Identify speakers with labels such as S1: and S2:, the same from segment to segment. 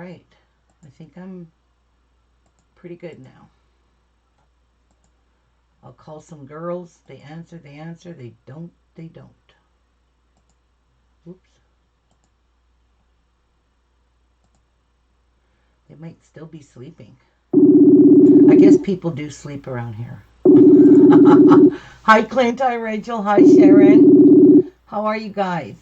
S1: right. I think I'm pretty good now. I'll call some girls. They answer, they answer. They don't, they don't. Oops. They might still be sleeping. I guess people do sleep around here. Hi, Clint. Hi, Rachel. Hi, Sharon. How are you guys?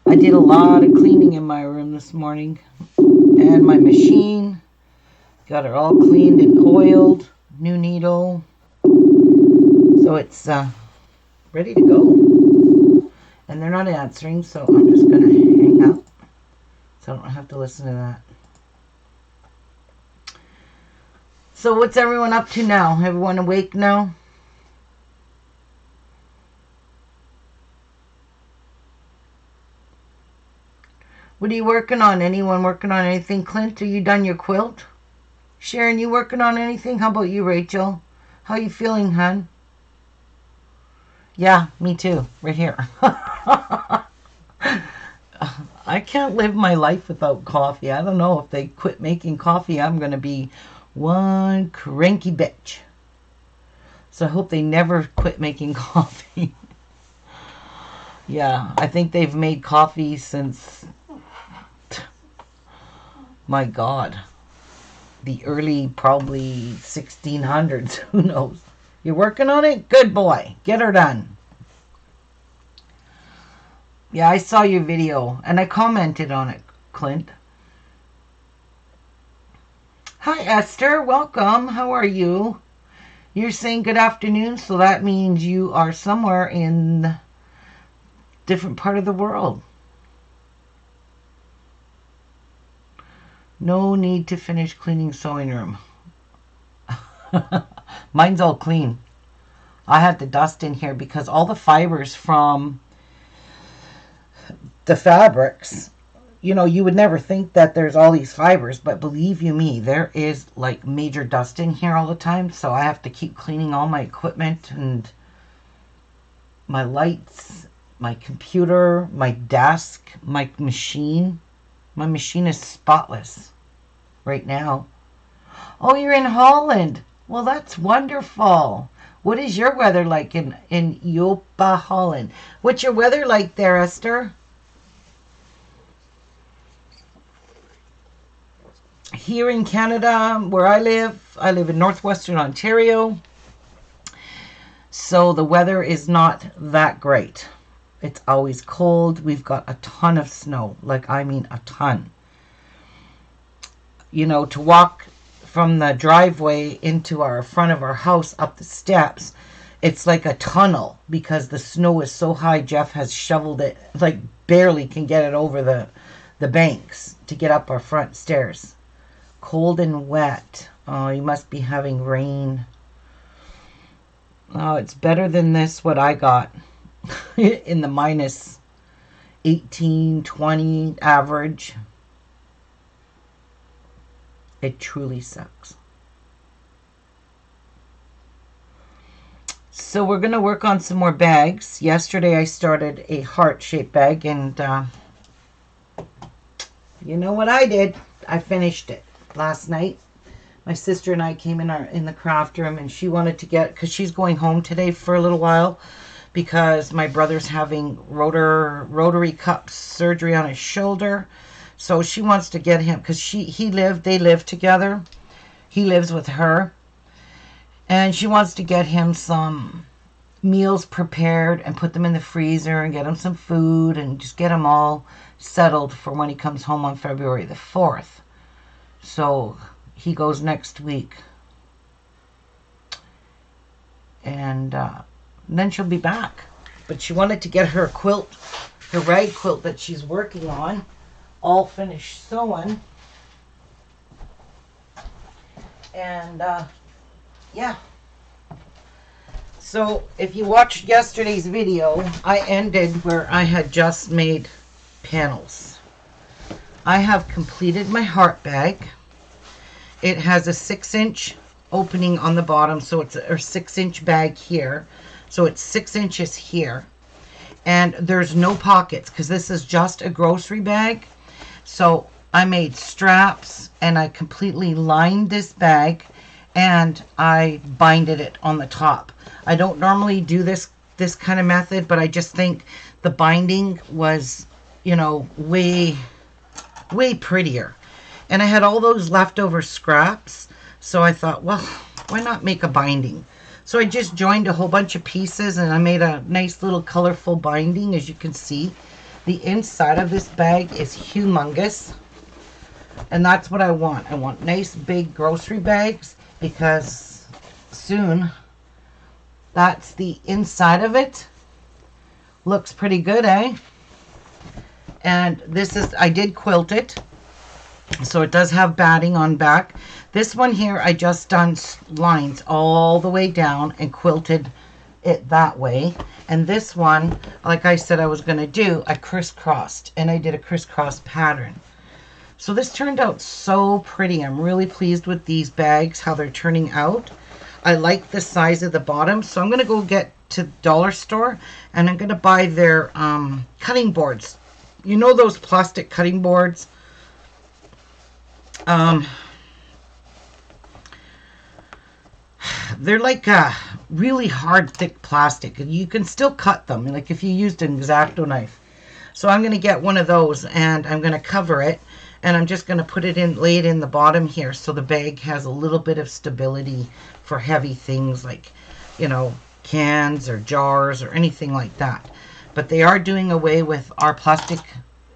S1: I did a lot of cleaning in my room this morning. And my machine. Got it all cleaned and oiled. New needle. So it's ready to go. And they're not answering, so I'm just going to hang up. So I don't have to listen to that. So what's everyone up to now? Everyone awake now? What are you working on? Anyone working on anything? Clint, are you done your quilt? Sharon, you working on anything? How about you, Rachel? How you feeling, hon? Yeah, me too. Right here. I can't live my life without coffee. I don't know if they quit making coffee, I'm going to be one cranky bitch. So I hope they never quit making coffee. Yeah, I think they've made coffee since, my God, the early probably 1600s. Who knows? You're working on it? Good boy. Get her done. Yeah, I saw your video and I commented on it, Clint. Hi, Esther. Welcome. How are you? You're saying good afternoon, so that means you are somewhere in a different part of the world. No need to finish cleaning sewing room. Mine's all clean. I had the dust in here because all the fibers from the fabrics, you know, you would never think that there's all these fibers, but believe you me, there is like major dust in here all the time. So I have to keep cleaning all my equipment and my lights, my computer, my desk, my machine. My machine is spotless right now. Oh, you're in Holland. Well, that's wonderful. What is your weather like in Jopa, Holland? What's your weather like there, Esther? Here in Canada, where I live in northwestern Ontario. So the weather is not that great. It's always cold. We've got a ton of snow. Like, I mean a ton. You know, to walk from the driveway into our front of our house up the steps, it's like a tunnel because the snow is so high. Jeff has shoveled it, like barely can get it over the banks to get up our front stairs. Cold and wet. Oh, you must be having rain. Oh, it's better than this, what I got in the minus 18, 20 average. It truly sucks. So we're going to work on some more bags. Yesterday I started a heart-shaped bag, and you know what I did? I finished it last night. My sister and I came in the craft room, and she wanted to get, because she's going home today for a little while, because my brother's having rotary cup surgery on his shoulder. So she wants to get him, because they live together. He lives with her. And she wants to get him some meals prepared and put them in the freezer and get him some food and just get him all settled for when he comes home on February the 4th. So he goes next week. And then she'll be back. But she wanted to get her quilt, her rag quilt that she's working on, all finished sewing. And yeah. So if you watched yesterday's video, I ended where I had just made panels. I have completed my heart bag. It has a 6-inch opening on the bottom, so it's a 6-inch bag here. So it's 6 inches here. And there's no pockets because this is just a grocery bag. So I made straps and I completely lined this bag and I binded it on the top. I don't normally do this kind of method, but I just think the binding was, you know, way prettier. And I had all those leftover scraps, so I thought, well, why not make a binding? So I just joined a whole bunch of pieces and I made a nice little colorful binding. As you can see, the inside of this bag is humongous. And that's what I want. I want nice big grocery bags because soon that's the inside of it. Looks pretty good, eh? And this is, I did quilt it. So it does have batting on back. This one here, I just done lines all the way down and quilted it that way. And this one, like I said I was going to do, I crisscrossed. And I did a crisscross pattern. So this turned out so pretty. I'm really pleased with these bags, how they're turning out. I like the size of the bottom. So I'm going to go get to the dollar store. And I'm going to buy their cutting boards. You know those plastic cutting boards? They're like a really hard, thick plastic. You can still cut them, like if you used an X-Acto knife. So I'm going to get one of those and I'm going to cover it. And I'm just going to put it in, lay it in the bottom here so the bag has a little bit of stability for heavy things like, you know, cans or jars or anything like that. But they are doing away with our plastic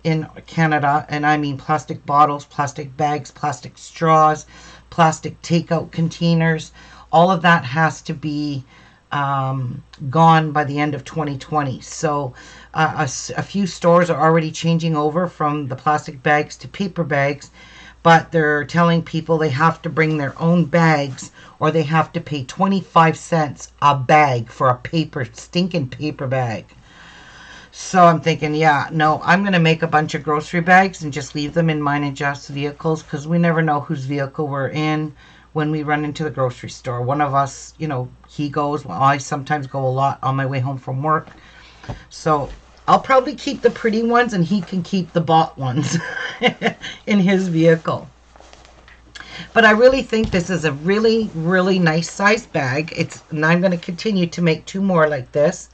S1: in Canada, and I mean plastic bottles, plastic bags, plastic straws, plastic takeout containers. All of that has to be gone by the end of 2020. So a few stores are already changing over from the plastic bags to paper bags, but they're telling people they have to bring their own bags or they have to pay 25 cents a bag for a stinking paper bag. So I'm thinking, yeah, no, I'm going to make a bunch of grocery bags and just leave them in mine and Jeff's vehicles because we never know whose vehicle we're in when we run into the grocery store. One of us, you know, he goes. Well, I sometimes go a lot on my way home from work. So I'll probably keep the pretty ones and he can keep the bought ones in his vehicle. But I really think this is a really, really nice size bag. And I'm going to continue to make 2 more like this.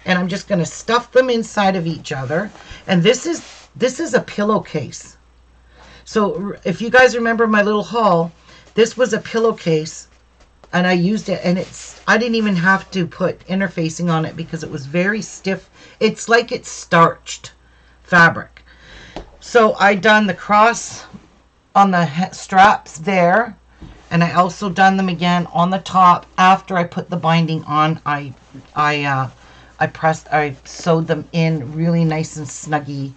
S1: And I'm just going to stuff them inside of each other. And this is a pillowcase. So if you guys remember my little haul, this was a pillowcase. And I used it. And I didn't even have to put interfacing on it because it was very stiff. It's like it's starched fabric. So I done the cross on the straps there. And I also done them again on the top after I put the binding on. I sewed them in really nice and snuggy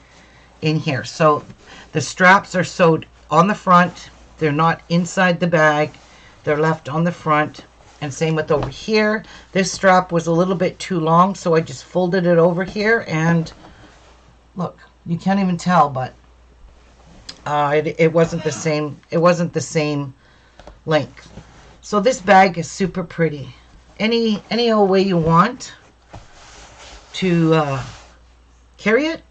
S1: in here. So the straps are sewed on the front. They're not inside the bag. They're left on the front. And same with over here. This strap was a little bit too long, so I just folded it over here. And look, you can't even tell, but it wasn't the same. It wasn't the same length. So this bag is super pretty. Any old way you want to carry it.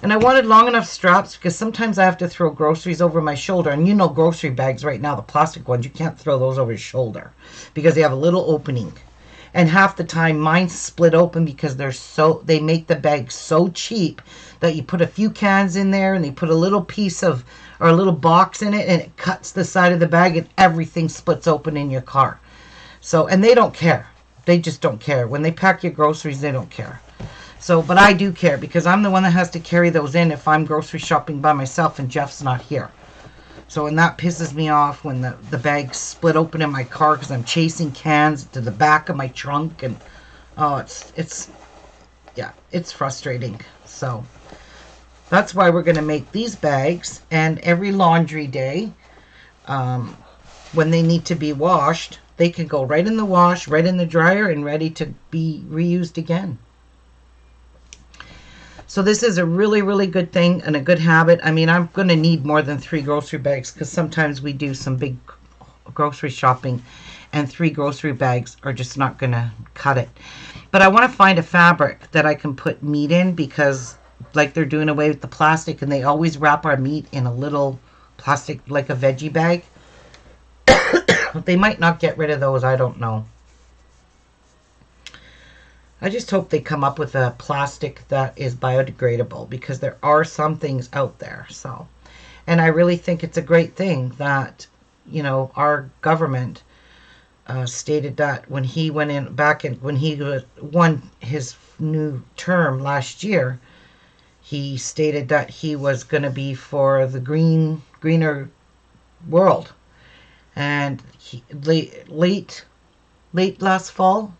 S1: And I wanted long enough straps because sometimes I have to throw groceries over my shoulder. And you know grocery bags right now, the plastic ones, you can't throw those over your shoulder because they have a little opening. And half the time mine's split open because they make the bag so cheap that you put a few cans in there and they put a little piece of, or a little box in it, and it cuts the side of the bag and everything splits open in your car. So, and they don't care. They just don't care. When they pack your groceries, they don't care. So, but I do care because I'm the one that has to carry those in if I'm grocery shopping by myself and Jeff's not here. So, and that pisses me off when the bags split open in my car because I'm chasing cans to the back of my trunk. And, oh, it's frustrating. So, that's why we're going to make these bags. And every laundry day, when they need to be washed, they can go right in the wash, right in the dryer, and ready to be reused again. So this is a really, really good thing and a good habit. I mean, I'm going to need more than 3 grocery bags because sometimes we do some big grocery shopping. and 3 grocery bags are just not going to cut it. But I want to find a fabric that I can put meat in, because like they're doing away with the plastic, and they always wrap our meat in a little plastic, like a veggie bag. They might not get rid of those, I don't know. I just hope they come up with a plastic that is biodegradable, because there are some things out there. So, and I really think it's a great thing that, you know, our government stated that when he went in back in, when he won his new term last year, he stated that he was going to be for the greener world. And late last fall,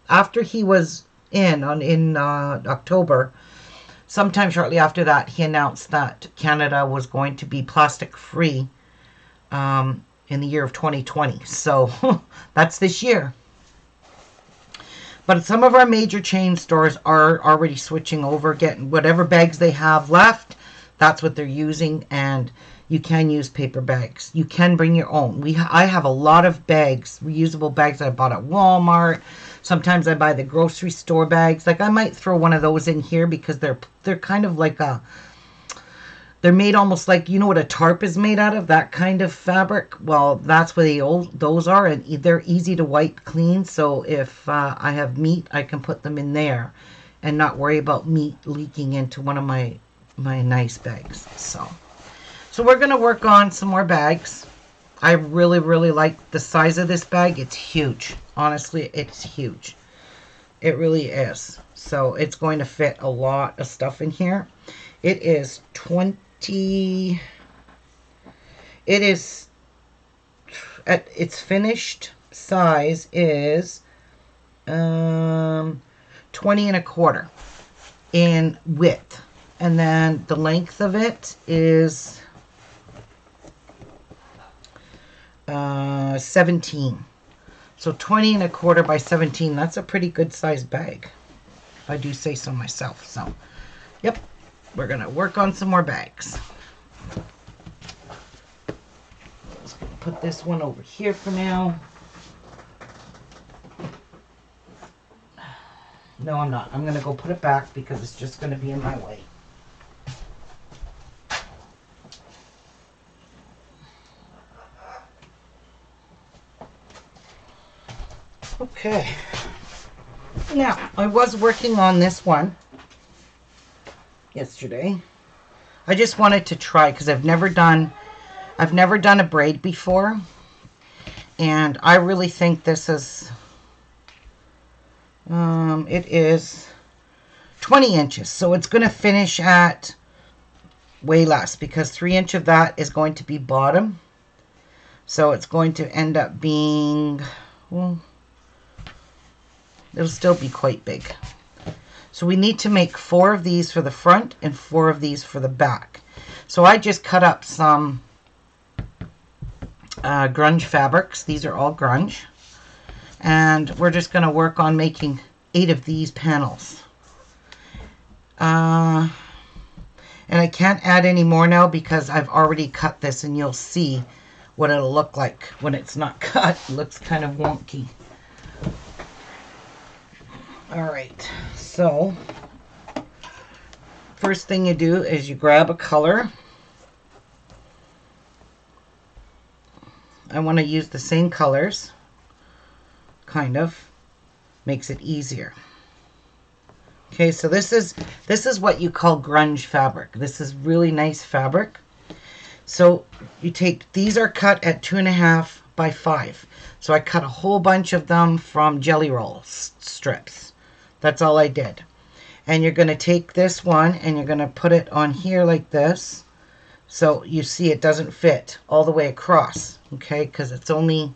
S1: after he was in October, sometime shortly after that, he announced that Canada was going to be plastic free in the year of 2020. So that's this year. But some of our major chain stores are already switching over, getting whatever bags they have left, that's what they're using. And you can use paper bags. You can bring your own. I have a lot of bags, reusable bags that I bought at Walmart. Sometimes I buy the grocery store bags. Like I might throw one of those in here, because they're kind of like they're made almost like, you know what a tarp is made out of, that kind of fabric. Well, that's what those are, and they're easy to wipe clean. So if I have meat, I can put them in there and not worry about meat leaking into one of my nice bags. So we're going to work on some more bags. I really, really like the size of this bag. It's huge. Honestly, it's huge. It really is. So it's going to fit a lot of stuff in here. It is 20... It is... At its finished size is 20 1/4 in width. And then the length of it is 17. So 20 1/4 by 17. That's a pretty good sized bag, if I do say so myself. So, yep, we're going to work on some more bags. Just going to put this one over here for now. No, I'm not. I'm going to go put it back because it's just going to be in my way. Okay, now I was working on this one yesterday. I just wanted to try, because I've never done a braid before, and I really think this is it is 20 inches, so it's going to finish at way less, because 3 inch of that is going to be bottom, so it's going to end up being, well, it'll still be quite big. So we need to make 4 of these for the front and 4 of these for the back. So I just cut up some grunge fabrics. These are all grunge. And we're just going to work on making 8 of these panels. And I can't add any more now, because I've already cut this, and you'll see what it'll look like when it's not cut. It looks kind of wonky. Alright, so first thing you do is you grab a color. I want to use the same colors, kind of. Makes it easier. Okay, so this is what you call grunge fabric. This is really nice fabric. So you take, these are cut at 2.5 by 5. So I cut a whole bunch of them from jelly roll strips. That's all I did. And you're going to take this one and you're going to put it on here like this. So you see it doesn't fit all the way across, okay, because it's only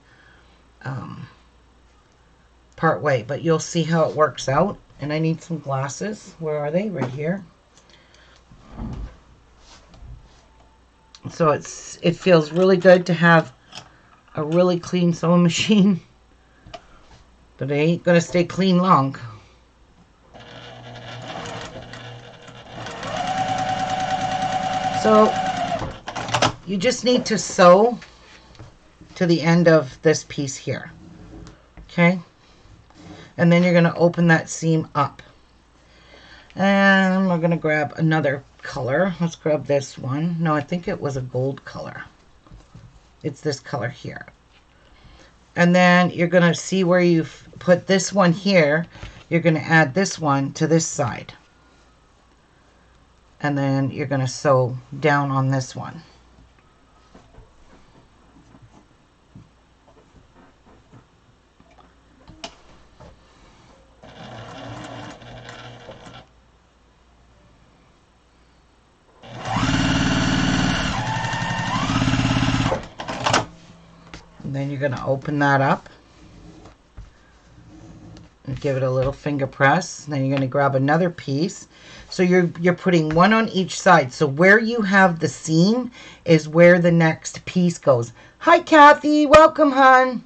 S1: part way. But you'll see how it works out. And I need some glasses. Where are they? Right here. So it feels really good to have a really clean sewing machine. But it ain't going to stay clean long. So you just need to sew to the end of this piece here. Okay? And then you're going to open that seam up. And we're going to grab another color. Let's grab this one. No, I think it was a gold color. It's this color here. And then you're going to see where you've put this one here. You're going to add this one to this side. And then you're going to sew down on this one. Then you're going to open that up and give it a little finger press. Then you're going to grab another piece. So you're putting one on each side. So where you have the seam is where the next piece goes. Hi, Kathy. Welcome, hon.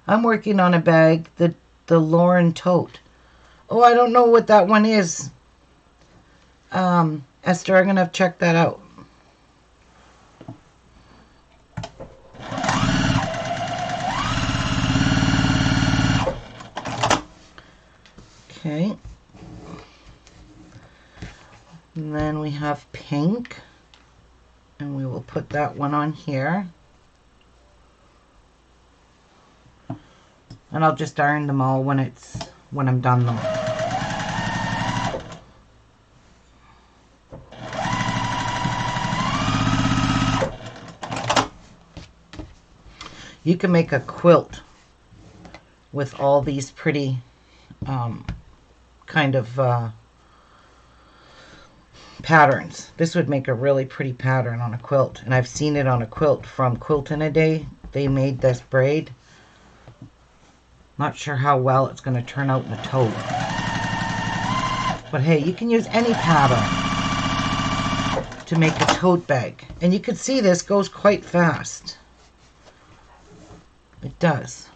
S1: I'm working on a bag, the Lauren Tote. Oh, I don't know what that one is. Esther, I'm going to check that out. Okay, and then we have pink, and we will put that one on here, and I'll just iron them all when I'm done them. You can make a quilt with all these pretty kind of patterns. This would make a really pretty pattern on a quilt, and I've seen it on a quilt from Quilt in a Day. They made this braid. Not sure how well it's going to turn out in a tote, but hey, you can use any pattern to make a tote bag, and you can see this goes quite fast. It does.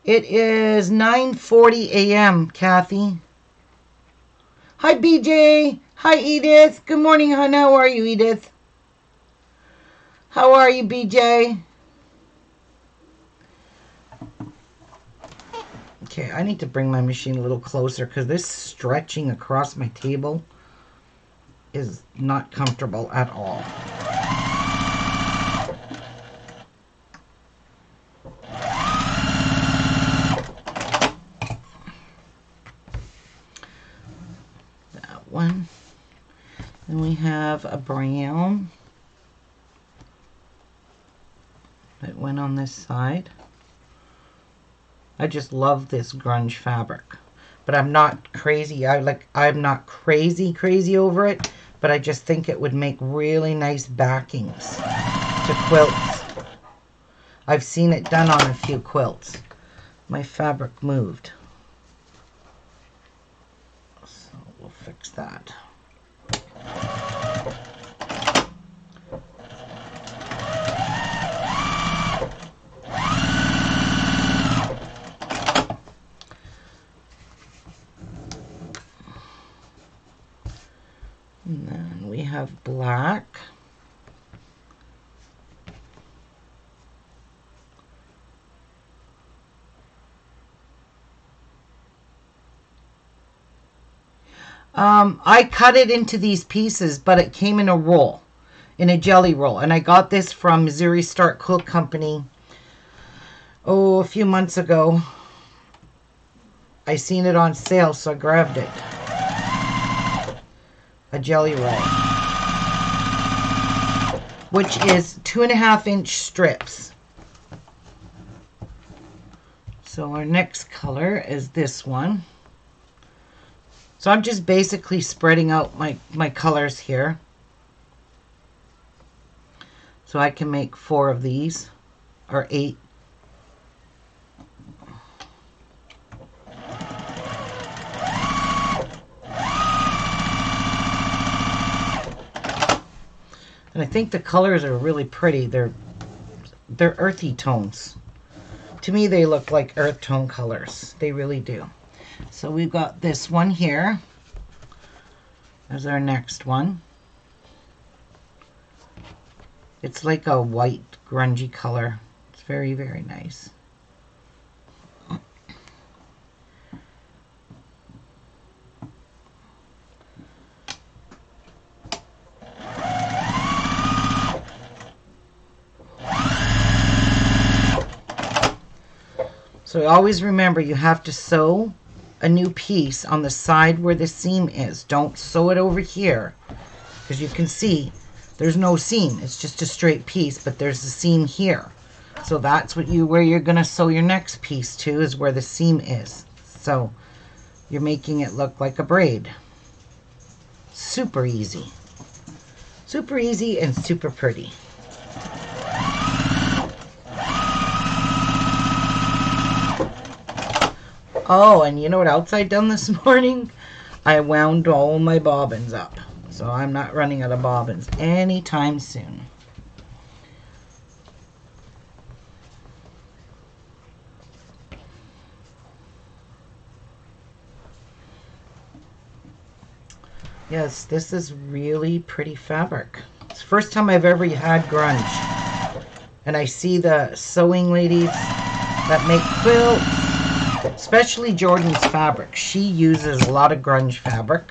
S1: It is 9:40 a.m., Kathy. Hi, BJ. Hi, Edith. Good morning, hon. How are you, Edith? How are you, BJ? Okay, I need to bring my machine a little closer because this stretching across my table is not comfortable at all. One. Then we have a brown that went on this side. I just love this grunge fabric, but I'm not crazy. I'm not crazy over it, but I just think it would make really nice backings to quilts. I've seen it done on a few quilts. My fabric moved. We'll fix that. And then we have black. I cut it into these pieces, but it came in a roll, in a jelly roll. And I got this from Missouri Start Quilt Company, a few months ago. I seen it on sale, so I grabbed it. A jelly roll, which is 2.5-inch strips. So our next color is this one. So I'm just basically spreading out my colors here. So I can make 4 of these, or 8. And I think the colors are really pretty. They're earthy tones. To me, they look like earth tone colors. They really do. So we've got this one here as our next one. It's like a white grungy color. It's very, very nice. So always remember, you have to sew a new piece on the side where the seam is. Don't sew it over here, because you can see there's no seam. It's just a straight piece, but there's a seam here. So that's where you're going to sew your next piece to, is where the seam is. So you're making it look like a braid. Super easy. Super easy and super pretty. Oh, and you know what else I done this morning? I wound all my bobbins up. So I'm not running out of bobbins anytime soon. Yes, this is really pretty fabric. It's the first time I've ever had grunge. And I see the sewing ladies that make quilts, especially Jordan's fabric. She uses a lot of grunge fabric.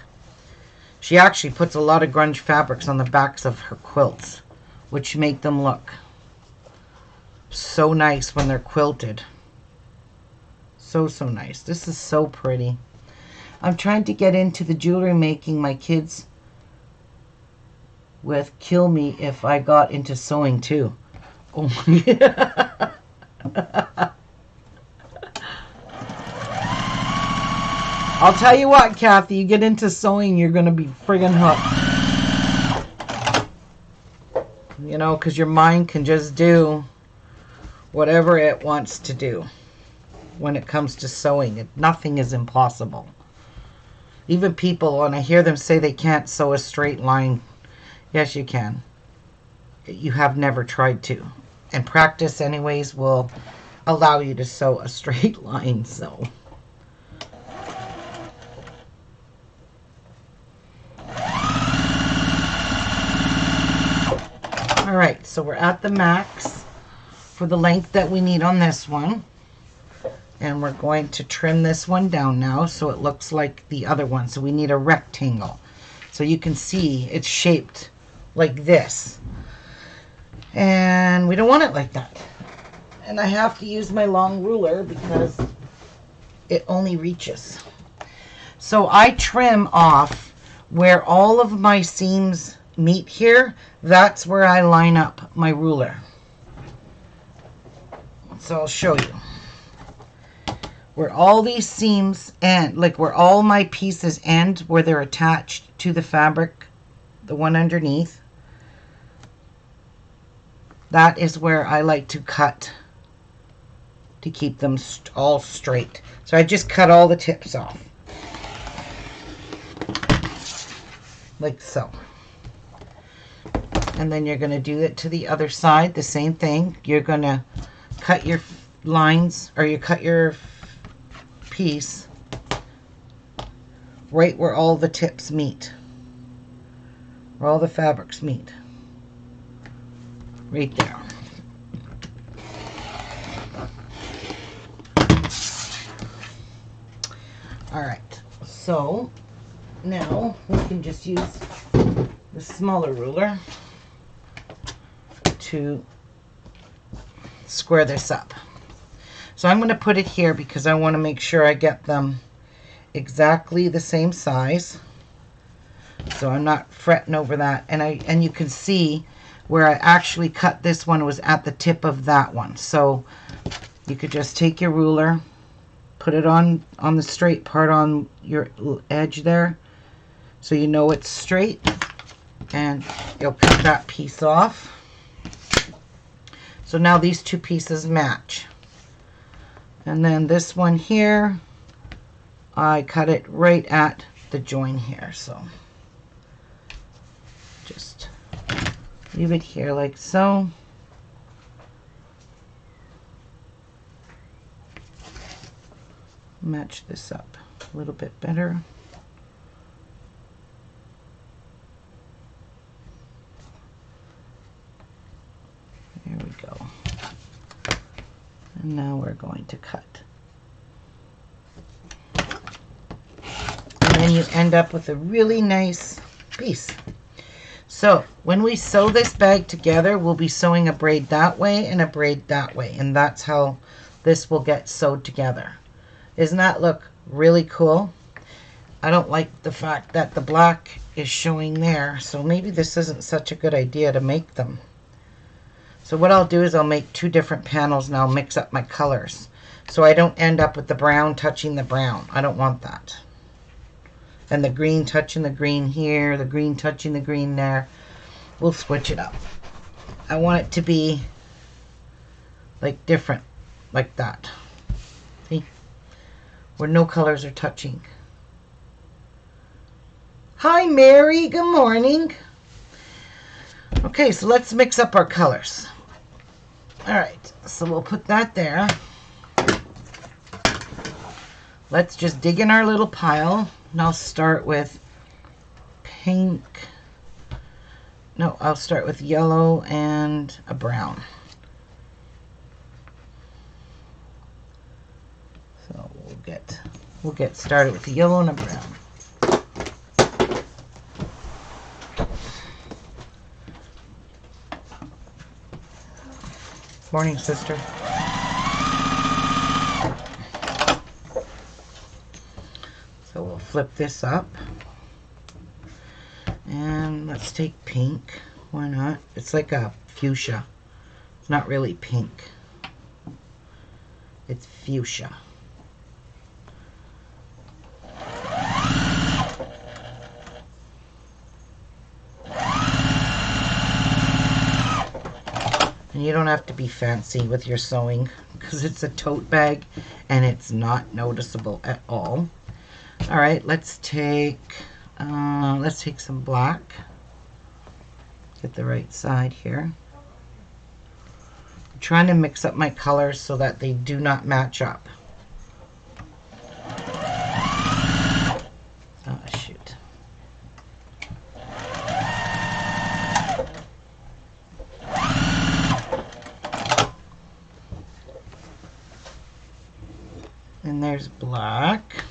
S1: She actually puts a lot of grunge fabrics on the backs of her quilts, which make them look so nice when they're quilted. So, so nice. This is so pretty. I'm trying to get into the jewelry making. My kids would kill me if I got into sewing too. Oh yeah. I'll tell you what, Kathy, you get into sewing, you're going to be friggin' hooked. You know, because your mind can just do whatever it wants to do when it comes to sewing. Nothing is impossible. Even people, when I hear them say they can't sew a straight line, yes, you can. You have never tried to. And practice anyways will allow you to sew a straight line, so... Alright, so we're at the max for the length that we need on this one. And we're going to trim this one down now so it looks like the other one. So we need a rectangle. So you can see it's shaped like this. And we don't want it like that. And I have to use my long ruler because it only reaches. So I trim off where all of my seams meet here. That's where I line up my ruler. So I'll show you. Where all these seams end, like where all my pieces end, where they're attached to the fabric, the one underneath, that is where I like to cut to keep them all straight. So I just cut all the tips off. Like so. And then you're going to do it to the other side, the same thing. You're going to cut your lines, or you cut your piece right where all the tips meet, where all the fabrics meet, right there. Alright, so now we can just use the smaller ruler to square this up. So I'm going to put it here because I want to make sure I get them exactly the same size. So I'm not fretting over that. And you can see where I actually cut this one was at the tip of that one. So you could just take your ruler, put it on the straight part on your edge there, so you know it's straight, and you'll cut that piece off. So now these two pieces match. And then this one here, I cut it right at the join here. So just leave it here like so. Match this up. a little bit better. There we go. And now we're going to cut. And then you end up with a really nice piece. So when we sew this bag together, we'll be sewing a braid that way and a braid that way. And that's how this will get sewed together. Doesn't that look really cool? I don't like the fact that the black is showing there. So maybe this isn't such a good idea to make them. So what I'll do is I'll make 2 different panels and I'll mix up my colors. So I don't end up with the brown touching the brown. I don't want that. And the green touching the green here, the green touching the green there. We'll switch it up. I want it to be like different, like that. See? Where no colors are touching. Hi Mary, good morning. Okay, so let's mix up our colors. Alright, so we'll put that there. Let's just dig in our little pile. And I'll start with pink. No, I'll start with yellow and a brown. So we'll get started with the yellow and a brown. Morning, sister. So we'll flip this up. And let's take pink. Why not? It's like a fuchsia. It's not really pink. It's fuchsia. And you don't have to be fancy with your sewing because it's a tote bag and it's not noticeable at all. All right, let's take some black. Get the right side here. I'm trying to mix up my colors so that they do not match up. Oh, shoot. And there's black.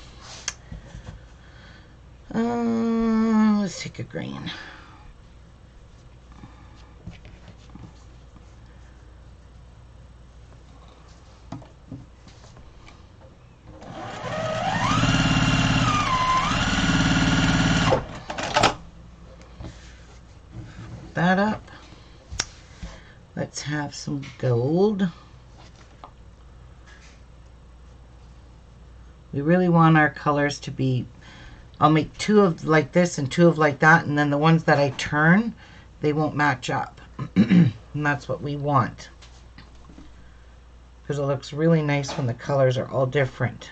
S1: Let's take a green. That up. Let's have some gold. We really want our colors to be, I'll make 2 of like this and 2 of like that, and then the ones that I turn, they won't match up. And that's what we want. Because it looks really nice when the colors are all different.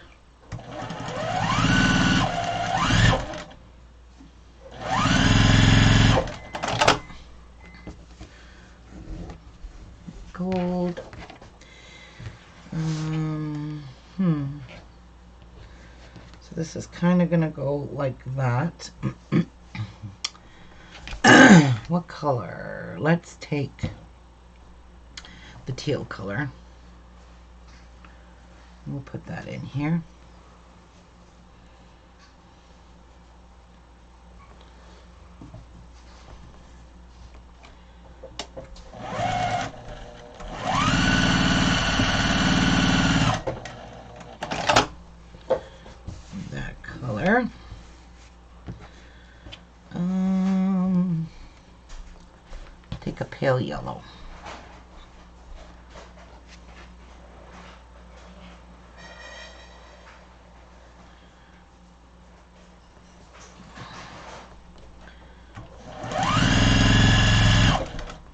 S1: Gold. So this is kind of going to go like that. What color? Let's take the teal color. We'll put that in here. That color. Take a pale yellow.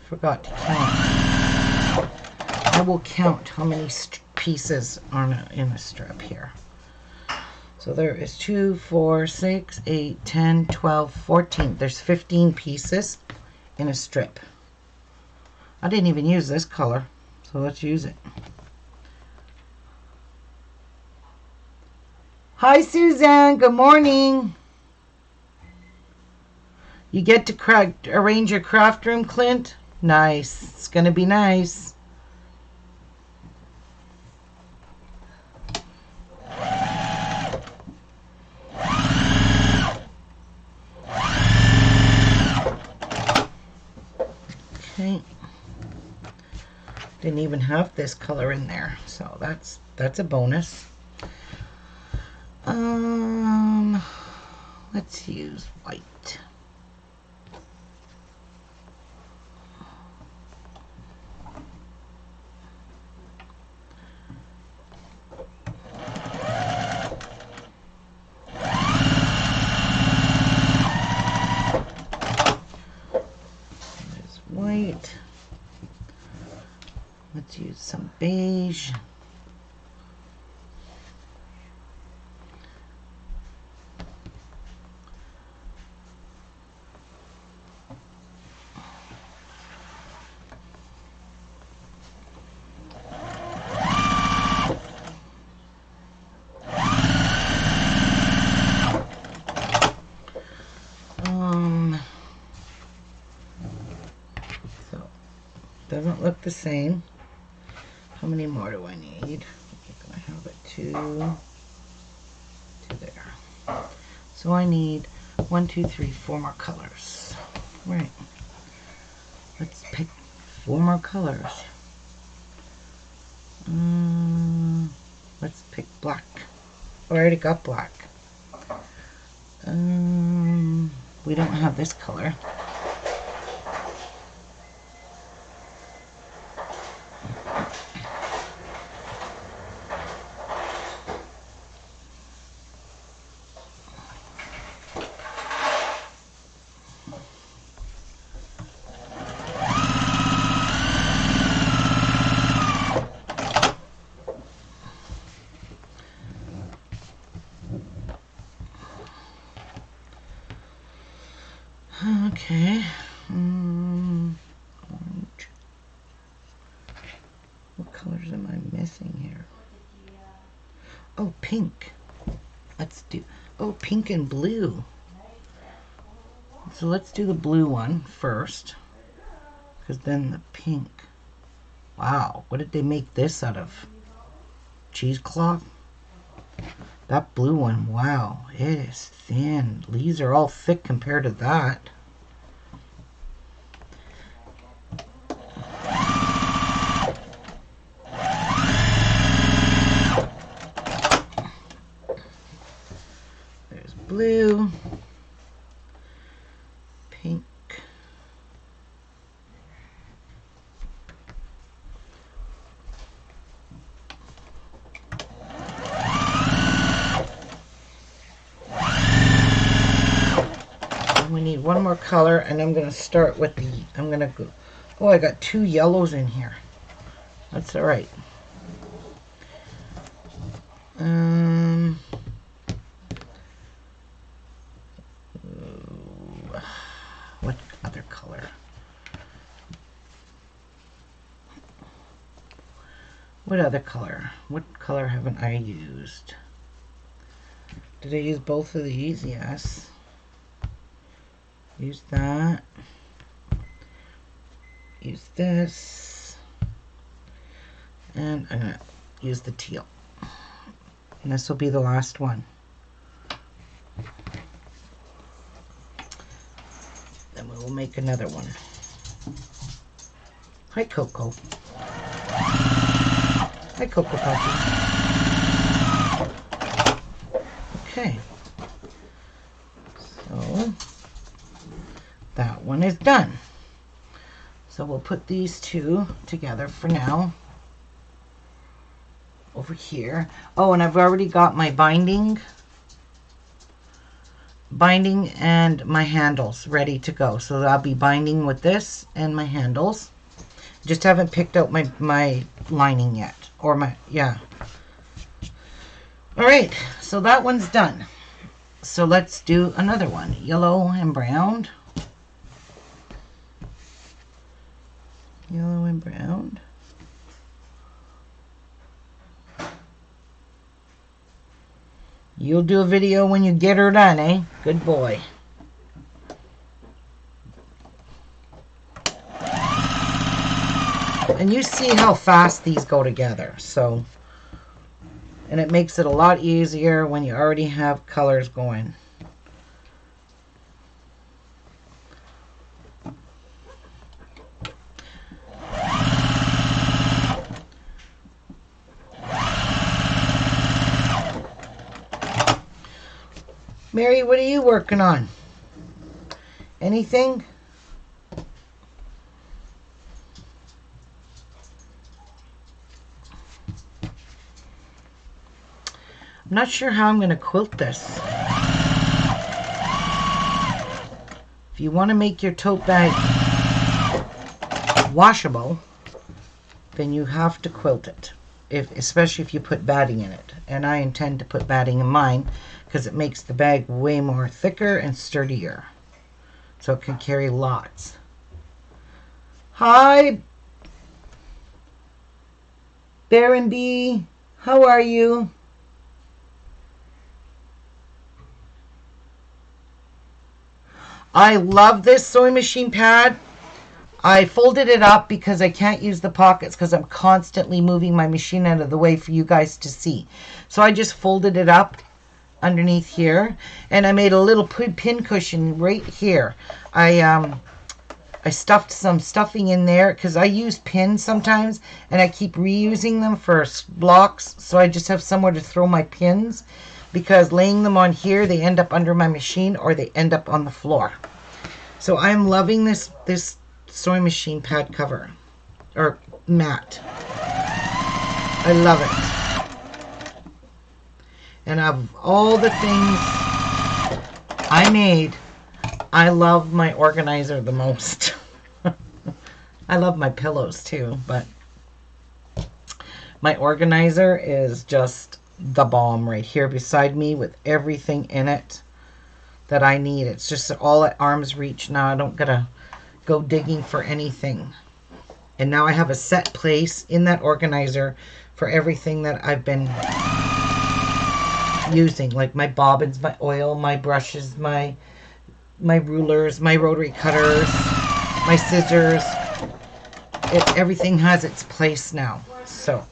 S1: Forgot to count. I will count how many pieces are in a strip here. So there is 2, 4, 6, 8, 10, 12, 14. There's 15 pieces in a strip. I didn't even use this color, so let's use it. Hi, Suzanne. Good morning. You get to arrange your craft room, Clint? Nice. It's going to be nice. Okay. Didn't even have this color in there, so that's a bonus. Let's use white. There's white. Let's use some beige. So doesn't look the same. How many more do I need? I'm gonna have it two there. So I need 1, 2, 3, 4 more colors. Right. Let's pick 4 more colors. Let's pick black. Oh, I already got black. We don't have this color. Okay. Orange. What colors am I missing here? Oh, pink. Let's do, oh, pink and blue. So let's do the blue one first, because then the pink. Wow, what did they make this out of? Cheesecloth? That blue one, wow, it is thin. Leaves are all thick compared to that. There's blue, pink, we need one more color, and I'm going to start with the, I'm going to go, oh, I got 2 yellows in here. That's all right. What other color? What other color? What color haven't I used? Did I use both of these? Yes. Use that. Use this. And I'm going to use the teal. And this will be the last one. Then we will make another one. Hi, Coco. Hi, Coco Puppy. Okay. So that one is done. So we'll put these 2 together for now. Over here. Oh, and I've already got my binding and my handles ready to go. So I'll be binding with this and my handles. Just haven't picked out my lining yet. Or my, yeah. All right, so that one's done. So let's do another one. Yellow and brown. Yellow and brown. You'll do a video when you get her done, eh? Good boy. And you see how fast these go together. So, and it makes it a lot easier when you already have colors going. Mary, what are you working on? Anything? I'm not sure how I'm going to quilt this. If you want to make your tote bag washable, then you have to quilt it. Especially if you put batting in it. And I intend to put batting in mine because it makes the bag way more thicker and sturdier. So it can carry lots. Hi, Baron B. How are you? I love this sewing machine pad. I folded it up because I can't use the pockets because I'm constantly moving my machine out of the way for you guys to see. So I just folded it up underneath here, and I made a little pin cushion right here. I stuffed some stuffing in there because I use pins sometimes, and I keep reusing them for blocks, so I just have somewhere to throw my pins, because laying them on here, they end up under my machine or they end up on the floor. So I'm loving this sewing machine pad cover or mat. I love it. And of all the things I made, I love my organizer the most. I love my pillows too, but my organizer is just the bomb right here beside me with everything in it that I need. It's just all at arm's reach now. I don't gotta go digging for anything. And now I have a set place in that organizer for everything that I've been using, like my bobbins, my oil, my brushes, my rulers, my rotary cutters, my scissors. Everything has its place now. So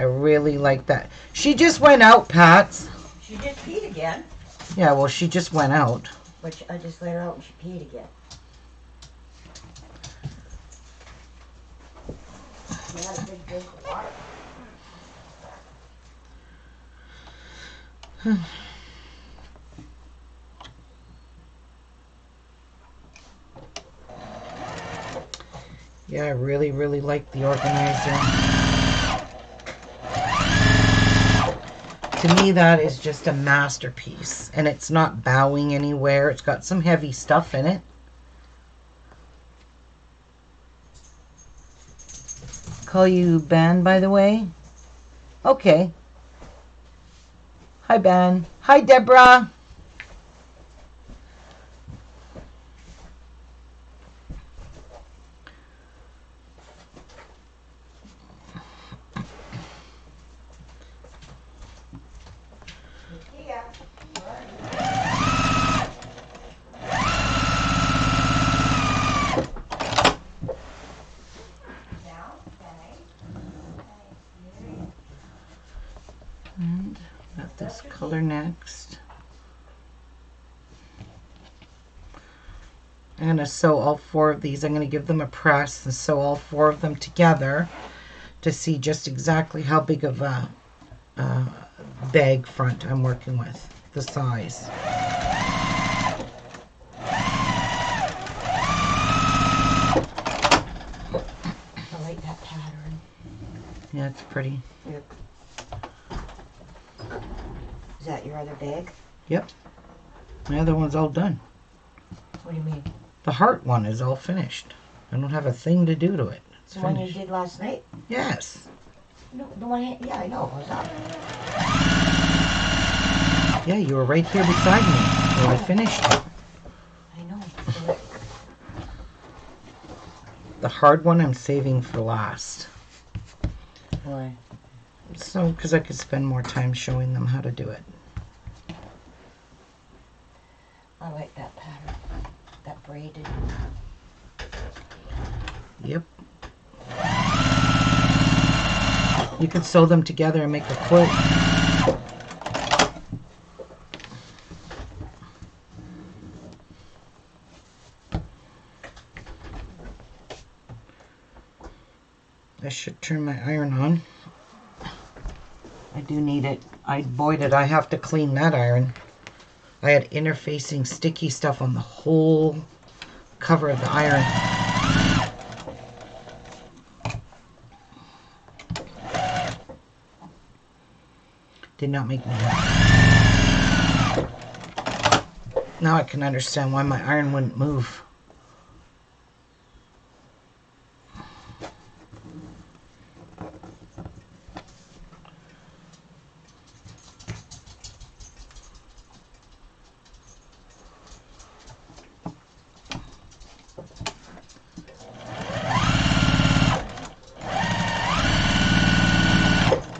S1: I really like that. She just went out, Pat.
S2: She just peed again.
S1: Yeah, well, she just went out.
S2: But I just let her out and she peed again. She had a big drink of water.
S1: Yeah, I really, really like the organizer. To me, that is just a masterpiece. And it's not bowing anywhere. It's got some heavy stuff in it. Call you Ben, by the way? Okay. Hi, Ben. Hi, Deborah. And got this color next. I'm going to sew all 4 of these. I'm going to give them a press and sew all 4 of them together to see just exactly how big of a bag front I'm working with, the size.
S2: I like that pattern.
S1: Yeah, it's pretty.
S2: Yep. Is that your other bag?
S1: Yep. My other one's all done.
S2: What do you mean?
S1: The heart one is all finished. I don't have a thing to do to it. It's
S2: The one you
S1: finished.
S2: did last night?
S1: Yes.
S2: No, the one, yeah, I know. It was up.
S1: Yeah, you were right here beside me when I finished it.
S2: I know.
S1: The hard one I'm saving for last.
S2: Why?
S1: So, because I could spend more time showing them how to do it.
S2: I like that pattern. That braided.
S1: Yep. You could sew them together and make a quilt. I should turn my iron on. I do need it. Boy, did I have to clean that iron. I had interfacing sticky stuff on the whole cover of the iron. Did not make me happy. Now I can understand why my iron wouldn't move.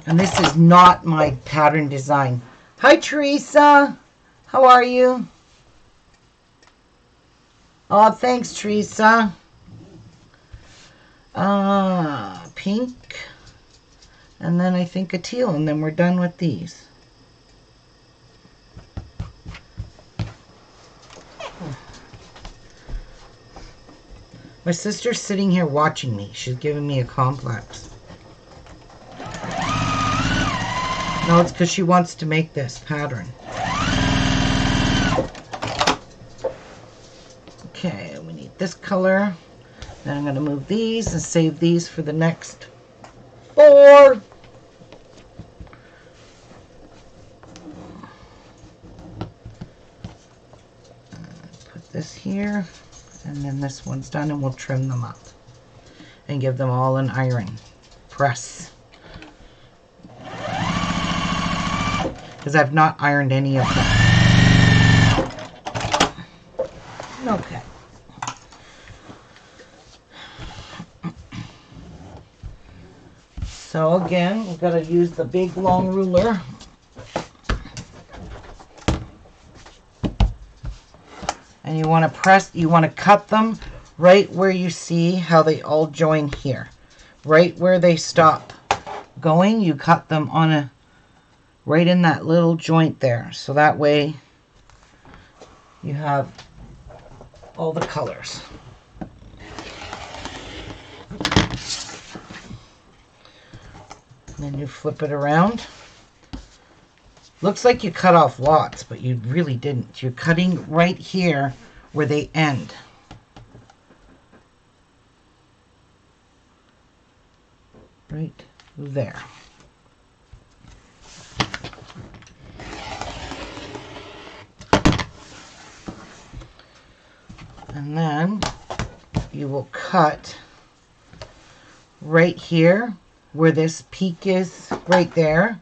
S1: And this is not my pattern design. Hi, Teresa. How are you? Oh, thanks, Teresa. Pink. And then I think a teal. And then we're done with these. My sister's sitting here watching me. She's giving me a complex. No, it's because she wants to make this pattern. Okay, we need this color. Then I'm going to move these and save these for the next 4. Put this here, and then this one's done, and we'll trim them up and give them all an iron press. Because I've not ironed any of them. Okay. So again, we've got to use the big long ruler. And you want to press, you want to cut them right where you see how they all join here. Right where they stop going, you cut them on a right in that little joint there. So that way you have all the colors. And then you flip it around. Looks like you cut off lots, but you really didn't. You're cutting right here where they end. Right there. And then you will cut right here where this peak is, right there.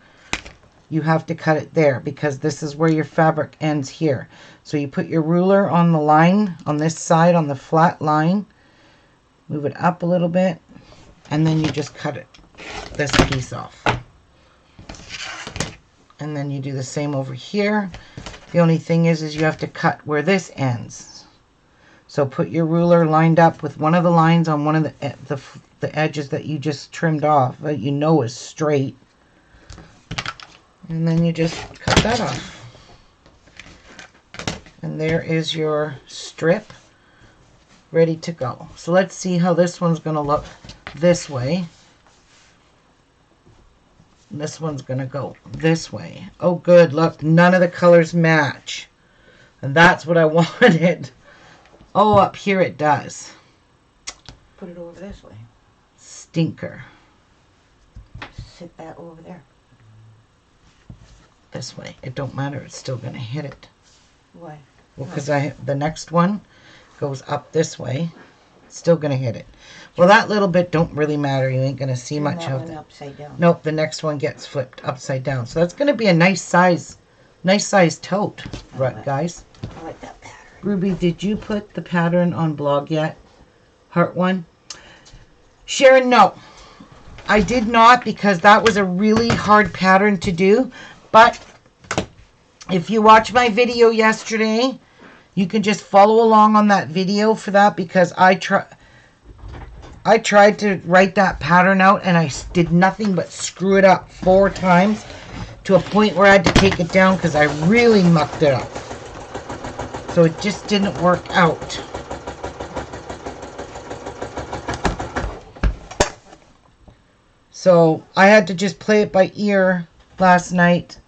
S1: You have to cut it there because this is where your fabric ends here. So you put your ruler on the line, on this side, on the flat line, move it up a little bit, and then you just cut it, this piece off. And then you do the same over here. The only thing is you have to cut where this ends. So put your ruler lined up with one of the lines on one of the edges that you just trimmed off, that you know is straight. And then you just cut that off. And there is your strip ready to go. So let's see how this one's going to look this way. This one's going to go this way. Oh good, look, none of the colors match. And that's what I wanted. Oh, up here it does.
S2: Put it over this way.
S1: Stinker.
S2: Sit that over there.
S1: This way. It don't matter. It's still going to hit it.
S2: Why?
S1: Well, because the next one goes up this way. It's still going to hit it. Well, that little bit don't really matter. You ain't going to see much of it.
S2: Upside down.
S1: Nope, the next one gets flipped upside down. So that's going to be a nice size tote, right, guys?
S2: I like that pattern.
S1: Ruby, did you put the pattern on blog yet? Heart one? Sharon, no. I did not because that was a really hard pattern to do. But if you watched my video yesterday, You can just follow along on that video for that, because I tried to write that pattern out and I did nothing but screw it up 4 times to a point where I had to take it down because I really mucked it up. So it just didn't work out. So I had to just play it by ear last night.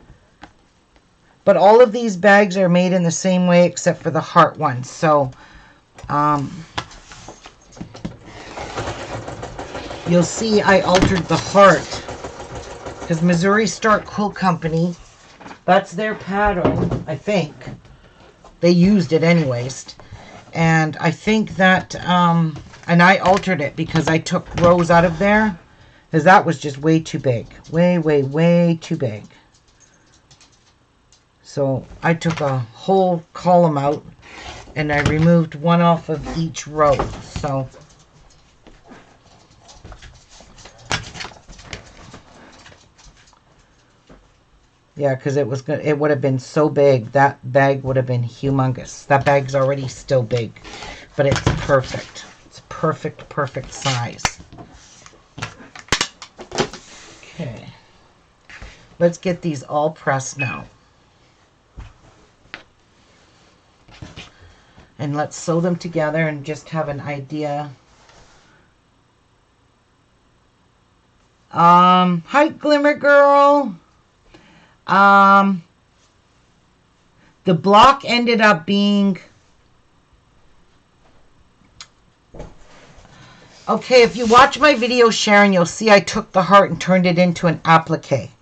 S1: But all of these bags are made in the same way except for the heart ones. So you'll see I altered the heart, because Missouri Star Quilt Company, that's their pattern, I think. They used it anyways. And I think that, and I altered it because I took rows out of there, because that was just way too big. Way too big. So I took a whole column out and I removed one off of each row. So yeah, because it would have been so big. That bag would have been humongous. That bag's already still big, but it's perfect. It's perfect size. Okay. Let's get these all pressed now. And let's sew them together and just have an idea. Hi, Glimmer Girl. The block ended up being... Okay, if you watch my video, Sharon, you'll see I took the heart and turned it into an applique.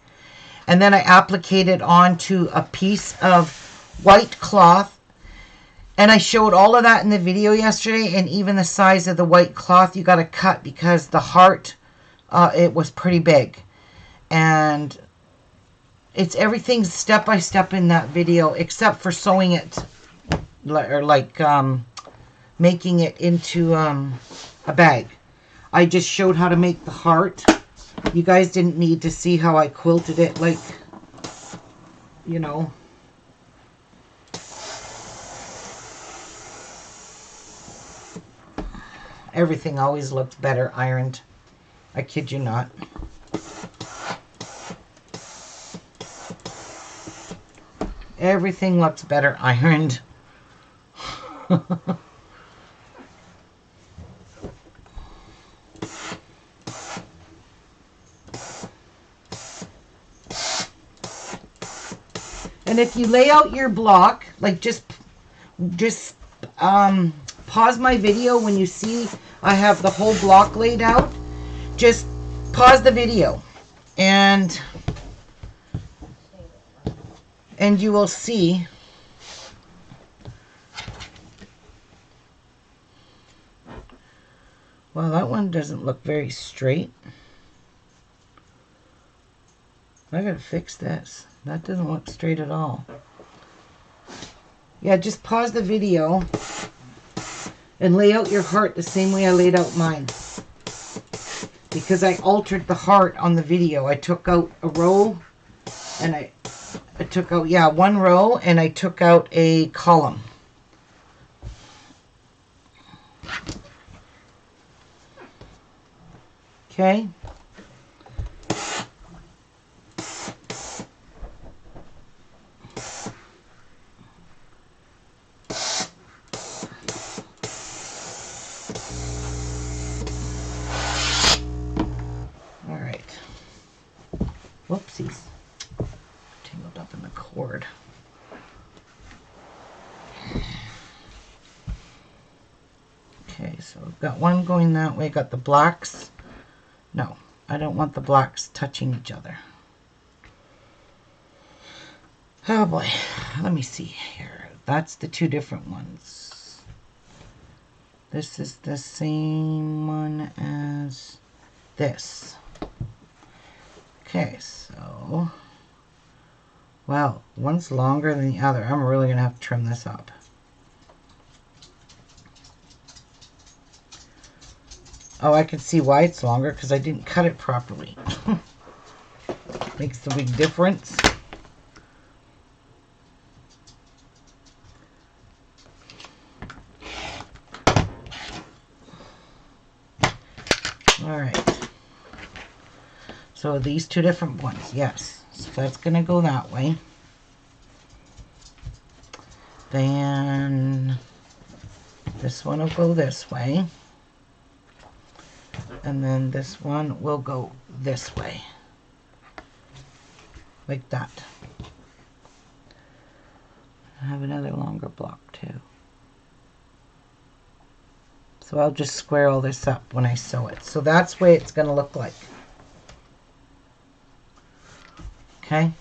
S1: And then I appliqued it onto a piece of white cloth. And I showed all of that in the video yesterday, and even the size of the white cloth you got to cut, because the heart, it was pretty big. And it's everything step by step in that video, except for sewing it, or like making it into a bag. I just showed how to make the heart. You guys didn't need to see how I quilted it, like, you know. Everything always looks better ironed. I kid you not. Everything looks better ironed. And if you lay out your block, like just pause my video when you see I have the whole block laid out. Just pause the video and you will see well, that one doesn't look very straight. I gotta fix this. That doesn't look straight at all. Yeah, just pause the video and lay out your heart the same way I laid out mine. Because I altered the heart on the video. I took out a row and I took out, yeah, one row, and I took out a column. Okay. Whoopsies. Tangled up in the cord. Okay, so I've got one going that way. Got the blacks. No, I don't want the blacks touching each other. Oh boy. Let me see here. That's the two different ones. This is the same one as this. Okay, so, well, one's longer than the other. I'm really going to have to trim this up. Oh, I can see why it's longer, because I didn't cut it properly. Makes a big difference. All right. So these two different ones, yes. So that's going to go that way. Then this one will go this way. And then this one will go this way. Like that. I have another longer block too. So I'll just square all this up when I sew it. So that's the way it's going to look like. Okay.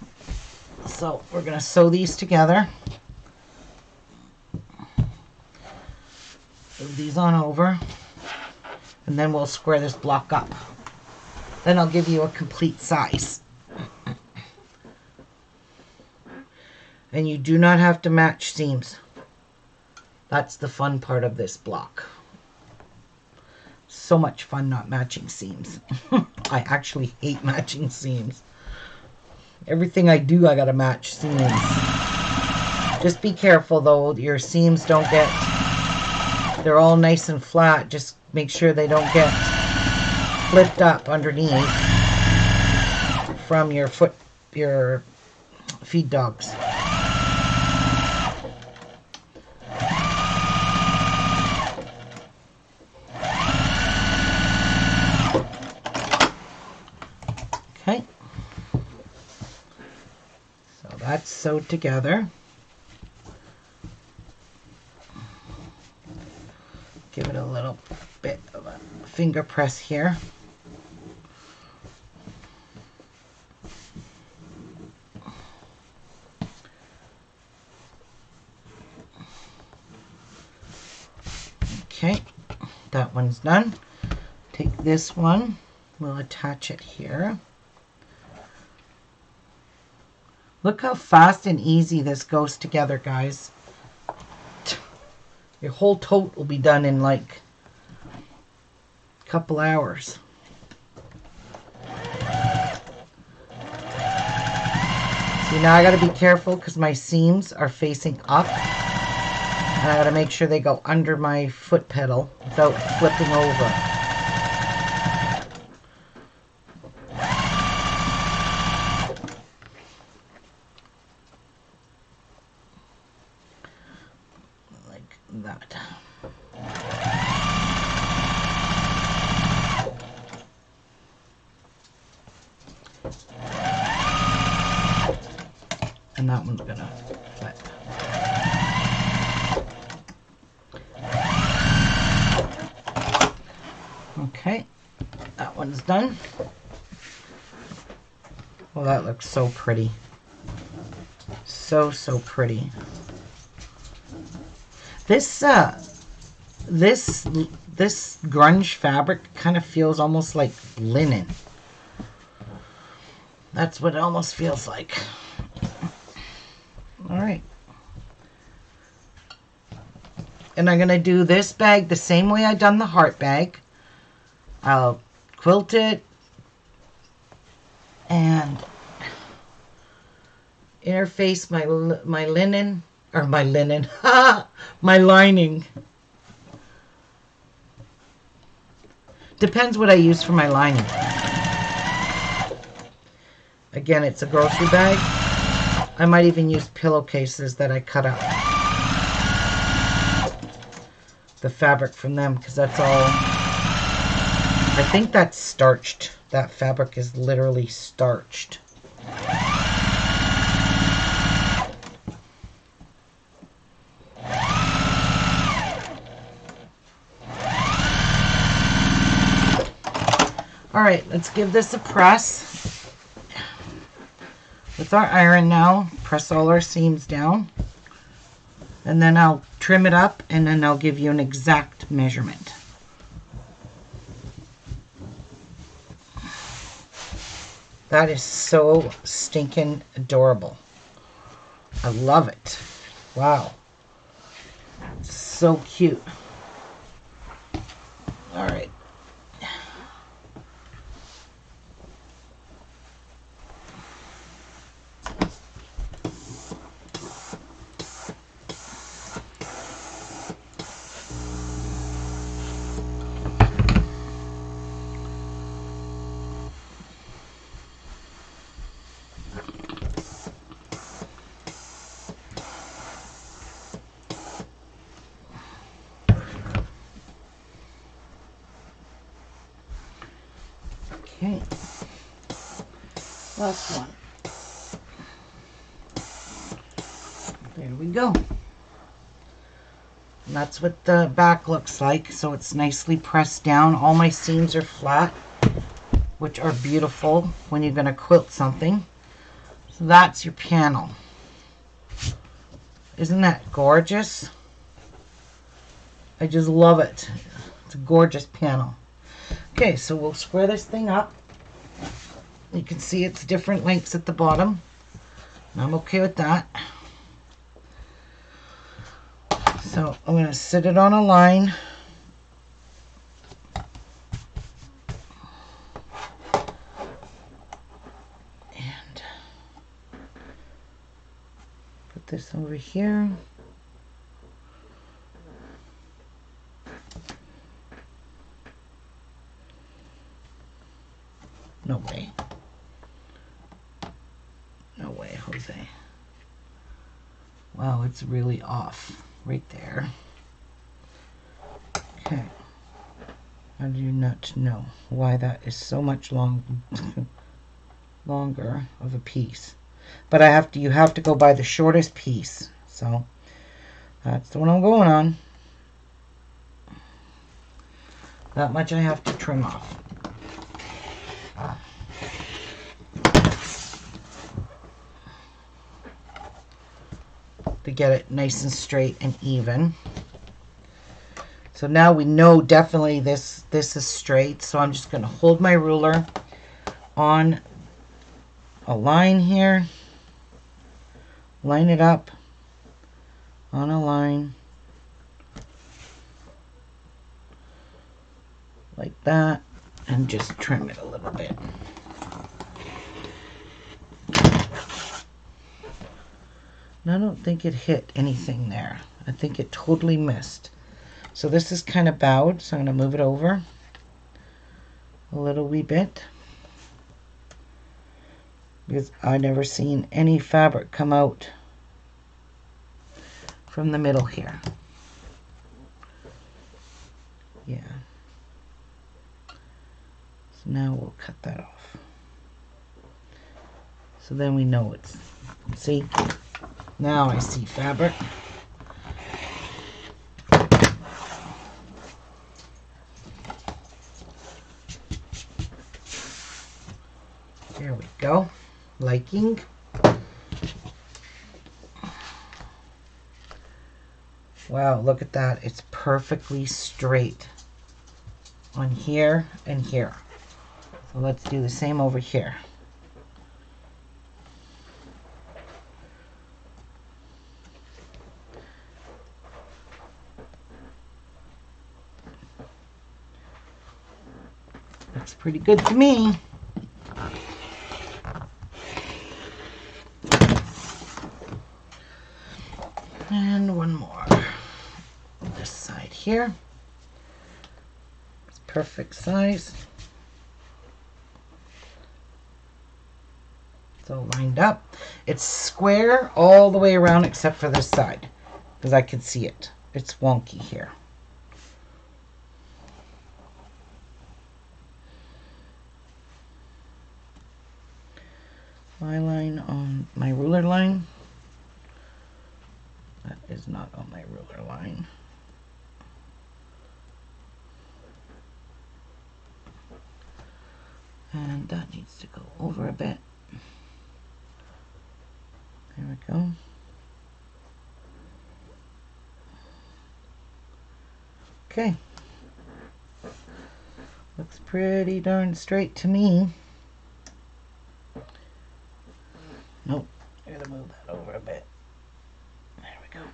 S1: So we're going to sew these together. Move these on over. And then we'll square this block up. Then I'll give you a complete size. And you do not have to match seams. That's the fun part of this block. So much fun not matching seams. I actually hate matching seams. Everything I do, I gotta match seams. Just be careful though, your seams don't get, they're all nice and flat. Just make sure they don't get flipped up underneath from your feed dogs. Okay. So that's sewed together. Give it a little bit of a finger press here. Okay, that one's done. Take this one, we'll attach it here. Look how fast and easy this goes together, guys. Your whole tote will be done in like a couple hours. See, now I gotta be careful because my seams are facing up. And I gotta make sure they go under my foot pedal without flipping over. Like that. And that one's gonna flip. Okay, that one's done. Well, that looks so pretty. So pretty. This this grunge fabric kind of feels almost like linen. That's what it almost feels like. All right. And I'm going to do this bag the same way I done the heart bag. I'll quilt it and interface my linen, or my linen, my lining. Depends what I use for my lining. Again, it's a grocery bag. I might even use pillowcases that I cut up. The fabric from them, because that's all. I think that's starched. That fabric is literally starched. All right, let's give this a press. With our iron now, press all our seams down. And then I'll trim it up and then I'll give you an exact measurement. That is so stinking adorable. I love it. Wow. So cute. All right. Okay. Last one. There we go. And that's what the back looks like. So it's nicely pressed down. All my seams are flat, which are beautiful when you're going to quilt something. So that's your panel. Isn't that gorgeous? I just love it. It's a gorgeous panel. Okay, so we'll square this thing up. You can see it's different lengths at the bottom. And I'm okay with that. So I'm going to sit it on a line. And put this over here. No way. No way, Jose. Wow, it's really off right there. Okay. I do not know why that is so much longer of a piece. But you have to go by the shortest piece. So that's the one I'm going on. That much I have to trim off. To get it nice and straight and even. So now we know definitely this is straight. So I'm just going to hold my ruler on a line here. Line it up on a line. Like that. And just trim it a little bit. And I don't think it hit anything there. I think it totally missed. So this is kind of bowed, so I'm going to move it over a little wee bit. Because I've never seen any fabric come out from the middle here. Yeah. So now we'll cut that off. So then we know it's, see? Now I see fabric. There we go. Liking. Wow, look at that. It's perfectly straight on here and here. So let's do the same over here. Looks pretty good to me. And one more on this side here. It's perfect size. So lined up. It's square all the way around except for this side because I can see it. It's wonky here. My line on my ruler line. That is not on my ruler line. And that needs to go over a bit. There we go. Okay. Looks pretty darn straight to me. Nope. I gotta move that over a bit. There we go.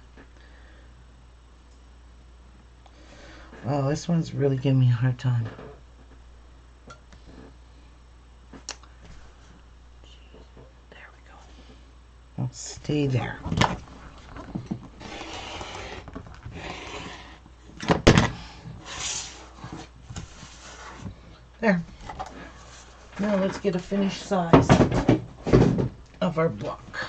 S1: Oh, this one's really giving me a hard time. There we go. I'll stay there. There. Now let's get a finished size of our block.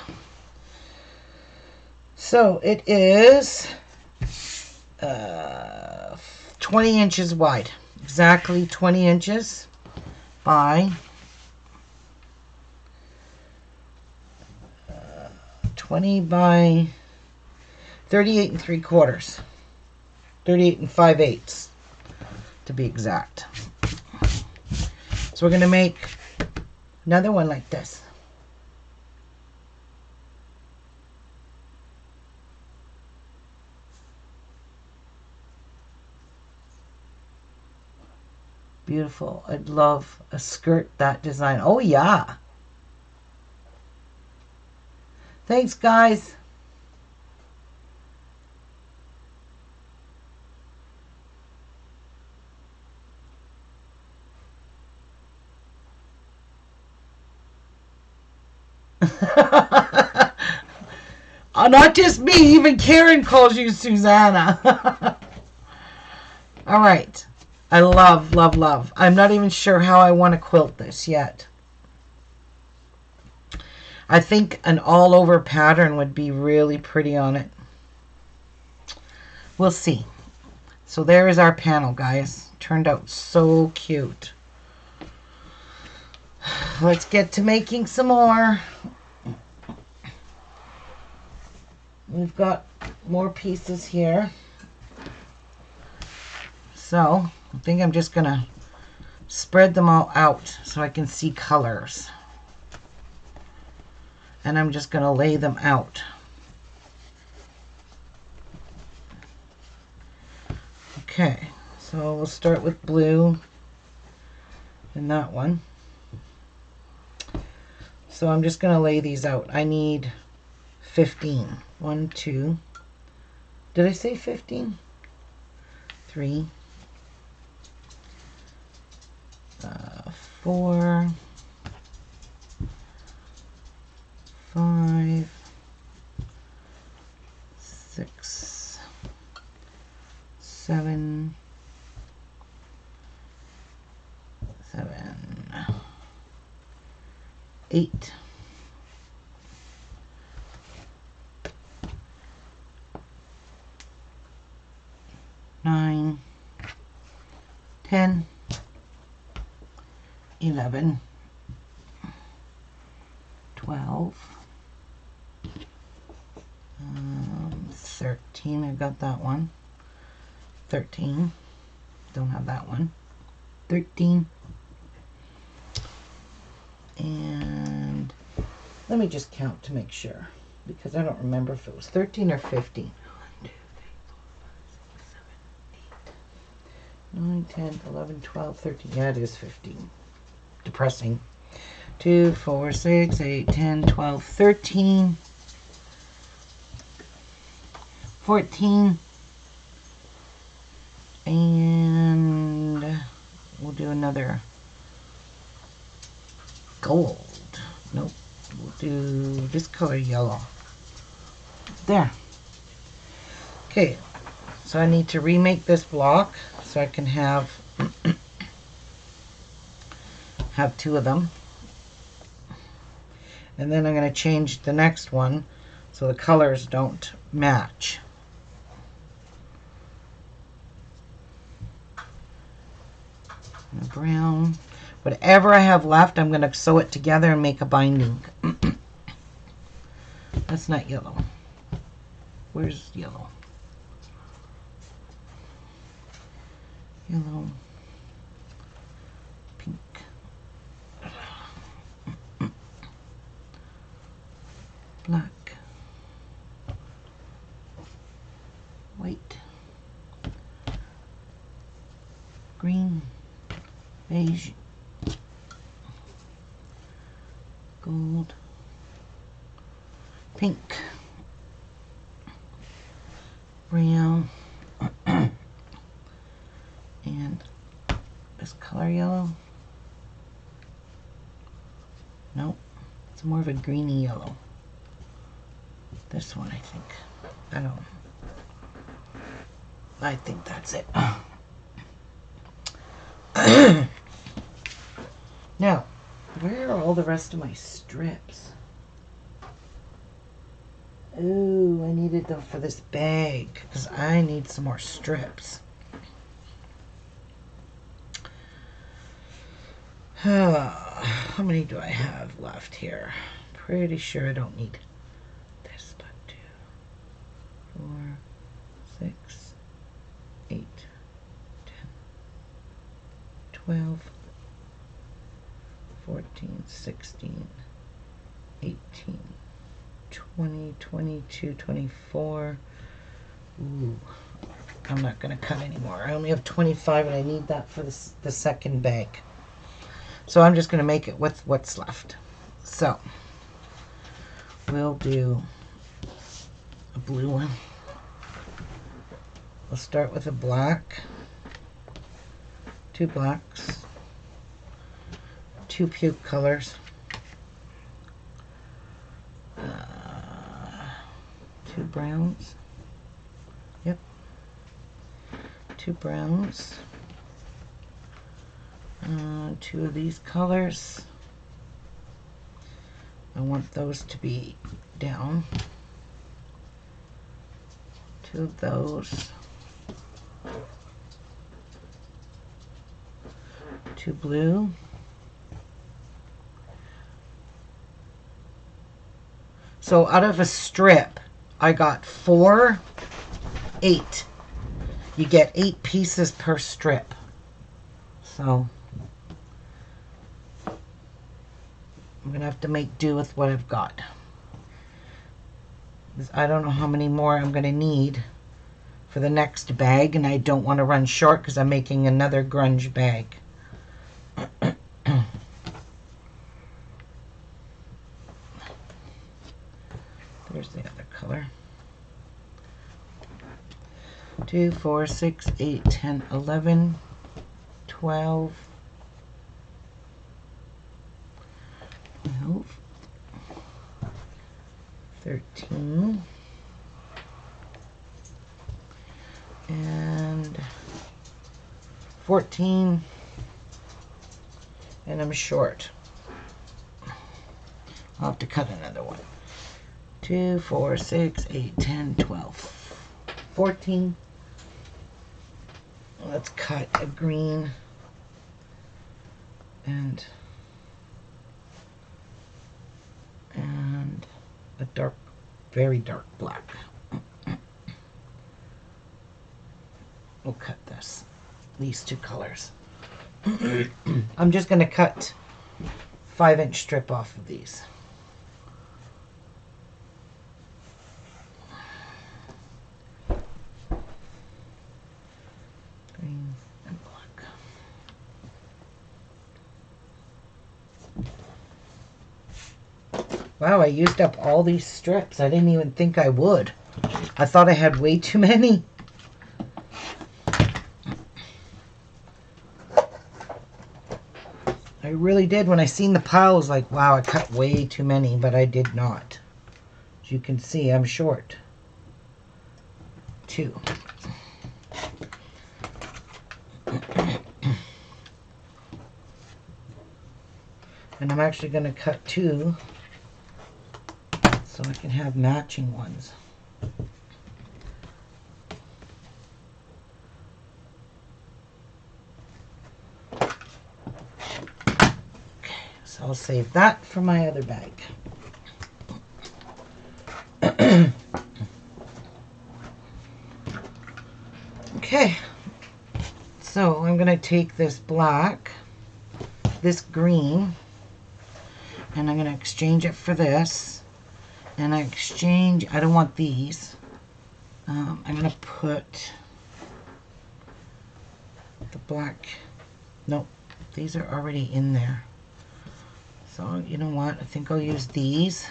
S1: So it is 20 inches wide. Exactly 20 inches. by 20 by 38 and 3/4. 38 and 5/8 to be exact. So we're going to make another one like this. Beautiful. I'd love a skirt that design. Oh yeah. Thanks guys. Not just me, even Karen calls you Susanna. All right. I love, love, love. I'm not even sure how I want to quilt this yet. I think an all-over pattern would be really pretty on it. We'll see. So there is our panel, guys. Turned out so cute. Let's get to making some more. We've got more pieces here. So I think I'm just going to spread them all out so I can see colors. And I'm just going to lay them out. Okay, so we'll start with blue in that one. So I'm just going to lay these out. I need 15. 1, 2. Did I say 15? 3. 4. 5. 6. 7. 8. 9, 10, 11, 12, 13. I got that one. 13. Don't have that one. 13. And let me just count to make sure, because I don't remember if it was 13 or 15. 9, 10, 11, 12, 13. Yeah, it is 15. Depressing. 2, 4, 6, 8, 10, 12, 13, 14. And we'll do another gold. Nope. We'll do this color yellow. There. Okay. So I need to remake this block so I can have 2 of them. And then I'm going to change the next one so the colors don't match. And brown. Whatever I have left, I'm going to sew it together and make a binding. That's not yellow. Where's yellow? Yellow, pink, black, white, green, beige, gold, pink, brown, and this color yellow. Nope, it's more of a greeny yellow. This one, I think. I think that's it. Now, where are all the rest of my strips? Ooh, I needed them for this bag because I need some more strips. How many do I have left here? Pretty sure I don't need this, but 2, 4, 6, 8, 10, 12, 14, 16, 18, 20, 22, 24. Ooh, I'm not going to cut anymore. I only have 25 and I need that for the second bag. So I'm just going to make it with what's left. So we'll do a blue one. We'll start with a black, 2 blacks, 2 puke colors, 2 browns, yep, 2 browns, 2 of these colors. I want those to be down, 2 of those, 2 blue, so out of a strip I got 4, 8. You get 8 pieces per strip. So I'm going to have to make do with what I've got. I don't know how many more I'm going to need for the next bag, and I don't want to run short because I'm making another grunge bag. There's the other color. 2, 4, 6, 8, 10, 11, 12, 12, 13, and 14, and I'm short. I'll have to cut another one. 2, 4, 6, 8, 10, 12, 14. Let's cut a green and a dark, very dark black. We'll cut these 2 colors. I'm just going to cut 5-inch strip off of these. Green and black. Wow, I used up all these strips. I didn't even think I would. I thought I had way too many. I really did. When I seen the pile, I was like, wow, I cut way too many, but I did not. As you can see, I'm short. 2. And I'm actually going to cut 2 so I can have matching ones. So I'll save that for my other bag. Okay, so I'm going to take this black, this green, and I'm going to exchange it for this. And I don't want these. I'm going to put the black, nope, these are already in there. So you know what, I think I'll use these.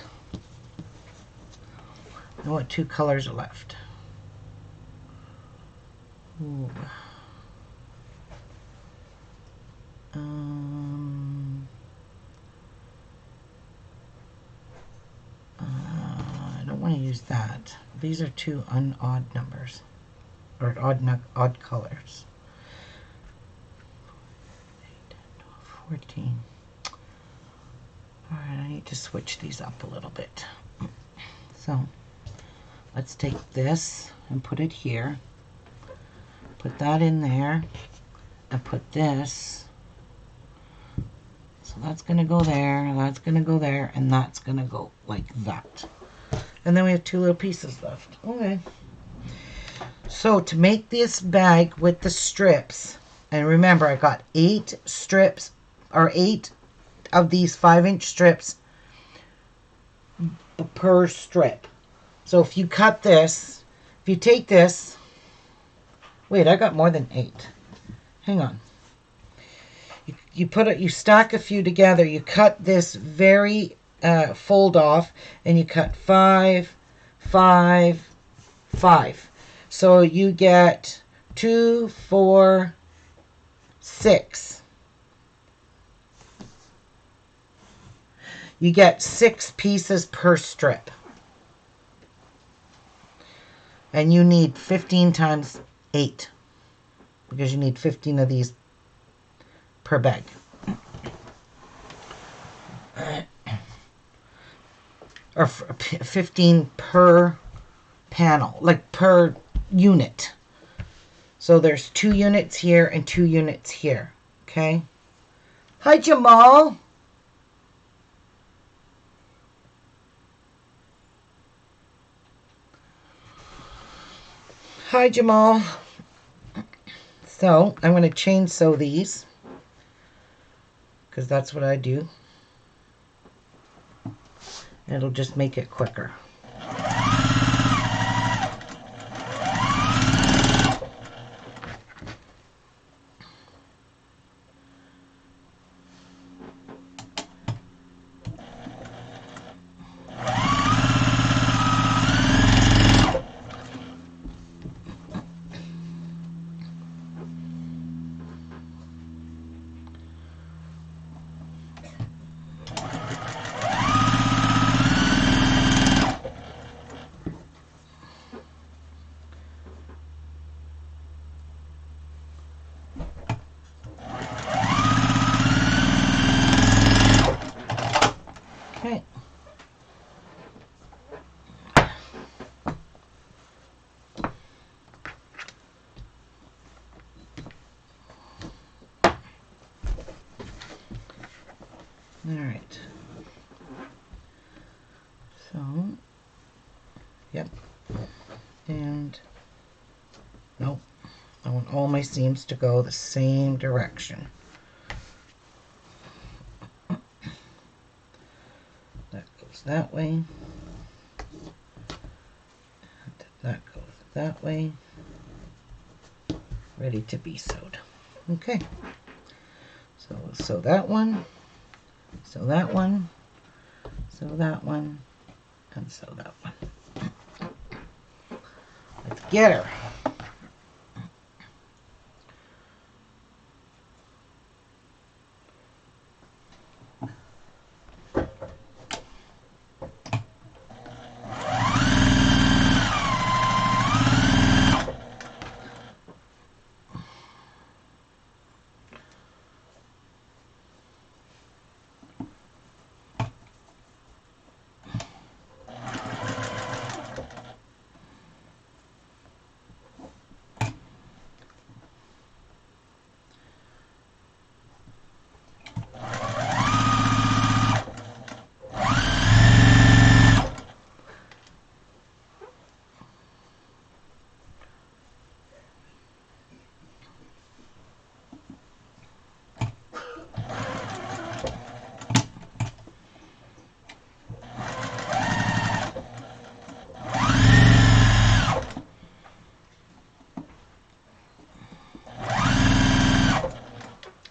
S1: I know what 2 colors are left. Ooh. I don't want to use that. These are 2 odd numbers, or odd colors. 8, 10, 12, 14. All right, I need to switch these up a little bit. So let's take this and put it here. Put that in there, and put this So that's going to go there, that's going to go there, and that's going to go like that. And then we have 2 little pieces left. Okay. So to make this bag with the strips, and remember I got 8 strips, or 8 of these 5-inch strips per strip. So if you cut this, if you take this, wait, I got more than 8. Hang on. You stack a few together. You cut this very fold off, and you cut 5, 5, 5. So you get 2, 4, 6. You get 6 pieces per strip. And you need 15 times 8, because you need 15 of these per bag. Or 15 per panel, like per unit. So there's 2 units here and 2 units here. Okay. Hi, Jamal. Hi, Jamal. So I'm going to chain sew these, because that's what I do. It'll just make it quicker. Okay. All right. So, yep. And, nope. I want all my seams to go the same direction. That goes that way. That goes that way. Ready to be sewed. Okay. So we'll sew that one, sew that one, sew that one, and sew that one. Let's get her.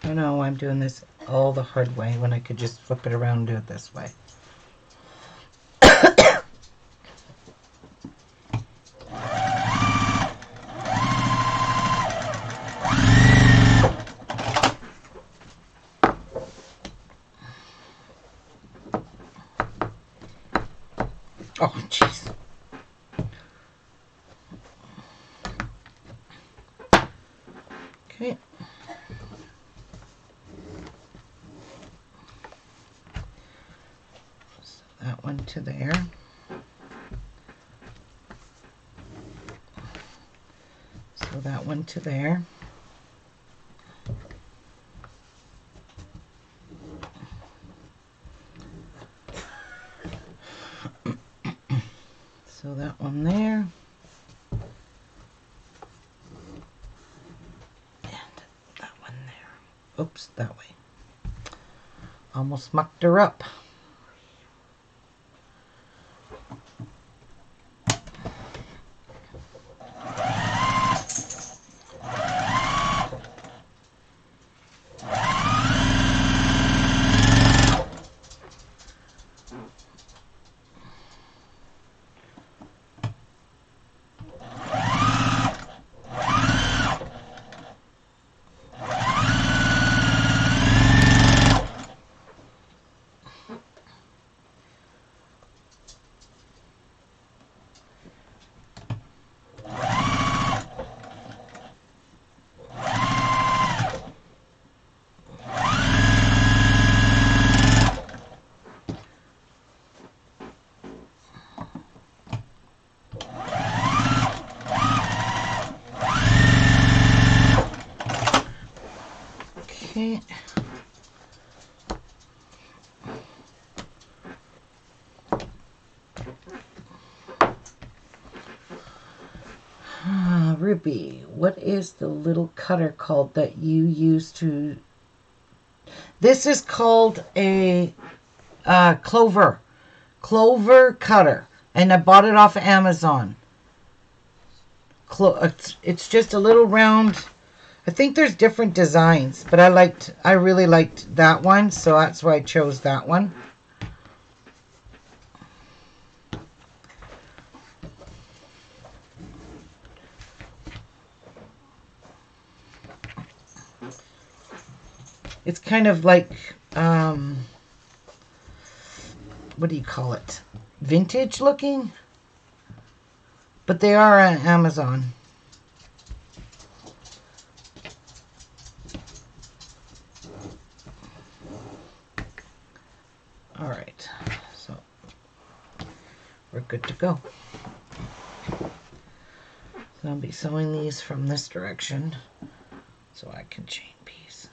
S1: I know I'm doing this all the hard way when I could just flip it around and do it this way. Oh, jeez. Okay. So that one to there. So that one to there. So that one there. And that one there. Oops, that way. Almost mucked her up. Okay. Ruby, what is the little cutter called that you use to... This is called a clover cutter, and I bought it off of Amazon. It's just a little round. I think there's different designs, but I really liked that one, so that's why I chose that one. It's kind of like, what do you call it? Vintage looking? But they are on Amazon. All right, so we're good to go. So I'll be sewing these from this direction so I can chain piece.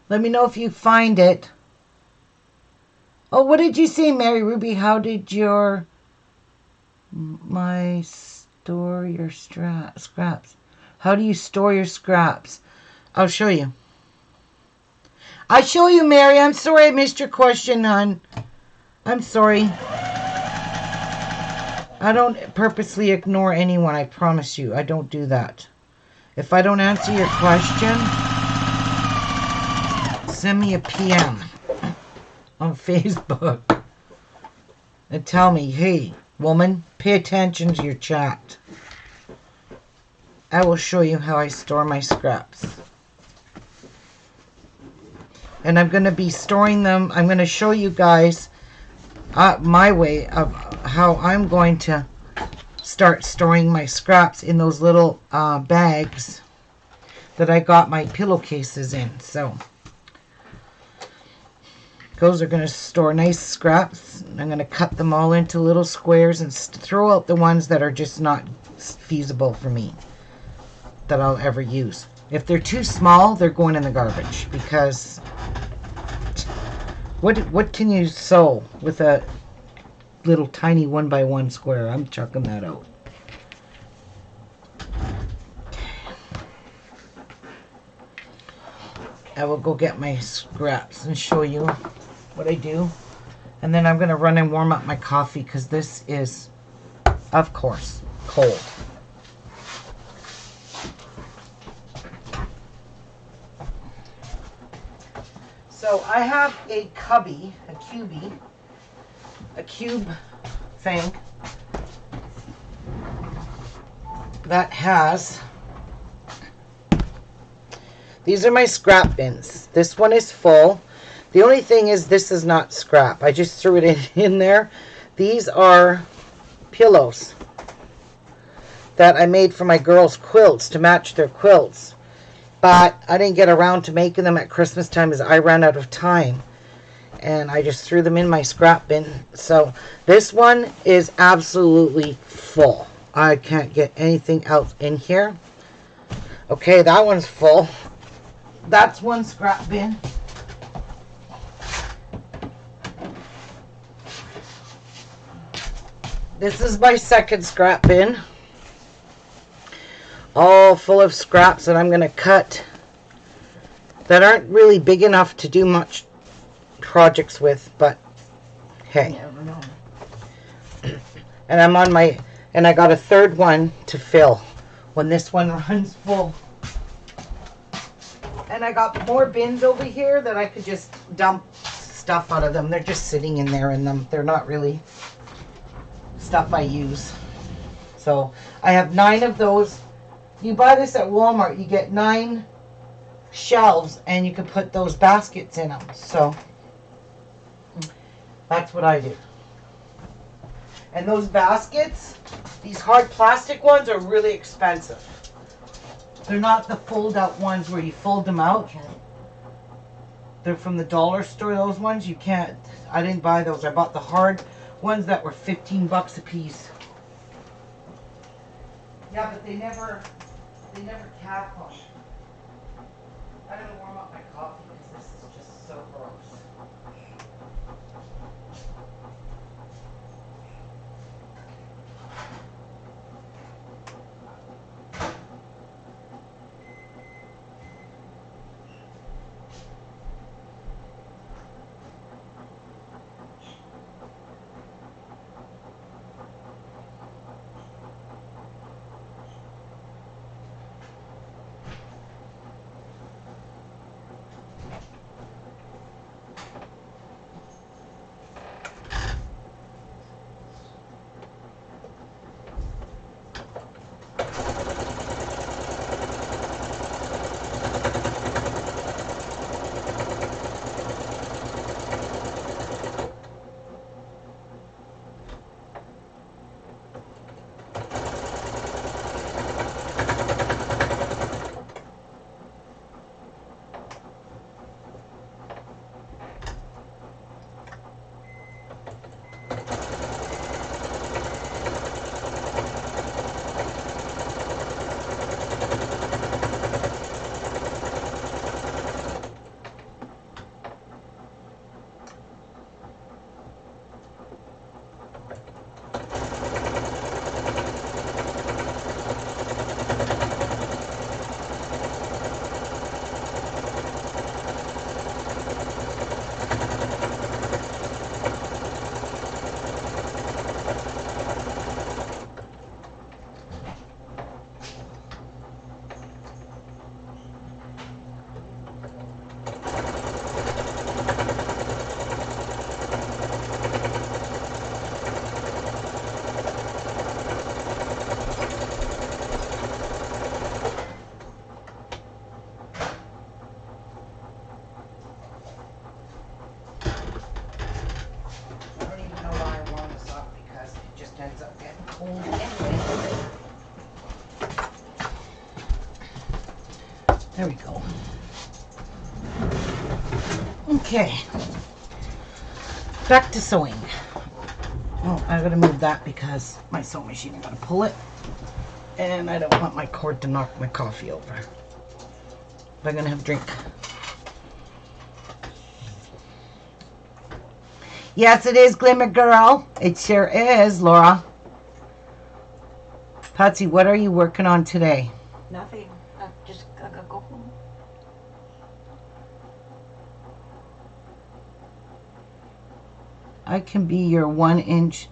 S1: Let me know if you find it. Oh, what did you say, Mary Ruby? How did your... store your scraps? How do you store your scraps? I'll show you. I'll show you, Mary. I'm sorry I missed your question, hon. I'm sorry. I don't purposely ignore anyone, I promise you. I don't do that. If I don't answer your question, send me a PM on Facebook and tell me, hey, woman, pay attention to your chat. I will show you how I store my scraps. And I'm going to be storing them. I'm going to show you guys my way of how I'm going to start storing my scraps in those little bags that I got my pillowcases in. So those are going to store nice scraps. I'm going to cut them all into little squares and throw out the ones that are just not feasible for me that I'll ever use. If they're too small, they're going in the garbage, because what can you sew with a little tiny 1x1 square? I'm chucking that out. I will go get my scraps and show you what I do. And then I'm going to run and warm up my coffee, because this is, of course, cold. So I have a cubby, a cube thing that has, these are my scrap bins. This one is full. The only thing is this is not scrap. I just threw it in there. These are pillows that I made for my girls' quilts to match their quilts. But I didn't get around to making them at Christmas time as I ran out of time. And I just threw them in my scrap bin. So this one is absolutely full. I can't get anything else in here. Okay, that one's full. That's one scrap bin. This is my second scrap bin. All full of scraps that I'm going to cut that aren't really big enough to do much projects with, but hey.
S2: Never know.
S1: And I'm on my, and I got a third one to fill when this one runs full. And I got more bins over here that I could just dump stuff out of them. They're just sitting in there in them. They're not really stuff I use. So I have 9 of those. You buy this at Walmart, you get 9 shelves and you can put those baskets in them. So that's what I do. And those baskets, these hard plastic ones are really expensive. They're not the fold out ones where you fold them out. They're from the dollar store, those ones. You can't, I didn't buy those. I bought the hard ones that were 15 bucks a piece. Yeah, but they never cap on. I don't warm up my coffee because this is just so gross. There we go. Okay. Back to sewing. Oh, I gotta move that because my sewing machine, I gotta pull it. And I don't want my cord to knock my coffee over. But I'm gonna have a drink. Yes, it is, Glimmer Girl. It sure is, Laura. Patsy, what are you working on today?
S2: Nothing. I gotta go home.
S1: I can be your 1-inch.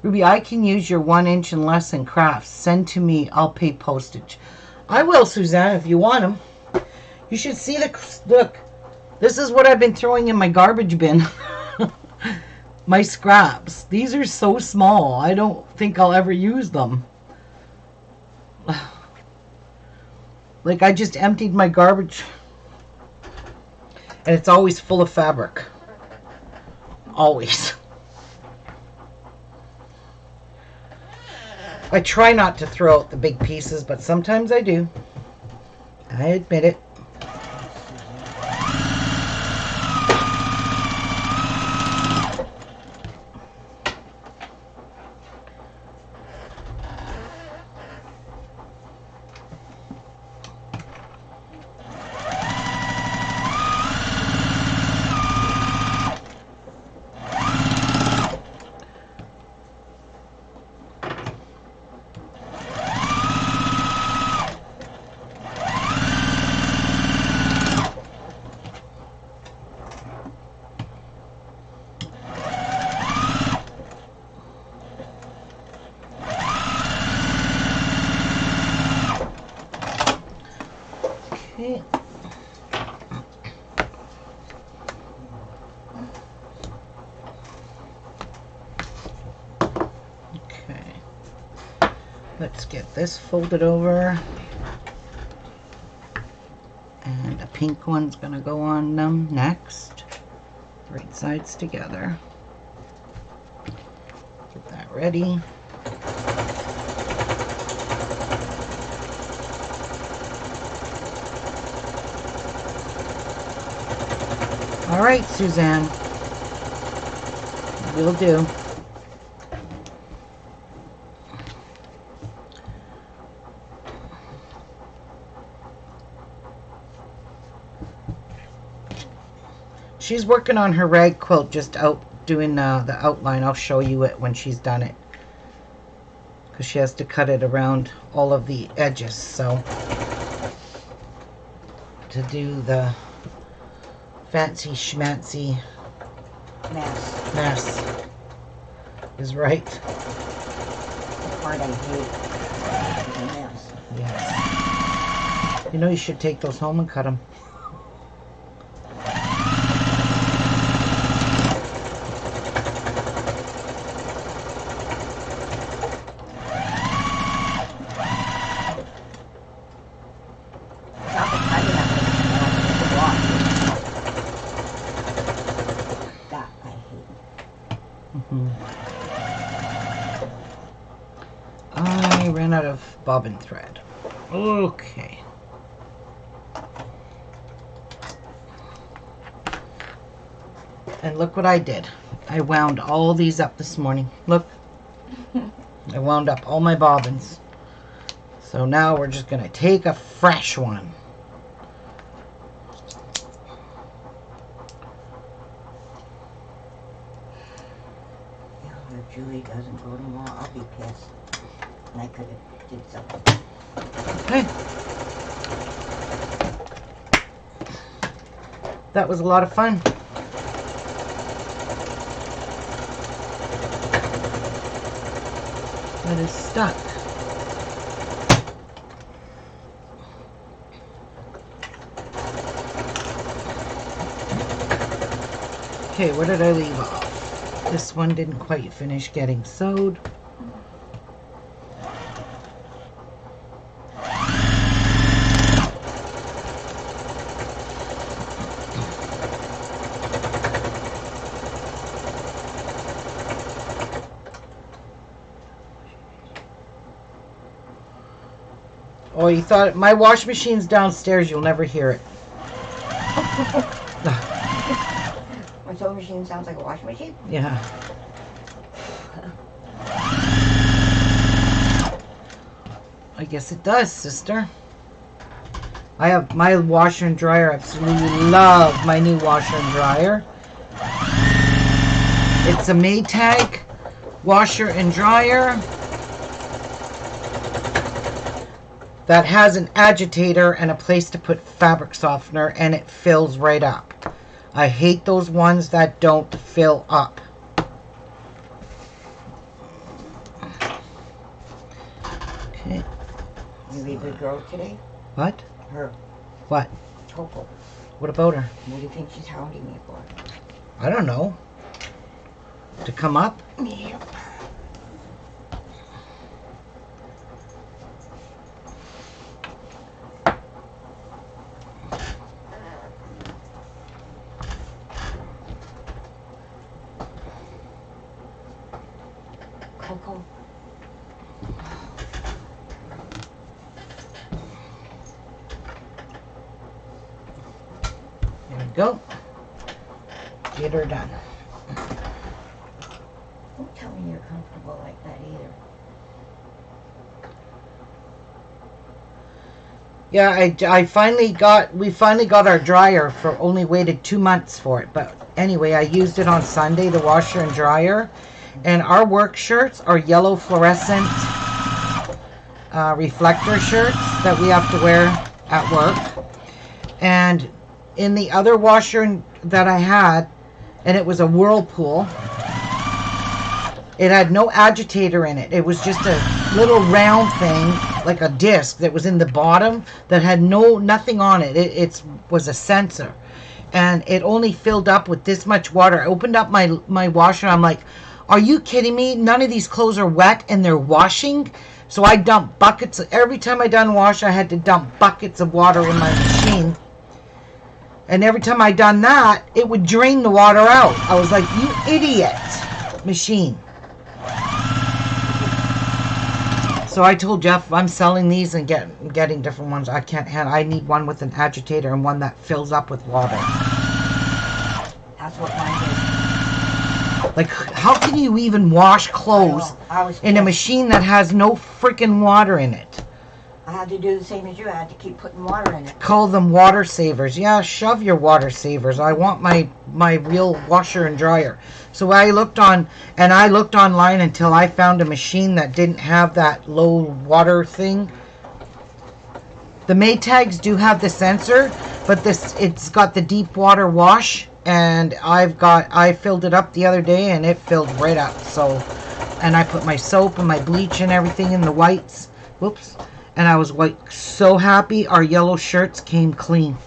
S1: Ruby, I can use your 1-inch and less in crafts. Send to me. I'll pay postage. I will, Suzanne, if you want them. You should see the... Look. This is what I've been throwing in my garbage bin. My scraps. These are so small. I don't think I'll ever use them. Like, I just emptied my garbage. And it's always full of fabric. Always. I try not to throw out the big pieces, but sometimes I do. I admit it. Okay. Okay. Let's get this folded over. And a pink one's gonna go on them next. Right sides together. Get that ready. All right, Suzanne. Will do. She's working on her rag quilt, just out doing the outline. I'll show you it when she's done it, because she has to cut it around all of the edges. So to do the fancy schmancy mess is right.
S2: The part I hate is the mess.
S1: Yes. You know, you should take those home and cut them.
S2: Not the kind of that that I hate.
S1: I ran out of bobbin thread. Okay. And look what I did. I wound all these up this morning. Look. I wound up all my bobbins. So now we're just going to take a fresh one.
S2: If Julie doesn't go tomorrow, I'll be pissed. And I could have did something.
S1: Okay. That was a lot of fun. That is stuck. Okay, where did I leave off? This one didn't quite finish getting sewed. Oh, you thought my wash machine's downstairs, you'll never hear it.
S2: My sewing machine sounds like a washing machine?
S1: Yeah. I guess it does, sister. I have my washer and dryer. I absolutely love my new washer and dryer. It's a Maytag washer and dryer that has an agitator and a place to put fabric softener, and it fills right up. I hate those ones that don't fill up. Okay.
S2: You be a good girl today?
S1: What?
S2: Her.
S1: What?
S2: Coco.
S1: What about her?
S2: What do you think she's hounding me for?
S1: I don't know. to come up.
S2: Yep. Cocoa.
S1: There we go. Get her done.
S2: Don't tell me you're comfortable like that either.
S1: Yeah, we finally got our dryer. For only waited 2 months for it. But anyway, I used it on Sunday, the washer and dryer. And our work shirts are yellow fluorescent reflector shirts that we have to wear at work. And in the other washer that I had, and it was a Whirlpool, it had no agitator in it. It was just a little round thing, like a disc that was in the bottom that had nothing on it. It was a sensor. And it only filled up with this much water. I opened up my washer. I'm like, are you kidding me? None of these clothes are wet and they're washing. So I dumped buckets. Every time I done wash, I had to dump buckets of water in my machine. And every time I done that, it would drain the water out. I was like, you idiot, machine. So I told Jeff, I'm selling these and getting different ones. I can't handle. I need one with an agitator and one that fills up with water.
S2: That's what mine is.
S1: Like, how can you even wash clothes in a machine that has no freaking water in it?
S2: I had to do the same as you. I had to keep putting water in it.
S1: Call them water savers. Yeah, shove your water savers. I want my real washer and dryer. So I looked online until I found a machine that didn't have that low water thing. The Maytags do have the sensor, but it's got the deep water wash, and I filled it up the other day and it filled right up. So, and I put my soap and my bleach and everything in the whites. Whoops. And I was like so happy our yellow shirts came clean.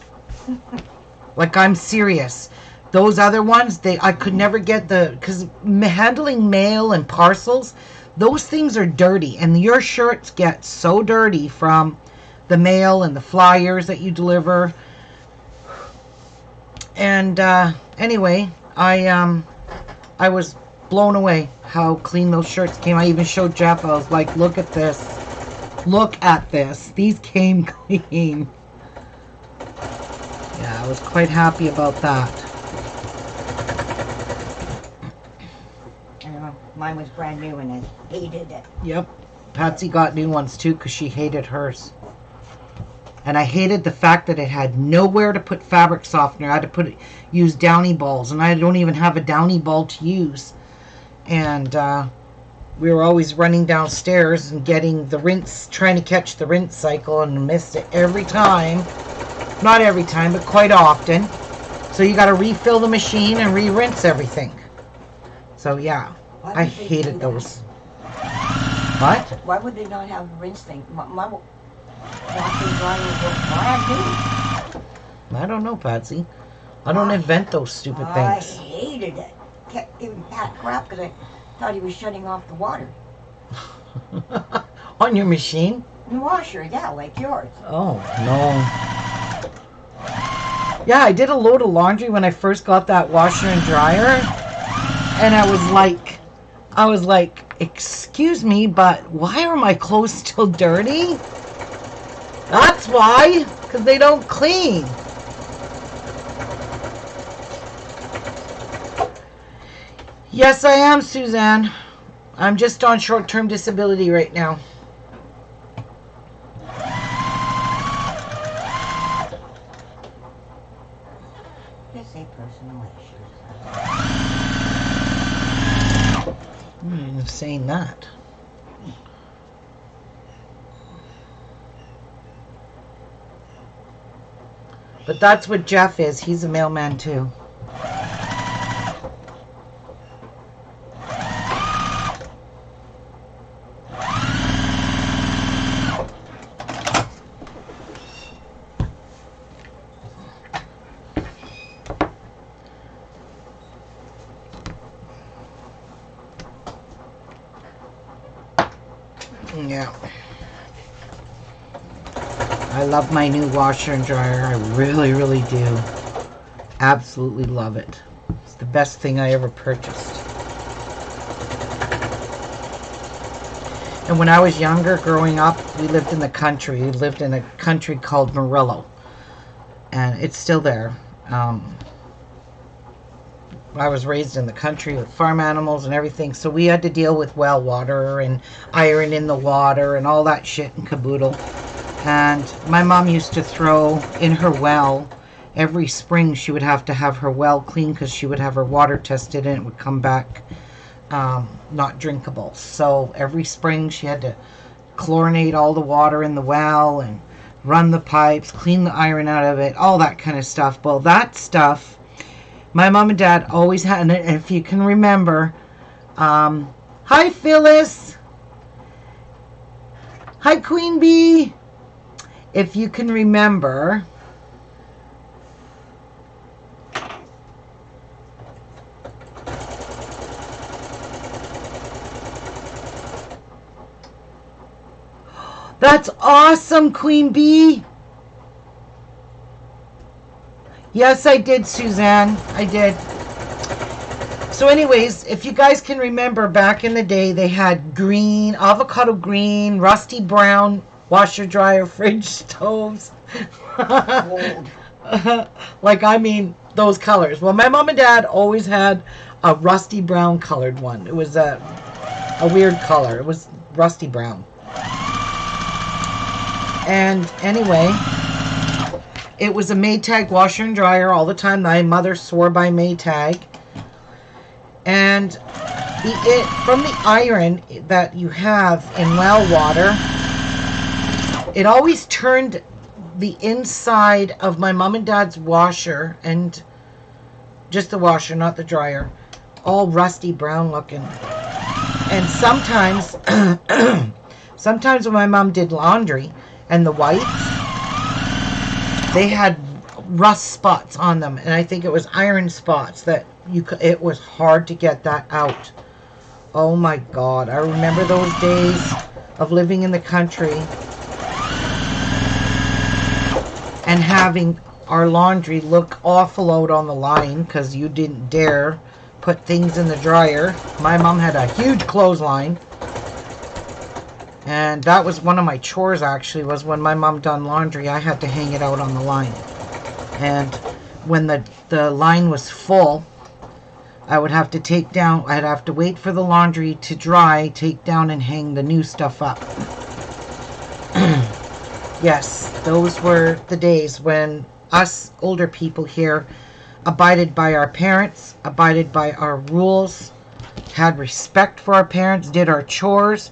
S1: Like, I'm serious. Those other ones, I could never get because handling mail and parcels, those things are dirty. And your shirts get so dirty from the mail and the flyers that you deliver. And anyway, I was blown away how clean those shirts came. I even showed Jeff. I was like, look at this. Look at this. These came clean. Yeah, I was quite happy about that.
S2: I know. Mine was brand new and I hated it.
S1: Yep. Patsy got new ones too because she hated hers. And I hated the fact that it had nowhere to put fabric softener. I had to use Downy balls, and I don't even have a Downy ball to use. And we were always running downstairs and getting the rinse, trying to catch the rinse cycle, and missed it every time. Not every time, but quite often. So you got to refill the machine and re-rinse everything. So yeah, I hated those. What?
S2: Why would they not have a rinse thing? My washing dryer was brand new.
S1: I don't know, Patsy. I don't invent those stupid
S2: I
S1: things.
S2: hated it. Kept giving Pat crap because I thought he was shutting off the water.
S1: On your machine?
S2: The washer, yeah, like yours.
S1: Oh, no. Yeah, I did a load of laundry when I first got that washer and dryer. And I was like, excuse me, but why are my clothes still dirty? That's why, because they don't clean. Yes, I am, Suzanne. I'm just on short-term disability right now.
S2: Just say personal issues.
S1: I'm saying that. But that's what Jeff is. He's a mailman too. Yeah. I love my new washer and dryer. I really, really do. Absolutely love it. It's the best thing I ever purchased. And when I was younger, growing up, we lived in the country. We lived in a country called Murillo. And it's still there. I was raised in the country with farm animals and everything, so we had to deal with well water and iron in the water and all that shit and caboodle. And my mom used to throw in her well, every spring she would have to have her well clean because she would have her water tested and it would come back not drinkable. So every spring she had to chlorinate all the water in the well and run the pipes, clean the iron out of it, all that kind of stuff. Well, that stuff my mom and dad always had, and if you can remember, hi Phyllis, hi Queen Bee. If you can remember, that's awesome, Queen Bee. Yes, I did, Suzanne. I did. So anyways, if you guys can remember, back in the day, they had green, avocado green, rusty brown washer, dryer, fridge, stoves. Like, I mean, those colors. Well, my mom and dad always had a rusty brown colored one. It was a weird color. It was rusty brown. And anyway, it was a Maytag washer and dryer all the time. My mother swore by Maytag. And from the iron that you have in well water, it always turned the inside of my mom and dad's washer, and just the washer, not the dryer, all rusty brown looking. And sometimes, sometimes when my mom did laundry and the whites, they had rust spots on them, and I think it was iron spots that it was hard to get that out. Oh my God, I remember those days of living in the country and having our laundry look awful out on the line because you didn't dare put things in the dryer. My mom had a huge clothesline, and that was one of my chores, actually, was when my mom done laundry, I had to hang it out on the line. And when the line was full, I would have to take down, I'd have to wait for the laundry to dry, take down and hang the new stuff up. Yes, those were the days when us older people here abided by our parents, abided by our rules, had respect for our parents, did our chores.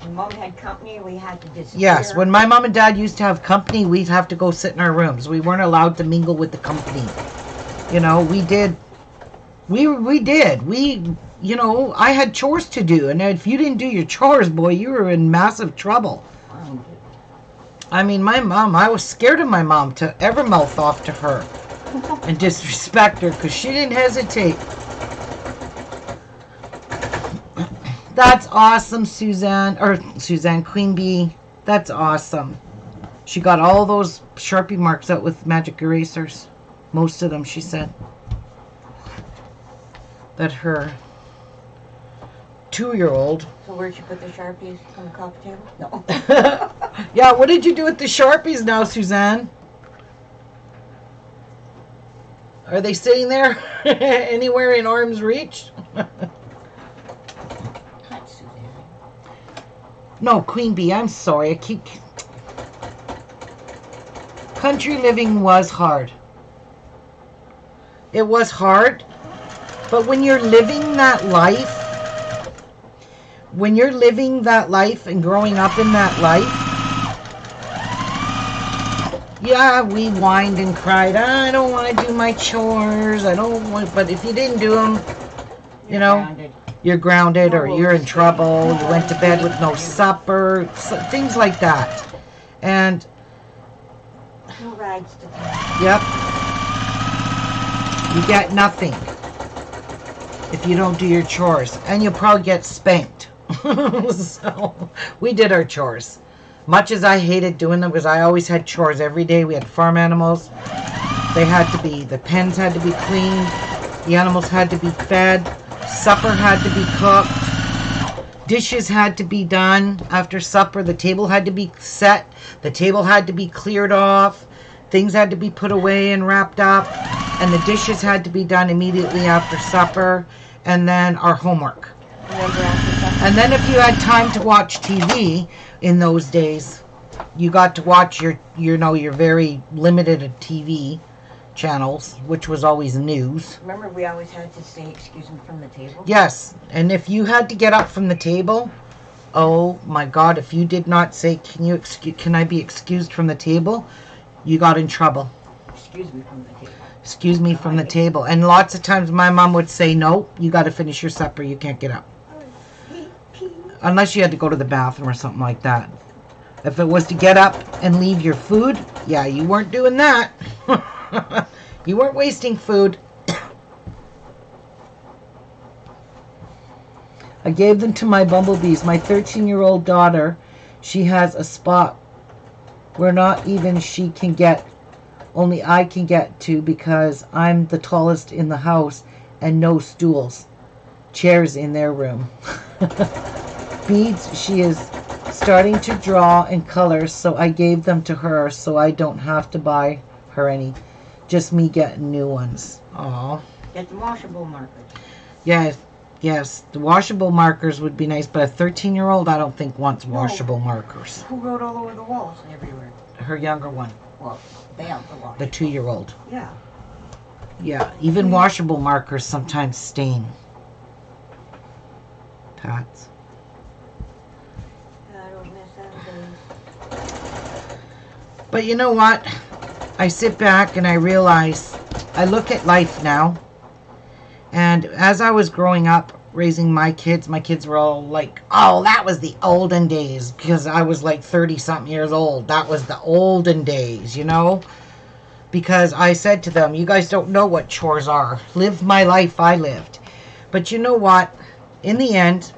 S2: When Mom had company, we had to disappear.
S1: Yes, when my mom and dad used to have company, we'd have to go sit in our rooms. We weren't allowed to mingle with the company. You know, we did. We did. You know, I had chores to do. And if you didn't do your chores, boy, you were in massive trouble. I mean, my mom, I was scared of my mom to ever mouth off to her and disrespect her because she didn't hesitate. That's awesome, Suzanne Queen Bee. That's awesome. She got all those Sharpie marks out with magic erasers. Most of them, she said. That her 2-year-old.
S2: So where'd you put the Sharpies? On the coffee table? No.
S1: Yeah, what did you do with the Sharpies now, Suzanne? Are they sitting there anywhere in arm's reach?
S2: Not Suzanne.
S1: No, Queen Bee, I'm sorry. I keep... Country living was hard. It was hard. But when you're living that life, and growing up in that life, yeah, we whined and cried, I don't want to do my chores, I don't want, but if you didn't do them, you know, you're grounded or you're in trouble, you went to bed with no supper, things like that. And,
S2: No rags to tie.
S1: yep, you get nothing if you don't do your chores, and you'll probably get spanked. So we did our chores. Much as I hated doing them because I always had chores every day. We had farm animals. The pens had to be cleaned. The animals had to be fed. Supper had to be cooked. Dishes had to be done after supper. The table had to be set. The table had to be cleared off. Things had to be put away and wrapped up. And the dishes had to be done immediately after supper. And then our homework. And then if you had time to watch TV in those days, you got to watch your very limited TV channels, which was always news.
S2: Remember, we always had to say, excuse me, from the table?
S1: Yes, and if you had to get up from the table, oh my God, if you did not say, can I be excused from the table, you got in trouble.
S2: Excuse me from the table.
S1: Excuse me from the table. And lots of times my mom would say, no, you got to finish your supper, you can't get up. Unless you had to go to the bathroom or something like that. If it was to get up and leave your food, yeah, you weren't doing that. You weren't wasting food. I gave them to my bumblebees. My 13-year-old daughter, she has a spot where not even she can get, only I can get to because I'm the tallest in the house and no stools, chairs in their room. Beads, she is starting to draw and color, so I gave them to her so I don't have to buy her any. Just me getting new ones. Aww.
S2: Get the washable markers.
S1: Yes, the washable markers would be nice, but a 13-year-old I don't think wants washable markers.
S2: Who wrote all over the walls everywhere?
S1: Her younger one.
S2: Well, they have the wash.
S1: The 2-year-old.
S2: Yeah.
S1: Yeah, even washable markers sometimes stain. Tots.
S2: I don't miss that days.
S1: But you know what? I sit back and I realize, I look at life now, and as I was growing up, raising my kids were all like, oh, that was the olden days, because I was like 30-something years old. That was the olden days, you know? Because I said to them, you guys don't know what chores are. Live my life I lived. But you know what? In the end,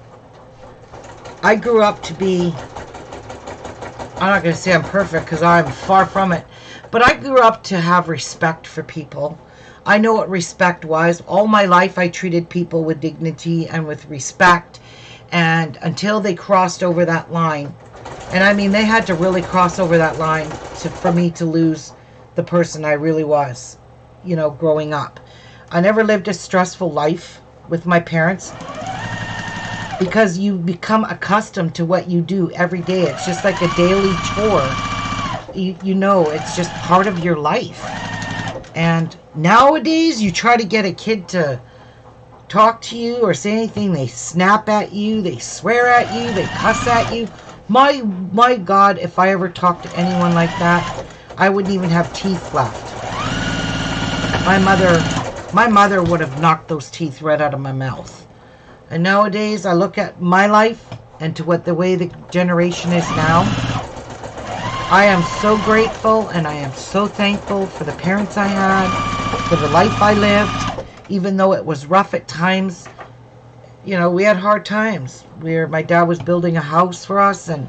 S1: I grew up to be, I'm not going to say I'm perfect because I'm far from it, but I grew up to have respect for people. I know what respect was. All my life I treated people with dignity and with respect, and until they crossed over that line, and I mean they had to really cross over that line for me to lose the person I really was, you know, growing up. I never lived a stressful life with my parents because you become accustomed to what you do every day. It's just like a daily chore. You know, it's just part of your life. And nowadays, you try to get a kid to talk to you or say anything, they snap at you, they swear at you, they cuss at you. My God, if I ever talked to anyone like that, I wouldn't even have teeth left. My mother would have knocked those teeth right out of my mouth. And nowadays, I look at my life and to the way the generation is now. I am so grateful and I am so thankful for the parents I had, for the life I lived, even though it was rough at times. You know, we had hard times where my dad was building a house for us, and,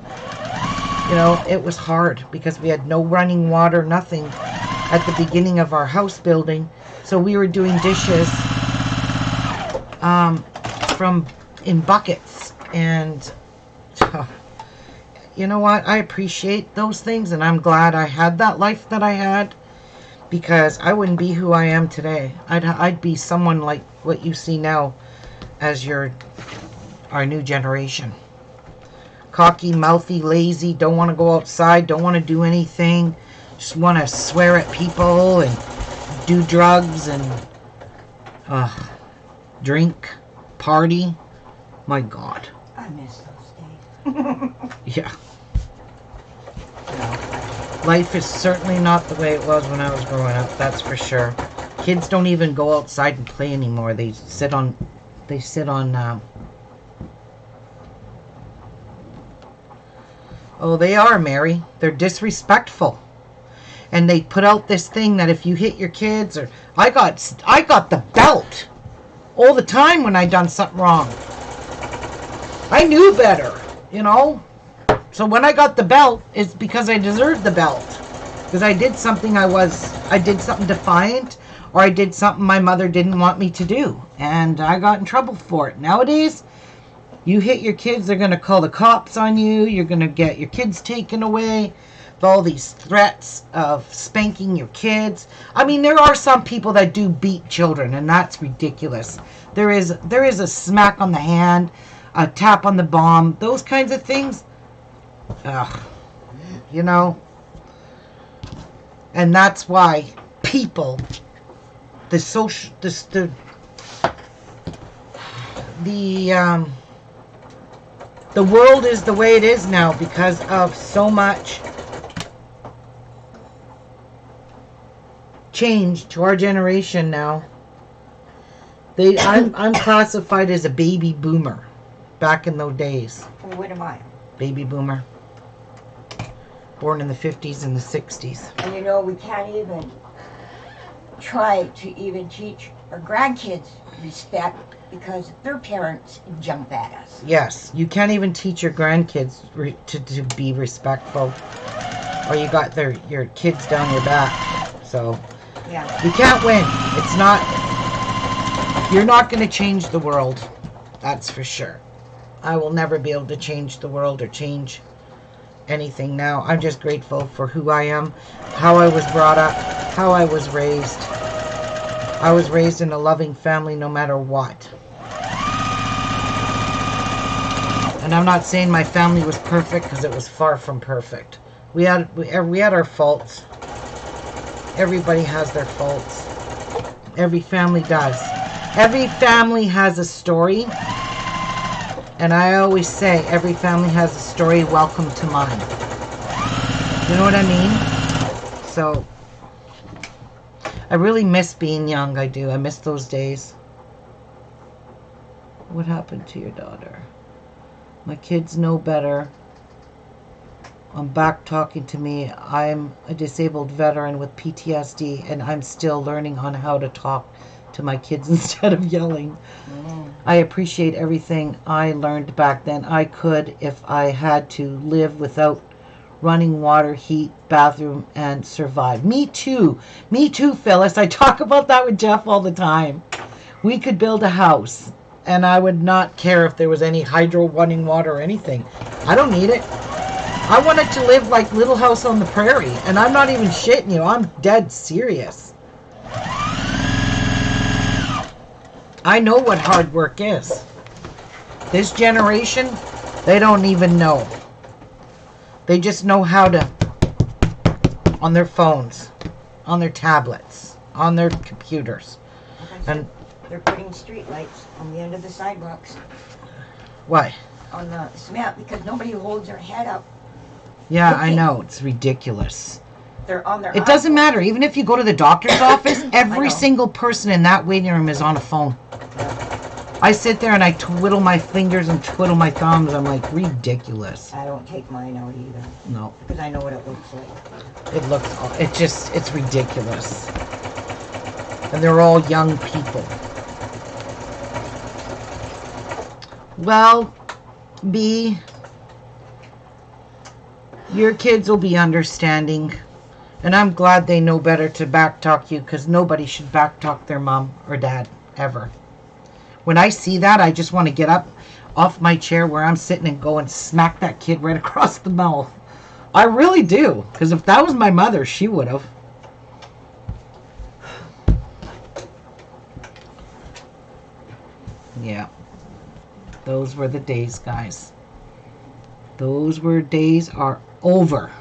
S1: you know, it was hard because we had no running water, nothing at the beginning of our house building. So we were doing dishes in buckets, and you know what? I appreciate those things, and I'm glad I had that life that I had, because I wouldn't be who I am today. I'd be someone like what you see now as our new generation. Cocky, mouthy, lazy, don't want to go outside, don't want to do anything, just want to swear at people and do drugs and drink, party. My God.
S2: I miss those days.
S1: Yeah. Life is certainly not the way it was when I was growing up, that's for sure. Kids don't even go outside and play anymore. They sit on oh, they are, Mary. They're disrespectful. And they put out this thing that if you hit your kids, or I got the belt all the time when I done something wrong. I knew better, you know. So when I got the belt, it's because I deserved the belt. Because I did something I did something defiant, or I did something my mother didn't want me to do. And I got in trouble for it. Nowadays, you hit your kids, they're going to call the cops on you. You're going to get your kids taken away. With all these threats of spanking your kids. I mean, there are some people that do beat children, and that's ridiculous. There is a smack on the hand, a tap on the bum, those kinds of things. Ugh. You know? And that's why people, the world is the way it is now because of so much change to our generation now. I'm classified as a baby boomer back in those days.
S2: Well, what am I?
S1: Baby boomer. Born in the 50s and the 60s.
S2: And you know, we can't even try to even teach our grandkids respect because their parents jump at us.
S1: Yes, you can't even teach your grandkids to be respectful, or you got your kids down your back. So
S2: yeah,
S1: you can't win. It's not. You're not going to change the world. That's for sure. I will never be able to change the world or change anything now. I'm just grateful for who I am, how I was brought up, how I was raised. I was raised in a loving family no matter what. And I'm not saying my family was perfect because it was far from perfect. We had our faults. Everybody has their faults. Every family does. Every family has a story. And I always say, every family has a story. Welcome to mine. You know what I mean? So, I really miss being young. I do. I miss those days. What happened to your daughter? My kids know better. I'm back talking to me. I'm a disabled veteran with PTSD, and I'm still learning on how to talk to my kids instead of yelling. I appreciate everything I learned back then. I could, if I had to, live without running water, heat, bathroom, and survive. Me too. Me too, Phyllis. I talk about that with Jeff all the time. We could build a house, and I would not care if there was any hydro running water or anything. I don't need it. I wanted to live like Little House on the Prairie, and I'm not even shitting you. I'm dead serious. I know what hard work is. This generation, they don't even know. They just know how to, on their phones, on their tablets, on their computers. And
S2: they're putting street lights on the end of the sidewalks.
S1: Why?
S2: On the cement, because nobody holds their head up.
S1: Yeah, I know. It's ridiculous.
S2: They're on their
S1: It doesn't matter. Even if you go to the doctor's office, every single person in that waiting room is on a phone. I sit there and I twiddle my fingers and twiddle my thumbs. I'm like, ridiculous.
S2: I don't take mine out either.
S1: No.
S2: Because I know what it looks like.
S1: It's ridiculous. And they're all young people. Well, B, your kids will be understanding. And I'm glad they know better to backtalk you, because nobody should backtalk their mom or dad, ever. When I see that, I just want to get up off my chair where I'm sitting and go and smack that kid right across the mouth. I really do. Because if that was my mother, she would have. Yeah. Those were the days, guys. Those days are over.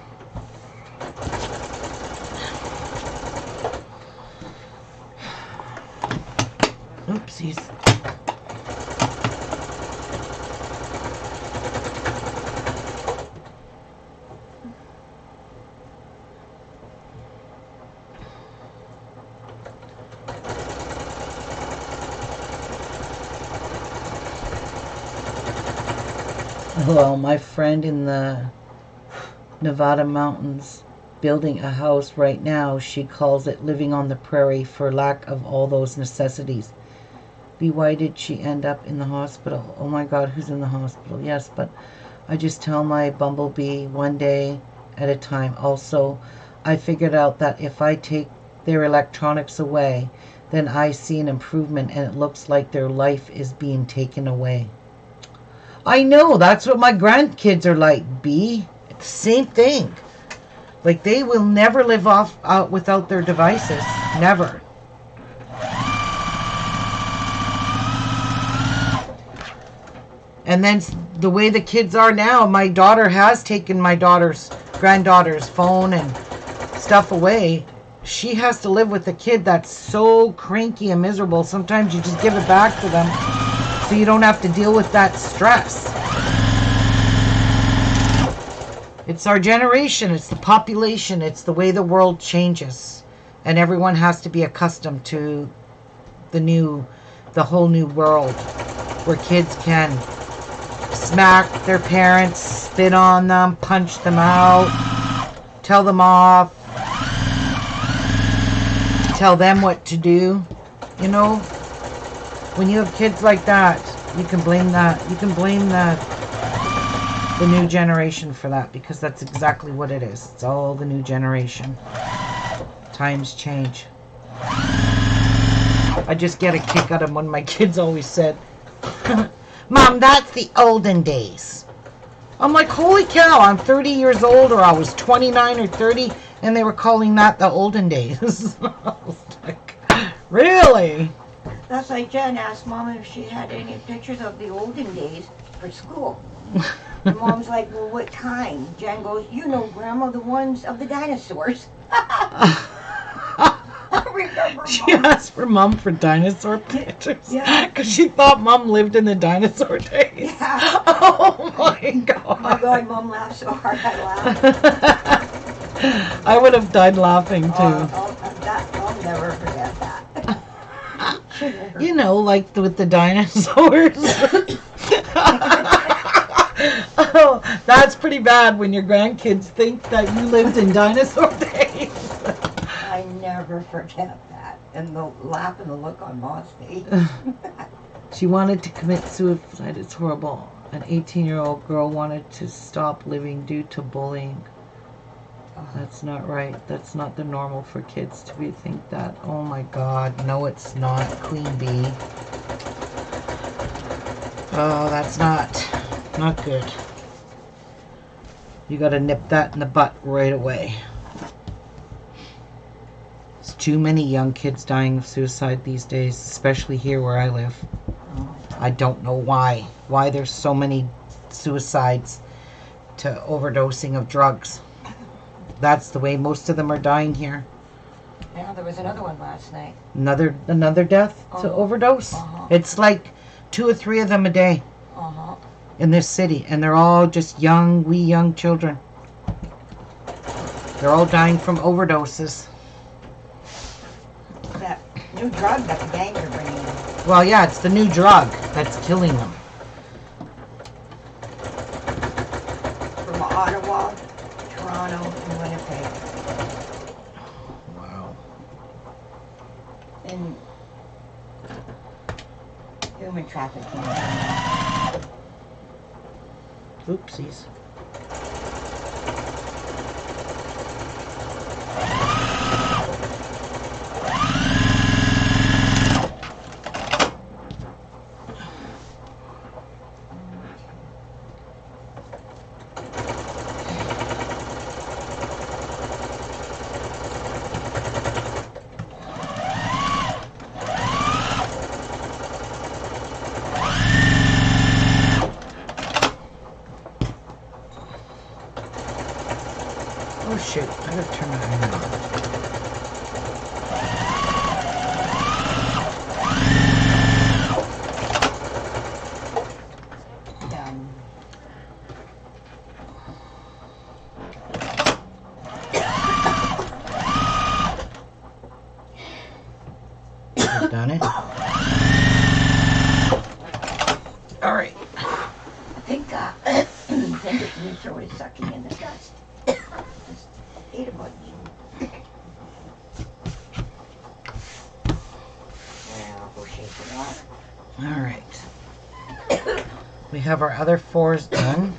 S1: Oopsies. Well, my friend in the Nevada mountains building a house right now, she calls it living on the prairie for lack of all those necessities. B, why did she end up in the hospital? Oh my God, who's in the hospital? Yes, but I just tell my bumblebee one day at a time. Also, I figured out that if I take their electronics away, then I see an improvement and it looks like their life is being taken away. I know, that's what my grandkids are like, B. It's the same thing. Like, they will never live off without their devices. Never. And then the way the kids are now, my daughter has taken my granddaughter's phone and stuff away. She has to live with a kid that's so cranky and miserable. Sometimes you just give it back to them so you don't have to deal with that stress. It's our generation, it's the population, it's the way the world changes. And everyone has to be accustomed to the whole new world where kids can smack their parents, spit on them, punch them out, tell them off, tell them what to do. You know, when you have kids like that, you can blame the new generation for that, because that's exactly what it is. It's all the new generation. Times change. I just get a kick out of when my kids always said, Mom, that's the olden days. I'm like, holy cow, I'm 30 years old, or I was 29 or 30, and they were calling that the olden days. I was like, really?
S2: That's like Jen asked Mom if she had any pictures of the olden days for school. And Mom's like, well, what kind? Jen goes, you know, Grandma, the ones of the dinosaurs. I remember
S1: She asked for Mom for dinosaur pictures. Yeah. Because she thought Mom lived in the dinosaur days.
S2: Yeah.
S1: Oh my God.
S2: Oh my God, Mom laughed so hard I laughed.
S1: I would have died laughing too.
S2: I'll never forget that.
S1: You know, like with the dinosaurs. Oh, that's pretty bad when your grandkids think that you lived in dinosaur days.
S2: I never forget that. And the laugh and the look on Mom's face.
S1: She wanted to commit suicide. It's horrible. An 18-year-old girl wanted to stop living due to bullying. That's not right. That's not the normal for kids to think that. Oh my God. No, it's not. Queen Bee. Oh, that's not good. You gotta nip that in the butt right away. There's too many young kids dying of suicide these days, especially here where I live. I don't know why. Why there's so many suicides to overdosing of drugs. That's the way most of them are dying here.
S2: Yeah, there was another one last night.
S1: Another death to overdose? It's like 2 or 3 of them a day in this city. And they're all just wee young children. They're all dying from overdoses.
S2: That new drug that the gangs are bringing in.
S1: Well, yeah, it's the new drug that's killing them.
S2: From Ottawa, Toronto, and Winnipeg.
S1: Wow.
S2: And human trafficking.
S1: Oopsies. Oh shoot, I gotta turn my iron on. I've done it. Alright.
S2: I think it's always sucking in the dust. Just ate a bunch. Yeah, I'll go shake pay for that.
S1: All right. We have our other 4s done.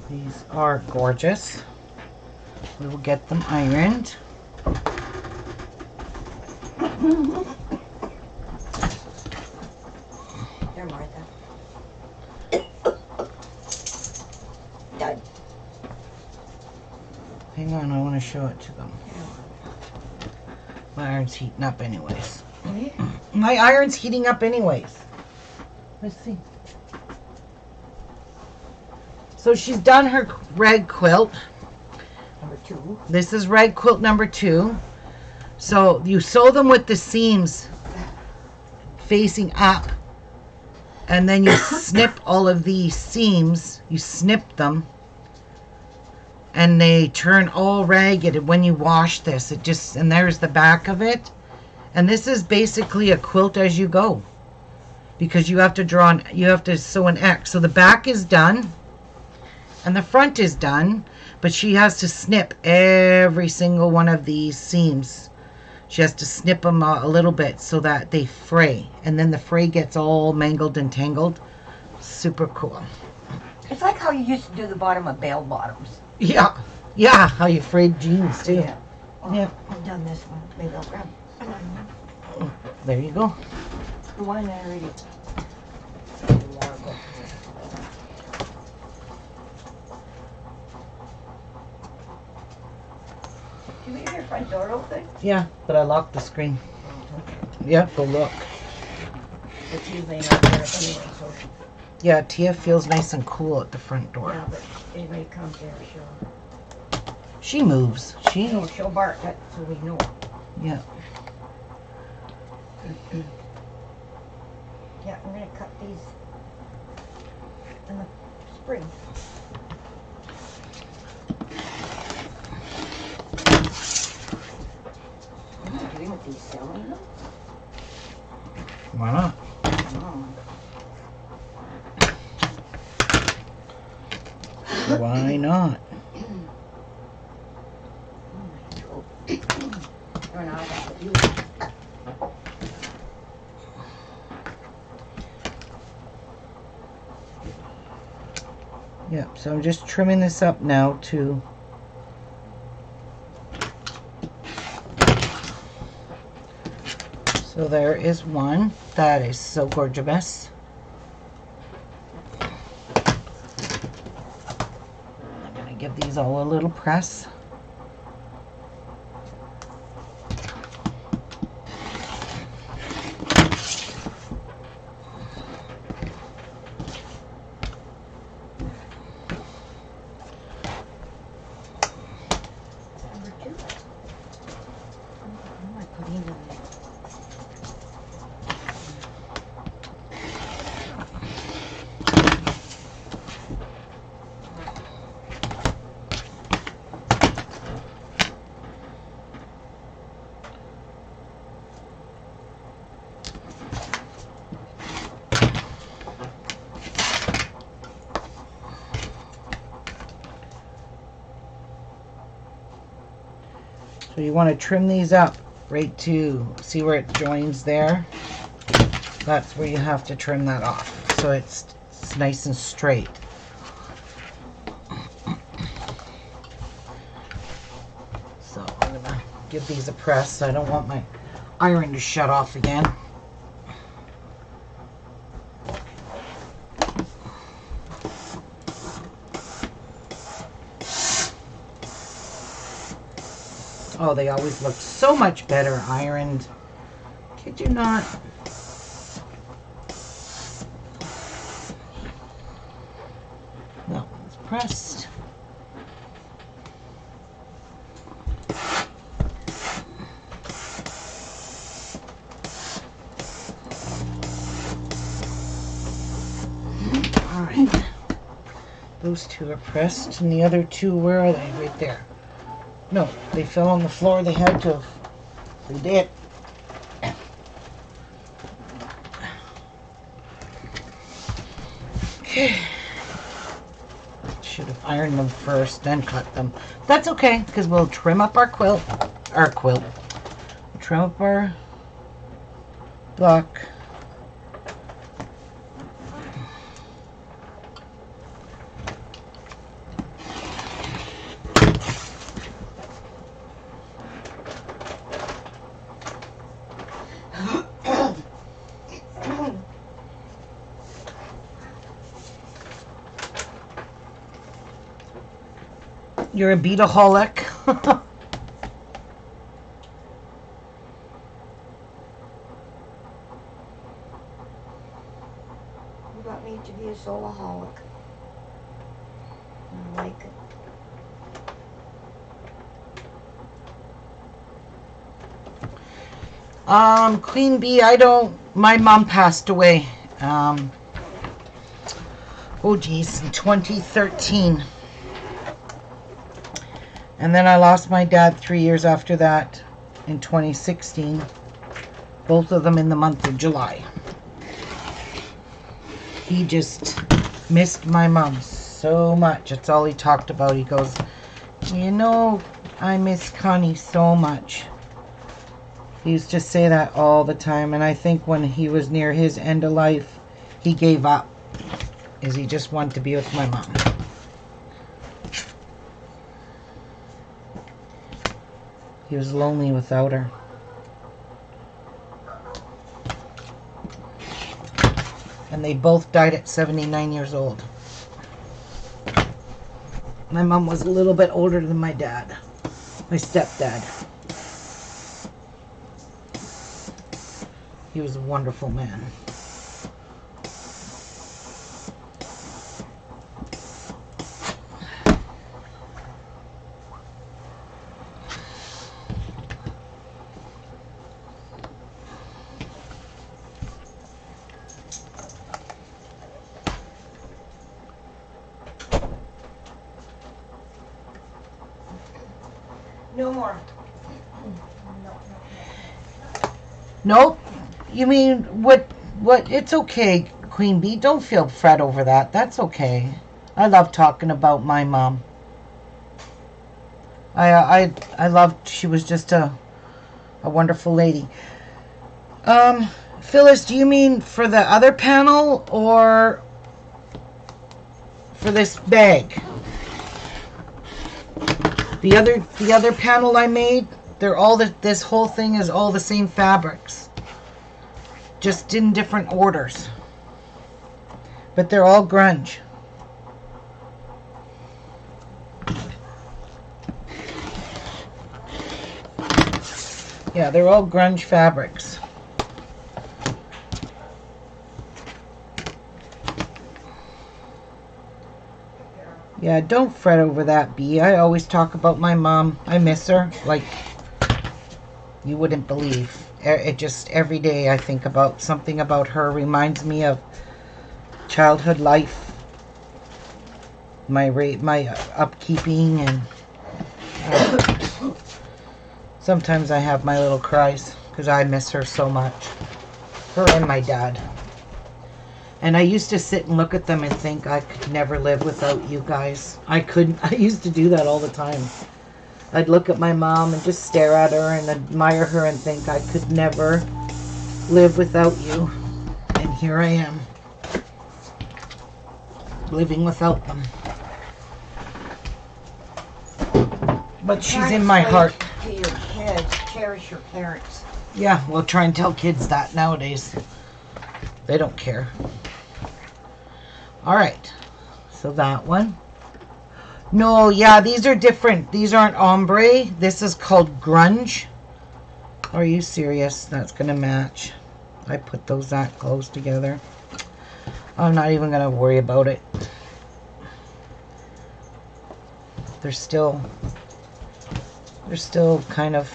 S1: These are gorgeous. We will get them ironed.
S2: There, Martha. Done.
S1: Hang on, I want to show it to them. My iron's heating up anyways. My iron's heating up anyways. Let's see. So she's done her red quilt.
S2: Number 2.
S1: This is red quilt number 2. So you sew them with the seams facing up. And then you snip all of these seams. You snip them. And they turn all ragged. And when you wash this, it just, and there's the back of it. And this is basically a quilt as you go. Because you have to you have to sew an X. So the back is done. And the front is done. But she has to snip every single one of these seams. She has to snip them a little bit so that they fray. And then the fray gets all mangled and tangled. Super cool.
S2: It's like how you used to do the bottom of bell bottoms.
S1: Yeah. Yeah, how you frayed jeans too.
S2: Yeah. Oh,
S1: Yeah.
S2: I've done this one. Maybe I'll grab another one.
S1: There you go.
S2: The one I already. Did you leave your front door open?
S1: Yeah, but I locked the screen. Yeah, go look.
S2: It's usually not there anyway, so.
S1: Yeah, Tia feels nice and cool at the front door.
S2: Yeah, but anybody comes there, she'll.
S1: She moves.
S2: No, she'll bark, that, so we know.
S1: Yeah.
S2: Yeah, I'm gonna cut these in the spring. What am I doing with these, selling them?
S1: Why not?
S2: Oh.
S1: Why not?
S2: Or not, that's what you.
S1: Yeah, so I'm just trimming this up now to so there is one that is so gorgeous. I'm gonna give these all a little press.
S2: Number 2. What am I putting in there?
S1: So you want to trim these up right to, see where it joins there? That's where you have to trim that off so it's nice and straight. So I'm going to give these a press. I don't want my iron to shut off again. Oh, they always look so much better ironed. Kid you not. That one's pressed. All right. Those 2 are pressed, and the other 2, where are they? Right there. No, they fell on the floor. They had to. They did. Okay. Should have ironed them first, then cut them. That's okay, because we'll trim up our quilt. We'll trim up our luck. You're a beataholic.
S2: You got me to be a soulaholic. I like it.
S1: Queen Bee, my mom passed away. Oh geez, in 2013. And then I lost my dad 3 years after that in 2016. Both of them in the month of July. He just missed my mom so much. That's all he talked about. He goes, you know, I miss Connie so much. He used to say that all the time. And I think when he was near his end of life, he gave up. Is he just wanted to be with my mom. He was lonely without her. And they both died at 79 years old. My mom was a little bit older than my dad, my stepdad. He was a wonderful man.
S2: No more.
S1: Nope. You mean, what, it's okay, Queen Bee. Don't feel fret over that. That's okay. I love talking about my mom. I loved, she was just a wonderful lady. Phyllis, do you mean for the other panel or for this bag? The other panel I made, they're all this whole thing is all the same fabrics, just in different orders, but they're all grunge. Yeah, they're all grunge fabrics. Yeah, don't fret over that, Bee. I always talk about my mom. I miss her like you wouldn't believe. It just, every day I think about something about her. Reminds me of childhood life, my upkeeping, and sometimes I have my little cries because I miss her so much. Her and my dad. And I used to sit and look at them and think I could never live without you guys. I couldn't. I used to do that all the time. I'd look at my mom and just stare at her and admire her and think I could never live without you. And here I am, living without them. But she's in my heart.
S2: To your kids, cherish your parents.
S1: Yeah, we'll try and tell kids that nowadays. They don't care. Alright, so that one. No, yeah, these are different. These aren't ombre. This is called grunge. Are you serious? That's going to match. I put those that close together. I'm not even going to worry about it. They're still kind of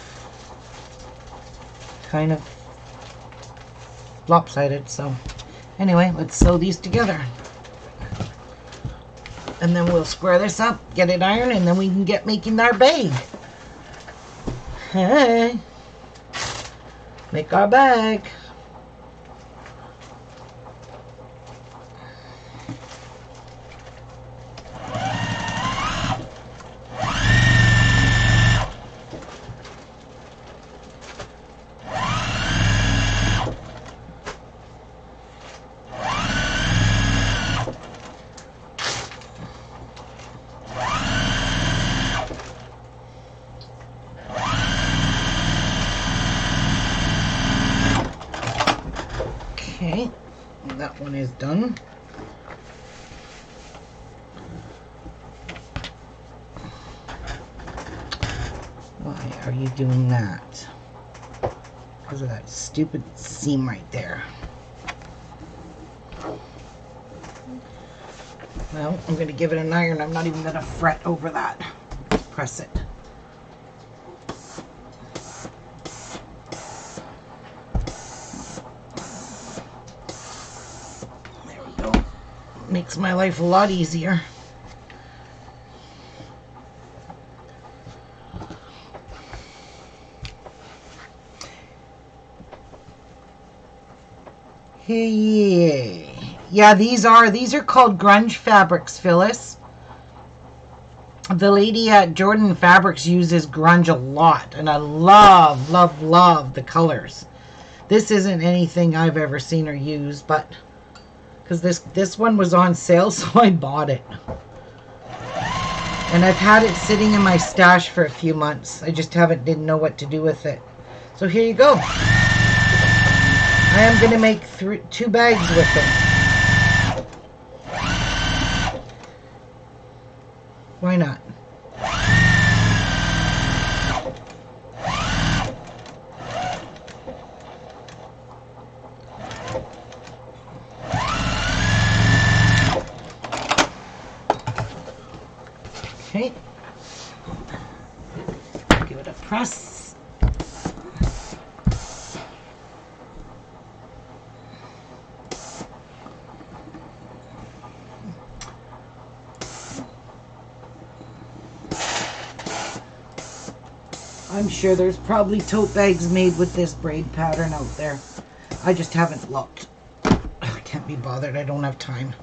S1: lopsided. So anyway, let's sew these together. And then we'll square this up, get it ironed, and then we can get making our bag. Hey, make our bag. Okay, that one is done. Why are you doing that? Because of that stupid seam right there. Well, I'm going to give it an iron. I'm not even going to fret over that. Press it. There we go. Makes my life a lot easier. Hey, yeah, these are called grunge fabrics, Phyllis. The lady at Jordan Fabrics uses grunge a lot, and I love, love, love the colors. This isn't anything I've ever seen her use, but because this one was on sale, so I bought it. And I've had it sitting in my stash for a few months. I just didn't know what to do with it. So here you go. I am going to make 2 bags with it. Why not? Okay. Give it a press. I'm sure there's probably tote bags made with this braid pattern out there. I just haven't looked. I can't be bothered. I don't have time.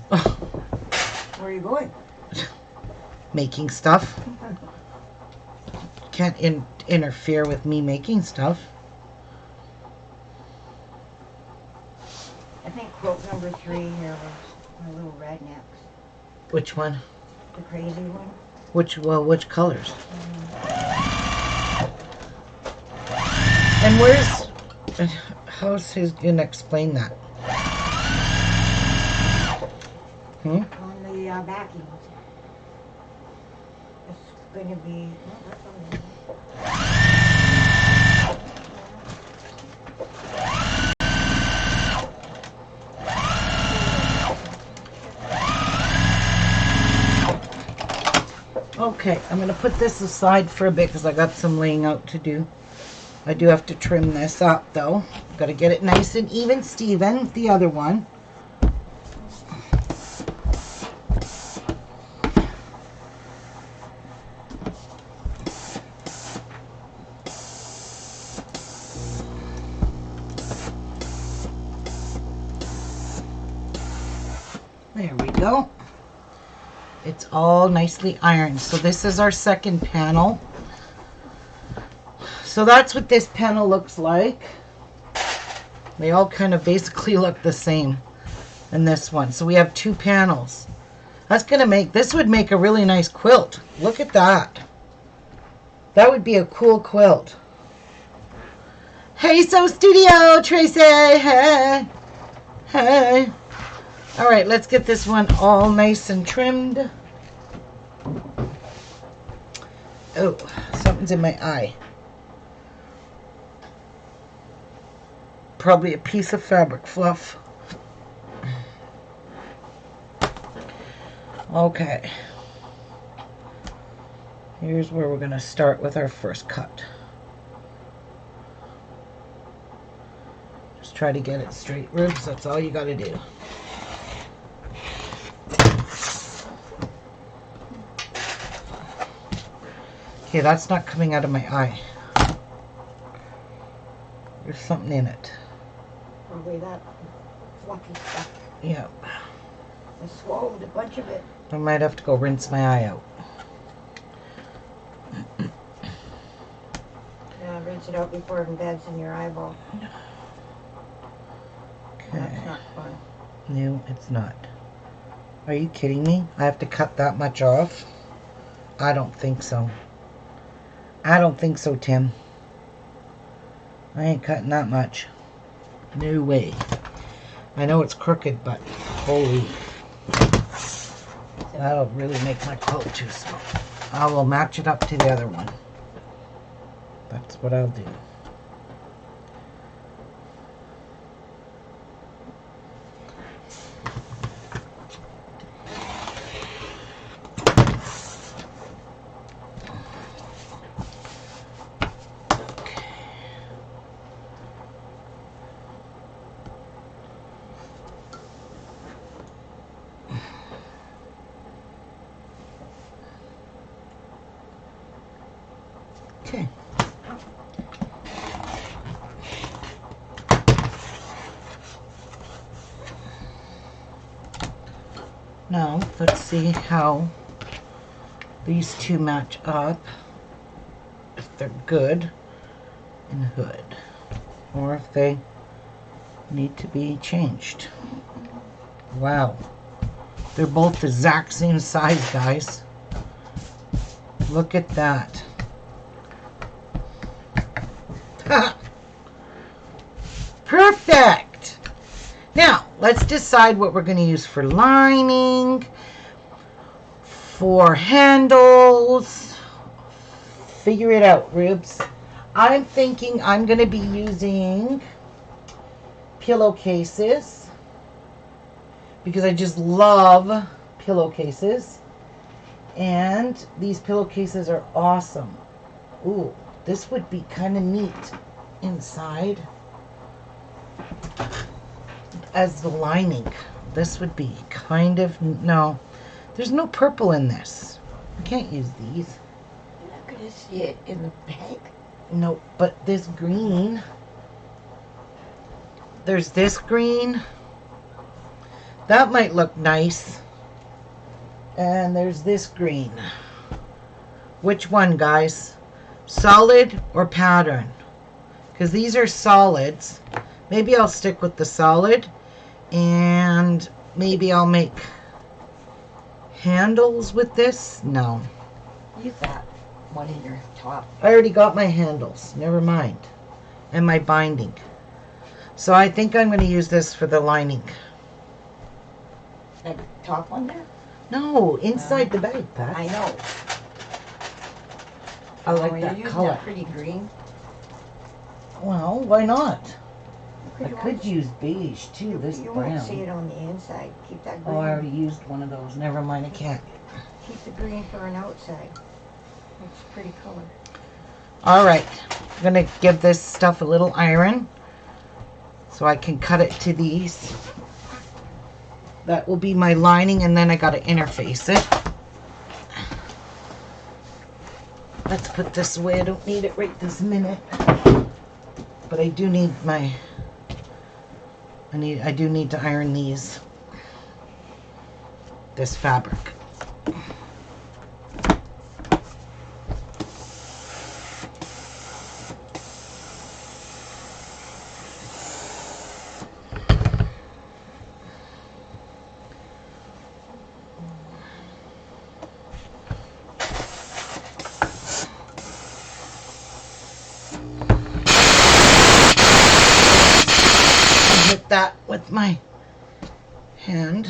S2: Where are you going?
S1: Making stuff. Can't interfere with me making stuff.
S2: I think quote number 3 here was my little rednecks.
S1: Which one?
S2: The crazy one.
S1: Which colors? And how's he gonna explain that?
S2: On the backings. It's going to be...
S1: Okay, I'm going to put this aside for a bit because I got some laying out to do. I do have to trim this up though. Got to get it nice and even, Steven, the other one. There we go. It's all nicely ironed. So this is our second panel. So that's what this panel looks like. They all kind of basically look the same in this one. So we have 2 panels. This would make a really nice quilt. Look at that. That would be a cool quilt. Hey, So Studio, Tracy. Hey. Hey. All right, let's get this one all nice and trimmed. Oh, something's in my eye. Probably a piece of fabric fluff. Okay. Here's where we're going to start with our first cut. Just try to get it straight ribs. That's all you got to do. Okay, that's not coming out of my eye. There's something in it.
S2: Probably that fluffy stuff.
S1: Yeah.
S2: I swallowed a bunch of it.
S1: I might have to go rinse my eye out.
S2: Yeah, rinse it out before it embeds in your eyeball.
S1: Okay.
S2: That's not fun.
S1: No, it's not. Are you kidding me? I have to cut that much off? I don't think so. I don't think so, Tim. I ain't cutting that much. No way. I know it's crooked, but holy. That'll really make my quilt too small. I will match it up to the other one. That's what I'll do. Okay. Now, let's see how these two match up. If they're good in hood. Or if they need to be changed. Wow. They're both the exact same size, guys. Look at that. Perfect. Now, let's decide what we're going to use for lining, for handles. Figure it out, Rubes. I'm thinking I'm going to be using pillowcases because I just love pillowcases. And these pillowcases are awesome. Ooh, this would be kind of neat inside as the lining. This would be kind of, no, there's no purple in this. I can't use these.
S2: You're not going to see it in the bag.
S1: No, but this green, there's this green. That might look nice. And there's this green. Which one, guys? Solid or pattern? Because these are solids. Maybe I'll stick with the solid. And maybe I'll make handles with this. No.
S2: Use that one in your top.
S1: I already got my handles. Never mind. And my binding. So I think I'm going to use this for the lining.
S2: That top one there?
S1: No, inside the bag, Pat.
S2: I know.
S1: I like
S2: You're
S1: that
S2: using
S1: color.
S2: that pretty green.
S1: Well, why not? I
S2: You
S1: could
S2: won't-
S1: use beige too, this
S2: You won't see
S1: brown.
S2: it on the inside. Keep that green.
S1: Oh, I already used one of those. Never mind, I can't.
S2: Keep the green for an outside. It's a pretty color.
S1: All right, I'm gonna give this stuff a little iron so I can cut it to these. That will be my lining, and then I gotta interface it. Let's put this away. I don't need it right this minute, but I do need my. I do need to iron these. This fabric. Hit that with my hand.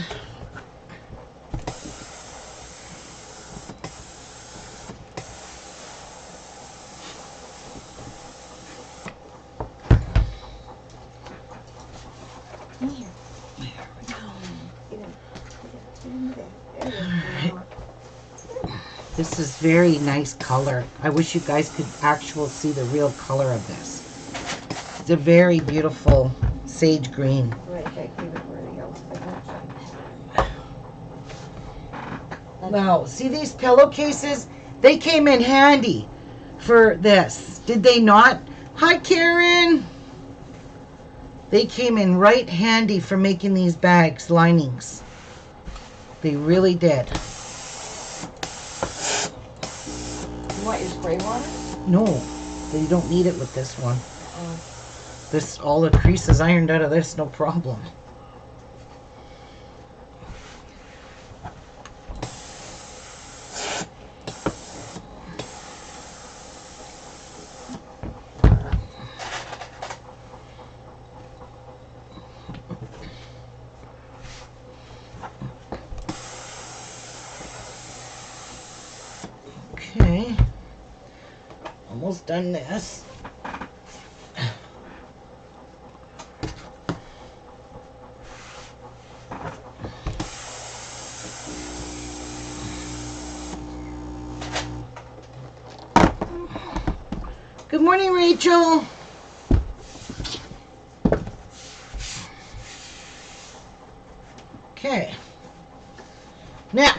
S2: Come here.
S1: There we go.
S2: Get in there. There you go.
S1: This is very nice color. I wish you guys could actually see the real color of this. It's a very beautiful sage green.
S2: Right, I give it where the yellow's like
S1: Now, see these pillowcases? They came in handy for this. Did they not? Hi, Karen. They came in right handy for making these bags, linings. They really did.
S2: You want your spray water?
S1: No, they don't need it with this one.
S2: Uh,
S1: This, all the creases ironed out of this, no problem. Okay. Almost done this. Good morning, Rachel. Okay. Now,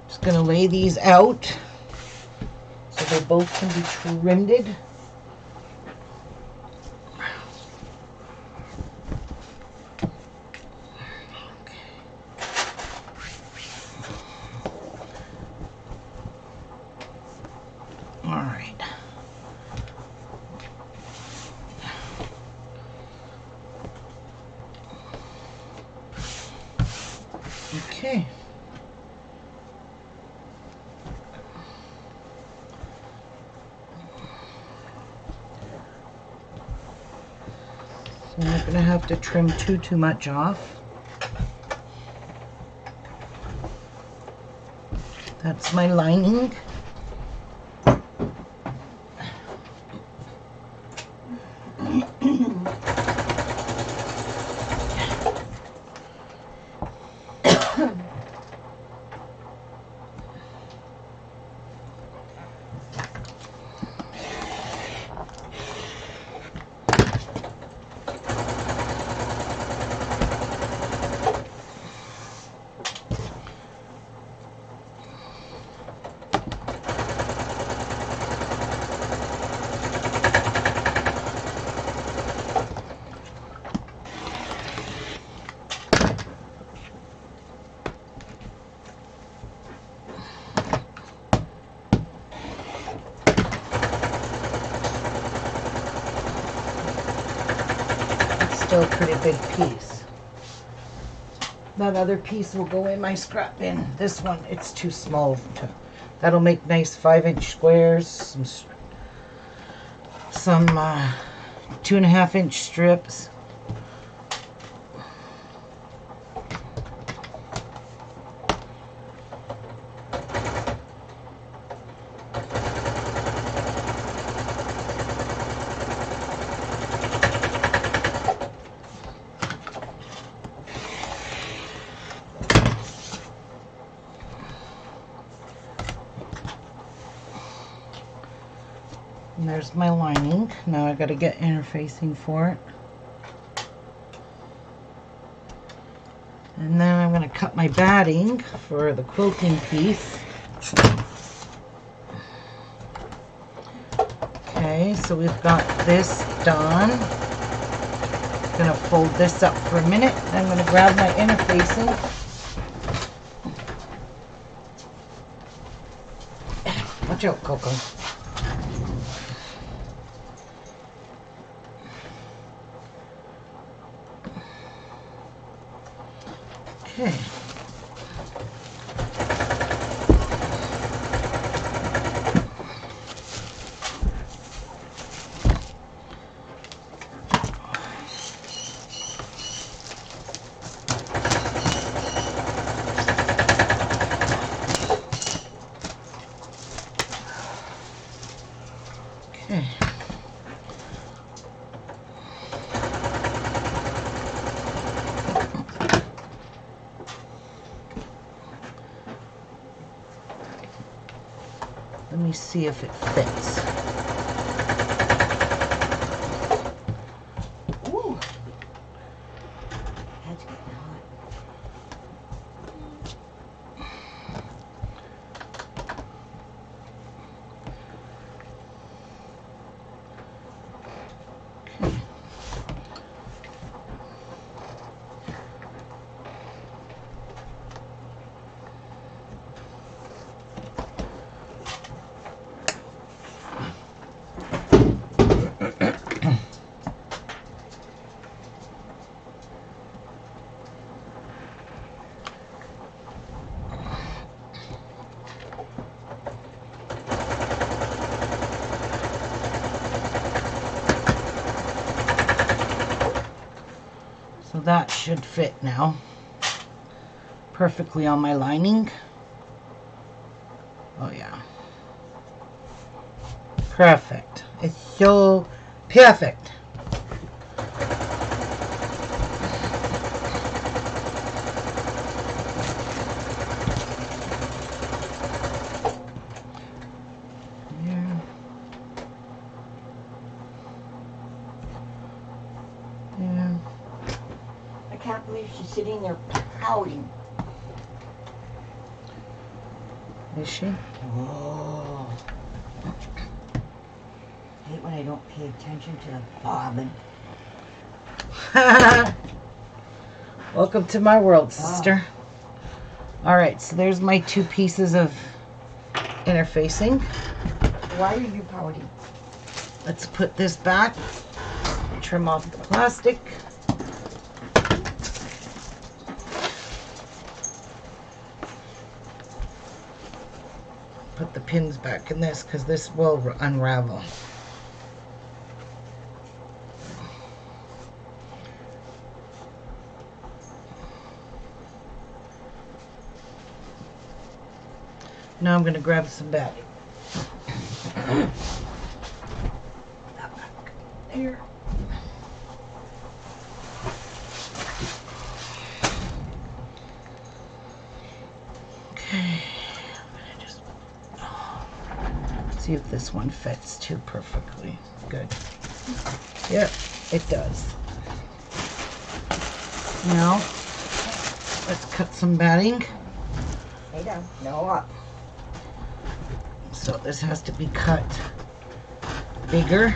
S1: just going to lay these out so they both can be trimmed. All right. Okay. So I'm not going to have to trim too much off. That's my lining. Still a pretty big piece. That other piece will go in my scrap bin. This one, it's too small. That'll make nice 5-inch squares, some 2.5-inch strips. And there's my lining. Now I got to get interfacing for it. And then I'm going to cut my batting for the quilting piece. Okay, so we've got this done. I'm going to fold this up for a minute. I'm going to grab my interfacing. Watch out, Coco. Okay. Okay. Let me see if it fits.
S2: Ooh, that's getting hot.
S1: So that should fit now perfectly on my lining. Oh yeah. Perfect. It's so perfect. There. There.
S2: I can't believe she's sitting there pouting.
S1: Is she?
S2: Oh. I hate when I don't pay attention to the bobbin.
S1: Welcome to my world, sister. Alright, so there's my 2 pieces of interfacing.
S2: Why are you pouting?
S1: Let's put this back. Trim off the plastic. Put the pins back in this because this will unravel. Now I'm going to grab some batting. Here. Okay. I'm going to just see if this one fits too perfectly. Good. Yep, it does. Now, let's cut some batting.
S2: Stay down. No up.
S1: So this has to be cut bigger.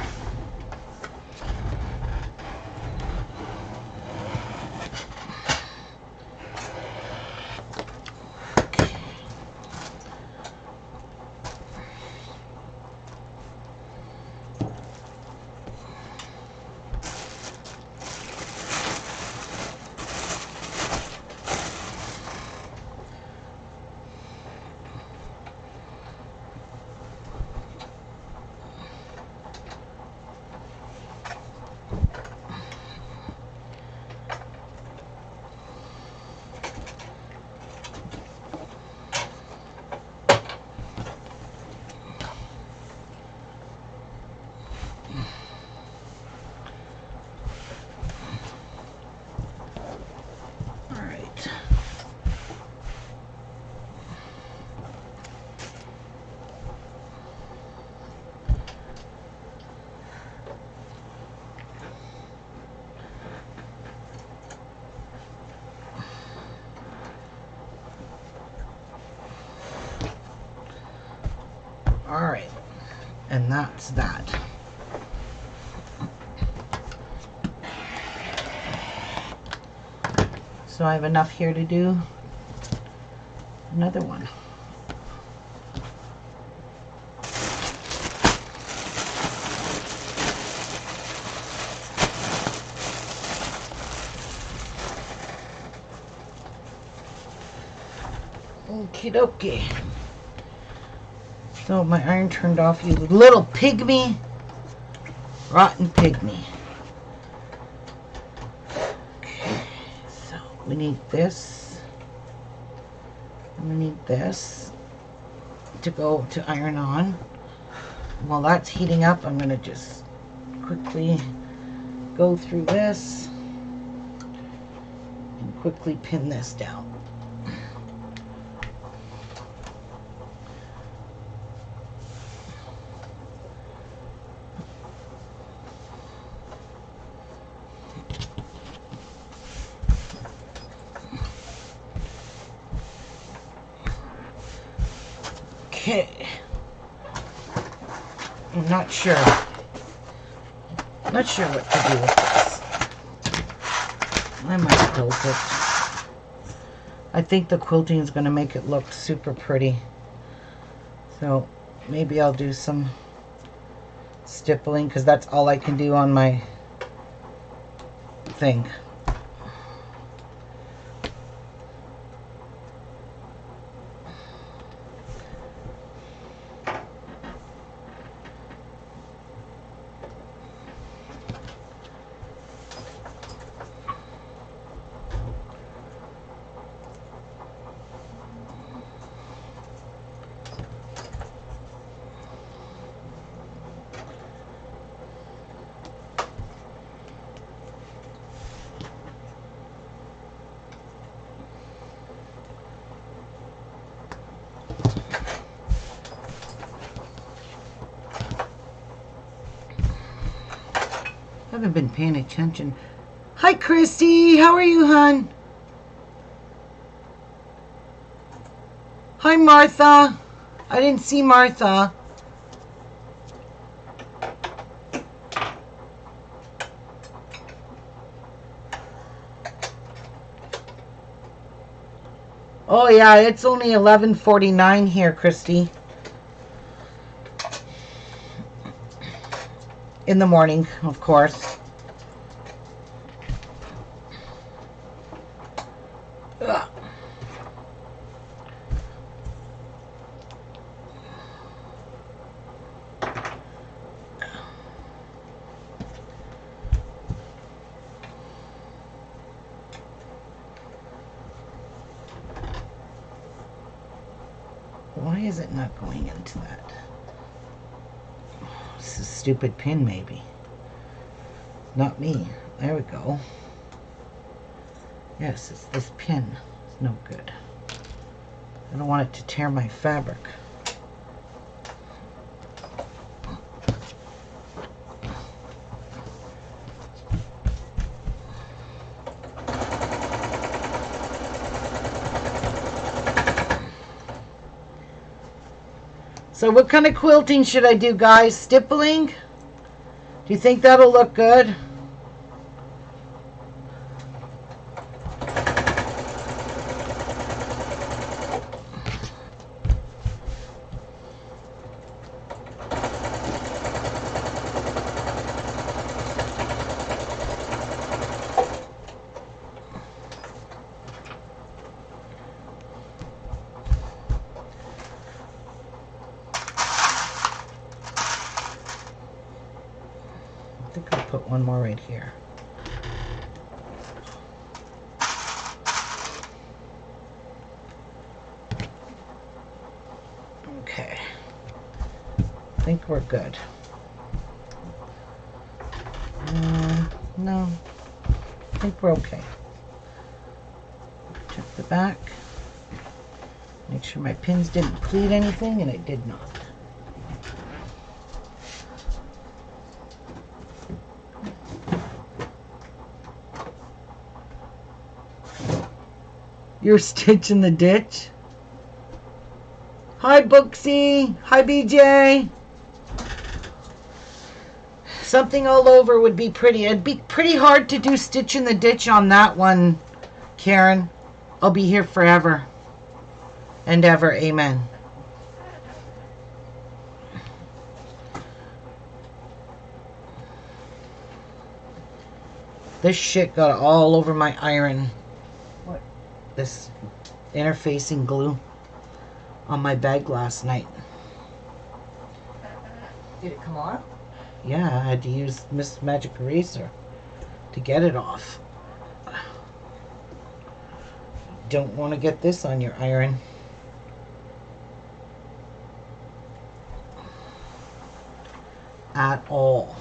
S1: Alright, and that's that. So I have enough here to do another one. Okie dokie. So my iron turned off, you little pygmy. Rotten pygmy. Okay, so we need this. And we need this to go to iron on. While that's heating up, I'm going to just quickly go through this and quickly pin this down. Okay. I'm not sure. Not sure what to do with this. I might quilt it. I think the quilting is going to make it look super pretty. So maybe I'll do some stippling because that's all I can do on my thing. Haven't been paying attention. Hi, Christy. How are you, hon? Hi, Martha. I didn't see Martha. Oh, yeah, it's only 11:49 here, Christy. In the morning, of course. Ugh. Why is it not going into that? This is a stupid pin, maybe. Not me. There we go. Yes, it's this pin. It's no good. I don't want it to tear my fabric. So what kind of quilting should I do, guys? Stippling? Do you think that'll look good? I think I'll put one more right here. Okay. I think we're good. No. I think we're okay. Check the back. Make sure my pins didn't pleat anything, and it did not. You're stitching the ditch? Hi, Booksy. Hi, BJ. Something all over would be pretty. It'd be pretty hard to do stitch in the ditch on that one, Karen. I'll be here forever and ever. Amen. This shit got all over my iron. What? This interfacing glue on my bag last night.
S2: Did it come off?
S1: Yeah, I had to use Miss Magic Eraser to get it off. Don't want to get this on your iron. At all.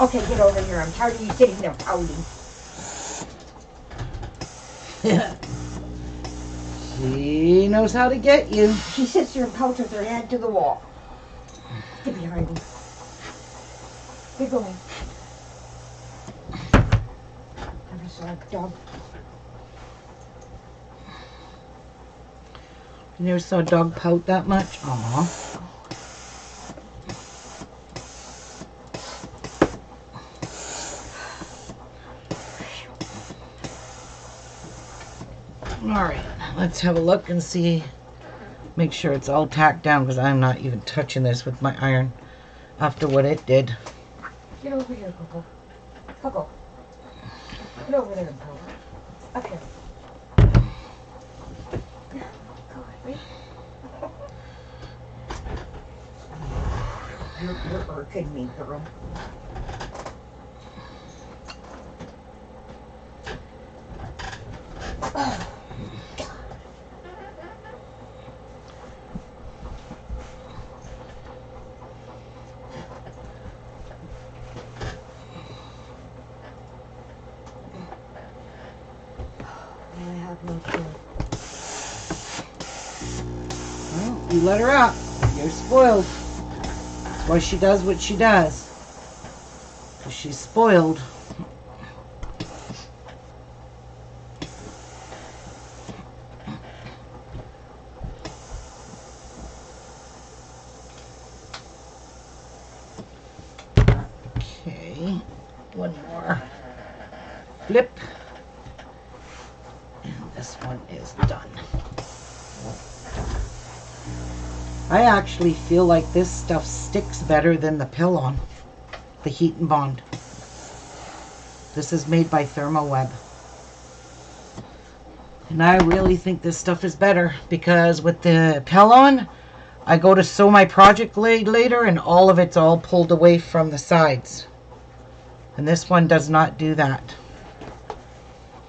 S2: Okay, get over here. I'm tired of you sitting there pouting.
S1: She knows how to get you.
S2: She sits there and pouts with her head to the wall. Get behind me. Get going. I saw a dog.
S1: You never saw a dog pout that much? Aw. Alright, let's have a look and see. Make sure it's all tacked down, because I'm not even touching this with my iron after what it did.
S2: Get over here, Coco. Coco. Get over there and pout. Up here. Go, right? You're irking me, girl. I have no clue.
S1: You let her up. You're spoiled. That's why she does what she does. Because she's spoiled. Okay, one more flip. And this one is done. I actually feel like this stuff sticks better than the Pill-On, the Heat and Bond. This is made by ThermoWeb. And I really think this stuff is better because with the Pill-On, I go to sew my project later and all of it's all pulled away from the sides. And this one does not do that.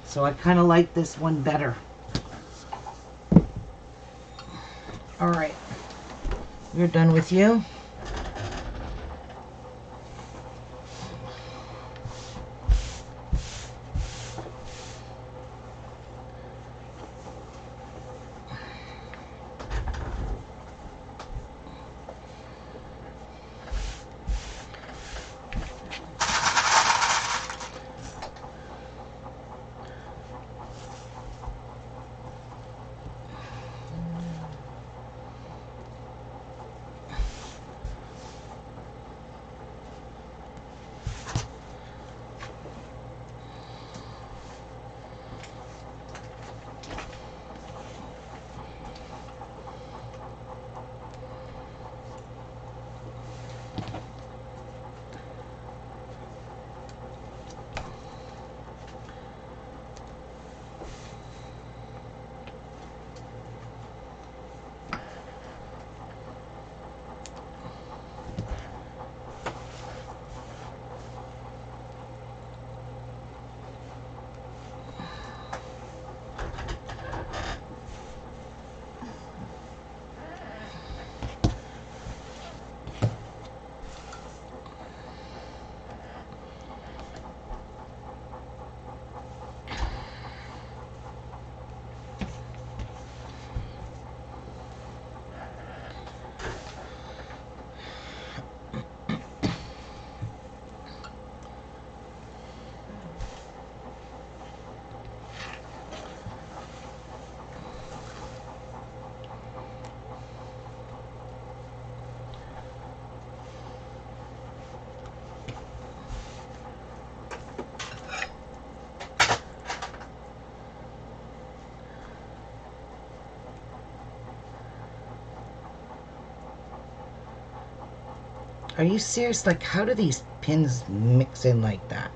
S1: So I kind of like this one better. Alright. We're done with you. Are you serious? Like, how do these pins mix in like that?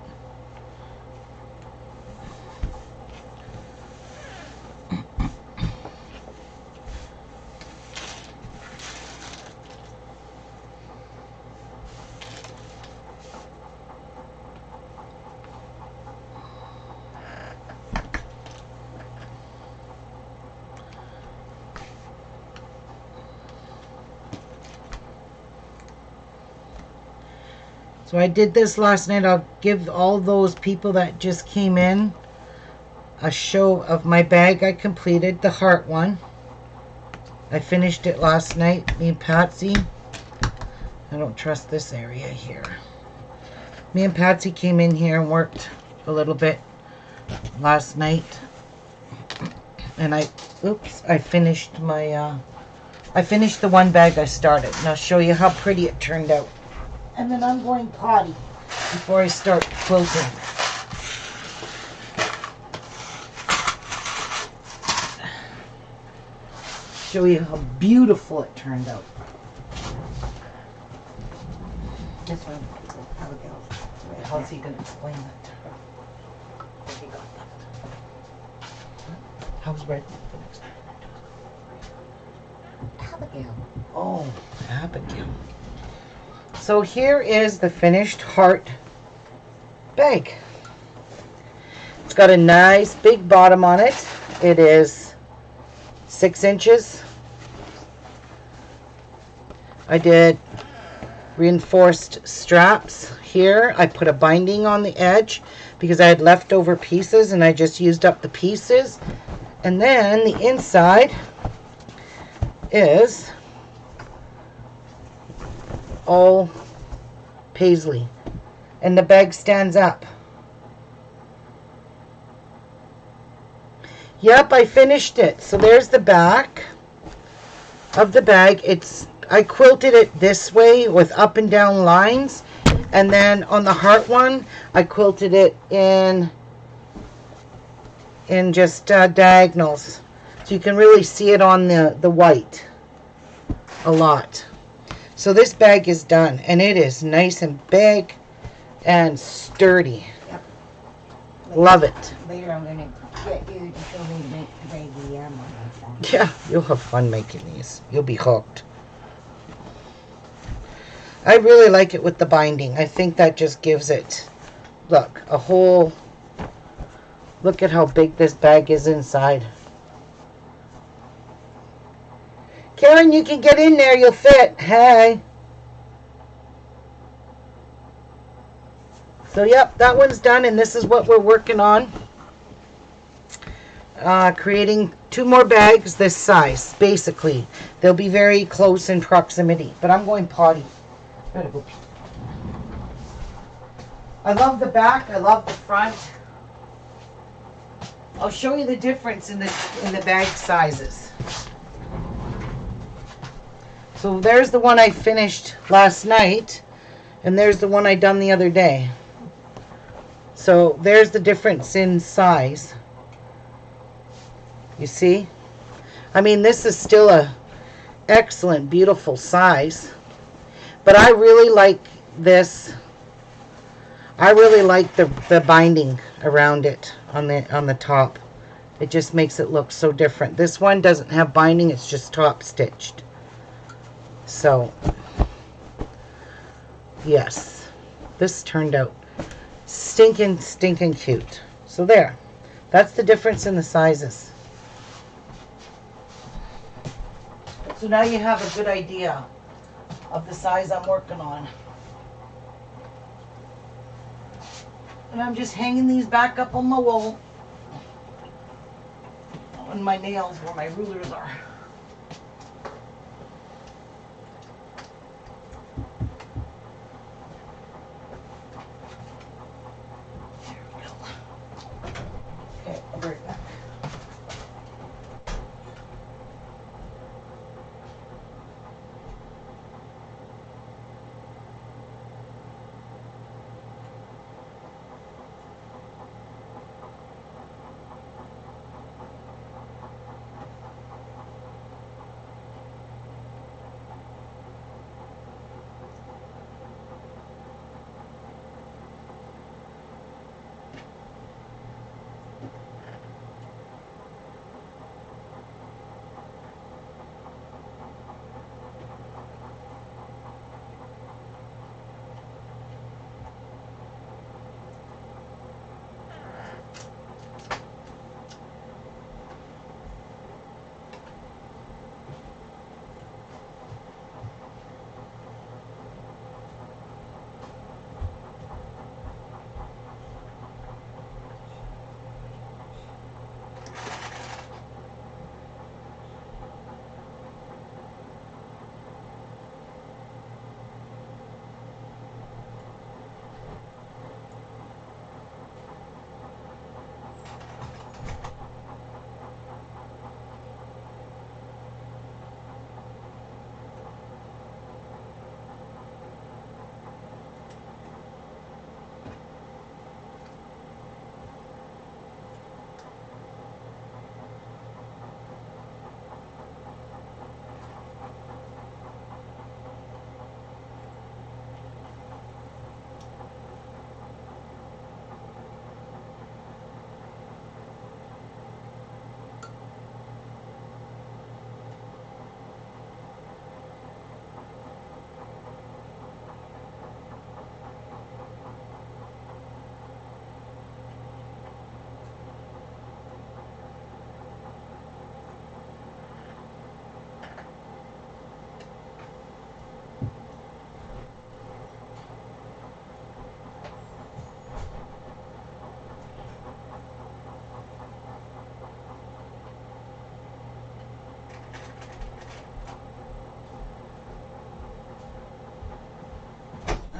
S1: So I did this last night. I'll give all those people that just came in a show of my bag I completed, the heart one. I finished it last night, me and Patsy. I don't trust this area here. Me and Patsy came in here and worked a little bit last night. And I finished my, I finished the one bag I started. And I'll show you how pretty it turned out. And then I'm going potty before I start quilting. Show you how beautiful it turned out. This one, Abigail. How's he going to explain that to her? He got that. How's Red the next time?
S2: Abigail.
S1: Oh, Abigail. So here is the finished heart bag. It's got a nice big bottom on it. It is 6 inches. I did reinforced straps here. I put a binding on the edge because I had leftover pieces and I just used up the pieces. And then the inside is all paisley. And the bag stands up. Yep, I finished it. So there's the back of the bag. I quilted it this way with up and down lines. And then on the heart one, I quilted it in just diagonals. So you can really see it on the white a lot. So this bag is done. And it is nice and big and sturdy.
S2: Yep.
S1: Love it.
S2: Later I'm going to get you to show me to make the baggy armor like that.
S1: Yeah, you'll have fun making these. You'll be hooked. I really like it with the binding. I think that just gives it, look, a whole, look at how big this bag is inside. Karen, you can get in there. You'll fit. Hey. So, yep, that one's done, and this is what we're working on. Creating 2 more bags this size, basically. They'll be very close in proximity, but I'm going potty. Gotta go pee. I love the back. I love the front. I'll show you the difference in the bag sizes. So there's the one I finished last night, and there's the one I done the other day. So there's the difference in size. You see? I mean, this is still a excellent, beautiful size. But I really like this. I really like the binding around it on the top. It just makes it look so different. This one doesn't have binding, it's just top stitched. So, yes. This turned out stinking cute. So there. That's the difference in the sizes. So now you have a good idea of the size I'm working on. And I'm just hanging these back up on my wall. On my nails where my rulers are. There we go. Okay, I'll be right back.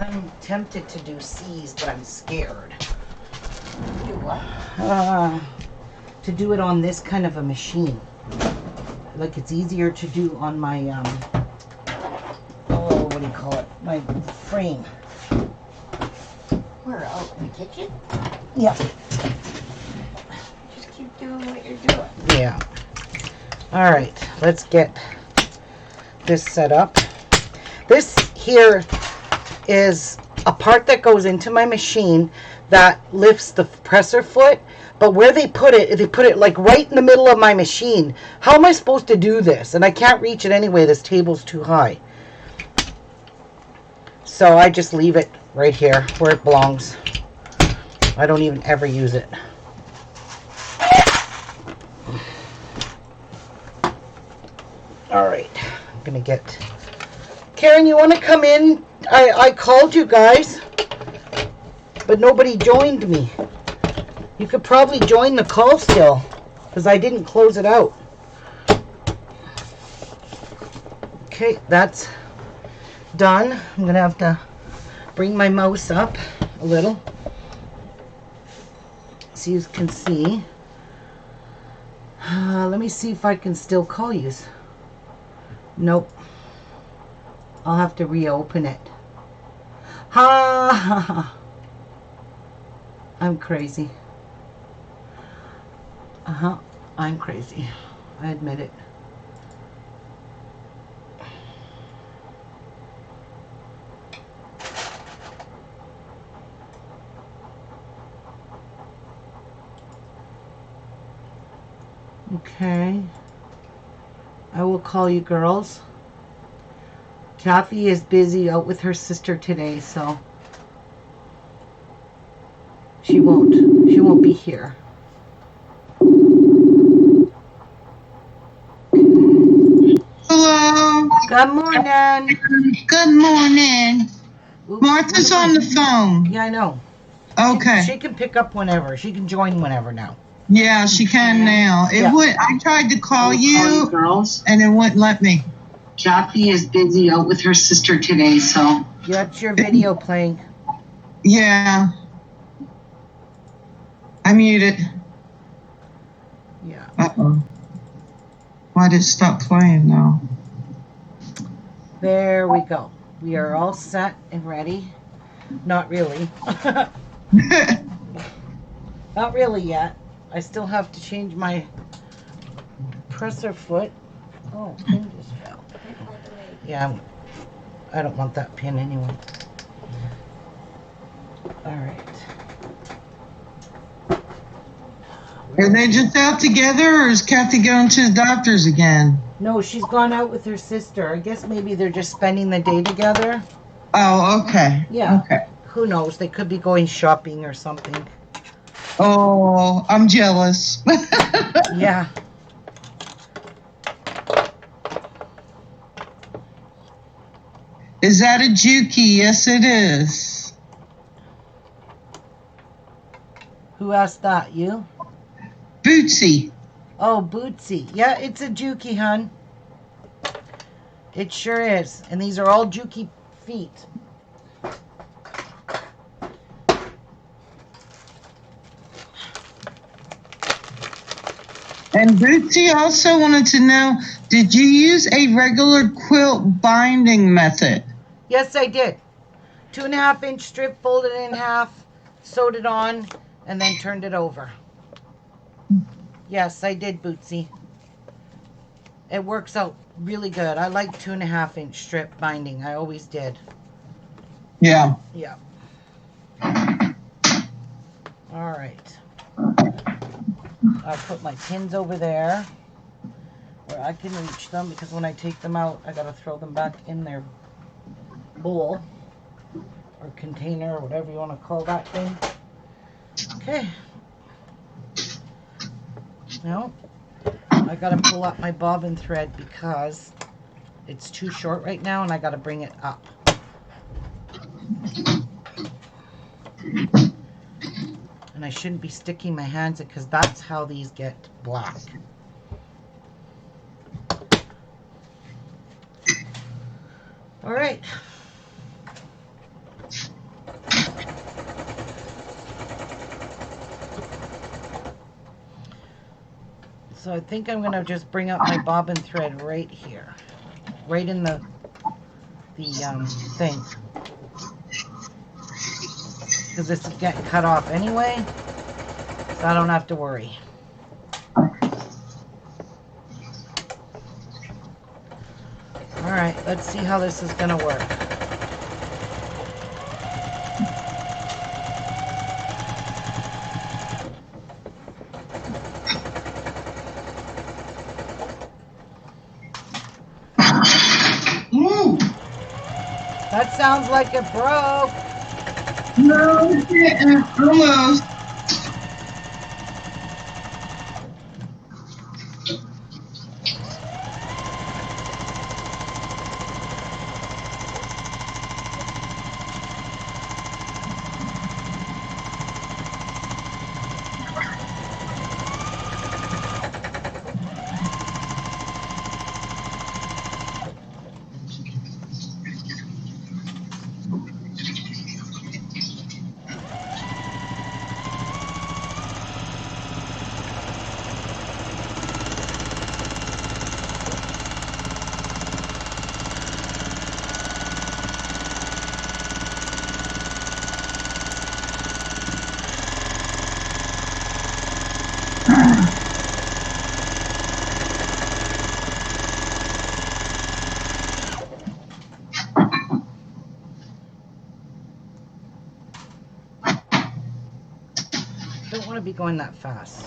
S1: I'm tempted to do C's, but I'm scared.
S2: Do what?
S1: To do it on this kind of a machine. Like it's easier to do on my, what do you call it? My frame.
S2: Where, out in the kitchen?
S1: Yeah.
S2: Just keep doing what you're doing.
S1: Yeah. All right, let's get this set up. This here is a part that goes into my machine that lifts the presser foot, but where they put it like right in the middle of my machine. How am I supposed to do this? And I can't reach it anyway. This table's too high. So I just leave it right here where it belongs. I don't even ever use it. All right, I'm gonna get Karen. You want to come in? I called you guys, but nobody joined me. You could probably join the call still, because I didn't close it out. Okay, that's done. I'm gonna have to bring my mouse up a little so you can see. Let me see if I can still call you. Nope. I'll have to reopen it. Ha ha ha. I'm crazy. I'm crazy. I admit it. Okay. I will call you girls. Kathy is busy out with her sister today, so she won't be here.
S3: Hello.
S1: Good morning.
S3: Good morning.
S1: Oops,
S3: Martha's on the phone.
S1: Yeah, I know.
S3: Okay.
S1: She can pick up whenever. She can join whenever now.
S3: Yeah, she can now.
S1: Yeah.
S3: I tried to call you,
S4: girls.
S3: and it wouldn't let me.
S4: Kathy is busy out with her sister today, so.
S1: Yeah, it's your video playing.
S3: Yeah. I muted.
S1: Yeah.
S3: Uh-oh. Why did it stop playing now?
S1: There we go. We are all set and ready. Not really. Not really yet. I still have to change my presser foot. Oh, pin just fell. Yeah, I don't want that pin anyway. All right.
S3: Are they just out together, or is Kathy going to the doctor's again?
S1: No, she's gone out with her sister. I guess maybe they're just spending the day together.
S3: Oh, okay.
S1: Yeah.
S3: Okay.
S1: Who knows? They could be going shopping or something.
S3: Oh, I'm jealous.
S1: Yeah.
S3: Is that a Juki? Yes, it is.
S1: Who asked that? You?
S3: Bootsy.
S1: Oh, Bootsy. Yeah, it's a Juki, hun. It sure is. And these are all Juki feet.
S3: And Bootsy also wanted to know, did you use a regular quilt binding method?
S1: Yes, I did. 2.5-inch strip, folded it in half, sewed it on, and then turned it over. Yes, I did, Bootsy. It works out really good. I like 2.5-inch strip binding. I always did.
S3: Yeah.
S1: Yeah. All right. I'll put my pins over there where I can reach them, because when I take them out, I gotta throw them back in their bowl or container or whatever you want to call that thing. Okay. Now, I gotta pull up my bobbin thread because it's too short right now and I gotta bring it up. And I shouldn't be sticking my hands in, because that's how these get black. All right. So I think I'm gonna just bring up my bobbin thread right here, right in the thing, because this is getting cut off anyway, so I don't have to worry. All right, let's see how this is gonna work. That sounds like it broke.
S3: No, it didn't. Almost.
S1: Don't want to be going that fast.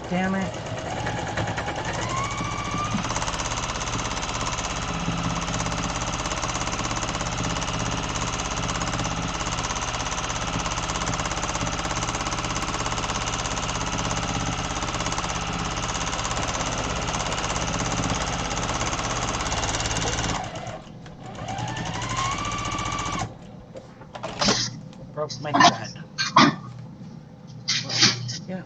S1: Damn it. Broke my thread. Yeah.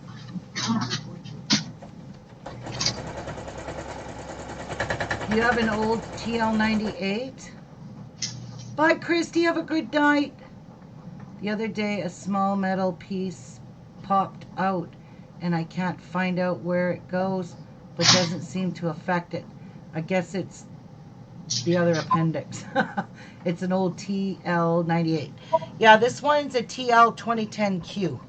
S1: You have an old TL98? Bye, Christy. Have a good night. The other day, a small metal piece popped out, and I can't find out where it goes, but doesn't seem to affect it. I guess it's the other appendix. It's an old TL98. Yeah, this one's a TL 2010Q.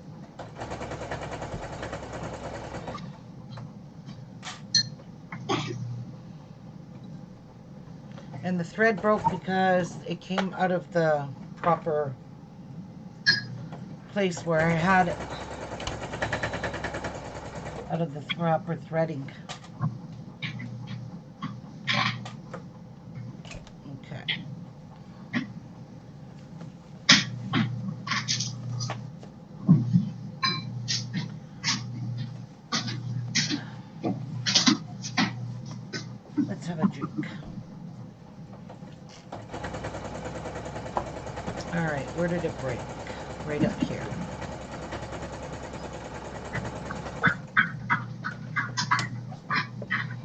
S1: And the thread broke because it came out of the proper place where I had it. Out of the proper threading. Okay. Let's have a juke. Alright, where did it break? Right up here.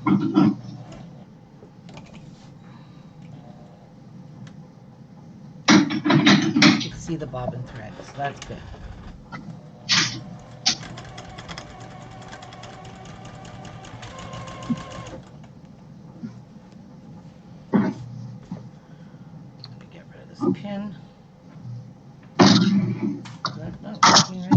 S1: You can see the bobbin thread, so that's good. Let me get rid of this pin. Is that not working right?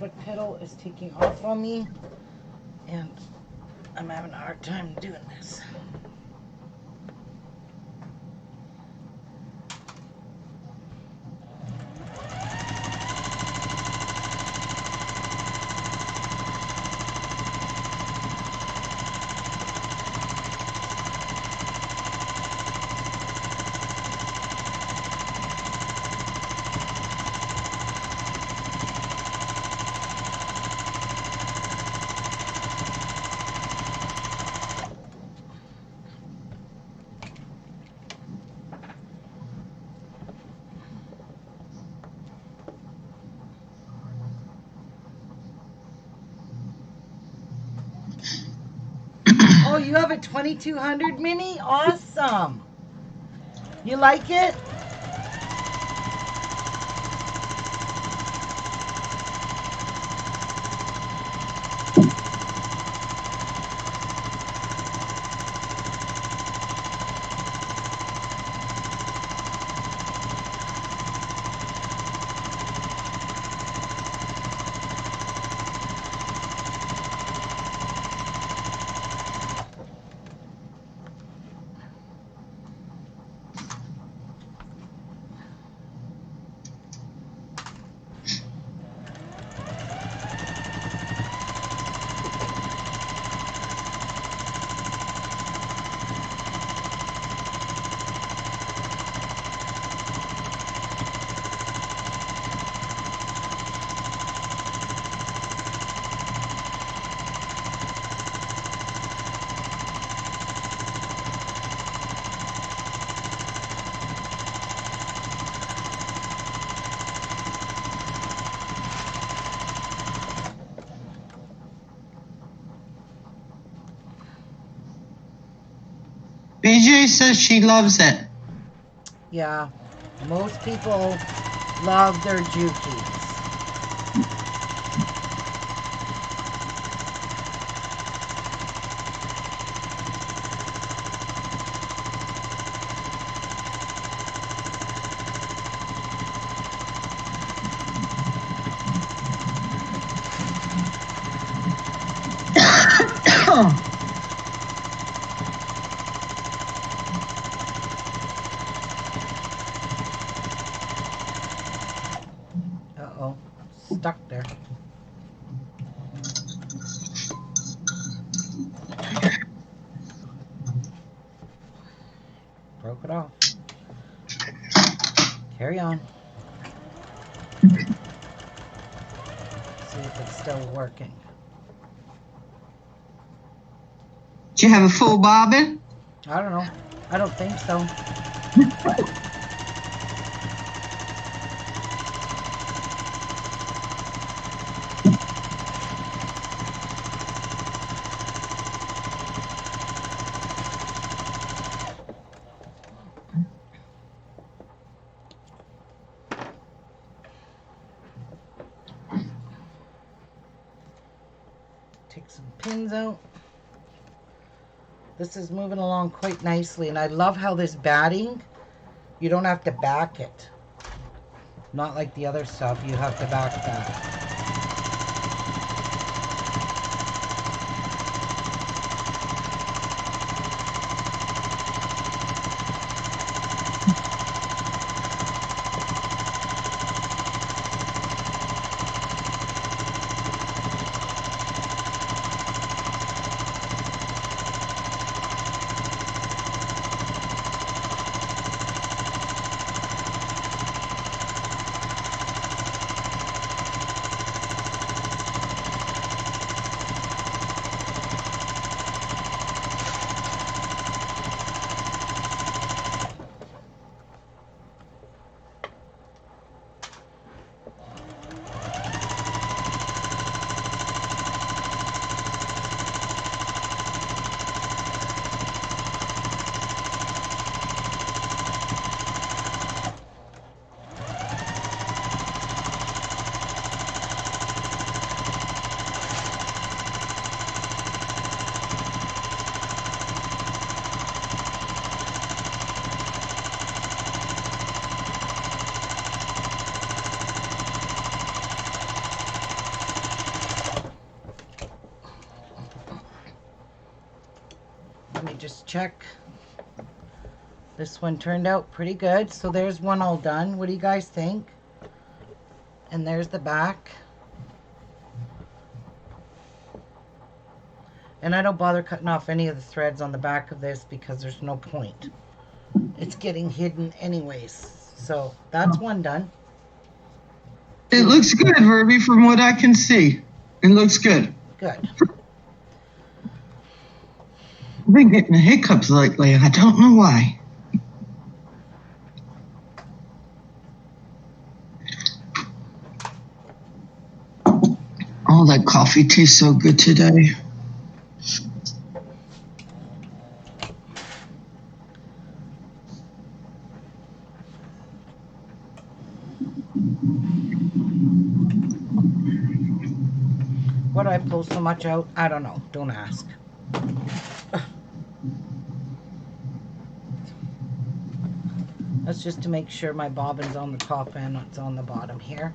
S1: foot pedal is taking off on me, and I'm having a hard time doing this. Oh, you have a 2200 Mini? Awesome. You like it?
S3: BJ says she loves it.
S1: Yeah, most people love their Jukies. Uh-oh, stuck there. Broke it off. Carry on. See if it's still working.
S3: Do you have a full bobbin?
S1: I don't know. I don't think so. Take some pins out. This is moving along quite nicely, and I love how this batting, you don't have to back it. Not like the other stuff, you have to back that. check. This one turned out pretty good. So there's one all done. What do you guys think? And there's the back. And I don't bother cutting off any of the threads on the back of this because there's no point. It's getting hidden anyways. So that's one done.
S3: It looks good, Verby, from what I can see. It looks good.
S1: Good.
S3: I've been getting hiccups lately. I don't know why. Oh, that coffee tastes so good today.
S1: Why do I pull so much out? I don't know. Don't ask. That's just to make sure my bobbin's on the top and it's on the bottom here.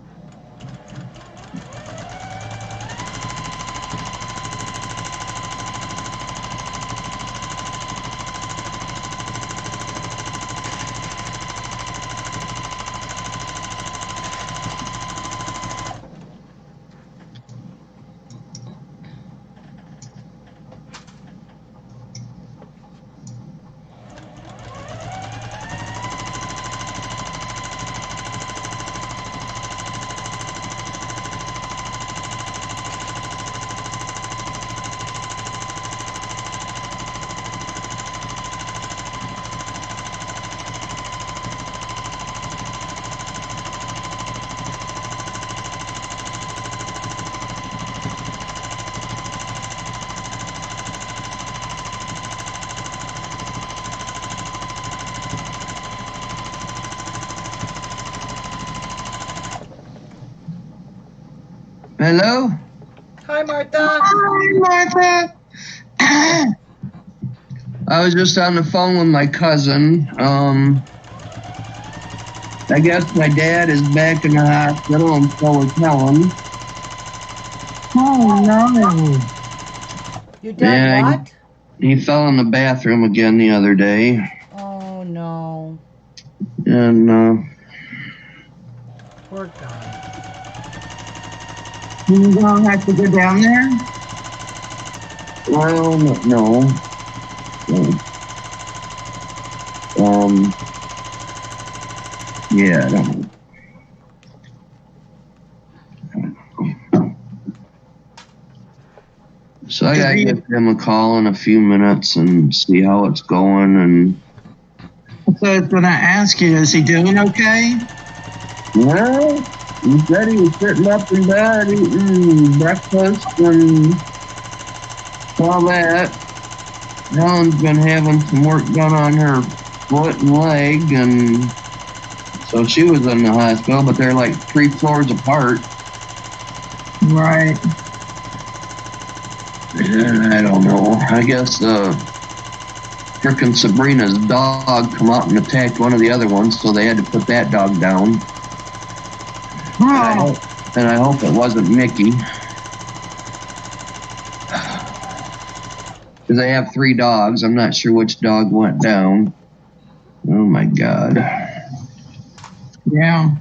S3: Hello?
S1: Hi, Martha.
S3: Hi, Martha. I was just on the phone with my cousin. I guess my dad is back in the hospital, and so is Helen. Oh, no.
S1: Your dad what?
S3: He fell in the bathroom again the other day.
S1: Oh, no.
S3: And,
S1: Poor guy.
S3: you don't have to go down there? Well, no. Yeah, I don't know. So I gotta give him a call in a few minutes and see how it's going. And so I was gonna ask you, is he doing okay? Well, he said he was sitting up in bed eating breakfast and all that. Helen's been having some work done on her foot and leg, and so she was in the hospital, but they're like 3 floors apart. Right. I don't know. I guess frickin' Sabrina's dog come out and attacked one of the other ones, so they had to put that dog down. Oh. And I hope it wasn't Mickey. Because they have 3 dogs. I'm not sure which dog went down. Oh my God. Yeah.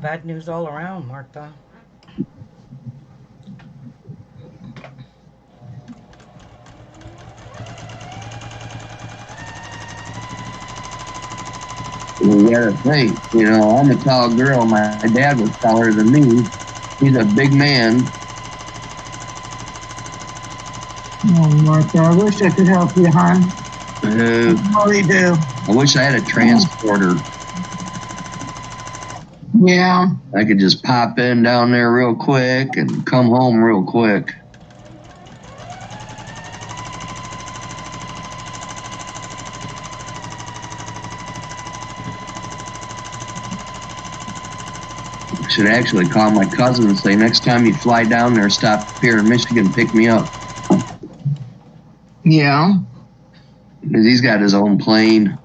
S1: Bad news all around, Martha.
S3: You gotta think, I'm a tall girl. My dad was taller than me. He's a big man. Oh, Martha, I wish I could help you, hon. I really do. I wish I had a transporter. Yeah. I could just pop in down there real quick and come home real quick. Should actually call my cousin and say, next time you fly down there, stop here in Michigan and pick me up. Yeah. Because he's got his own plane.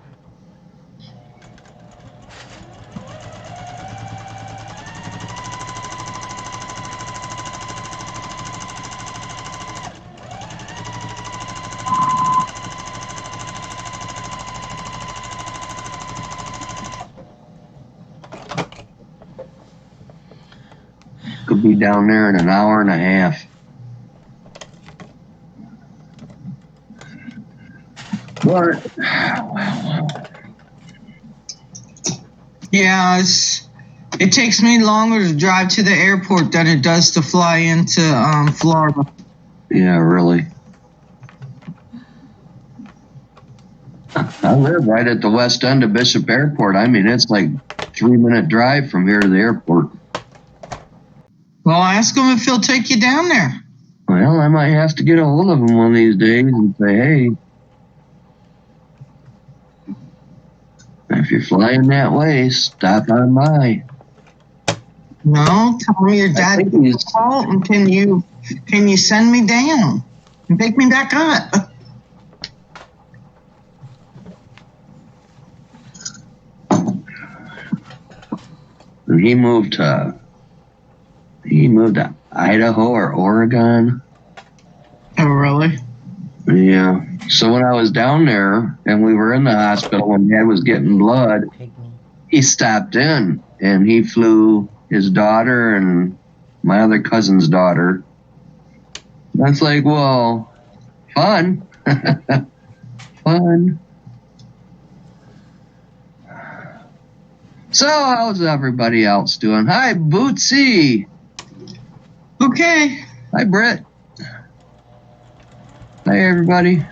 S3: be down there in an hour and a half. But
S5: Yeah, it takes me longer to drive to the airport than it does to fly into Florida.
S3: yeah, really. I live right at the west end of Bishop Airport. I mean, it's like 3-minute drive from here to the airport.
S5: Well, ask him if he'll take you down there.
S3: Well, I might have to get a hold of him one of these days and say, hey, if you're flying that way, stop on by.
S5: No, tell me your dad call and can you send me down and pick me back up?
S3: He moved to Idaho or Oregon.
S5: Oh, really?
S3: Yeah. So when I was down there and we were in the hospital and Dad was getting blood, he stopped in and he flew his daughter and my other cousin's daughter. That's like, well, fun. Fun. So how's everybody else doing? Hi, Bootsy.
S5: Okay.
S3: Hi, Britt. Hi, everybody.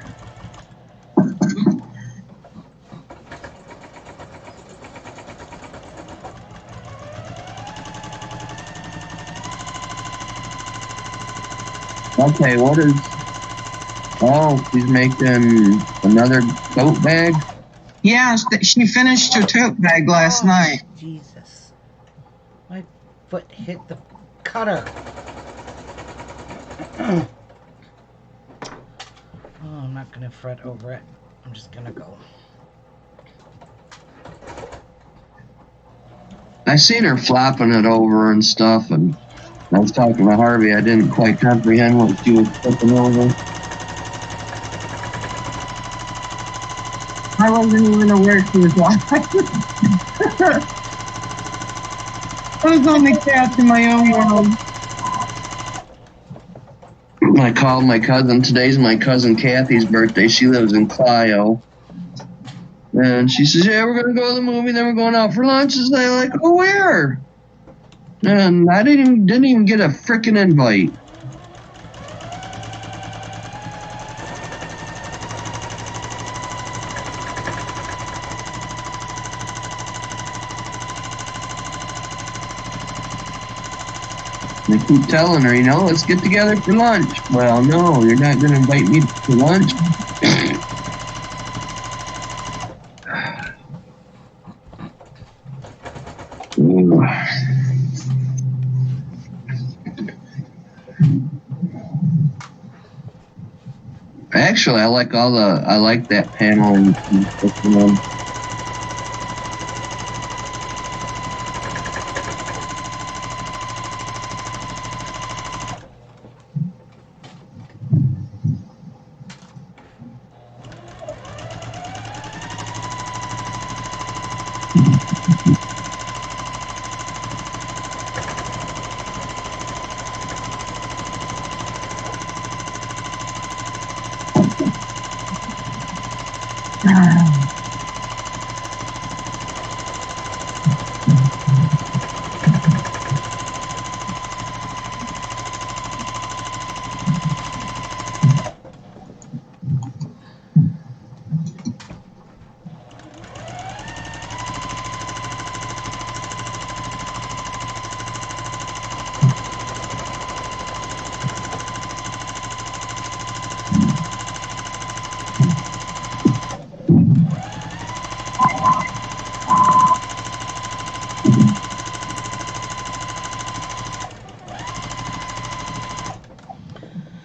S3: Okay, what is... Oh, she's making another tote bag?
S5: Yeah, she finished her tote bag last night.
S1: Jesus. My foot hit the cutter. Oh, I'm not going to fret over it. I'm just going to go.
S3: I seen her flopping it over and stuff, and I was talking to Harvey. I didn't quite comprehend what she was flipping over.
S5: I wasn't even aware she was watching. I was on the couch in my own world.
S3: I called my cousin. Today's my cousin Kathy's birthday. She lives in Clio. And she says, yeah, we're going to go to the movie, then we're going out for lunch. And I'm like, oh, where? And I didn't even get a frickin' invite. I keep telling her, let's get together for lunch. Well, no, you're not going to invite me to lunch. Actually, I like that paneling.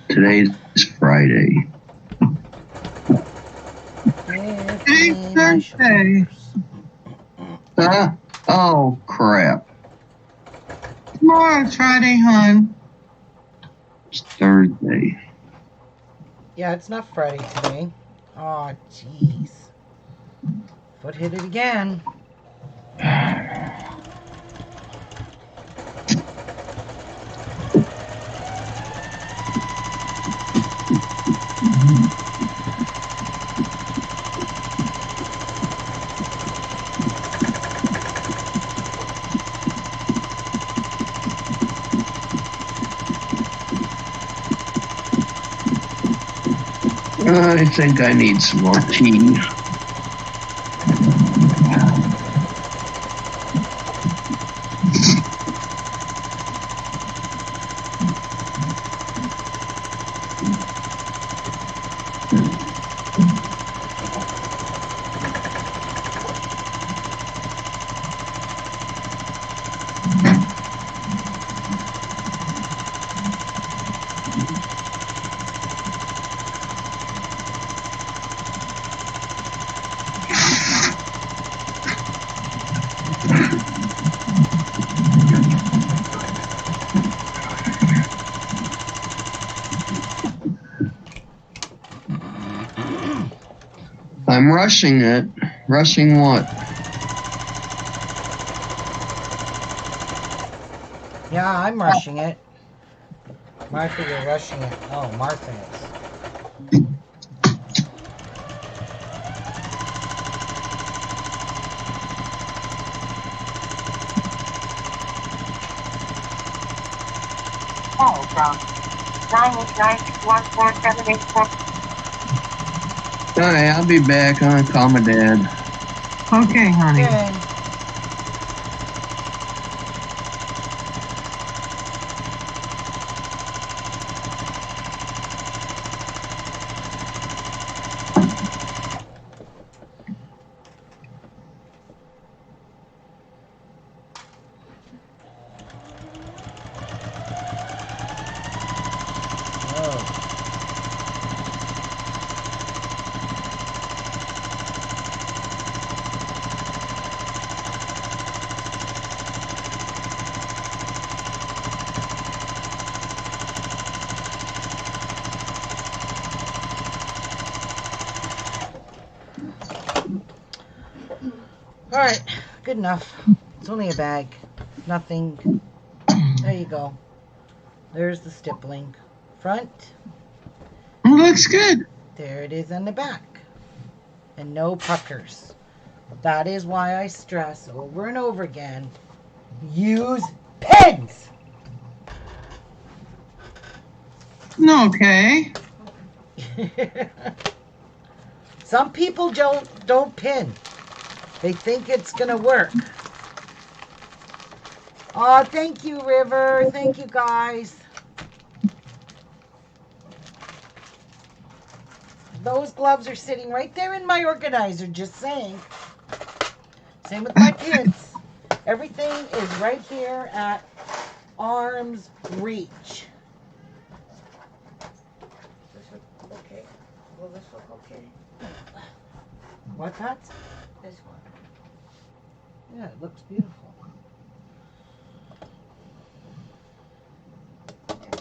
S3: Today's Friday.
S5: Today's Thursday.
S3: Huh? Oh, crap.
S5: Tomorrow's Friday, hon.
S3: It's Thursday.
S1: Yeah, it's not Friday today. Oh, jeez. Foot hit it again.
S3: I think I need some more tea. I'm rushing it. Rushing what?
S1: Yeah, I'm rushing it. Martha, you're rushing it. Oh, Martha is.
S6: Call from 989-14784.
S3: Alright, I'll be back. I'm gonna call my dad.
S5: Okay, honey.
S1: Okay. Alright, good enough. It's only a bag. Nothing. There you go. There's the stippling. Front.
S5: It looks good.
S1: There it is on the back. And no puckers. That is why I stress over and over again. Use pens!
S5: Okay.
S1: Some people don't pin. They think it's gonna work. Oh, thank you, River. Thank you, guys. Those gloves are sitting right there in my organizer, just saying. Same with my pins. Everything is right here at arm's reach.
S2: Does this look okay? Will this look okay?
S1: What, Pat?
S2: This one.
S1: Yeah, it looks beautiful.
S2: I'm gonna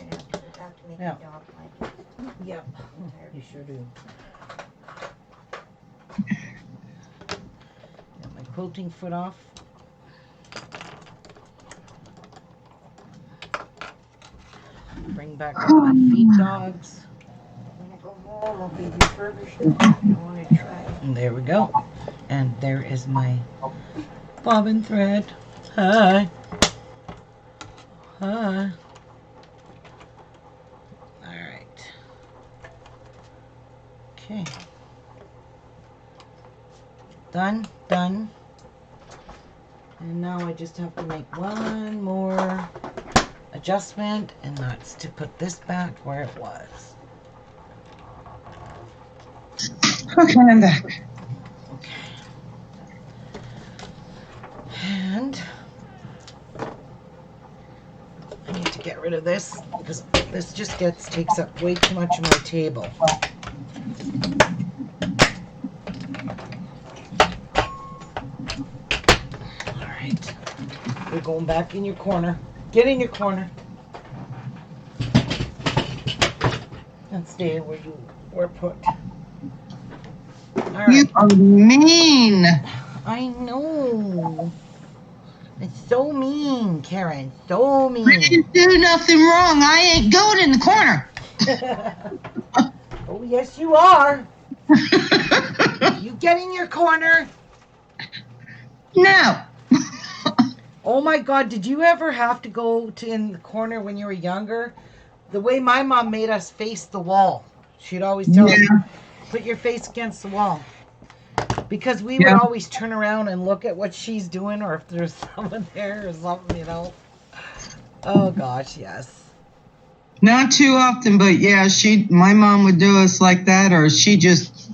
S2: have to make
S1: Yeah.
S2: a dog blanket.
S1: Yep, you sure do. Get my quilting foot off. Bring back all my feed dogs.
S2: When I go home, I'll be refurbished. I want to try.
S1: And there we go. And there is my bobbin thread. Hi. Hi. Alright. Okay. Done. Done. And now I just have to make one more adjustment, and that's to put this back where it was.
S5: Okay, I'm back.
S1: Okay. And I need to get rid of this because this just takes up way too much of my table. Alright. You're going back in your corner. Get in your corner. And stay where you were put. Alright.
S5: You are mean.
S1: I know. It's so mean, Karen. So
S5: I
S1: mean.
S5: didn't do nothing wrong. I ain't going in the corner.
S1: Oh, yes, you are. You get in your corner.
S5: No.
S1: Oh my God, did you ever have to go to in the corner when you were younger? The way my mom made us face the wall. She'd always tell us,
S5: Yeah,
S1: put your face against the wall. Because we would
S5: yeah.
S1: always turn around and look at what she's doing or if there's someone there or something, you know. Oh gosh, yes.
S5: Not too often, but yeah, my mom would do us like that, or she just,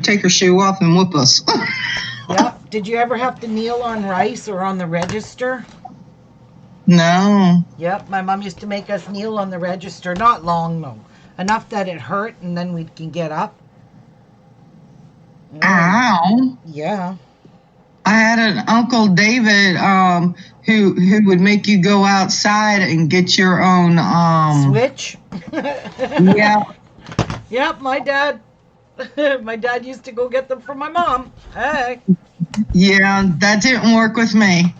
S5: take her shoe off and whoop us.
S1: Yep. Did you ever have to kneel on rice or on the register?
S5: No.
S1: Yep. My mom used to make us kneel on the register. Not long, though. Enough that it hurt, and then we can get up. Oh,
S5: Ow.
S1: yeah.
S5: I had an Uncle David who would make you go outside and get your own
S1: Switch.
S5: yeah,
S1: Yep. My dad. My dad used to go get them from my mom. Hey.
S5: yeah, that didn't work with me.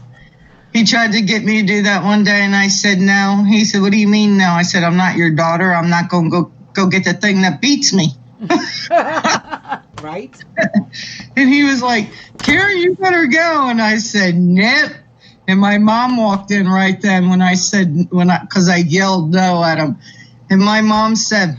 S5: He tried to get me to do that one day and I said no. He said, "What do you mean no?" I said, "I'm not your daughter. I'm not going to go get the thing that beats me."
S1: Right?
S5: And he was like, "Karen, you better go." And I said, "Nope." And my mom walked in right then because I yelled no at him. And my mom said,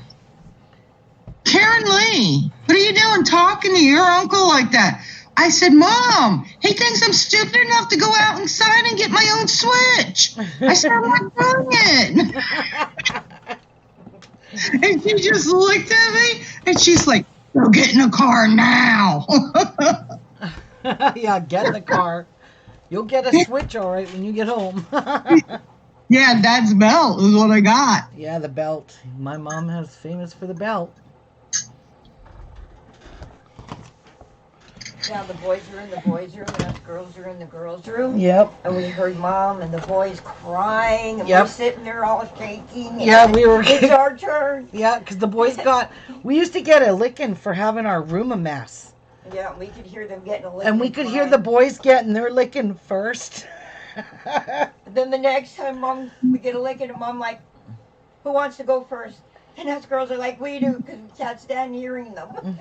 S5: "Karen Lee, what are you doing talking to your uncle like that?" I said, "Mom, he thinks I'm stupid enough to go out inside and get my own Switch." I said, "I'm not doing it." And she just looked at me and she's like, "Go get in the car now."
S1: Yeah, get in the car. You'll get a Switch all right when you get home.
S5: Yeah, Dad's belt is what I got.
S1: Yeah, the belt. My mom was famous for the belt.
S2: Yeah, the boys are in the boys' room and us girls are in the girls' room.
S1: Yep.
S2: And we heard Mom and the boys crying, and
S1: Yep.
S2: we're sitting there all shaking.
S1: Yeah, we were.
S2: It's our turn.
S1: Yeah, because the boys got. We used to get a licking for having our room a mess.
S2: Yeah, we could hear them getting a lick.
S1: And we could hear the boys getting their licking first.
S2: Then the next time we get a licking, and Mom like, "Who wants to go first?" And us girls are like, "We do," because that's Dan hearing them.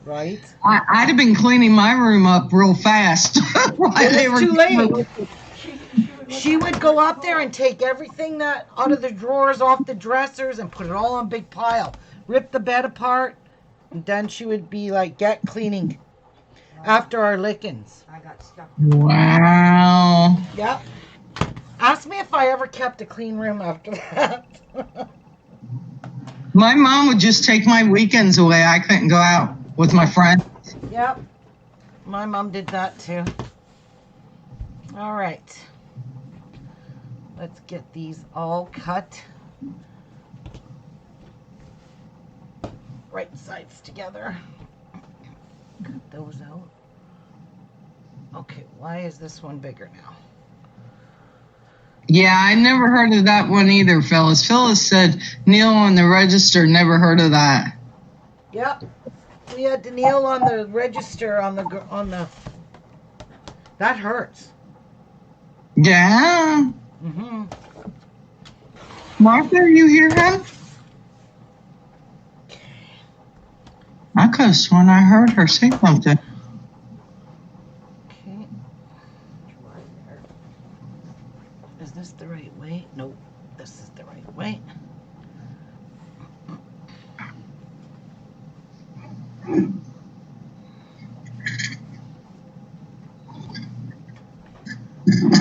S1: Right?
S5: I'd have been cleaning my room up real fast.
S1: It was too late. She would go up there and take everything that out of the drawers off the dressers and put it all in a big pile. Rip the bed apart. And then she would be like, get cleaning after our lickings.
S2: I got stuck.
S5: Wow.
S1: Yep. Ask me if I ever kept a clean room after that.
S5: My mom would just take my weekends away. I couldn't go out with my friends.
S1: Yep. My mom did that too. All right. Let's get these all cut. Right sides together. Cut those out. Okay, why is this one bigger now?
S5: Yeah, I never heard of that one either, Phyllis. Phyllis said kneel on the register. Never heard of that.
S1: Yep. We had to kneel on the register on the. That hurts.
S5: Yeah.
S1: Mm-hmm.
S5: Martha, you hear him? I could have sworn I heard her say something.
S1: Okay. Is this the right way? Nope. This is the right way.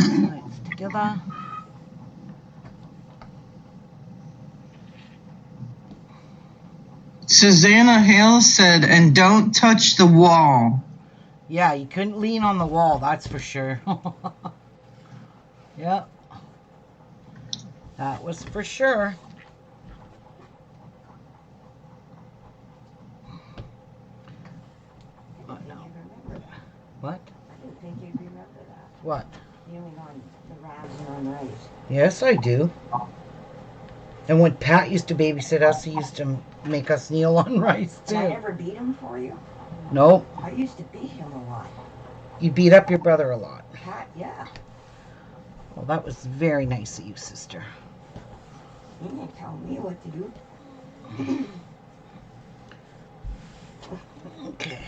S1: Sides together.
S5: Susanna Hale said, "And don't touch the wall."
S1: Yeah, you couldn't lean on the wall, that's for sure. Yep. That was for sure. Oh, no. What?
S2: I didn't think you'd remember that.
S1: What?
S2: Kneeling on the rabs and on rice.
S1: Yes, I do. And when Pat used to babysit us, he used to make us kneel on rice,
S2: Did I
S1: too.
S2: never beat him for you?
S1: Nope.
S2: I used to beat him a lot.
S1: You beat up your brother a lot.
S2: Pat, yeah.
S1: Well, that was very nice of you, sister.
S2: He didn't tell me what to do.
S1: Okay.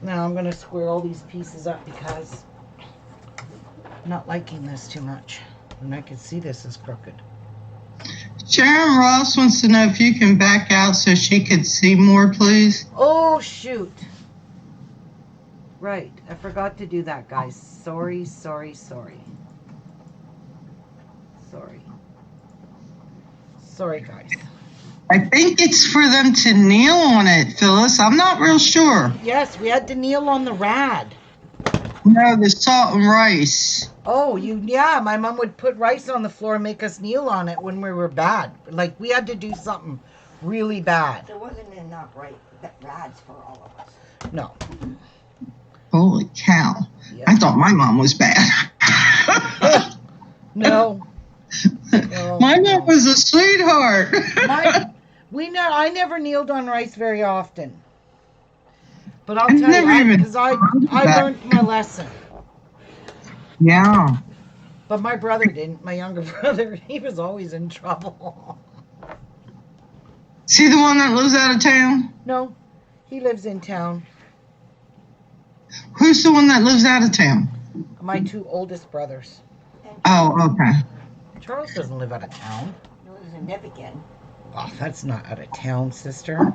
S1: Now I'm going to square all these pieces up because I'm not liking this too much. And I can see this is crooked.
S5: Sharon Ross wants to know if you can back out so she could see more, please.
S1: Oh, shoot. Right. I forgot to do that, guys. Sorry. Sorry, guys.
S5: I think it's for them to kneel on it, Phyllis. I'm not real sure.
S1: Yes, we had to kneel on the rad.
S5: No, the salt and rice.
S1: Oh, yeah, my mom would put rice on the floor and make us kneel on it when we were bad. Like, we had to do something really bad.
S2: There wasn't enough rads for all of us.
S1: No.
S5: Holy cow.
S1: Yeah.
S5: I thought my mom was bad.
S1: No. Oh,
S5: my mom was a sweetheart.
S1: I never kneeled on rice very often. But I'll tell you, because I learned my lesson.
S5: Yeah.
S1: But my brother didn't. My younger brother, he was always in trouble.
S5: See the one that lives out of town?
S1: No, he lives in town.
S5: Who's the one that lives out of town?
S1: My two oldest brothers.
S5: Oh, okay.
S1: Charles doesn't live out of town.
S2: He lives in Nippigan.
S1: Oh, that's not out of town, sister.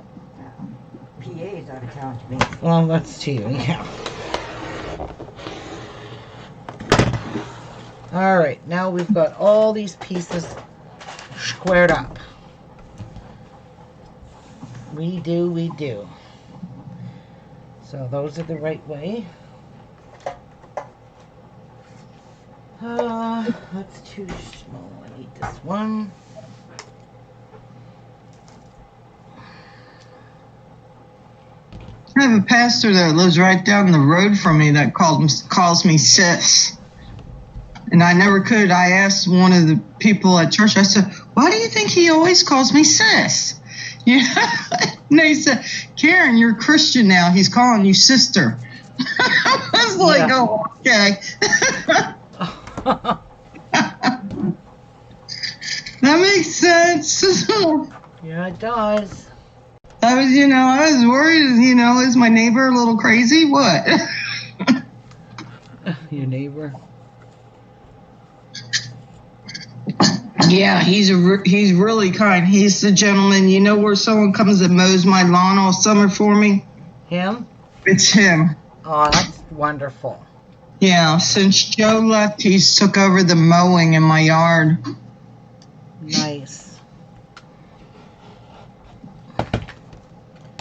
S2: PA is out of town to me.
S1: Well, that's to you, yeah. All right, now we've got all these pieces squared up. We do. So those are the right way. That's too small. I need this one.
S5: I have a pastor that lives right down the road from me that calls me sis. And I never could. I asked one of the people at church, I said, why do you think he always calls me sis? Yeah. And they said, Karen, you're a Christian now. He's calling you sister. I was like,
S1: Yeah.
S5: oh, okay. That makes sense.
S1: Yeah, it does.
S5: I was worried, is my neighbor a little crazy? What?
S1: Your neighbor.
S5: Yeah, he's really kind. He's the gentleman. You know where someone comes and mows my lawn all summer for me?
S1: Him?
S5: It's him.
S1: Oh, that's wonderful.
S5: Yeah, since Joe left, he's took over the mowing in my yard.
S1: Nice.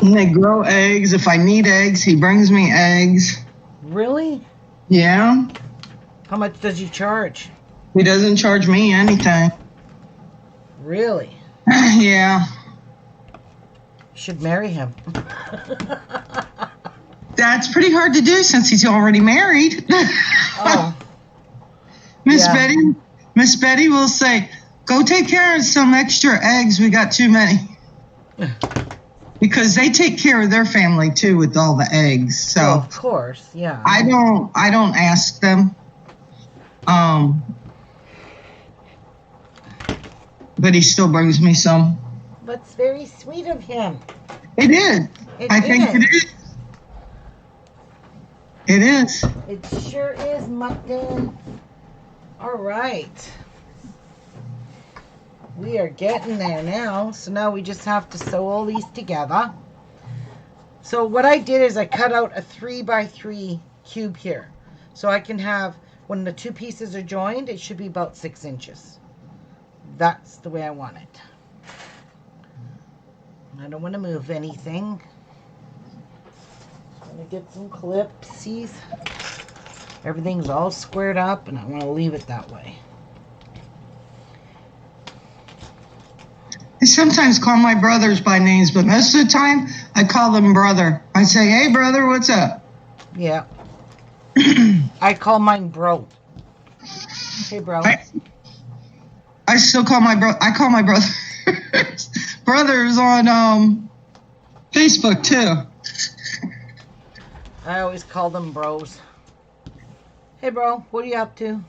S5: And they grow eggs. If I need eggs, he brings me eggs.
S1: Really?
S5: Yeah.
S1: How much does he charge?
S5: He doesn't charge me anything.
S1: Really?
S5: Yeah.
S1: You should marry him.
S5: That's pretty hard to do since he's already married.
S1: Oh.
S5: Miss
S1: Yeah.
S5: Betty will say, go take care of some extra eggs. We got too many. Because they take care of their family too with all the eggs. So
S1: Well, of course, yeah.
S5: I don't ask them. But he still brings me some.
S1: That's very sweet of him.
S5: It is. I think
S1: is.
S5: it is. It is.
S1: It sure is, Muckton. All right. We are getting there now. So now we just have to sew all these together. So what I did is I cut out a 3x3 cube here. So I can have, when the two pieces are joined, it should be about 6 inches. That's the way I want it. I don't want to move anything. I'm going to get some clipsies. Everything's all squared up and I want to leave it that way.
S5: I sometimes call my brothers by names, but most of the time I call them brother. I say, hey brother, what's up?
S1: Yeah. I call mine bro. Hey bro.
S5: I still call my I call my brother brothers on Facebook too.
S1: I always call them bros. Hey bro, what are you up to?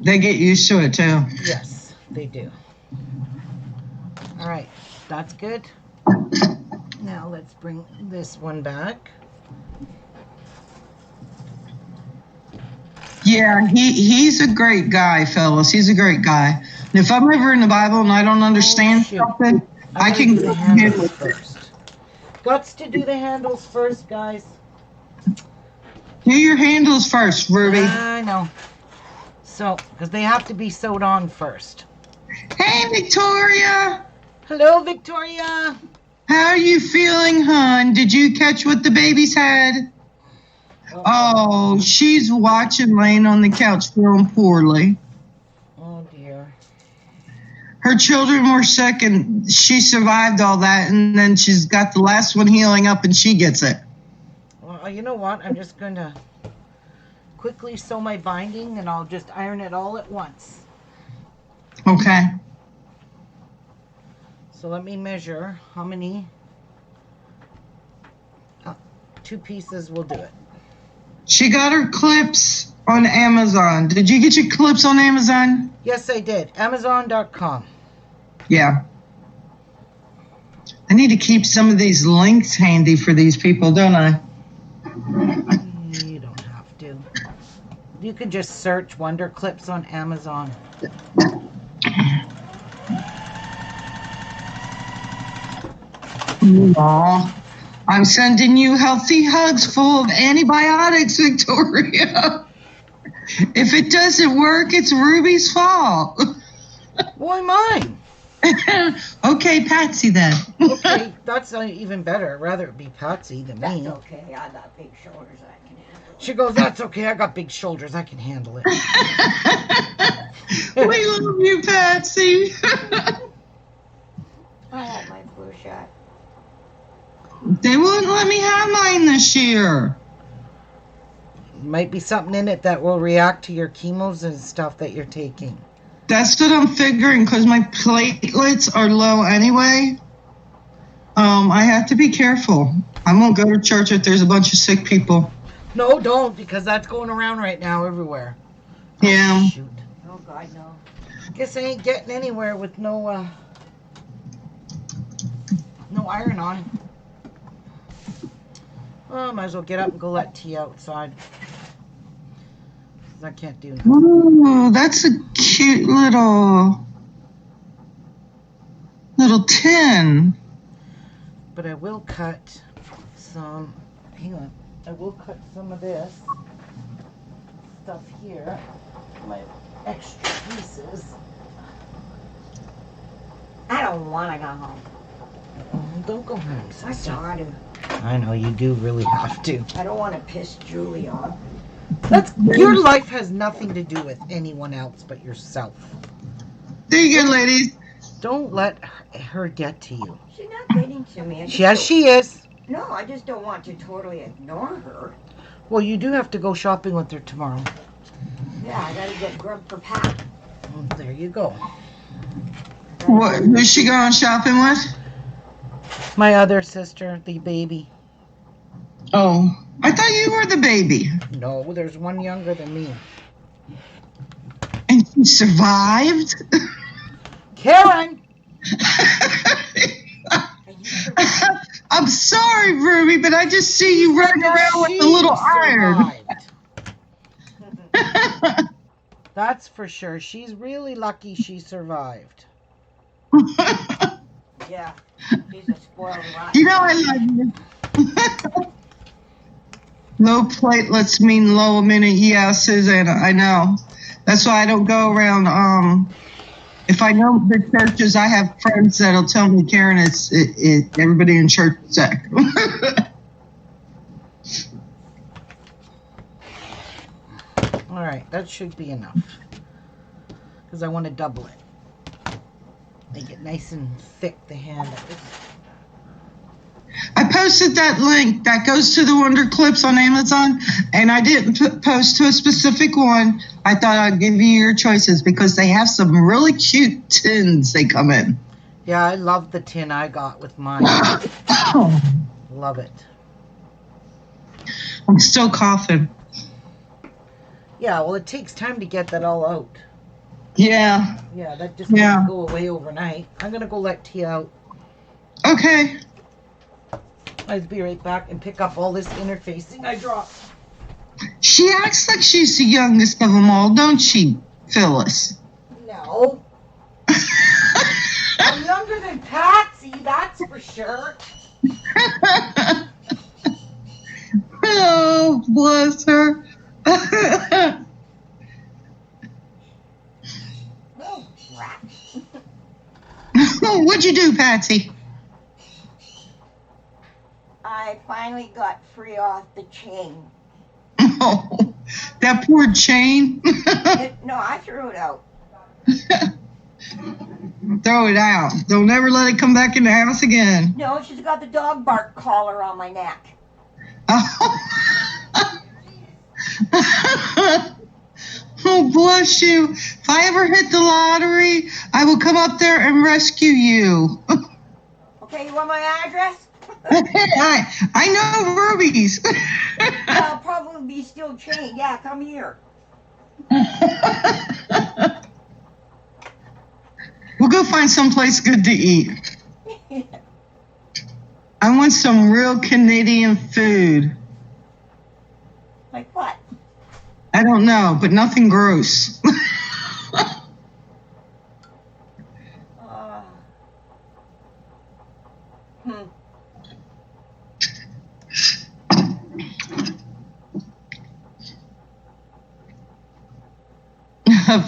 S5: They get used to it too.
S1: Yes, they do. All right, that's good. Now let's bring this one back.
S5: Yeah, he's a great guy, fellas. He's a great guy. And if I'm ever in the Bible and I don't understand
S1: shoot.
S5: something, I
S1: gotta
S5: can
S1: do
S5: go
S1: the
S5: to him
S1: handles
S5: with it.
S1: first. Gots to do the handles first, guys.
S5: Do your handles first, Ruby.
S1: I know. So, because they have to be sewed on first.
S5: Hey, Victoria.
S1: Hello, Victoria.
S5: How are you feeling, hon? Did you catch what the baby's had? Oh, she's watching, laying on the couch, feeling poorly.
S1: Oh, dear.
S5: Her children were sick, and she survived all that, and then she's got the last one healing up, and she gets it.
S1: Well, you know what? I'm just going to quickly sew my binding, and I'll just iron it all at once.
S5: Okay.
S1: So let me measure how many. 2 pieces will do it.
S5: She got her clips on Amazon. Did you get your clips on Amazon?
S1: Yes, I did. Amazon.com.
S5: Yeah. I need to keep some of these links handy for these people, don't I?
S1: You don't have to. You can just search Wonder Clips on Amazon.
S5: Aw. I'm sending you healthy hugs full of antibiotics, Victoria. If it doesn't work, it's Ruby's fault.
S1: Why mine?
S5: Okay, Patsy then.
S1: Okay, that's even better. I'd rather it be Patsy than
S2: That's
S1: me.
S2: okay. I got big shoulders. I can handle it.
S1: She goes, that's okay. I got big shoulders. I can handle it.
S5: We love you, Patsy.
S2: I want my flu shot.
S5: They won't let me have mine this year.
S1: Might be something in it that will react to your chemos and stuff that you're taking.
S5: That's what I'm figuring, because my platelets are low anyway. I have to be careful. I won't go to church if there's a bunch of sick people.
S1: No, don't, because that's going around right now everywhere.
S5: Yeah.
S1: Shoot.
S2: Oh, God, no.
S1: Guess I ain't getting anywhere with no iron on. Oh, might as well get up and go let tea outside. 'Cause I can't do nothing.
S5: Ooh, that's a cute little tin.
S1: But I will cut some, hang on, I will cut some of this stuff here, my extra pieces.
S2: I don't want to go home.
S1: Oh, don't go home,
S2: I
S1: sister.
S2: got to.
S1: I know, you do really have to.
S2: I don't want to piss Julie off.
S1: Your life has nothing to do with anyone else but yourself.
S5: There you go, ladies.
S1: Don't let her get to you.
S2: She's not getting to me.
S1: Yes, she is.
S2: No, I just don't want to totally ignore her.
S1: Well, you do have to go shopping with her tomorrow.
S2: Yeah, I got to get grub for Pat.
S1: Well, there you go.
S5: What? Who's she going shopping with?
S1: My other sister, the baby.
S5: Oh, I thought you were the baby.
S1: No, there's one younger than me.
S5: And she survived?
S1: Karen!
S5: I'm sorry, Ruby, but I just see you running around with a little iron.
S1: That's for sure. She's really lucky she survived.
S2: Yeah, she's a spoiled rotten.
S5: You know I love you. Low platelets mean low amount. Yeah, Susanna, I know. That's why I don't go around. If I know the churches, I have friends that'll tell me, Karen, everybody in church is sick.
S1: All right, that should be enough. Because I want to double it. Make it nice and thick, the handle.
S5: I posted that link that goes to the Wonder Clips on Amazon, and I didn't post to a specific one. I thought I'd give you your choices because they have some really cute tins they come in.
S1: Yeah, I love the tin I got with mine. Love it.
S5: I'm still coughing.
S1: Yeah, well, it takes time to get that all out.
S5: Yeah.
S1: Yeah, that just doesn't go away overnight. I'm going to go let tea out.
S5: Okay.
S1: I'll be right back and pick up all this interfacing I dropped.
S5: She acts like she's the youngest of them all, don't she, Phyllis?
S1: No. I'm younger than Patsy, that's for sure.
S5: Oh, bless her.
S2: Oh, rat.
S5: What'd you do, Patsy?
S2: I finally got free off the chain.
S5: Oh, that poor chain.
S2: No, I threw it out.
S5: Throw it out. Don't ever let it come back in the house again.
S2: No, she's got the dog bark collar on my neck.
S5: Oh, bless you. If I ever hit the lottery, I will come up there and rescue you.
S2: Okay, you want my address?
S5: I know Ruby's.
S2: I'll probably be still chained. Yeah, come here.
S5: We'll go find someplace good to eat. I want some real Canadian food.
S2: Like what?
S5: I don't know, but nothing gross.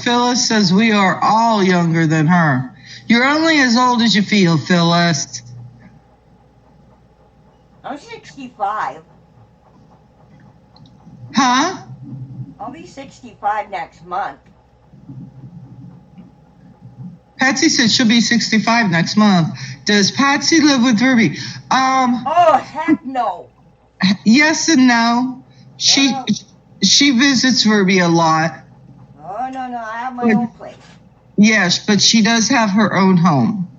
S5: Phyllis says we are all younger than her. You're only as old as you feel, Phyllis.
S2: I'm 65.
S5: Huh?
S2: I'll be 65 next month.
S5: Patsy said she'll be 65 next month. Does Patsy live with Ruby?
S2: Oh, heck no.
S5: Yes and no. She visits Ruby a lot.
S2: Oh, no, I have my own place.
S5: Yes, but she does have her own home.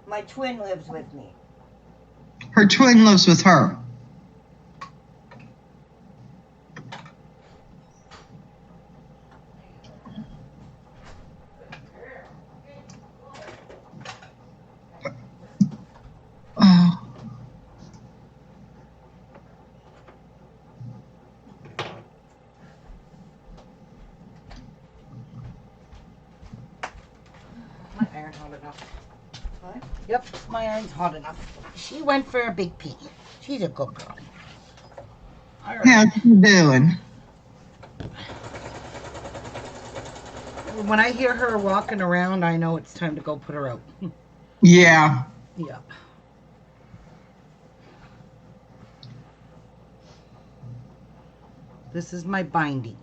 S2: My twin lives with me.
S5: Her twin lives with her. Oh.
S1: My iron's hot enough.
S2: What?
S1: Yep, my iron's hot enough. She went for a big pee. She's a good girl. All right.
S5: How's you doing?
S1: When I hear her walking around, I know it's time to go put her out.
S5: Yeah.
S1: Yep. This is my binding.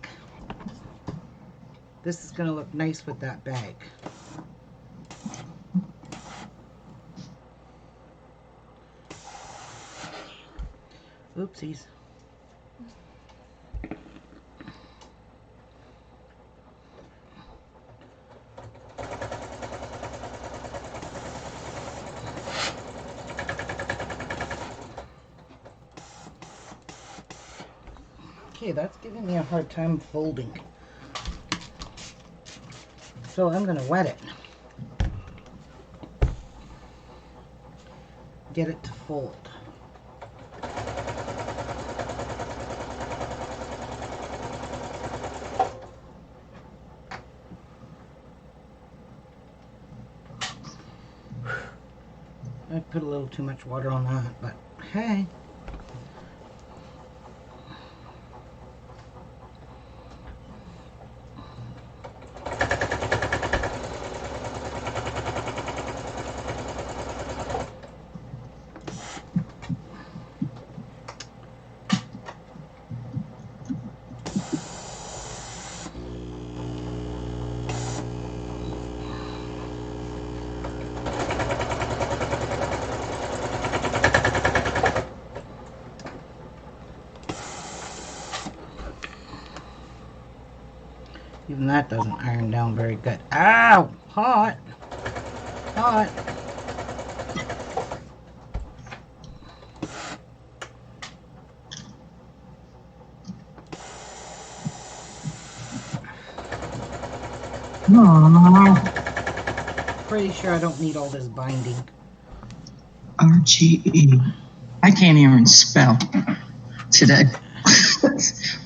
S1: This is going to look nice with that bag. Oopsies. Okay, that's giving me a hard time folding. So I'm going to wet it. Get it to fold. I put a little too much water on that, but hey. Even that doesn't iron down very good. Ow! Hot! Hot! Pretty sure I don't need all this binding.
S5: RGE. I can't even spell today.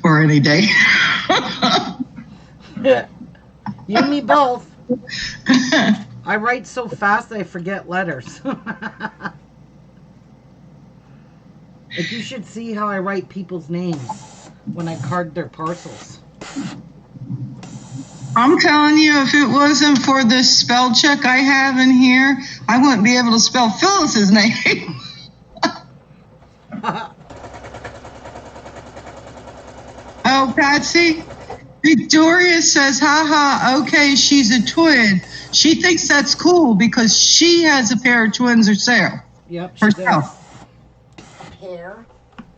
S5: for any day.
S1: You and me both. I write so fast I forget letters. Like, you should see how I write people's names when I card their parcels.
S5: I'm telling you, if it wasn't for this spell check I have in here, I wouldn't be able to spell Phyllis's name. Oh, Patsy, Victoria says, haha, okay, she's a twin. She thinks that's cool because she has a pair of twins herself.
S1: Yep, she does.
S2: A pair.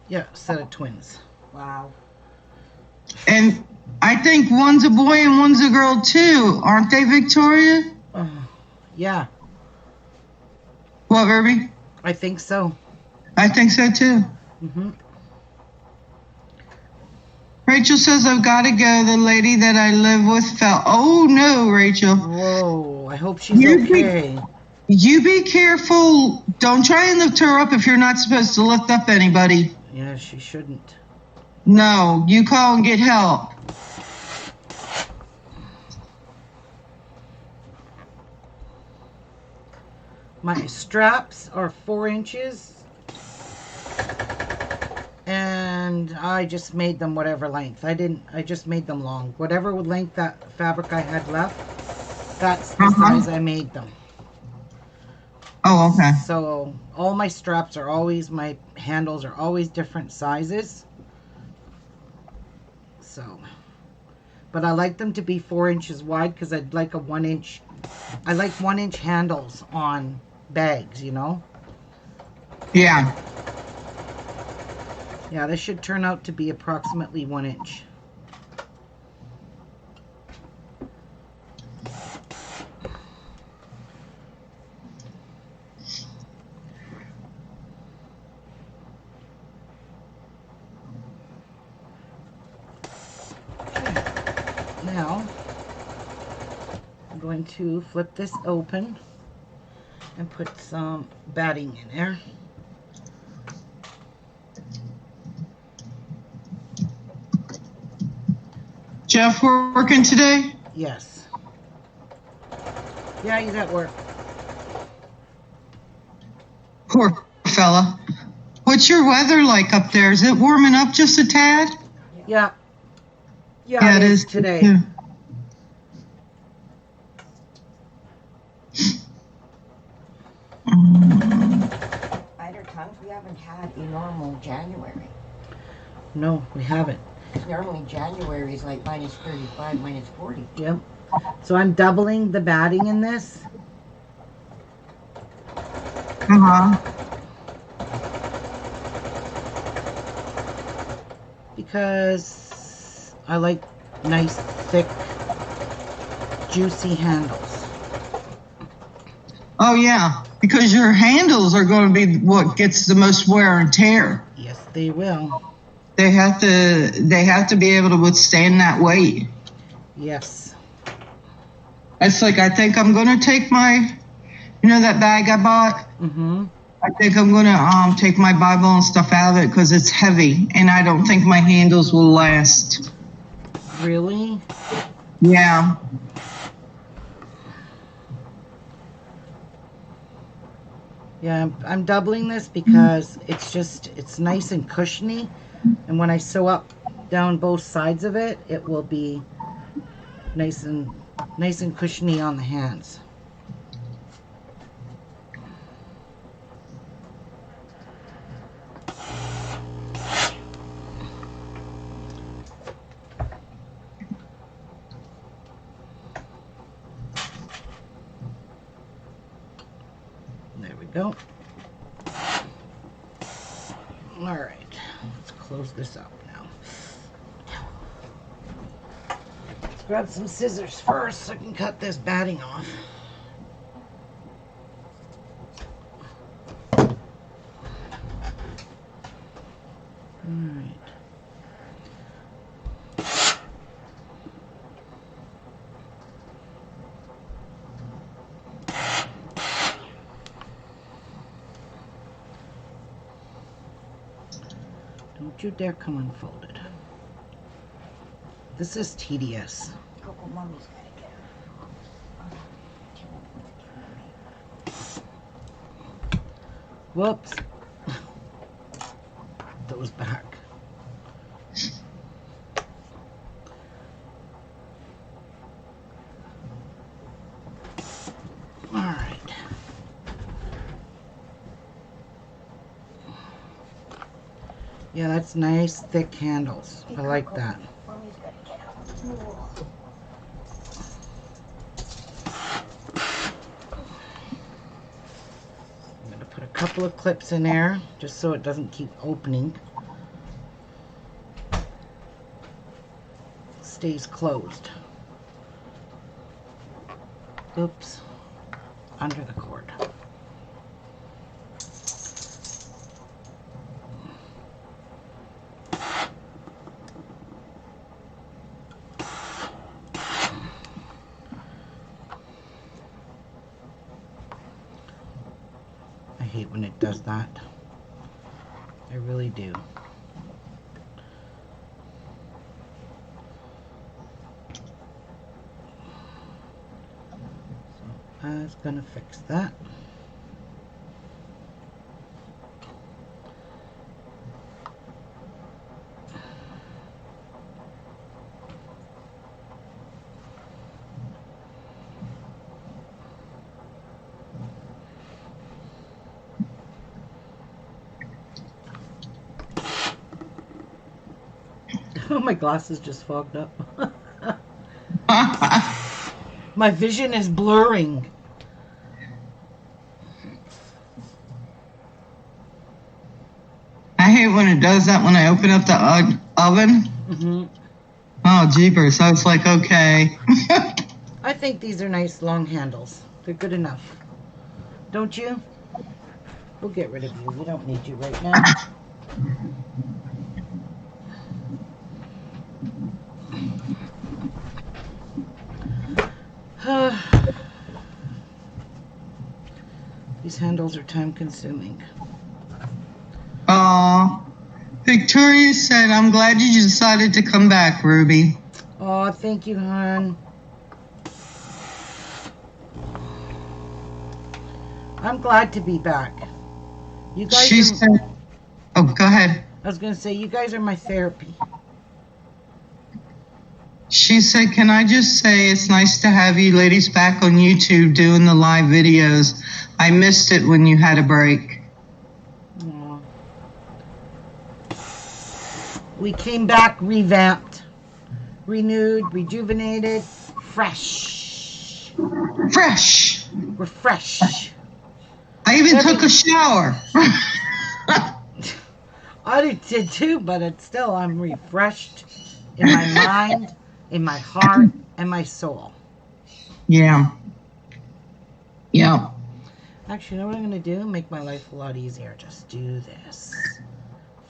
S1: Yeah, set of twins.
S2: Wow.
S5: And I think one's a boy and one's a girl too, aren't they, Victoria?
S1: Yeah,
S5: What, Ruby?
S1: I think so.
S5: I think so too.
S1: Mm-hmm.
S5: Rachel says, I've got to go. The lady that I live with fell. Oh, no, Rachel.
S1: Whoa, I hope she's
S5: You be-
S1: okay.
S5: You be careful. Don't try and lift her up if you're not supposed to lift up anybody.
S1: Yeah, she shouldn't.
S5: No, you call and get help.
S1: My straps are 4 inches. And I just made them whatever length. I just made them long. Whatever length that fabric I had left, that's the size I made them.
S5: Oh, okay.
S1: So all my straps are always, my handles are always different sizes. So, but I like them to be 4 inches wide because I'd like a 1 inch, I like 1 inch handles on bags, you know?
S5: Yeah.
S1: Yeah, this should turn out to be approximately 1 inch. Now, I'm going to flip this open and put some batting in there.
S5: Jeff working today?
S1: Yes. Yeah, he's at work.
S5: Poor fella. What's your weather like up there? Is it warming up just a tad?
S1: Yeah. Yeah, it is today.
S5: Yeah.
S2: Either times we haven't had a normal January.
S1: No, we haven't.
S2: Normally January is like minus 35, minus 40.
S1: Yep. So I'm doubling the batting in this. Because I like nice, thick, juicy handles.
S5: Oh, yeah. Because your handles are going to be what gets the most wear and tear.
S1: Yes, they will.
S5: They have to be able to withstand that weight.
S1: Yes.
S5: It's like, I think I'm going to take my, that bag I bought?
S1: Mm-hmm.
S5: I think I'm going to take my Bible and stuff out of it because it's heavy, and I don't think my handles will last.
S1: Really?
S5: Yeah.
S1: Yeah, I'm doubling this because it's nice and cushiony. And when I sew up down both sides of it, it will be nice and cushiony on the hands. There we go. All right, let's close this up now. Let's grab some scissors first so I can cut this batting off. All right. Don't you dare come unfolded. This is tedious.
S2: Coco, mommy's gotta get her.
S1: Whoops. Those back. All right. Yeah, that's nice, thick handles. I like that.
S2: Mommy's gotta get her. Whoa.
S1: I'm going to put a couple of clips in there just so it doesn't keep opening. Stays closed. Oops. Under the cord. I hate when it does that. I really do. So I was gonna fix that. Oh, my glasses just fogged up. My vision is blurring.
S5: I hate when it does that when I open up the oven.
S1: Mm-hmm.
S5: Oh, jeepers. I was like, okay.
S1: I think these are nice long handles. They're good enough. Don't you? We'll get rid of you. We don't need you right now. These handles are time consuming.
S5: Aw. Victoria said, I'm glad you decided to come back, Ruby.
S1: Oh, thank you, hon. I'm glad to be back. You guys
S5: She
S1: are,
S5: said, oh, go ahead.
S1: I was going to say, you guys are my therapy.
S5: She said, can I just say it's nice to have you ladies back on YouTube doing the live videos. I missed it when you had a break.
S1: Aw. We came back revamped, renewed, rejuvenated, fresh.
S5: Fresh.
S1: We're fresh.
S5: I even took a shower.
S1: I did too, but it's still, I'm refreshed in my mind, in my heart, and my soul.
S5: Yeah. Yeah.
S1: Actually, you know what I'm going to do? Make my life a lot easier. Just do this.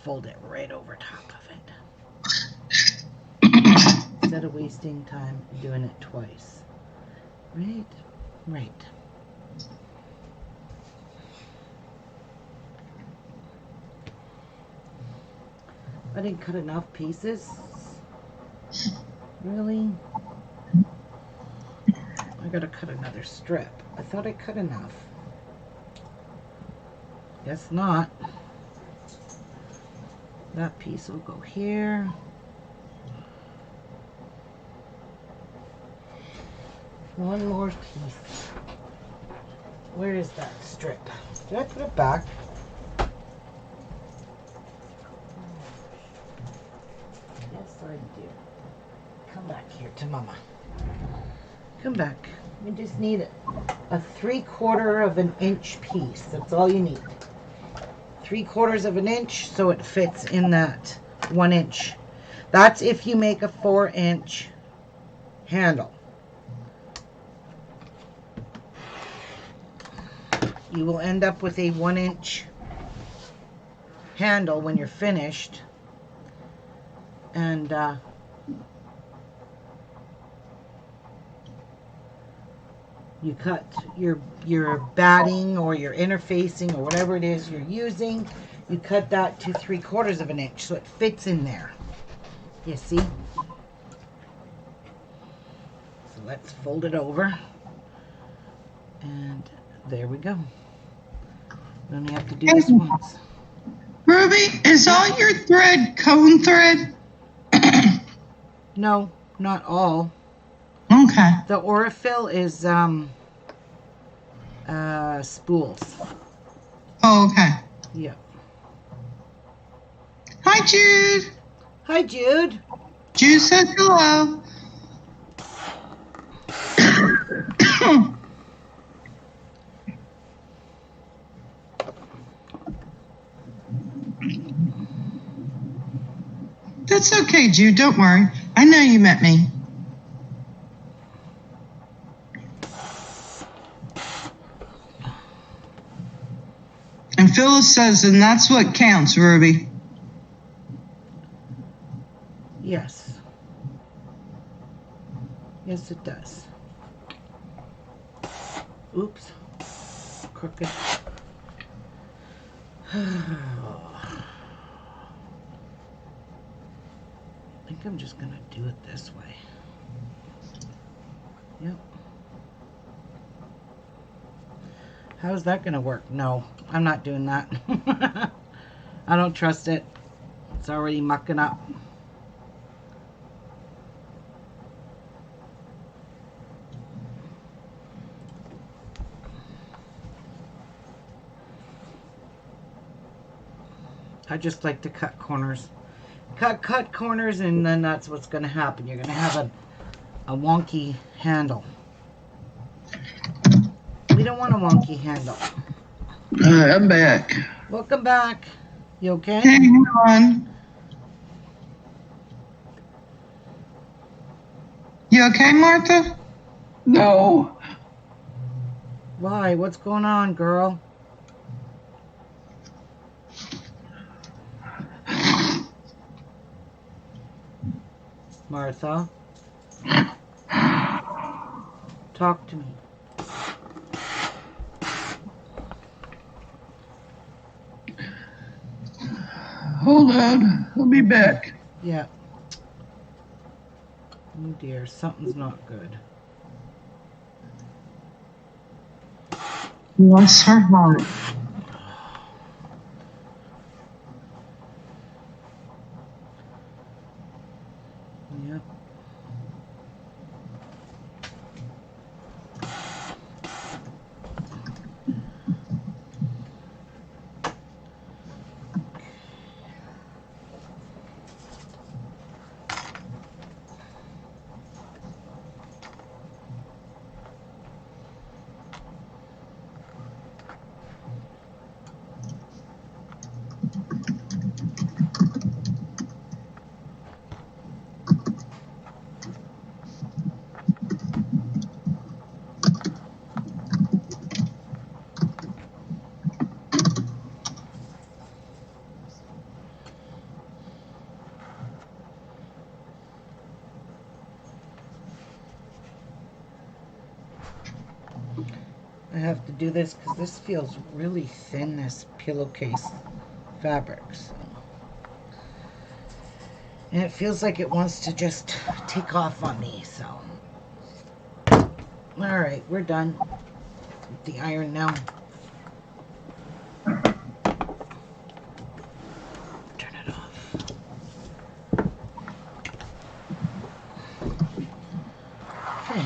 S1: Fold it right over top of it. Instead of wasting time doing it twice. Right? Right. I didn't cut enough pieces. Really? I gotta cut another strip. I thought I cut enough. Guess not. That piece will go here. One more piece. Where is that strip? Did I put it back? Yes, I do. Come back here to Mama. Come back. We just need a 3/4 of an inch piece. That's all you need. 3/4 of an inch so it fits in that 1 inch. That's if you make a 4-inch handle. You will end up with a 1-inch handle when you're finished. And you cut your batting or your interfacing or whatever it is you're using, you cut that to 3/4 of an inch so it fits in there. You see? let's fold it over. And there we go. We only have to do this once.
S5: Ruby, is all your thread cone thread?
S1: No, not all.
S5: Okay.
S1: The Aurifil is spools.
S5: Oh, okay.
S1: Yeah.
S5: Hi, Jude.
S1: Hi, Jude.
S5: Jude says hello. That's okay, Jude. Don't worry. I know you met me. And Phyllis says, and that's what counts, Ruby.
S1: Yes. Yes, it does. Oops. Crooked. I think I'm just going to do it this way. Yep. How's that going to work? No, I'm not doing that. I don't trust it. It's already mucking up. I just like to cut corners. Cut corners, and then that's what's going to happen. You're going to have a wonky handle. We don't want a wonky handle.
S3: I'm back.
S1: Welcome back. You okay?
S5: Hang on. You okay, Martha?
S3: No.
S1: Why? What's going on, girl? Martha? Talk to me.
S3: Hold on. I'll be back.
S1: Yeah. Oh dear, something's not good.
S5: Bless her heart.
S1: Yep. I have to do this because this feels really thin, this pillowcase fabric. So. And it feels like it wants to just take off on me, so. Alright, we're done with the iron now. Turn it off. Okay.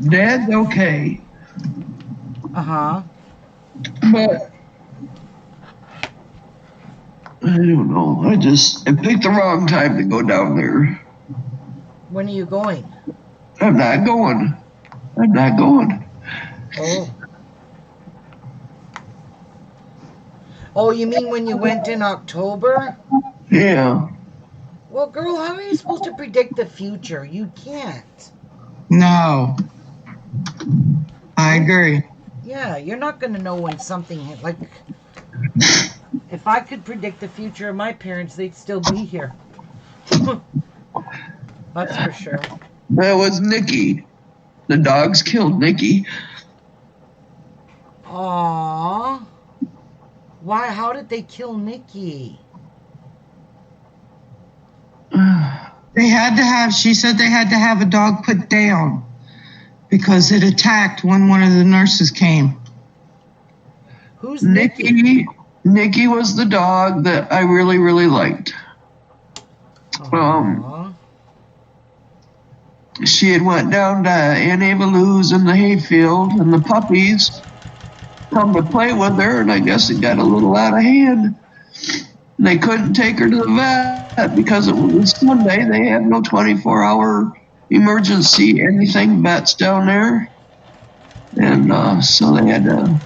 S3: Dad's okay.
S1: Uh-huh.
S3: But I don't know. I picked the wrong time to go down there.
S1: When are you going?
S3: I'm not going. I'm not going.
S1: Oh. Oh, you mean when you went in October?
S3: Yeah.
S1: Well, girl, how are you supposed to predict the future? You can't.
S5: No. I agree.
S1: Yeah, you're not going to know when something, like, if I could predict the future of my parents, they'd still be here. That's for sure.
S3: That was Nikki. The dogs killed Nikki.
S1: Aww. Why? How did they kill Nikki?
S5: She said they had to have a dog put down because it attacked when one of the nurses came.
S1: Who's Nikki?
S3: Nikki was the dog that I really, really liked.
S1: Aww.
S3: She had went down to Aunt Ava Lou's in the hayfield, and the puppies come to play with her, and I guess it got a little out of hand. They couldn't take her to the vet because it was Sunday. They have no 24-hour emergency anything vets down there. And so they had to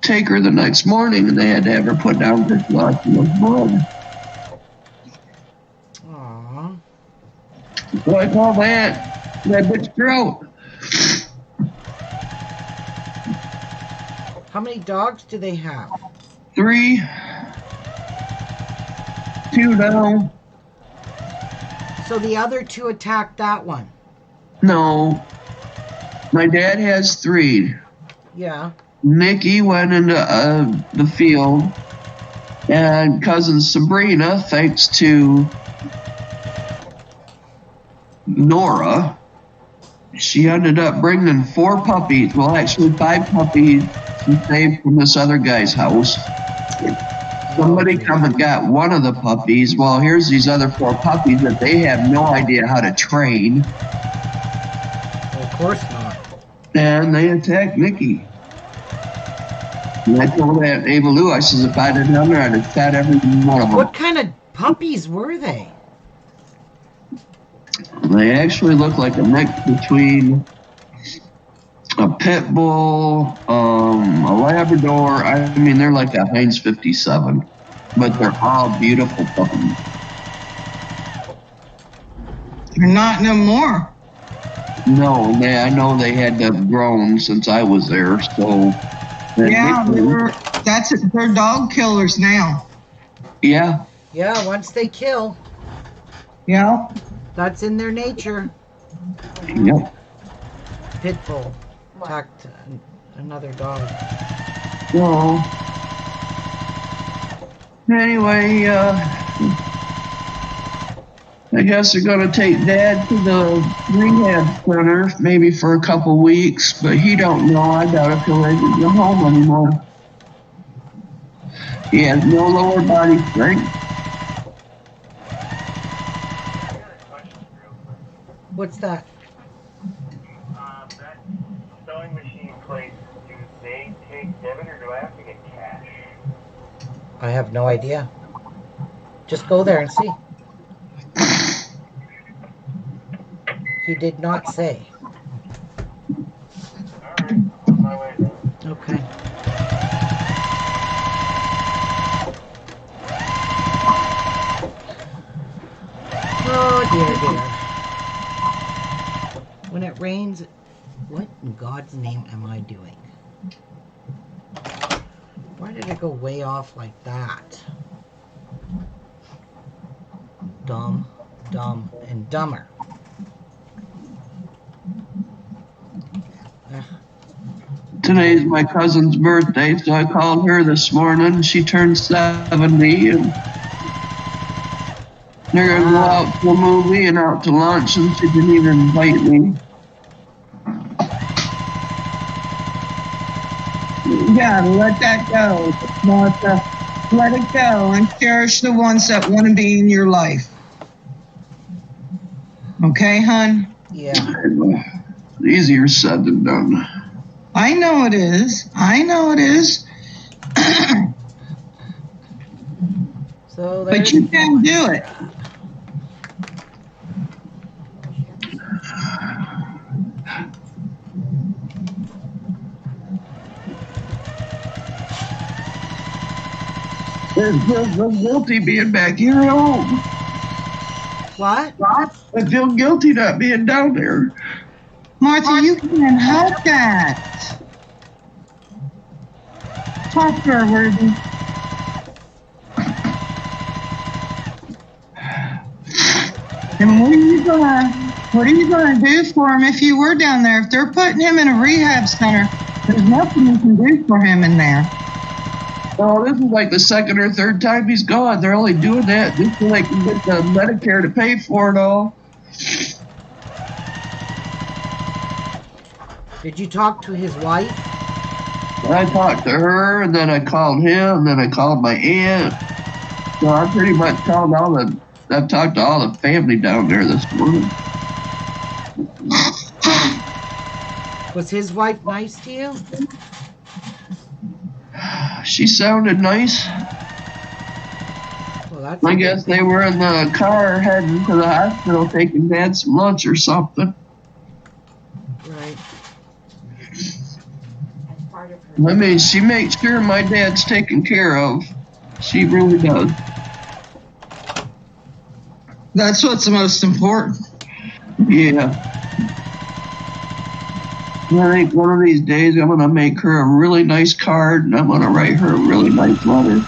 S3: take her the next morning, and they had to have her put down for lots of blood.
S1: Aww.
S3: So I call that bitch Grout.
S1: How many dogs do they have?
S3: 3. 2 now.
S1: So the other 2 attacked that one?
S3: No. My dad has 3.
S1: Yeah.
S3: Nikki went into the field, and cousin Sabrina, thanks to Nora, she ended up bringing 4 puppies. Well, actually 5 puppies she saved from this other guy's house. Somebody come and got one of the puppies. Well, here's these other 4 puppies that they have no idea how to train.
S1: Well, of course not.
S3: And they attacked Nikki. And I told Aunt Ava Lou, I says, if I'd have done her, I'd have shot every one of them.
S1: What kind of puppies were they?
S3: They actually look like a mix between a pit bull, a Labrador. I mean, they're like a Heinz 57, but they're all beautiful puppies.
S5: They're not no more.
S3: No, I know they had to have grown since I was there, so.
S5: Yeah, they're dog killers now.
S3: Yeah.
S1: Yeah, once they kill,
S5: Yeah.
S1: that's in their nature.
S3: Yep.
S1: Pit bull attacked another dog.
S3: So, anyway, I guess they're going to take Dad to the rehab center, maybe for a couple weeks, but he don't know. I doubt if he'll ever go home anymore. He has no lower body strength.
S1: What's that?
S7: That sewing machine place, do they take debit or do I have to get cash?
S1: I have no idea. Just go there and see. He did not say.
S7: Alright, on my way then.
S1: Okay. Oh dear, dear. When it rains, what in God's name am I doing? Why did it go way off like that? Dumb, dumb, and dumber. Ugh.
S3: Today's my cousin's birthday, so I called her this morning. She turned 70, and they're going to go out to a movie and out to lunch, and she didn't even invite me.
S5: You gotta let that go. Martha. Let it go and cherish the ones that want to be in your life. Okay, hon?
S1: Yeah.
S3: Easier said than done.
S5: I know it is. I know it is.
S1: So
S5: But you can do it.
S3: It feels so guilty being back here at home.
S1: What?
S3: I feel guilty not being down there.
S5: Martha, you can't help that. Talk to her, Ruby. And what are you gonna do for him if you were down there? If they're putting him in a rehab center, there's nothing you can do for him in there.
S3: Oh, this is like the second or third time he's gone. They're only doing that just so they can get the Medicare to pay for it all.
S1: Did you talk to his wife?
S3: I talked to her, and then I called him, and then I called my aunt. So I pretty much I've talked to all the family down there this morning.
S1: Was his wife nice to you?
S3: She sounded nice.
S1: Well, that's
S3: I guess they were in the car heading to the hospital taking Dad some lunch or something.
S1: right.
S2: As part of her.
S3: I mean, she makes sure my dad's taken care of. She really does.
S5: That's what's most important.
S3: Yeah. I think one of these days I'm going to make her a really nice card and I'm going to write her a really nice letter.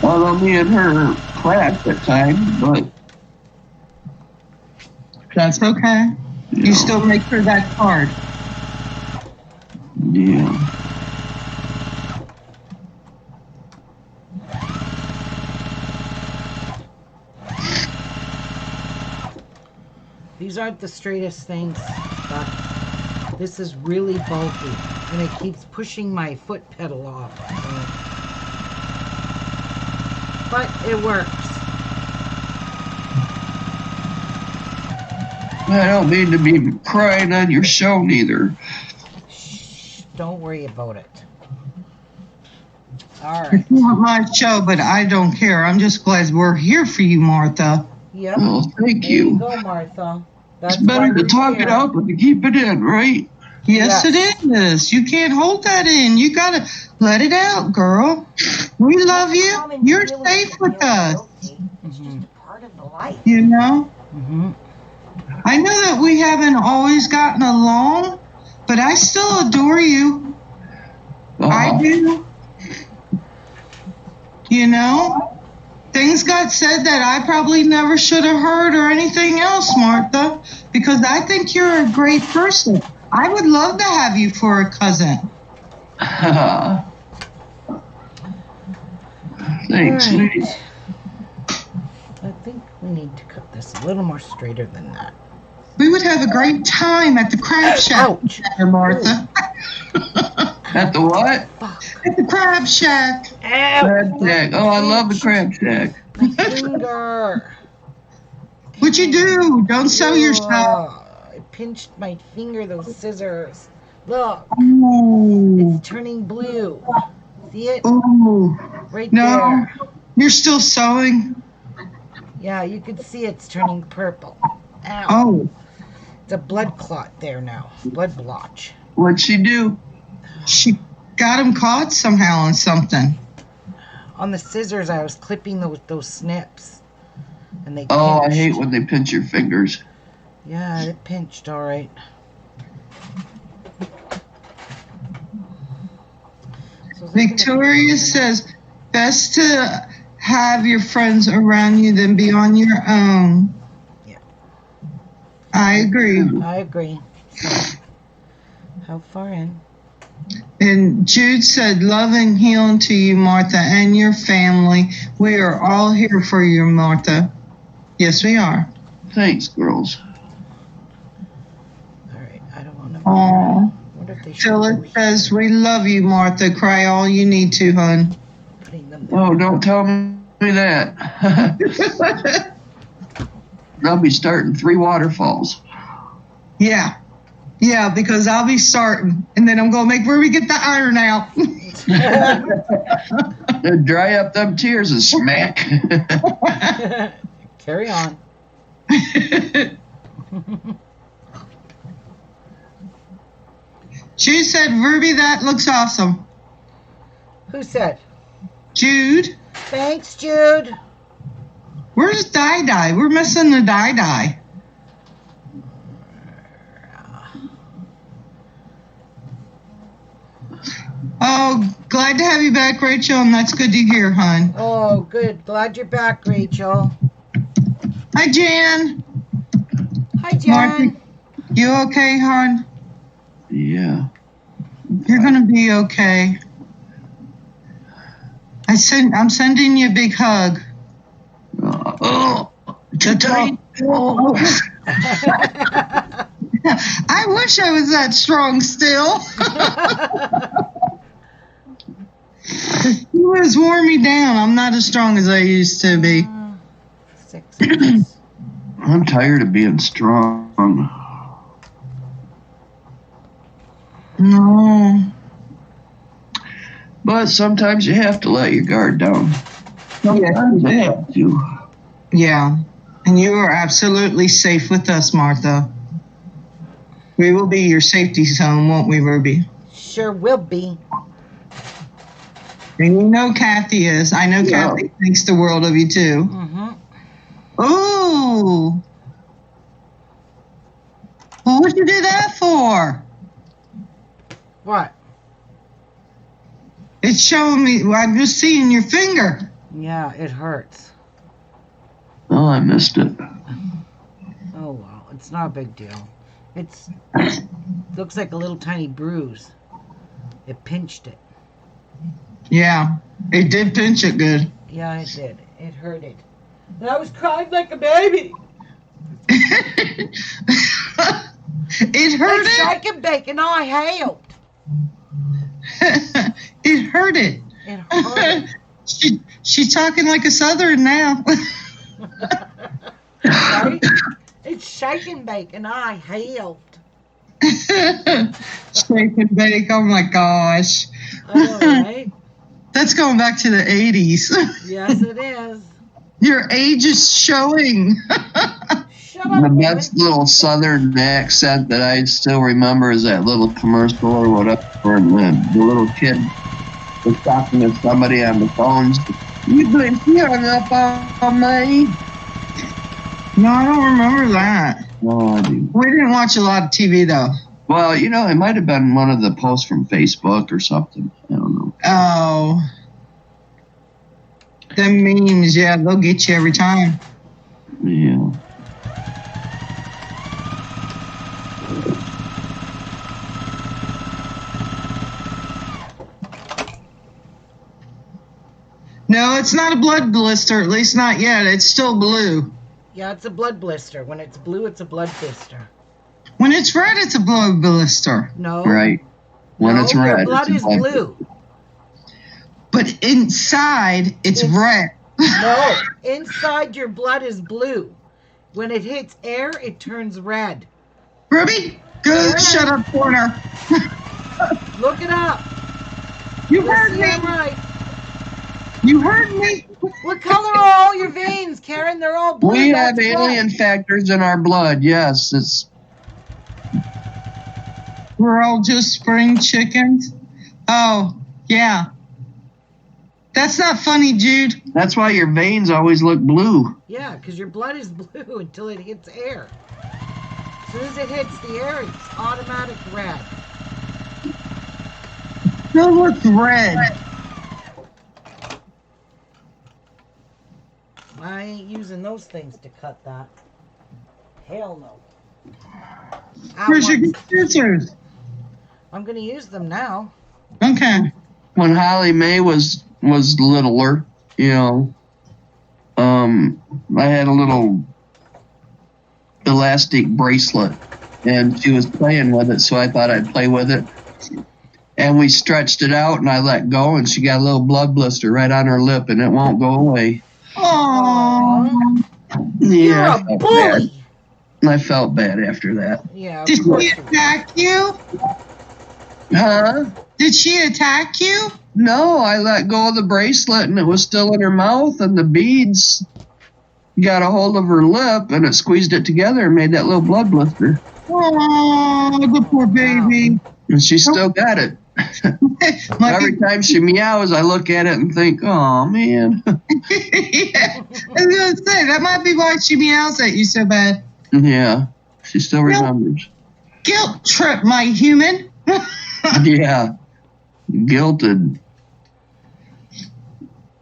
S3: Although me and her clashed at times, but
S5: That's okay. You
S3: know,
S5: still make her that card.
S3: yeah.
S1: These aren't the straightest things, but this is really bulky, and it keeps pushing my foot pedal off. But it works.
S3: I don't mean to be crying on your show neither.
S1: Shh, don't worry about it. All right.
S5: It's not my show, but I don't care. I'm just glad we're here for you, Martha.
S1: Yep.
S3: Oh, thank
S1: There you
S3: you.
S1: go, Martha.
S3: It's
S1: That's why
S3: better to
S1: we're
S3: talk
S1: here.
S3: it out than to keep it in, right?
S5: Yes,
S1: Yes.
S5: it is. You can't hold that in. You gotta let it out, girl. We love you.
S2: Common
S5: You're
S2: feeling
S5: safe
S2: of
S5: with
S2: feeling
S5: us.
S2: guilty. It's just a part of the life.
S5: You know?
S1: Mm-hmm.
S5: I know that we haven't always gotten along, but I still adore you. I do. You know? Things got said that I probably never should have heard or anything else, Martha, because I think you're a great person. I would love to have you for a cousin.
S3: Thanks,
S1: All right.
S3: sweetie.
S1: I think we need to cut this a little more straighter than that.
S5: We would have a great time at the crab shack
S1: Ouch.
S5: together, Martha.
S3: At the what?
S1: Fuck.
S5: At the crab shack.
S1: Ow.
S3: Crab shack. Oh, I love the crab shack.
S1: My finger.
S5: What'd you do? Don't sew yourself.
S1: I pinched my finger, those scissors. Look,
S5: Oh,
S1: it's turning blue. See it?
S5: oh,
S1: Right
S5: no.
S1: there.
S5: You're still sewing?
S1: Yeah, you can see it's turning purple. Ow.
S5: Oh,
S1: It's a blood clot there now. Blood blotch.
S3: What'd she do?
S5: she got him caught somehow on something.
S1: On the scissors, I was clipping those snips. And they
S3: Oh, I
S1: pinched.
S3: hate when they pinch your fingers.
S1: Yeah, it pinched, all right. So
S5: Victoria says, best to have your friends around you than be on your own.
S1: Yeah.
S5: I agree.
S1: I agree. So, how far in?
S5: And Jude said, love and healing to you, Martha, and your family. We are all here for you, Martha. Yes, we are.
S3: Thanks, girls.
S1: All right, I don't want to.
S5: Aw.
S1: What if they
S5: Phyllis says, we love you, Martha. Cry all you need to, hun.
S1: putting them there?
S3: Oh, don't tell me that. I'll be starting 3 waterfalls.
S5: Yeah. Yeah, because I'll be starting, and then I'm going to make Ruby get the iron out.
S3: Dry up them tears and smack.
S1: Carry on.
S5: She said, Ruby, that looks awesome.
S1: Who said?
S5: Jude,
S1: Thanks, Jude.
S5: where's Dai? We're missing the Dai. Oh, glad to have you back, Rachel, and that's good to hear, hon.
S1: Oh, good. Glad you're back, Rachel.
S5: Hi, Jan.
S1: Hi, Jan.
S5: Martha, you okay, hon?
S3: Yeah.
S5: You're going to be okay. I'm sending you a big hug.
S3: Tote.
S5: I wish I was that strong still. You guys wore me down. I'm not as strong as I used to be.
S1: 6 months.
S3: I'm tired of being strong.
S5: No.
S3: But sometimes you have to let your guard down. Sometimes you have to.
S5: Yeah. And you are absolutely safe with us, Martha. We will be your safety zone, won't we, Ruby?
S1: Sure will be.
S5: And you know Kathy is. I know Kathy thinks the world of you, too.
S1: Mm-hmm.
S5: Ooh. Well, what'd you do that for?
S1: What?
S5: It's showing me, well, I'm just seeing your finger.
S1: Yeah, it hurts.
S3: Oh, I missed it.
S1: Oh, well, it's not a big deal. It's looks like a little tiny bruise. It pinched it.
S5: Yeah, it did pinch it good.
S1: Yeah, it did. It hurt it. And I was crying like a baby.
S5: It hurt
S1: And
S5: it.
S1: shake and bake, and I helped.
S5: It hurt it.
S1: It hurt.
S5: She's talking like a Southern now.
S1: Right? It's shake and bake, and I helped.
S5: Shake and bake. Oh my gosh.
S1: I know, right?
S5: That's going back to the 80s.
S1: Yes, it is.
S5: Your age is showing.
S1: Shut up,
S3: The
S1: woman.
S3: best little southern accent that I still remember is that little commercial or whatever, and the little kid was talking to somebody on the phones. You been hearing up on me?
S5: No, I don't remember that.
S3: No, I do.
S5: We didn't watch a lot of TV though.
S3: Well, you know, it might have been one of the posts from Facebook or something. I don't know.
S5: Oh. Them memes, yeah, they'll get you every time.
S3: Yeah.
S5: No, it's not a blood blister, at least not yet. It's still blue.
S1: Yeah, it's a blood blister. When it's blue, it's a blood blister.
S5: When it's red, it's a blood blister.
S1: No.
S3: Right. When
S1: No,
S3: it's
S1: your
S3: red.
S1: blood
S3: it's
S1: is
S3: black.
S1: blue.
S5: But inside, it's red.
S1: No, inside your blood is blue. When it hits air, it turns red.
S5: Ruby, go shut up, corner.
S1: Look it up.
S5: You
S1: You'll
S5: heard
S1: see
S5: me.
S1: I'm right.
S5: You heard me.
S1: What color are all your veins, Karen? They're all blue.
S3: We
S1: That's
S3: have alien factors in our blood. Yes, it's.
S5: We're all just spring chickens. Oh, yeah. That's not funny, Jude.
S3: That's why your veins always look blue.
S1: Yeah, because your blood is blue until it hits air. As soon as it hits the air, it's automatic red.
S5: No, looks red.
S1: I ain't using those things to cut that. Hell no.
S5: Where's your scissors?
S1: I'm going to use them now.
S5: Okay.
S3: When Holly Mae was littler, you know, I had a little elastic bracelet, and she was playing with it, so I thought I'd play with it. And we stretched it out, and I let go, and she got a little blood blister right on her lip, and it won't go away.
S5: Oh.
S3: Yeah,
S1: You're a bully.
S3: I felt bad after that.
S1: Yeah.
S5: Did she attack you?
S3: Huh?
S5: Did she attack you?
S3: No, I let go of the bracelet, and it was still in her mouth, and the beads got a hold of her lip, and it squeezed it together and made that little blood blister.
S5: Oh, the poor baby.
S3: And she still got it. Every time she meows, I look at it and think, oh, man.
S5: Yeah, I was going to say, that might be why she meows at you so bad.
S3: Yeah, she still remembers.
S5: Guilt trip, my human.
S3: Yeah, guilted.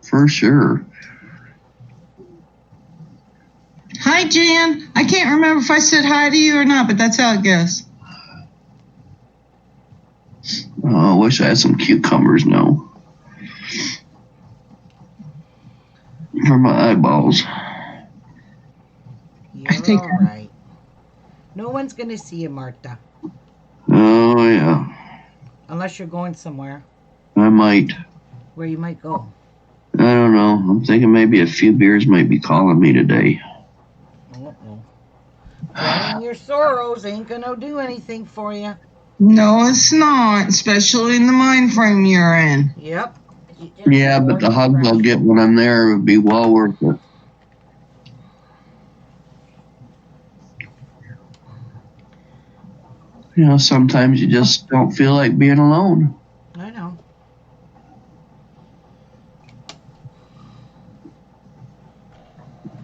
S3: For sure.
S5: Hi, Jan. I can't remember if I said hi to you or not, but that's how it goes.
S3: Oh, I wish I had some cucumbers now. eyeballs.
S1: You're
S5: think
S1: all right. No one's gonna see you, Martha,
S3: Oh, yeah.
S1: unless you're going somewhere.
S3: I might.
S1: Where you might go.
S3: I don't know. I'm thinking maybe a few beers might be calling me today.
S1: Uh-oh. Drowning your sorrows ain't gonna do anything for you.
S5: No, it's not, especially in the mind frame you're in.
S1: Yep.
S2: It's just
S3: Yeah, but the
S2: more
S3: hugs I'll get
S2: depression.
S3: when I'm there would be well worth it. You know, sometimes you just don't feel like being alone.
S1: I know.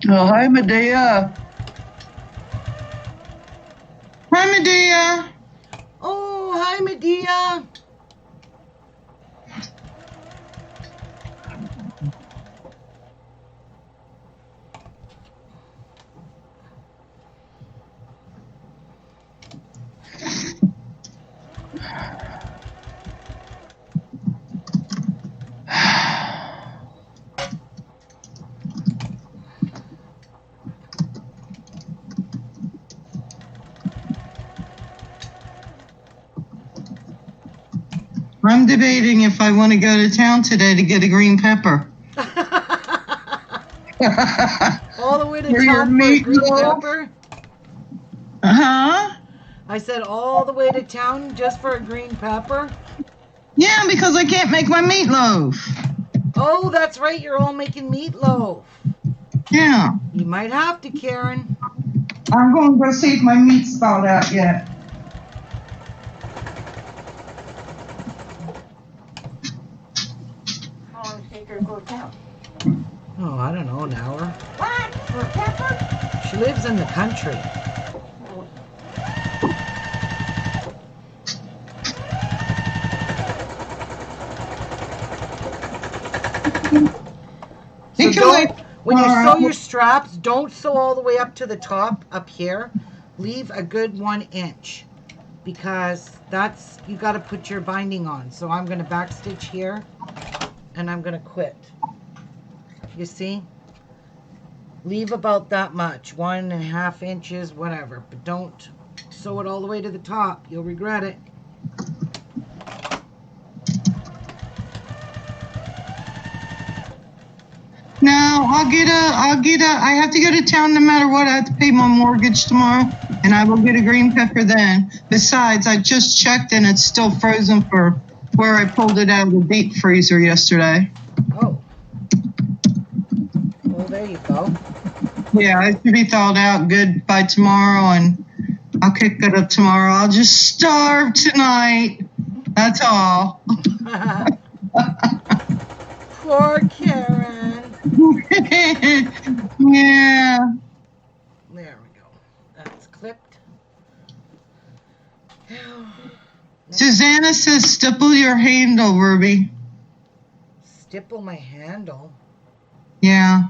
S3: Oh, hi, Medea.
S5: Hi, Medea.
S1: Oh, hi, Medea.
S5: I'm debating if I want to go to town today to get a green pepper.
S1: All the way to
S5: For your
S1: town for a green
S5: meatloaf?
S1: pepper?
S5: Huh?
S1: I said all the way to town just for a green pepper?
S5: Yeah, because I can't make my meatloaf.
S1: Oh, that's right. You're all making meatloaf.
S5: Yeah.
S1: You might have to, Karen.
S5: I'm going to go see if my meat's thawed out yet.
S2: How long does it take her to go to town?
S1: Oh, I don't know, an hour.
S2: What? For a pepper?
S1: She lives in the country. So don't, when you sew your straps, don't sew all the way up to the top up here. Leave a good 1 inch because that's, you got to put your binding on. So I'm going to backstitch here and I'm going to quit. You see? Leave about that much, 1.5 inches, whatever, but don't sew it all the way to the top. You'll regret it.
S5: No, I have to go to town no matter what. I have to pay my mortgage tomorrow, and I will get a green pepper then. Besides, I just checked and it's still frozen for where I pulled it out of the deep freezer yesterday.
S1: Oh. Well, there you go.
S5: Yeah, it should be thawed out good by tomorrow, and I'll kick it up tomorrow. I'll just starve tonight. That's all.
S1: Poor Karen.
S5: Yeah.
S1: There we go. That's clipped.
S5: Susanna says, stipple your handle, Ruby.
S1: Stipple my handle.
S5: Yeah.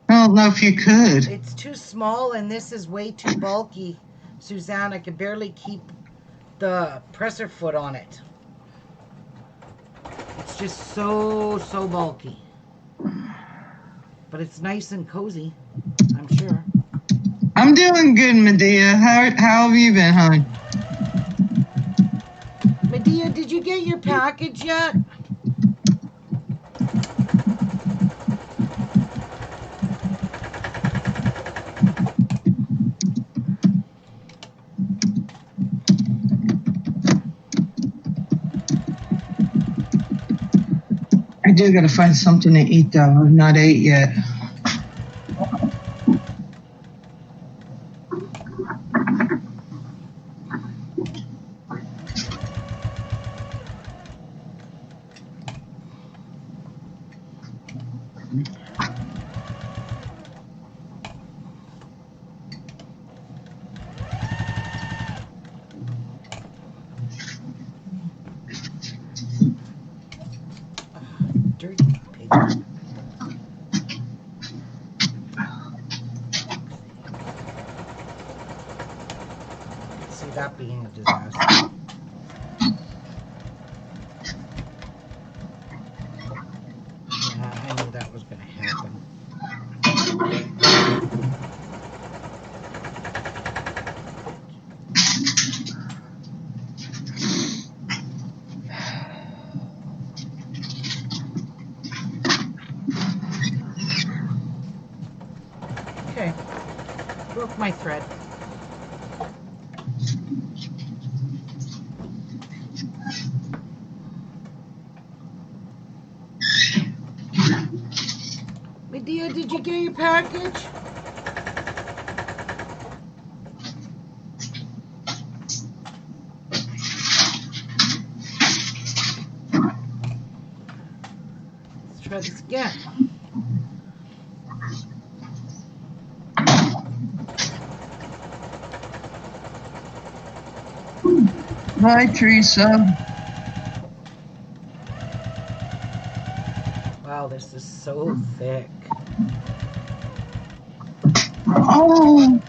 S5: I don't know if you could.
S1: It's too small and this is way too bulky. Suzanne, I could barely keep the presser foot on it. It's just so bulky. But it's nice and cozy, I'm sure.
S5: I'm doing good, Medea. How have you been, hon?
S1: Medea, did you get your package yet?
S5: I do gotta find something to eat, though. I've not ate yet.
S1: Dirty paper. See that being a disaster. Yeah, I knew that was going to happen. Okay. Broke my thread. Medea, did you get your package? Let's try this again.
S5: Hi, Teresa.
S1: Wow, this is so thick.
S5: Oh.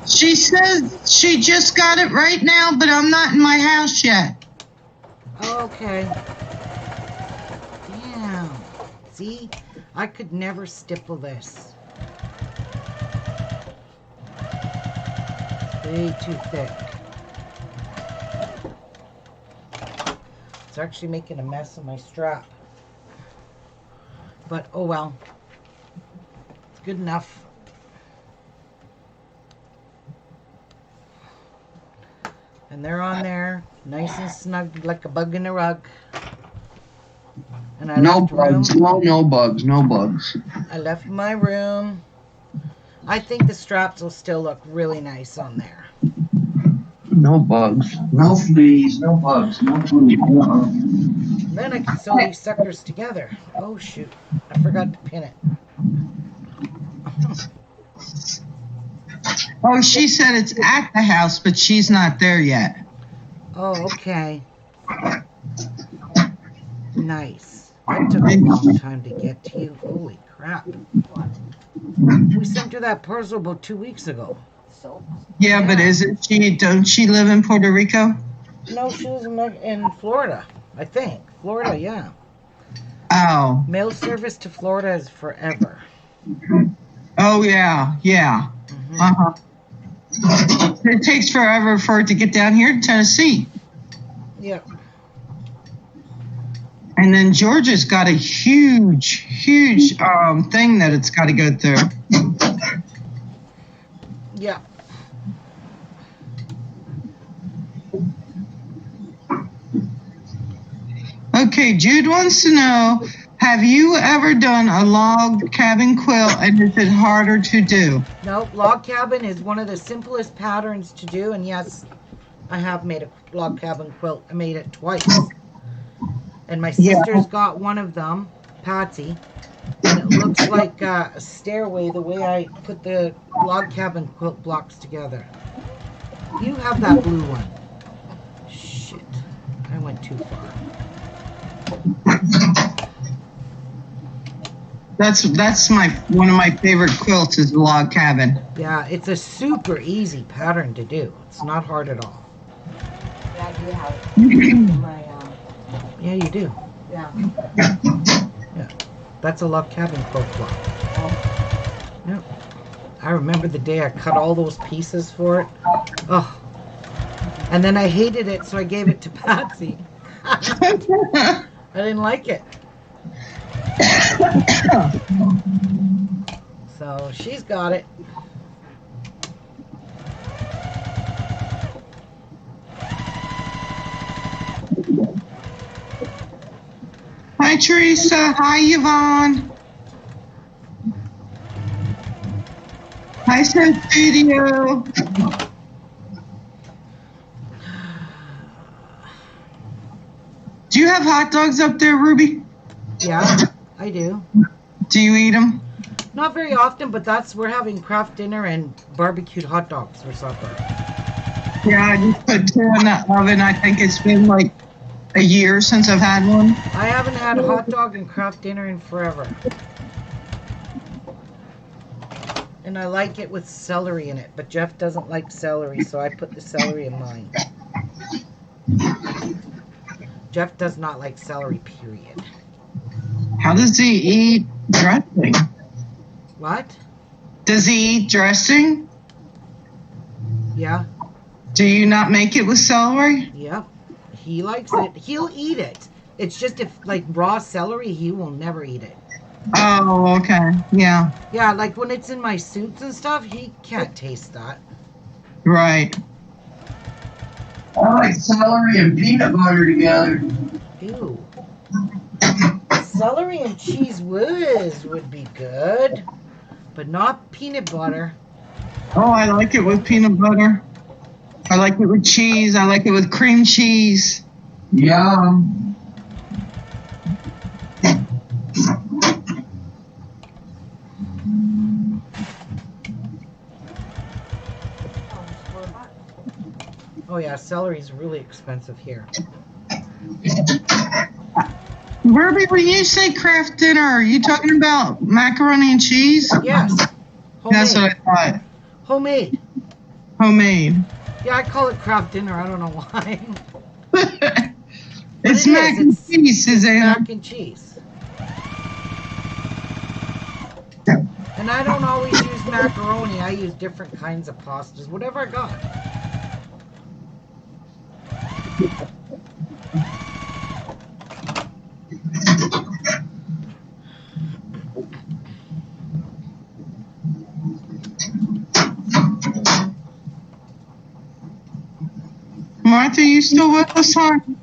S5: She says she just got it right now, but I'm not in my house yet.
S1: Okay. Damn. See? I could never stipple this. It's way too thick. It's actually making a mess of my strap. But oh well. It's good enough. And they're on there, nice and snug, like a bug in a rug. And I
S3: No
S1: left
S3: bugs.
S1: room.
S3: No bugs. No bugs.
S1: I left my room. I think the straps will still look really nice on there.
S3: No bugs. No fleas. No bugs. No fleas.
S1: And then I can sew these suckers together. Oh shoot, I forgot to pin it.
S5: Oh, she said it's at the house, but she's not there yet.
S1: Oh, okay. Nice. That took a long time to get to you. Holy crap. We sent her that parcel about 2 weeks ago.
S2: So,
S5: Yeah, but
S1: Yeah.
S5: isn't she? Don't she live in Puerto Rico?
S1: No, she was in Florida, I think. Florida, yeah.
S5: Oh.
S1: Mail service to Florida is forever.
S5: Oh yeah, yeah.
S1: Mhm.
S5: It takes forever for it to get down here to Tennessee.
S1: Yep.
S5: And then Georgia's got a huge thing that it's got to go through.
S1: Yep.
S5: Okay, Jude wants to know, have you ever done a log cabin quilt and is it harder to do?
S1: No, log cabin is one of the simplest patterns to do, and yes, I have made a log cabin quilt. I made it twice. And my
S5: Yeah.
S1: sister's got one of them, Patsy, and it looks like a stairway the way I put the log cabin quilt blocks together. You have that blue one. Shit, I went too far.
S5: That's my one of my favorite quilts is the log cabin.
S1: Yeah, it's a super easy pattern to do. It's not hard at all.
S2: yeah, I do have my,
S1: Yeah, you do.
S2: yeah.
S1: Yeah, that's a log cabin quilt block. Yeah. I remember the day I cut all those pieces for it. Oh. And then I hated it, so I gave it to Patsy. I didn't like it. So she's got it.
S5: Hi Teresa, hi Yvonne. Hi Sun Studio. Do you have hot dogs up there, Ruby?
S1: Yeah, I do.
S5: Do you eat them?
S1: Not very often, but we're having craft dinner and barbecued hot dogs for supper.
S5: Yeah, I just put 2 in the oven. I think it's been like a year since I've had one.
S1: I haven't had a hot dog and craft dinner in forever. And I like it with celery in it, but Jeff doesn't like celery, so I put the celery in mine. Jeff does not like celery, period.
S5: How does he eat dressing?
S1: What?
S5: Does he eat dressing?
S1: Yeah,
S5: Do you not make it with celery?
S1: yep. He likes it. He'll eat it. It's just if like raw celery, he will never eat it.
S5: Oh, okay. Yeah.
S1: Yeah, like when it's in my soups and stuff, he can't taste that.
S5: Right.
S3: I like celery and peanut butter together.
S1: Ew. Celery and cheese whiz would be good, but not peanut butter.
S5: Oh, I like it with peanut butter. I like it with cheese. I like it with cream cheese.
S3: Yum.
S1: Oh yeah, celery's really expensive here.
S5: Ruby, when you say craft dinner, are you talking about macaroni and cheese?
S1: Yes.
S5: That's
S1: Homemade.
S5: what I thought.
S1: Homemade.
S5: Homemade.
S1: Yeah, I call it craft dinner. I don't know why.
S5: It's
S1: it
S5: mac
S1: is.
S5: and
S1: It's
S5: cheese, Susanna.
S1: Mac and cheese. And I don't always use macaroni. I use different kinds of pastas, whatever I got.
S5: Martha, you still with us, hon?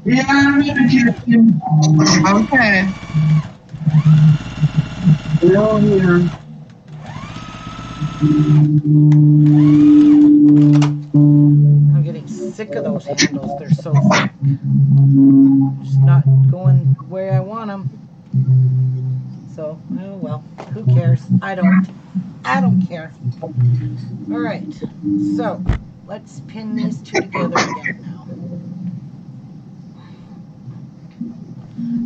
S3: Yeah, I'm in the kitchen.
S5: Okay.
S3: Still here.
S1: I'm getting sick of those handles. They're so thick. Just not going where I want them. So, oh well. Who cares? I don't care. All right. So, let's pin these two together again now.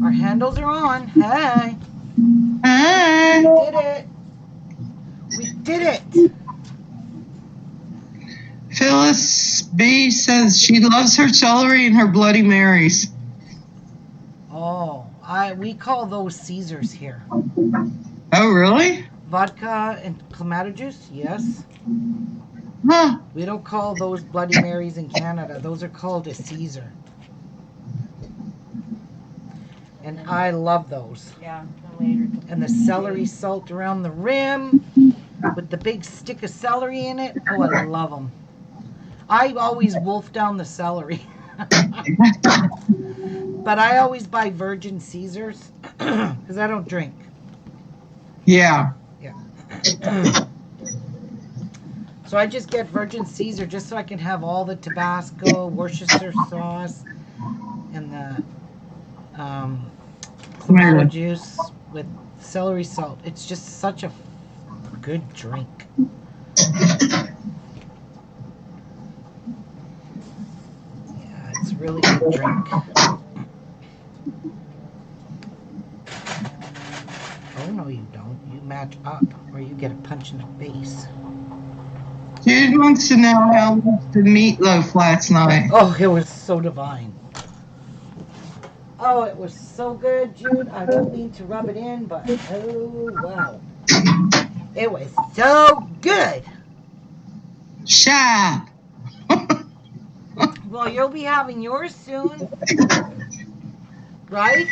S1: Our handles are on. Hey.
S5: Hi.
S1: We did it. We did it.
S5: Phyllis B says she loves her celery and her Bloody Marys.
S1: Oh, we call those Caesars here.
S5: Oh, really?
S1: Vodka and clamato juice? Yes.
S5: Huh.
S1: We don't call those Bloody Marys in Canada. Those are called a Caesar. And I love those.
S2: Yeah, later.
S1: And the celery salt around the rim with the big stick of celery in it. Oh, I love them. I always wolf down the celery. But I always buy Virgin Caesars because I don't drink.
S5: Yeah.
S1: So I just get Virgin Caesar just so I can have all the Tabasco, Worcestershire sauce, and the clamato juice with celery salt. It's just such a good drink. Yeah, it's a really good drink. Oh, no, you don't. You match up or you get a punch in the face.
S5: Jude wants to know how was the meatloaf last night.
S1: Oh, it was so divine. Oh, it was so good, Jude. I don't mean to rub it in, but oh, wow. It was so good.
S5: Shab.
S1: Well, you'll be having yours soon. Right?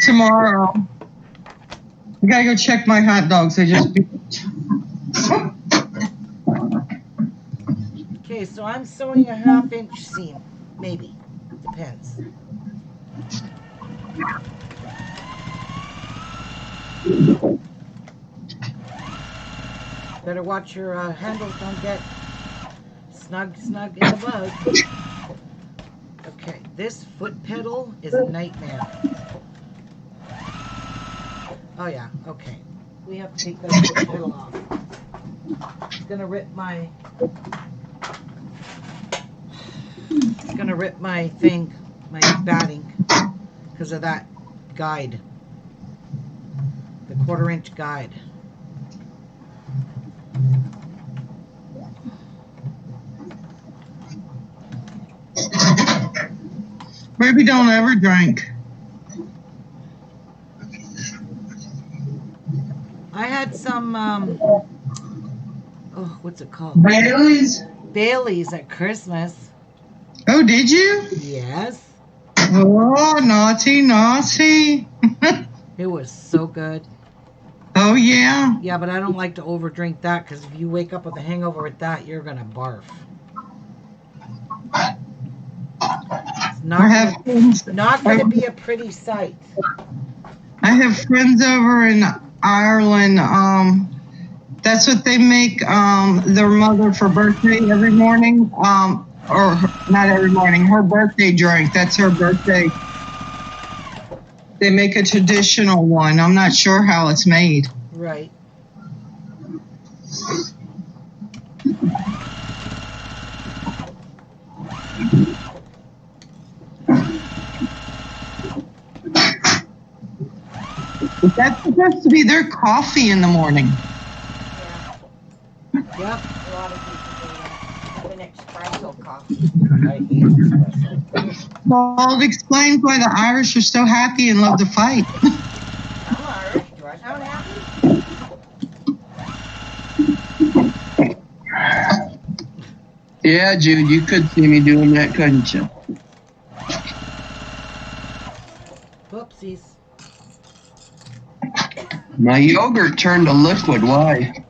S5: Tomorrow. I gotta go check my hot dogs. I just beat.
S1: Okay, so I'm sewing a 1/2 inch seam. Maybe. Depends. Better watch your handles don't get snug in the bug. Okay, this foot pedal is a nightmare. Oh yeah, okay. We have to take that foot pedal off. It's gonna rip my thing, my batting, because of that guide. The 1/4 inch guide.
S5: Ruby don't ever drink.
S1: I had some what's it called?
S3: Bailey's?
S1: Bailey's at Christmas.
S5: Oh, did you?
S1: Yes.
S5: Oh, naughty, naughty.
S1: It was so good.
S5: Oh, yeah.
S1: Yeah, but I don't like to overdrink that because if you wake up with a hangover with that, you're going to barf. It's
S5: I have friends.
S1: not going to be a pretty sight.
S5: I have friends over in Ireland. That's what they make their mother for birthday every morning. Or not every morning. Her birthday drink. That's her birthday. They make a traditional one. I'm not sure how it's made.
S1: Right.
S5: But that's supposed to be their coffee in the morning.
S1: Yep.
S2: A lot of people do that. Have an espresso coffee.
S1: I hate espresso.
S5: Well, it explains why the Irish are so happy and love to fight.
S2: I'm Irish. Do I sound happy?
S3: Yeah, Jude, you could see me doing that, couldn't you?
S1: Whoopsies.
S3: My yogurt turned to liquid. Why?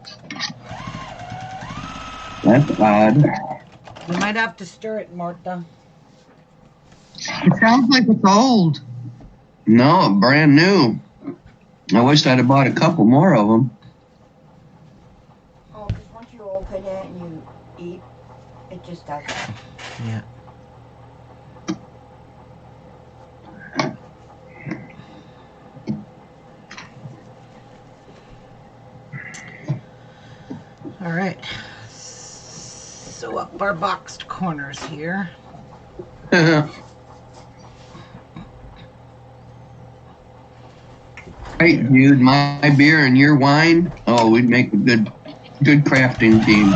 S3: That's odd.
S1: You might have to stir it, Martha.
S5: It sounds like it's old.
S3: No, brand new. I wish I'd have bought a couple more of them.
S2: Oh, because once you open it and you eat, it just does that.
S1: Yeah. All right. Sew up our boxed corners here.
S3: Hey, Jude, my beer and your wine. Oh, we'd make a good crafting team.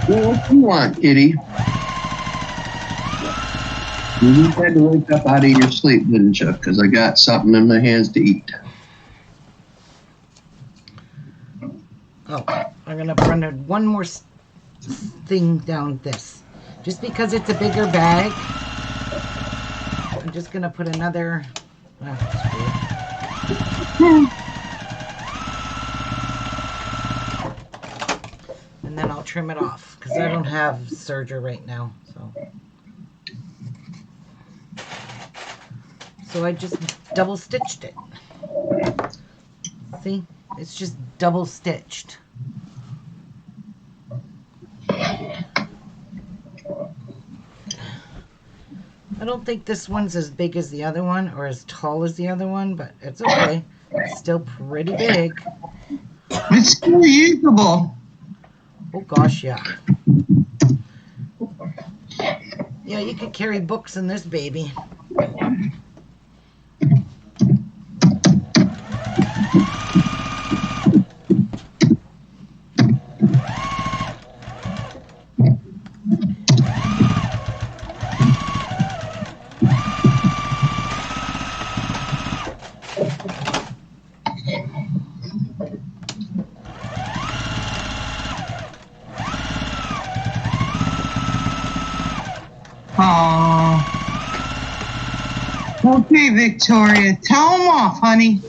S3: Well, what do you want, kitty? You just had to wake up out of your sleep, didn't you? Because I got something in my hands to eat.
S1: Oh, I'm going to run one more thing down this. Just because it's a bigger bag, I'm just going to put another... and then I'll trim it off because I don't have serger right now. So I just double stitched it. See? It's just double stitched. I don't think this one's as big as the other one or as tall as the other one, but it's okay. It's still pretty big.
S5: It's still usable.
S1: Oh gosh, yeah. Yeah, you could carry books in this baby.
S5: Aww. Okay, Victoria, tell them off, honey.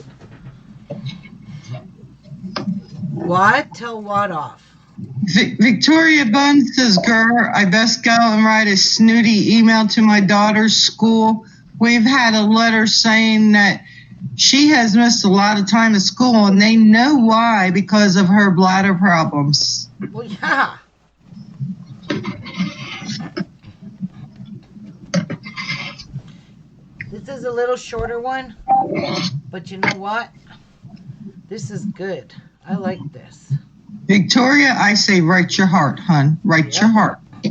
S1: What? Tell what off?
S5: Victoria Bunn says, "Girl, I best go and write a snooty email to my daughter's school. We've had a letter saying that she has missed a lot of time at school, and they know why, because of her bladder problems."
S1: Well, yeah. This is a little shorter one, but you know what? This is good. I like this.
S5: Victoria, I say write your heart, hon. Write your heart. She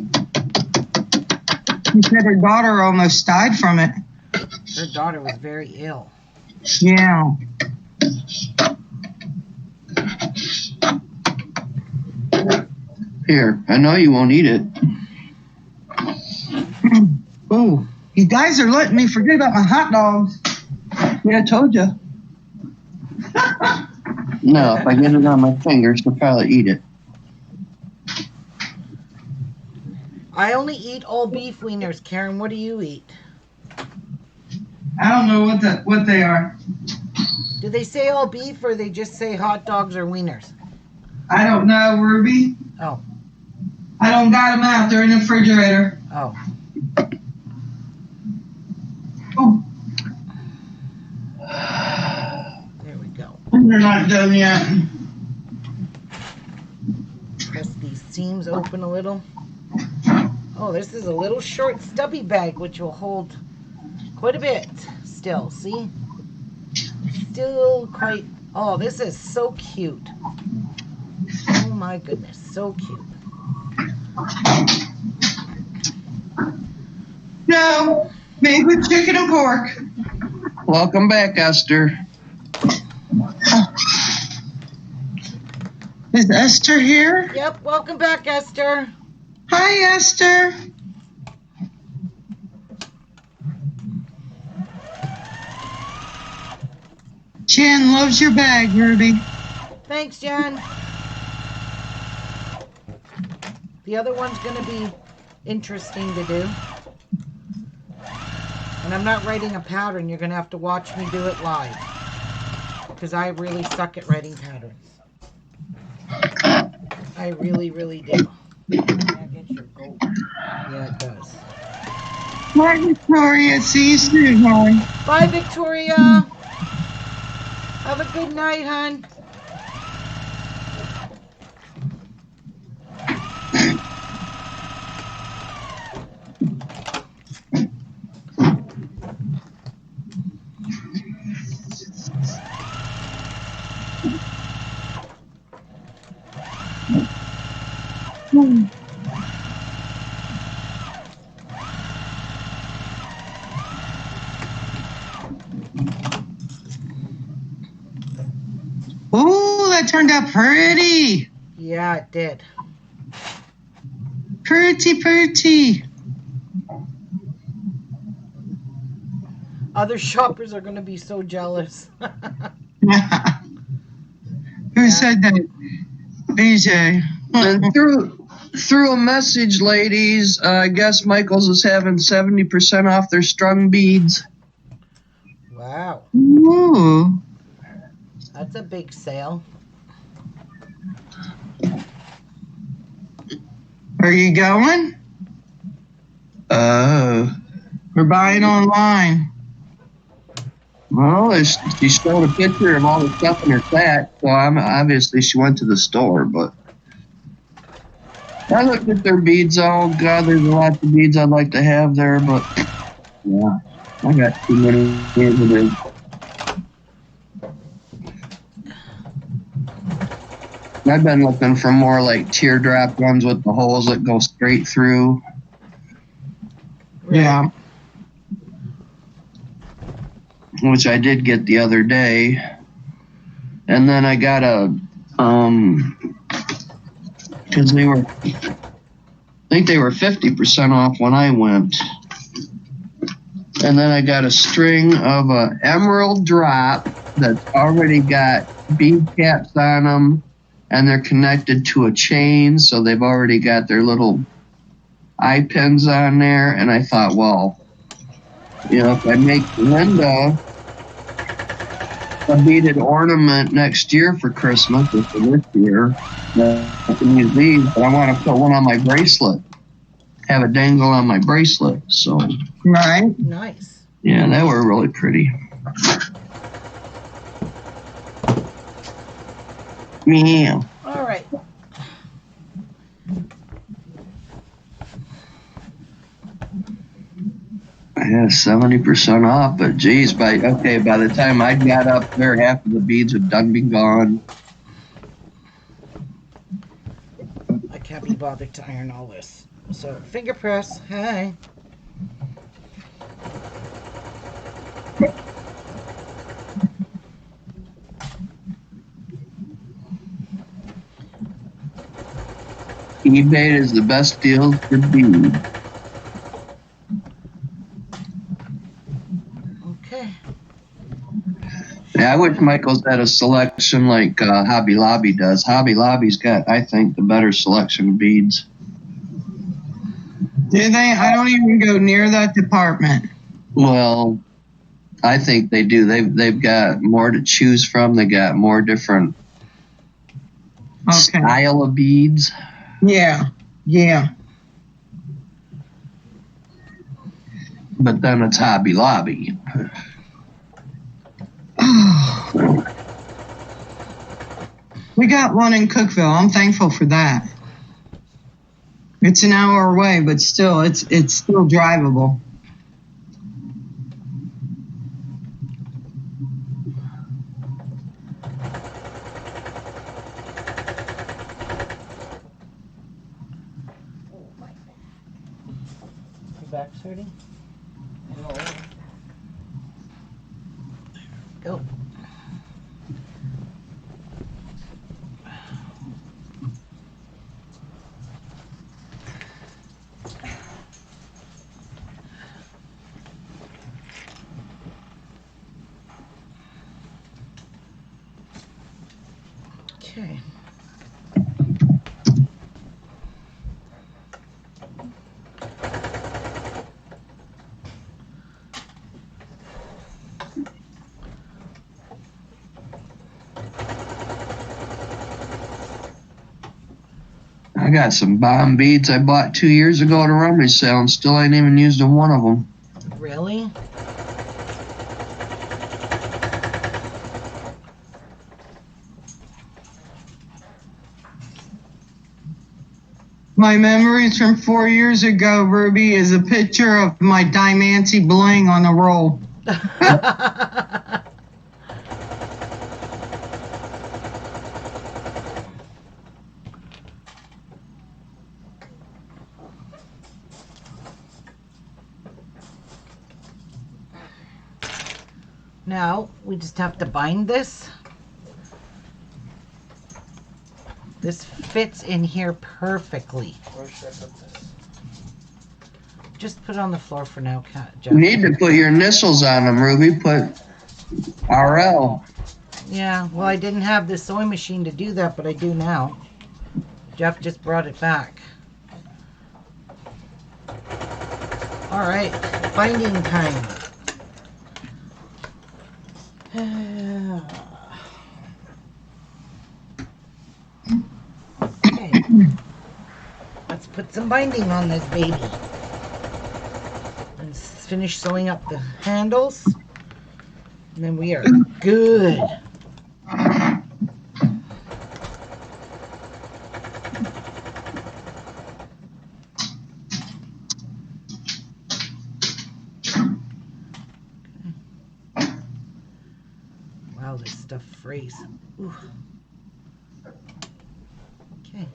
S5: said her daughter almost died from it.
S1: Her daughter was very ill.
S5: Yeah.
S3: Here, I know you won't eat it.
S5: Oh, you guys are letting me forget about my hot dogs.
S3: Yeah, I told you. No, if I get it on my fingers, she'll probably eat it.
S1: I only eat all beef wieners. Karen, what do you eat?
S5: I don't know what they are.
S1: Do they say all beef or they just say hot dogs or wieners?
S5: I don't know, Ruby.
S1: Oh.
S5: I don't got them out. They're in the refrigerator.
S1: Oh.
S5: Oh,
S1: There we go.
S5: they're not done yet.
S1: Press these seams open a little. Oh, this is a little short stubby bag which will hold quite a bit still. See? Still quite... Oh, this is so cute. Oh my goodness, so cute.
S5: No, made with chicken and pork.
S3: Welcome back, Esther.
S5: Is Esther here?
S1: Yep, welcome back, Esther.
S5: Hi, Esther. Jan loves your bag, Ruby.
S1: Thanks, Jen. The other one's going to be interesting to do. And I'm not writing a pattern. You're going to have to watch me do it live. Because I really suck at writing patterns. I really, really do. That gets your gold. Yeah, it does.
S5: Bye, Victoria. See you soon, hon.
S1: Bye, Victoria. Have a good night, hon.
S5: Ooh, that turned out pretty.
S1: Yeah, it did.
S5: Pretty, pretty.
S1: Other shoppers are going to be so jealous.
S5: Who said that? BJ.
S3: And through a message, ladies, I guess Michael's is having 70% off their strung beads.
S1: Wow.
S5: Ooh.
S1: That's a big sale.
S5: Are you going? We're buying online.
S3: Well, she showed a picture of all the stuff in her sack, so obviously she went to the store, but I looked at their beads. Oh, God, there's lots of beads I'd like to have there, but yeah, I got too many beads of it. I've been looking for more like teardrop ones with the holes that go straight through.
S5: Yeah.
S3: Which I did get the other day. And then I got because I think they were 50% off when I went. And then I got a string of a emerald drop that's already got bead caps on them, and they're connected to a chain, so they've already got their little eye pins on there. And I thought, well, if I make Linda a beaded ornament next year for Christmas, or for this year, I can use these, but I want to put one on my bracelet. Have it dangle on my bracelet. So,
S5: Right.
S1: Nice.
S3: yeah, they were really pretty. Yeah.
S1: All right.
S3: Yeah, 70% off, but geez, by the time I got up there, half of the beads had done been gone.
S1: I can't be bothered to iron all this. So, finger press. Hi.
S3: eBay is the best deal for beads.
S1: Okay.
S3: Yeah, I wish Michael's had a selection like Hobby Lobby does. Hobby Lobby's got, I think, the better selection of beads.
S5: Do they? I don't even go near that department.
S3: Well, I think they do. They've got more to choose from. They got more different style of beads.
S5: Yeah.
S3: But then it's Hobby Lobby.
S5: We got one in Cookville. I'm thankful for that. It's an hour away, but still, it's still drivable.
S1: Your back's hurting? No. Go. Okay.
S3: I got some bomb beads I bought 2 years ago at a rummage sale and still ain't even used one of them.
S1: Really?
S5: My memories from 4 years ago, Ruby, is a picture of my Diamanty bling on a roll.
S1: Now, we just have to bind this. This fits in here perfectly.
S7: Where should I put this?
S1: Just put it on the floor for now, Jeff.
S3: You need to put your initials on them, Ruby. Put RL.
S1: Yeah, well, I didn't have this sewing machine to do that, but I do now. Jeff just brought it back. All right, binding time. Okay, let's put some binding on this baby. And finish sewing up the handles. And then we are good. Wow, this stuff frays. Ooh. Okay.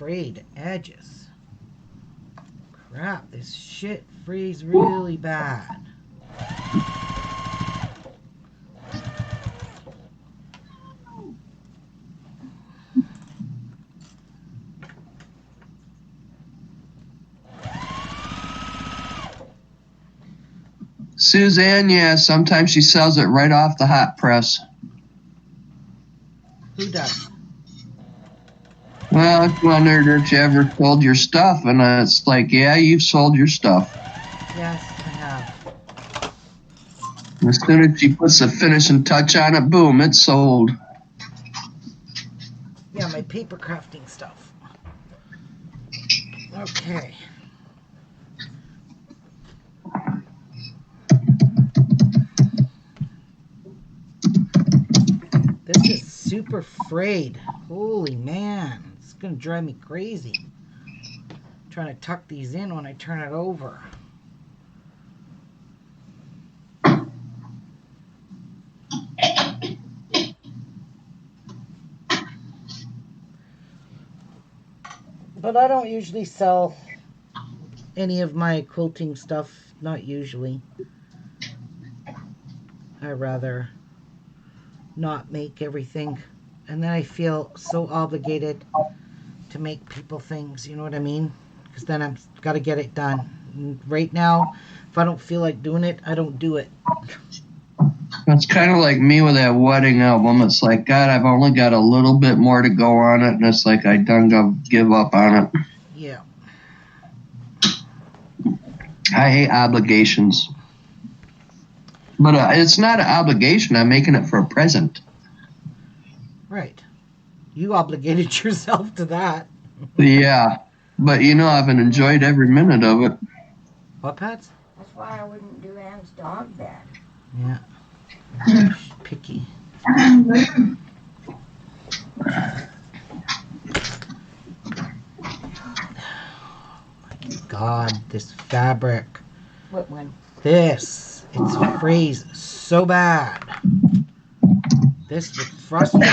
S1: frayed edges. Crap, this shit frays really bad.
S3: Suzanne, yeah, sometimes she sells it right off the hot press.
S1: Who does?
S3: Well, I wondered if you ever sold your stuff, and it's like, yeah, you've sold your stuff.
S1: Yes, I have.
S3: As soon as she puts the finishing touch on it, boom, it's sold.
S1: Yeah, my paper crafting stuff. Okay. This is super frayed. Holy man. It's going to drive me crazy. I'm trying to tuck these in when I turn it over. But I don't usually sell any of my quilting stuff. Not usually. I rather not make everything, and then I feel so obligated to make people things, you know what I mean? Because then I've got to get it done. And right now, if I don't feel like doing it, I don't do it.
S3: It's kind of like me with that wedding album. It's like, God, I've only got a little bit more to go on it, and it's like I done go give up on it.
S1: Yeah.
S3: I hate obligations. But it's not an obligation. I'm making it for a present.
S1: Right. You obligated yourself to that.
S3: Yeah. But, I've enjoyed every minute of it.
S1: What, Pats?
S2: That's why I wouldn't do Anne's dog bed.
S1: Yeah. She's picky. God, this fabric.
S2: What one?
S1: This. It's frays so bad. This would frustrate me.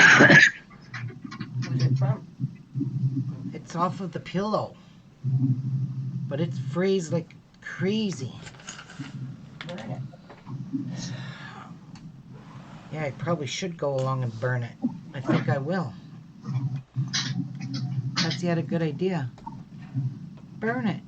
S2: Where's it from?
S1: It's off of the pillow. But it's frays like crazy.
S2: Burn it.
S1: Yeah, I probably should go along and burn it. I think I will. Patsy had a good idea. Burn it.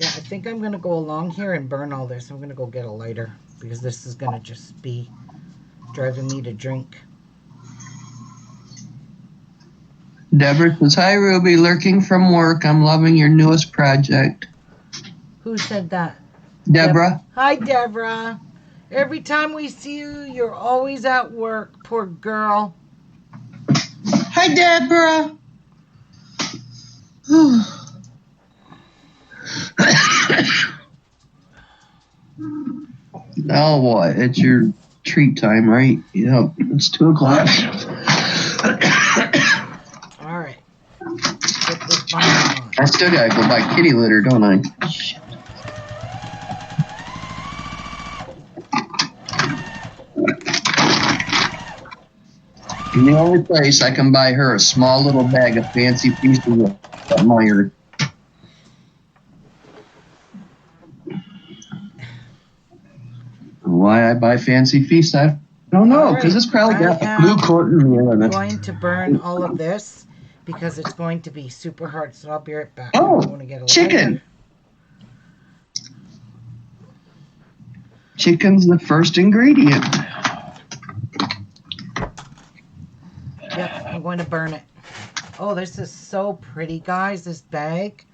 S1: I think I'm going to go along here and burn all this. I'm going to go get a lighter because this is going to just be driving me to drink.
S3: Deborah says, hi, Ruby, lurking from work. I'm loving your newest project.
S1: Who said that?
S3: Deborah.
S1: Hi, Deborah. Every time we see you, you're always at work. Poor girl.
S5: Hi, Deborah.
S3: Oh, what? It's your treat time, right? Yep. It's 2 o'clock.
S1: All right. Put this bind on.
S3: I still gotta go buy kitty litter, don't I? Shit. And the only place I can buy her a small little bag of fancy pieces of Meyer. Why I buy Fancy Feast, I don't know, because it's probably got the blue corn in it.
S1: I'm going to burn all of this because it's going to be super hard, so I'll be right back.
S3: Oh,
S1: I want to get a
S3: chicken.
S1: lighter.
S3: Chicken's the first ingredient.
S1: Yep, I'm going to burn it. Oh, this is so pretty, guys, this bag.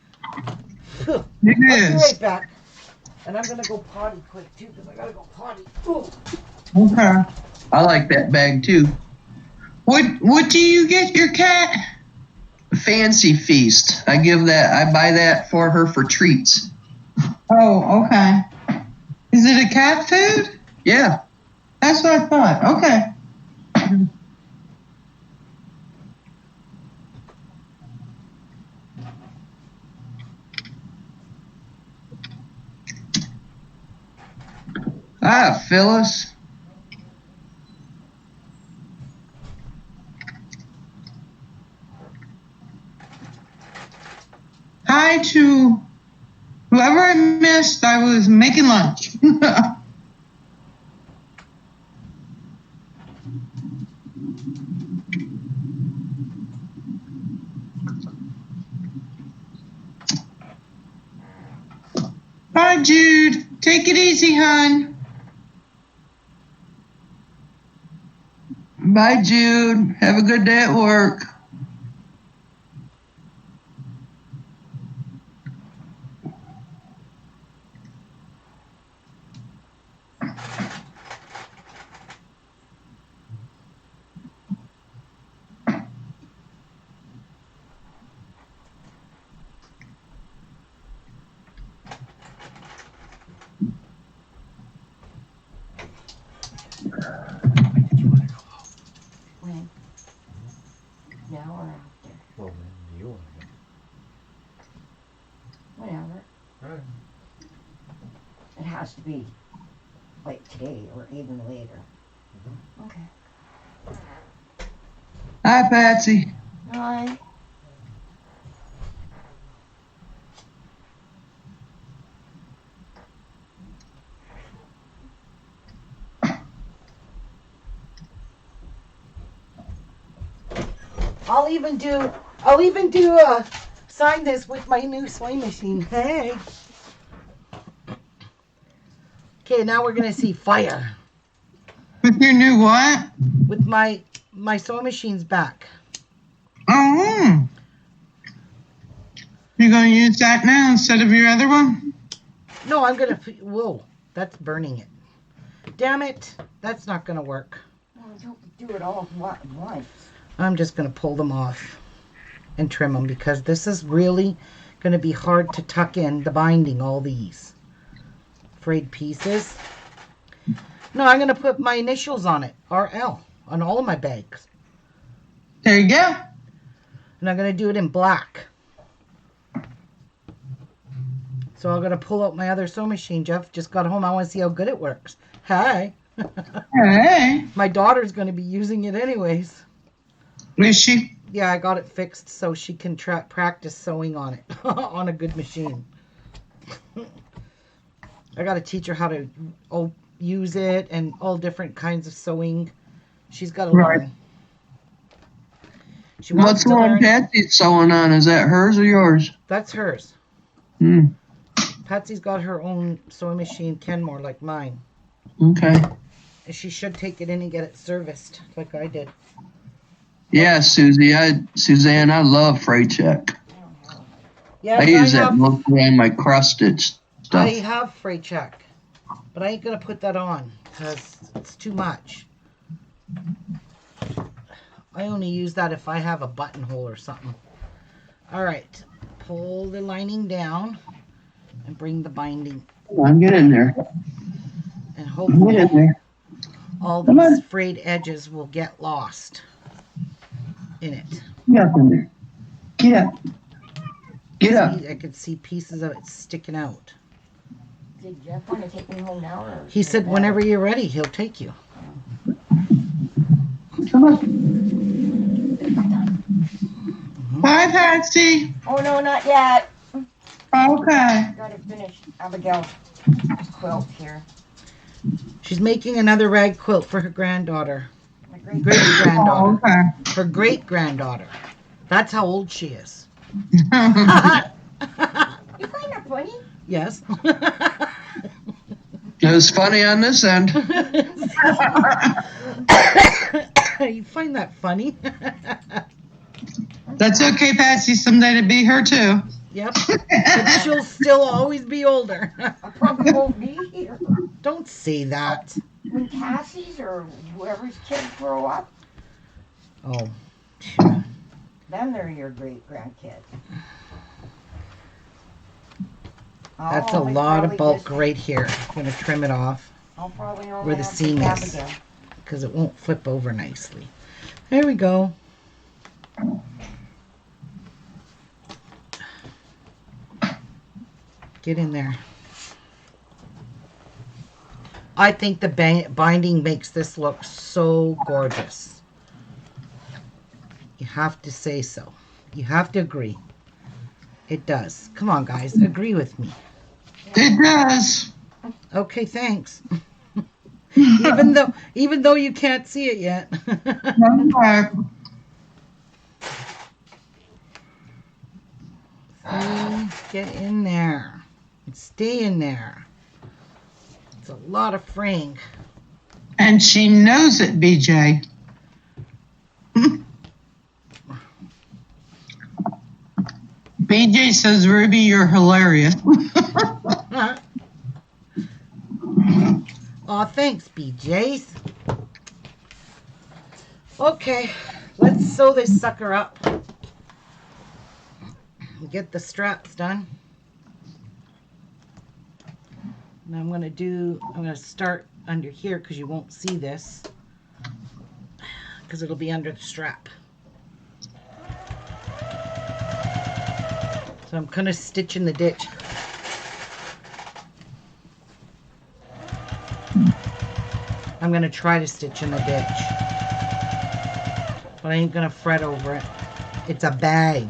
S1: Phew.
S5: It
S1: I'll be
S5: is.
S1: right back. And I'm going to go potty quick, too, because I got to go potty. Ooh.
S5: Okay.
S3: I like that bag too.
S5: What do you get your cat?
S3: Fancy Feast. I buy that for her for treats.
S5: Oh, okay. Is it a cat food?
S3: Yeah.
S5: That's what I thought. Okay.
S3: Ah, Phyllis.
S5: Hi to whoever I missed. I was making lunch. Hi, Jude. Take it easy, hon.
S3: Bye, Jude. Have a good day at work.
S2: When? Now or after?
S7: Well, then you want to
S2: Whenever.
S7: go. Alright.
S2: It has to be like today or even later. Okay.
S3: Hi, Patsy.
S2: Hi.
S1: I'll even do sign this with my new sewing machine. Hey. Okay, now we're gonna see fire
S5: With your new what?
S1: with my sewing machine's back.
S5: Oh. You're gonna use that now instead of your other one?
S1: No, I'm gonna. Whoa, that's burning it. Damn it, that's not gonna work.
S2: Well, don't do it all at once.
S1: I'm just gonna pull them off and trim them because this is really gonna be hard to tuck in the binding. All these frayed pieces. No, I'm gonna put my initials on it, RL, on all of my bags,
S5: There you go.
S1: and I'm gonna do it in black. So I'm gonna pull out my other sewing machine. Jeff just got home. I want to see how good it works. Hi.
S5: Hey.
S1: My daughter's gonna be using it anyways.
S5: Is she?
S1: Yeah, I got it fixed so she can practice sewing on it on a good machine. I got to teach her how to use it and all different kinds of sewing. She's got to
S5: Right.
S1: learn. She wants
S3: What's
S1: to
S3: the one
S1: learn.
S3: Patsy's sewing on? Is that hers or yours?
S1: That's hers.
S3: Hmm.
S1: Patsy's got her own sewing machine, Kenmore, like mine.
S3: Okay.
S1: And she should take it in and get it serviced, like I did.
S3: Yeah, Suzanne, I love Freight Check.
S1: Yes,
S3: I use that mostly on my cross stitch stuff.
S1: I have Freight Check, but I ain't gonna put that on because it's too much. I only use that if I have a buttonhole or something. All right, pull the lining down and bring the binding,
S3: Come on, get in there.
S1: and
S3: Get
S1: hopefully
S3: in there.
S1: all
S3: Come
S1: these
S3: on.
S1: frayed edges will get lost in it.
S3: Get up in there. Get up. Get up.
S1: See, I could see pieces of it sticking out.
S2: Did Jeff want to take me home now? Or
S1: He said whenever you're ready, he'll take you.
S3: Come on.
S5: Hi, Patsy.
S2: Oh, no, not yet.
S5: Okay.
S2: Gotta finish Abigail's quilt here.
S1: She's making another rag quilt for her granddaughter.
S2: My great
S1: Great
S5: Oh,
S1: granddaughter.
S5: okay.
S1: Her great granddaughter. That's how old she is.
S2: You find that funny?
S1: Yes.
S3: It was funny on this end.
S1: You find that funny?
S2: I'm
S5: That's okay, Patsy. Someday to be her too.
S1: Yep. But she'll still always be older.
S2: I probably won't be here.
S1: Don't say that.
S2: When Cassie's or whoever's kids grow up,
S1: Oh.
S2: then they're your great grandkids.
S1: That's a lot of bulk right here. I'm going to trim it off
S2: I'll probably
S1: where
S2: only
S1: the
S2: have to
S1: seam
S2: tap
S1: is,
S2: again.
S1: because it won't flip over nicely. There we go. Get in there. I think the binding makes this look so gorgeous. You have to say so. You have to agree. It does. Come on, guys. Agree with me.
S5: It does.
S1: Okay, thanks. even though you can't see it yet. Get in there. And stay in there. It's a lot of fraying.
S5: And she knows it, BJ. BJ says, Ruby, you're hilarious.
S1: Aw, thanks, BJs. Okay, let's sew this sucker up. Get the straps done. And I'm going to start under here because you won't see this. Because it'll be under the strap. So I'm kind of stitching the ditch. I'm going to try to stitch in the ditch. But I ain't going to fret over it. It's a bag.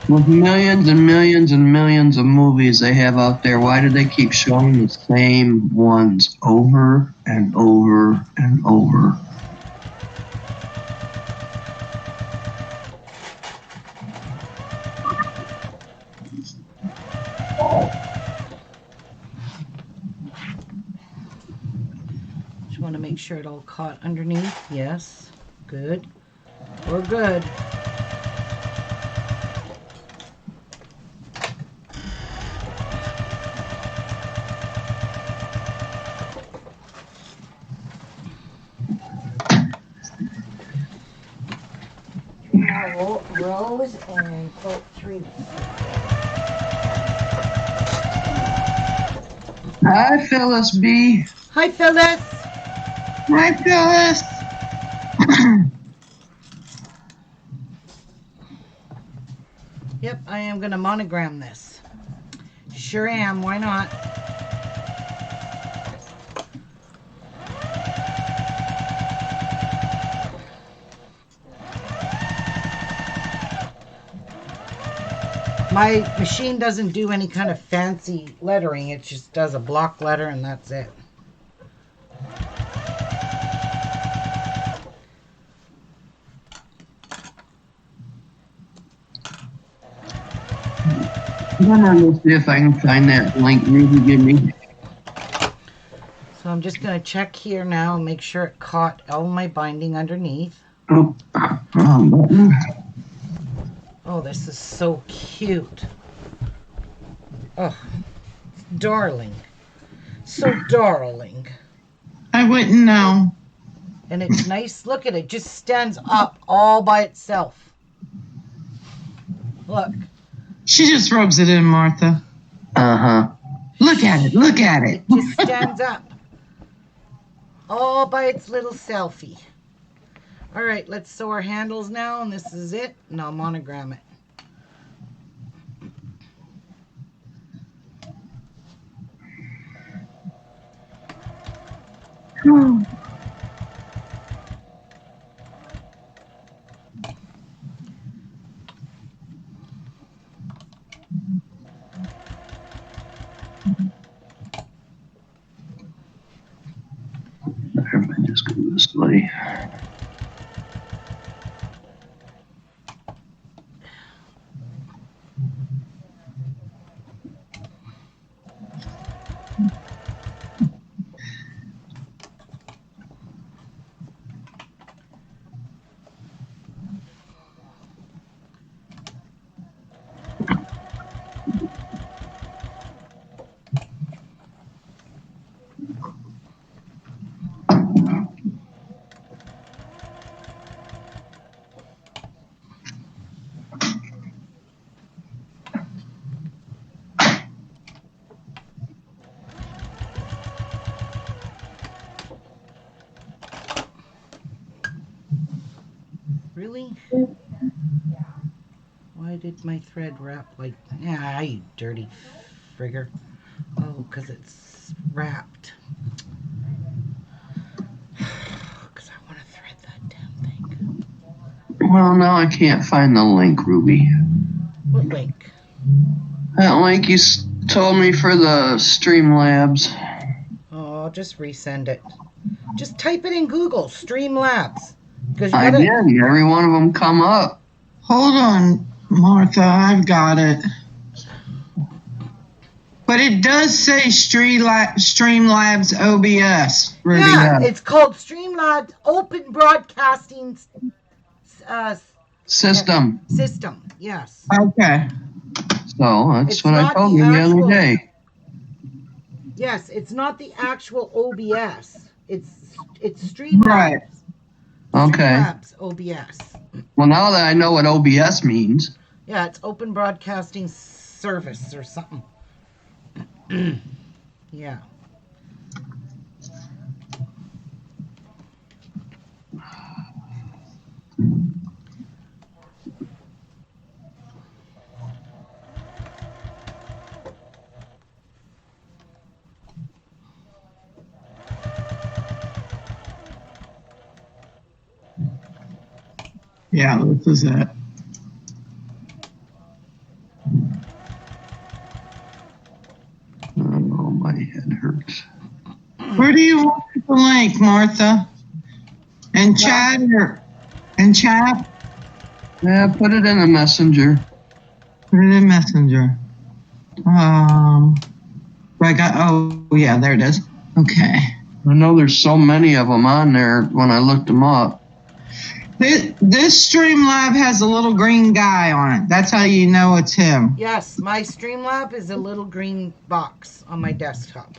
S3: With millions and millions and millions of movies they have out there, why do they keep showing the same ones over and over and over?
S1: Just want to make sure it all caught underneath. Yes. Good. We're good.
S2: Rows and quote 3.
S3: Hi, Phyllis B.
S1: Hi, Phyllis.
S5: Hi, Phyllis.
S1: Yep, I am going to monogram this. Sure am. Why not? My machine doesn't do any kind of fancy lettering. It just does a block letter and that's it.
S3: I'm gonna see if I can find that link Ruby gave me.
S1: So I'm just going to check here now and make sure it caught all my binding underneath.
S3: Oh, wrong button.
S1: Oh, this is so cute. Oh, darling. So darling.
S5: I wouldn't know.
S1: And it's nice. Look at it. Just stands up all by itself. Look.
S5: She just rubs it in, Martha.
S3: Uh-huh.
S5: Look at it. Look at it.
S1: It just stands up. All by its little selfie. All right, let's sew our handles now, and this is it. And I'll monogram it.
S3: Everybody just go this way.
S1: Really? Why did my thread wrap like... Yeah, you dirty frigger. Oh, because it's wrapped. Because I want to thread that damn thing.
S3: Well, now I can't find the link, Ruby.
S1: What link?
S3: That link you told me for the Streamlabs.
S1: Oh, I'll just resend it. Just type it in Google, Streamlabs. Because you
S3: I
S1: gotta...
S3: did. Every one of them come up.
S5: Hold on, Martha. I've got it. But it does say Streamlabs OBS, Ruby.
S1: Yeah, it's called Streamlabs Open Broadcasting
S3: System.
S1: System. Yes.
S5: Okay.
S3: So that's
S1: It's
S3: what I
S1: not
S3: told
S1: the
S3: you the other
S1: actual-
S3: day.
S1: Yes, it's not the actual OBS. It's Streamlabs.
S5: Right.
S3: Okay.
S1: Streamlabs OBS.
S3: Well, now that I know what OBS means.
S1: Yeah, it's Open Broadcasting Service or something. Yeah.
S5: Yeah, this is it.
S3: Oh, my head hurts.
S5: Where do you want the link, Martha? In chat or in chat?
S3: Yeah, put it in a messenger.
S5: Put it in Messenger. I got. Oh, yeah, there it is. Okay.
S3: I know there's so many of them on there when I looked them up.
S5: This Streamlab has a little green guy on it. That's how you know it's him.
S1: Yes, my Streamlab is a little green box on my desktop.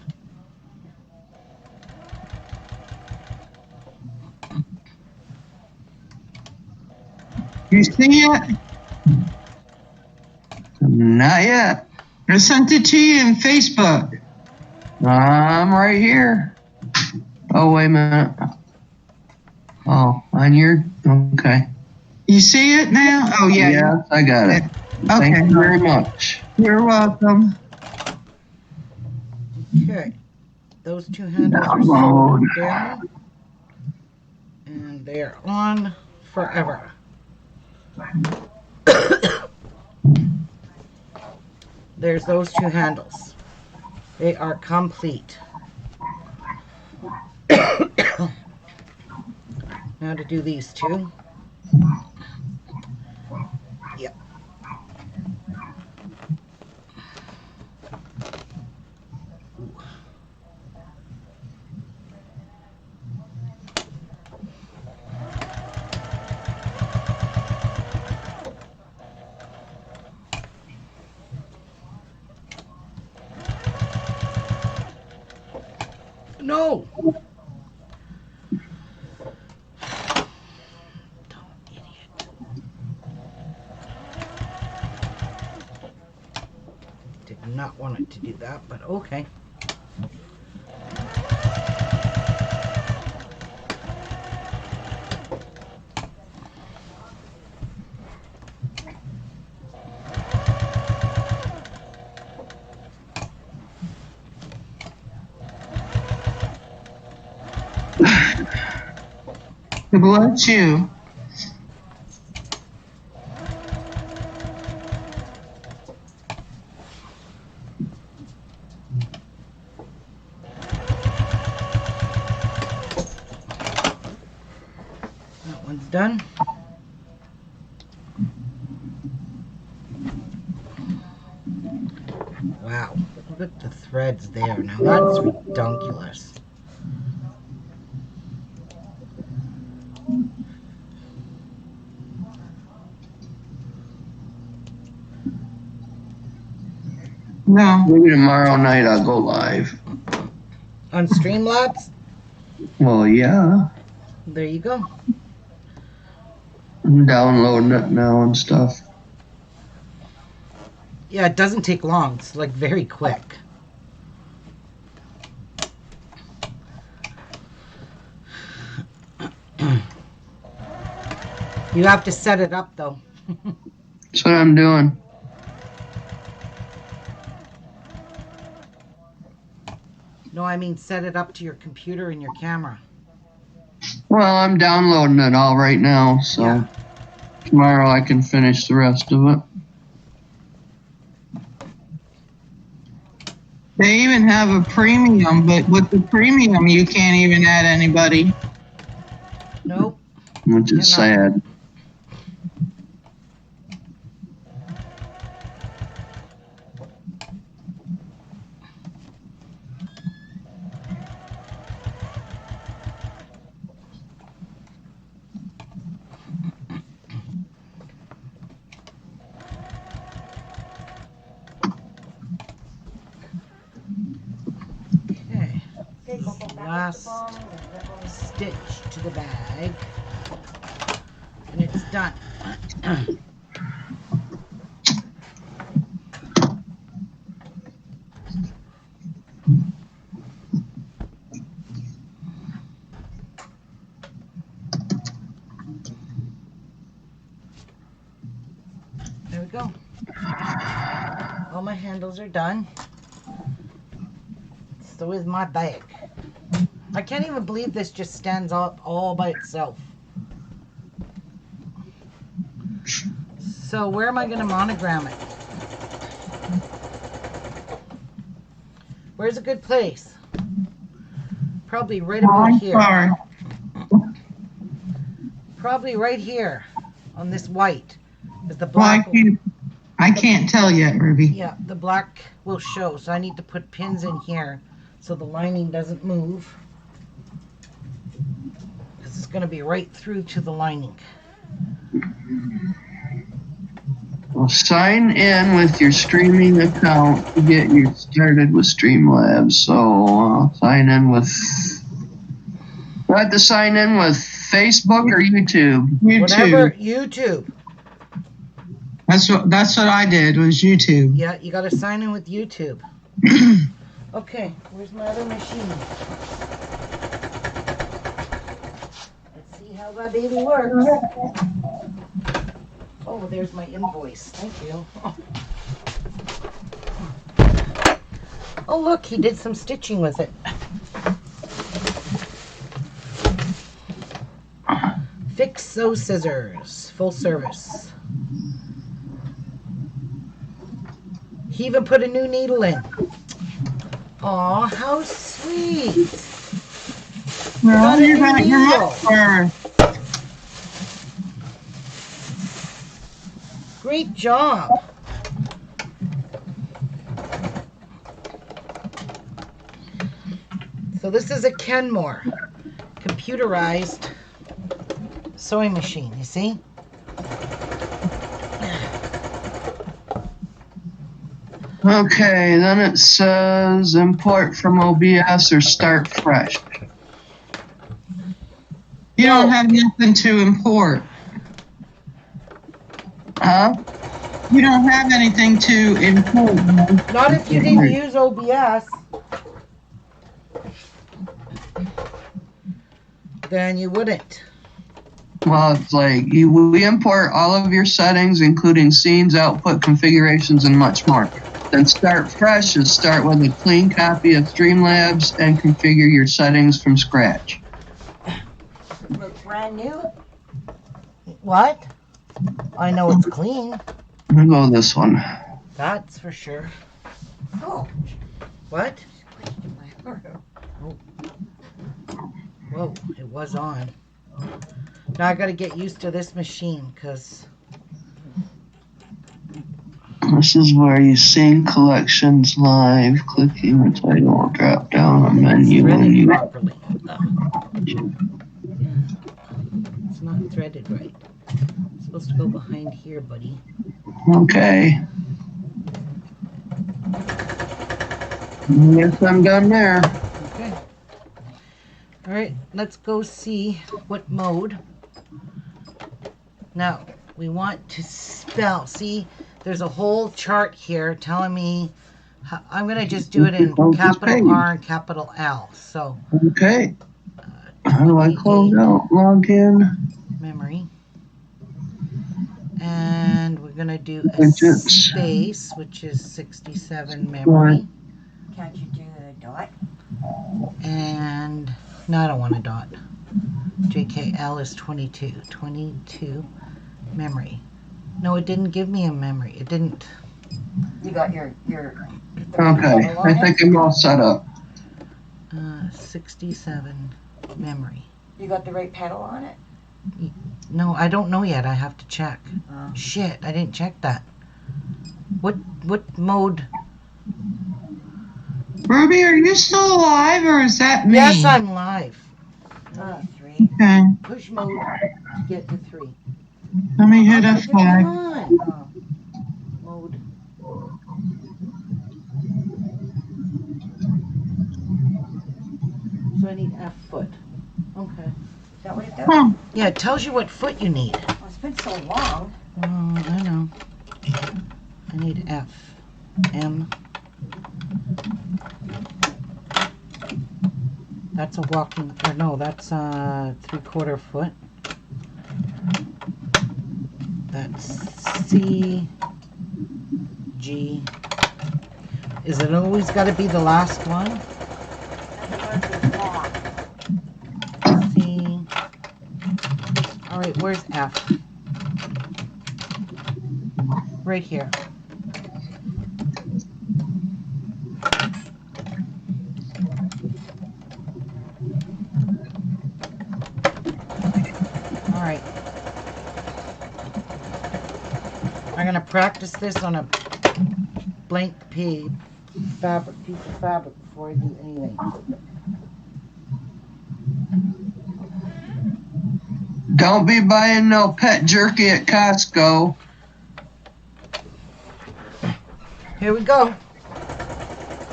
S5: You see it?
S3: Not yet.
S5: I sent it to you in Facebook.
S3: I'm right here. Oh, wait a minute. Oh, on your... Okay.
S5: You see it now? Oh, yeah.
S3: Yes, I got it.
S5: Okay.
S3: Thank you very much.
S5: You're welcome.
S1: Okay. Those two handles are
S3: Download.
S1: soldered down. And they're on forever. There's those two handles. They are complete. Now to do these two. Yep. No! Dumb idiot. Did not want it to do that, but okay.
S5: Bless you.
S1: That one's done. Wow, look at the threads there. Now that's redunculous.
S5: No.
S3: Maybe tomorrow night I'll go live.
S1: On Streamlabs?
S3: Well, yeah.
S1: There you go.
S3: I'm downloading it now and stuff.
S1: Yeah, it doesn't take long. It's like very quick. You have to set it up though.
S3: That's what I'm doing.
S1: No, I mean set it up to your computer and your camera.
S3: Well, I'm downloading it all right now, so
S1: Yeah.
S3: tomorrow I can finish the rest of it.
S5: They even have a premium, but with the premium, you can't even add anybody.
S1: Nope.
S3: Which is
S1: Cannot.
S3: sad.
S1: Okay.
S2: Okay, go back
S1: Last
S2: with the bomb.
S1: stitch to the bag. And it's done. There we go. All my handles are done. So is my bag. I can't even believe this just stands up all by itself. So where am I going to monogram it? Where's a good place? Probably right about here.
S5: Sorry.
S1: Probably right here on this white. Is the
S5: Well,
S1: black?
S5: I can't tell yet, Ruby.
S1: Yeah, the black will show. So I need to put pins in here so the lining doesn't move. Because it's going to be right through to the lining.
S3: Well, sign in with your streaming account to get you started with Streamlabs. So sign in with. You have to sign in with Facebook or YouTube.
S1: Whatever, YouTube.
S5: That's what I did, was YouTube.
S1: Yeah, you got to sign in with YouTube. Okay, where's my other machine? Let's see how that baby works. Oh, there's my invoice. Thank you. Oh, look, he did some stitching with it. Fix Sew Scissors, full service. He even put a new needle in. Aw, how sweet.
S5: Well, you
S1: got a
S5: got
S1: new
S5: your
S1: needle.
S5: money.
S1: Great job. So this is a Kenmore computerized sewing machine, you see?
S3: Okay, then it says import from OBS or start fresh.
S5: You don't have nothing to import.
S3: Huh?
S5: You don't have anything to import.
S1: Not if you didn't use OBS. Then you wouldn't.
S3: Well, it's like we import all of your settings, including scenes, output, configurations, and much more. Then start fresh is start with a clean copy of Streamlabs and configure your settings from scratch.
S2: Looks brand new.
S1: What? I know it's clean.
S3: I'm gonna go with this one.
S1: That's for sure.
S2: Oh,
S1: What?
S2: squeezed my heart.
S1: Whoa, it was on. Now I gotta get used to this machine, because
S3: This is where you sync collections live. Clicking the title will drop down a menu when
S1: threaded
S3: you.
S1: properly. Yeah. It's not threaded right. It's supposed to go behind here, buddy.
S3: Okay. Yes, I'm done there.
S1: Okay. All right, let's go see what mode. Now, we want to spell. See, there's a whole chart here telling me. I'm going to just do it in capital R and capital L. So,
S3: Okay. How do I close out? Log in.
S1: memory. And we're going to do a
S3: Digits.
S1: space, which is 67 memory.
S2: Can't you do a dot?
S1: And no, I don't want a dot. JKL is 22. 22 memory. No, it didn't give me a memory. It didn't.
S2: You got your
S3: Okay, I think I'm all set up.
S1: 67 memory.
S2: You got the right pedal on it?
S1: No, I don't know yet. I have to check.
S2: Oh.
S1: Shit, I didn't check that. What mode?
S5: Ruby, are you still alive or is that me?
S1: Yes, I'm live.
S2: 3.
S5: Okay.
S1: Push mode to get to 3.
S5: Let me hit
S1: Come
S5: F5.
S1: on.
S2: Oh.
S1: Mode. So I need F foot. Okay.
S2: Is that what it does?
S5: Huh.
S1: Yeah, it tells you what foot you need.
S2: Well, it's been so long.
S1: Oh, I know. I need F. M. That's a walking, or no, that's a 3/4 foot. That's C, G. Is it always got to be the last one? C. All right, where's F? Right here. All right. I'm gonna practice this on a blank piece of fabric before I do anything.
S3: Don't be buying no pet jerky at Costco.
S1: Here we go.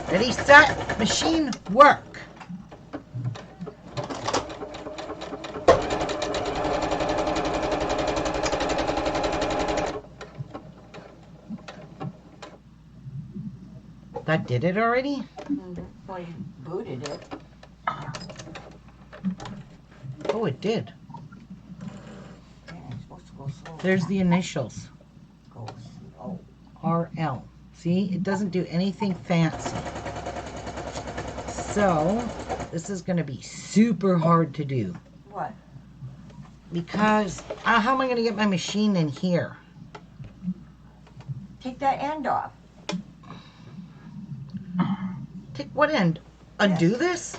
S1: Ready, set, machine, work. That did it already?
S2: Well, you booted it.
S1: Oh, it did.
S2: Yeah, it's supposed to go slow.
S1: There's the initials.
S2: Go slow.
S1: RL. See, it doesn't do anything fancy. So, this is going to be super hard to do.
S2: What?
S1: Because, how am I going to get my machine in here?
S2: Take that end off.
S1: Take what end? Undo
S2: Yes.
S1: this?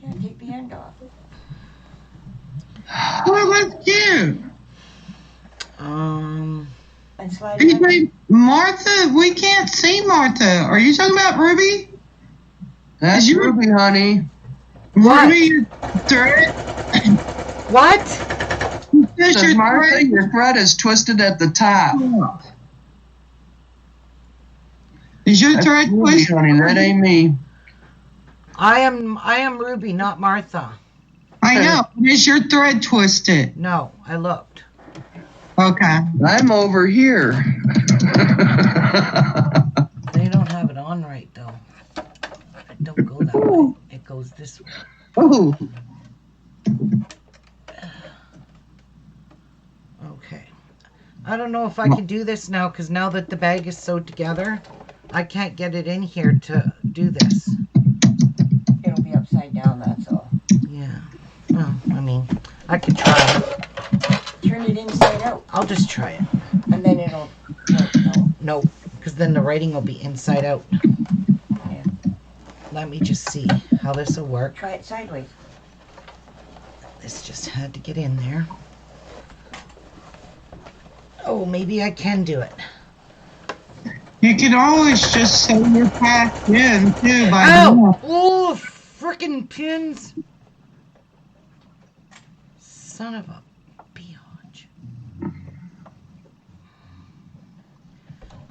S2: Yeah, take the end off.
S5: What was you?
S1: Um,
S2: And slide it
S5: Anybody,
S2: under.
S5: Martha? We can't see Martha. Are you talking about Ruby?
S3: That's
S5: Is you-
S3: Ruby, honey.
S1: What?
S5: Ruby, your thread?
S1: what?
S5: Says
S3: Says
S5: your
S3: Martha,
S5: thread-
S3: your thread is twisted at the top.
S5: Is your
S3: That's
S5: thread
S3: Ruby,
S5: twisted?
S3: honey. That ain't me.
S1: I am Ruby, not Martha.
S5: I know. Is your thread twisted?
S1: No, I looked.
S5: Okay.
S3: I'm over here.
S1: They don't have it on right though. It don't go that way. It goes this way.
S3: Oh,
S1: Okay. I don't know if I can do this now because now that the bag is sewed together, I can't get it in here to do this.
S2: It'll be upside down, that's all.
S1: Yeah. Well, I mean, I could try it.
S2: Turn it inside out,
S1: I'll just try it.
S2: and then it'll. No.
S1: No, because then the writing will be inside out.
S2: Yeah.
S1: Let me just see how this will work.
S2: Try it sideways.
S1: This just had to get in there. Oh, maybe I can do it.
S5: You can always just sew your pack in too by
S1: Ow! Oh, frickin' pins! Son of a biatch.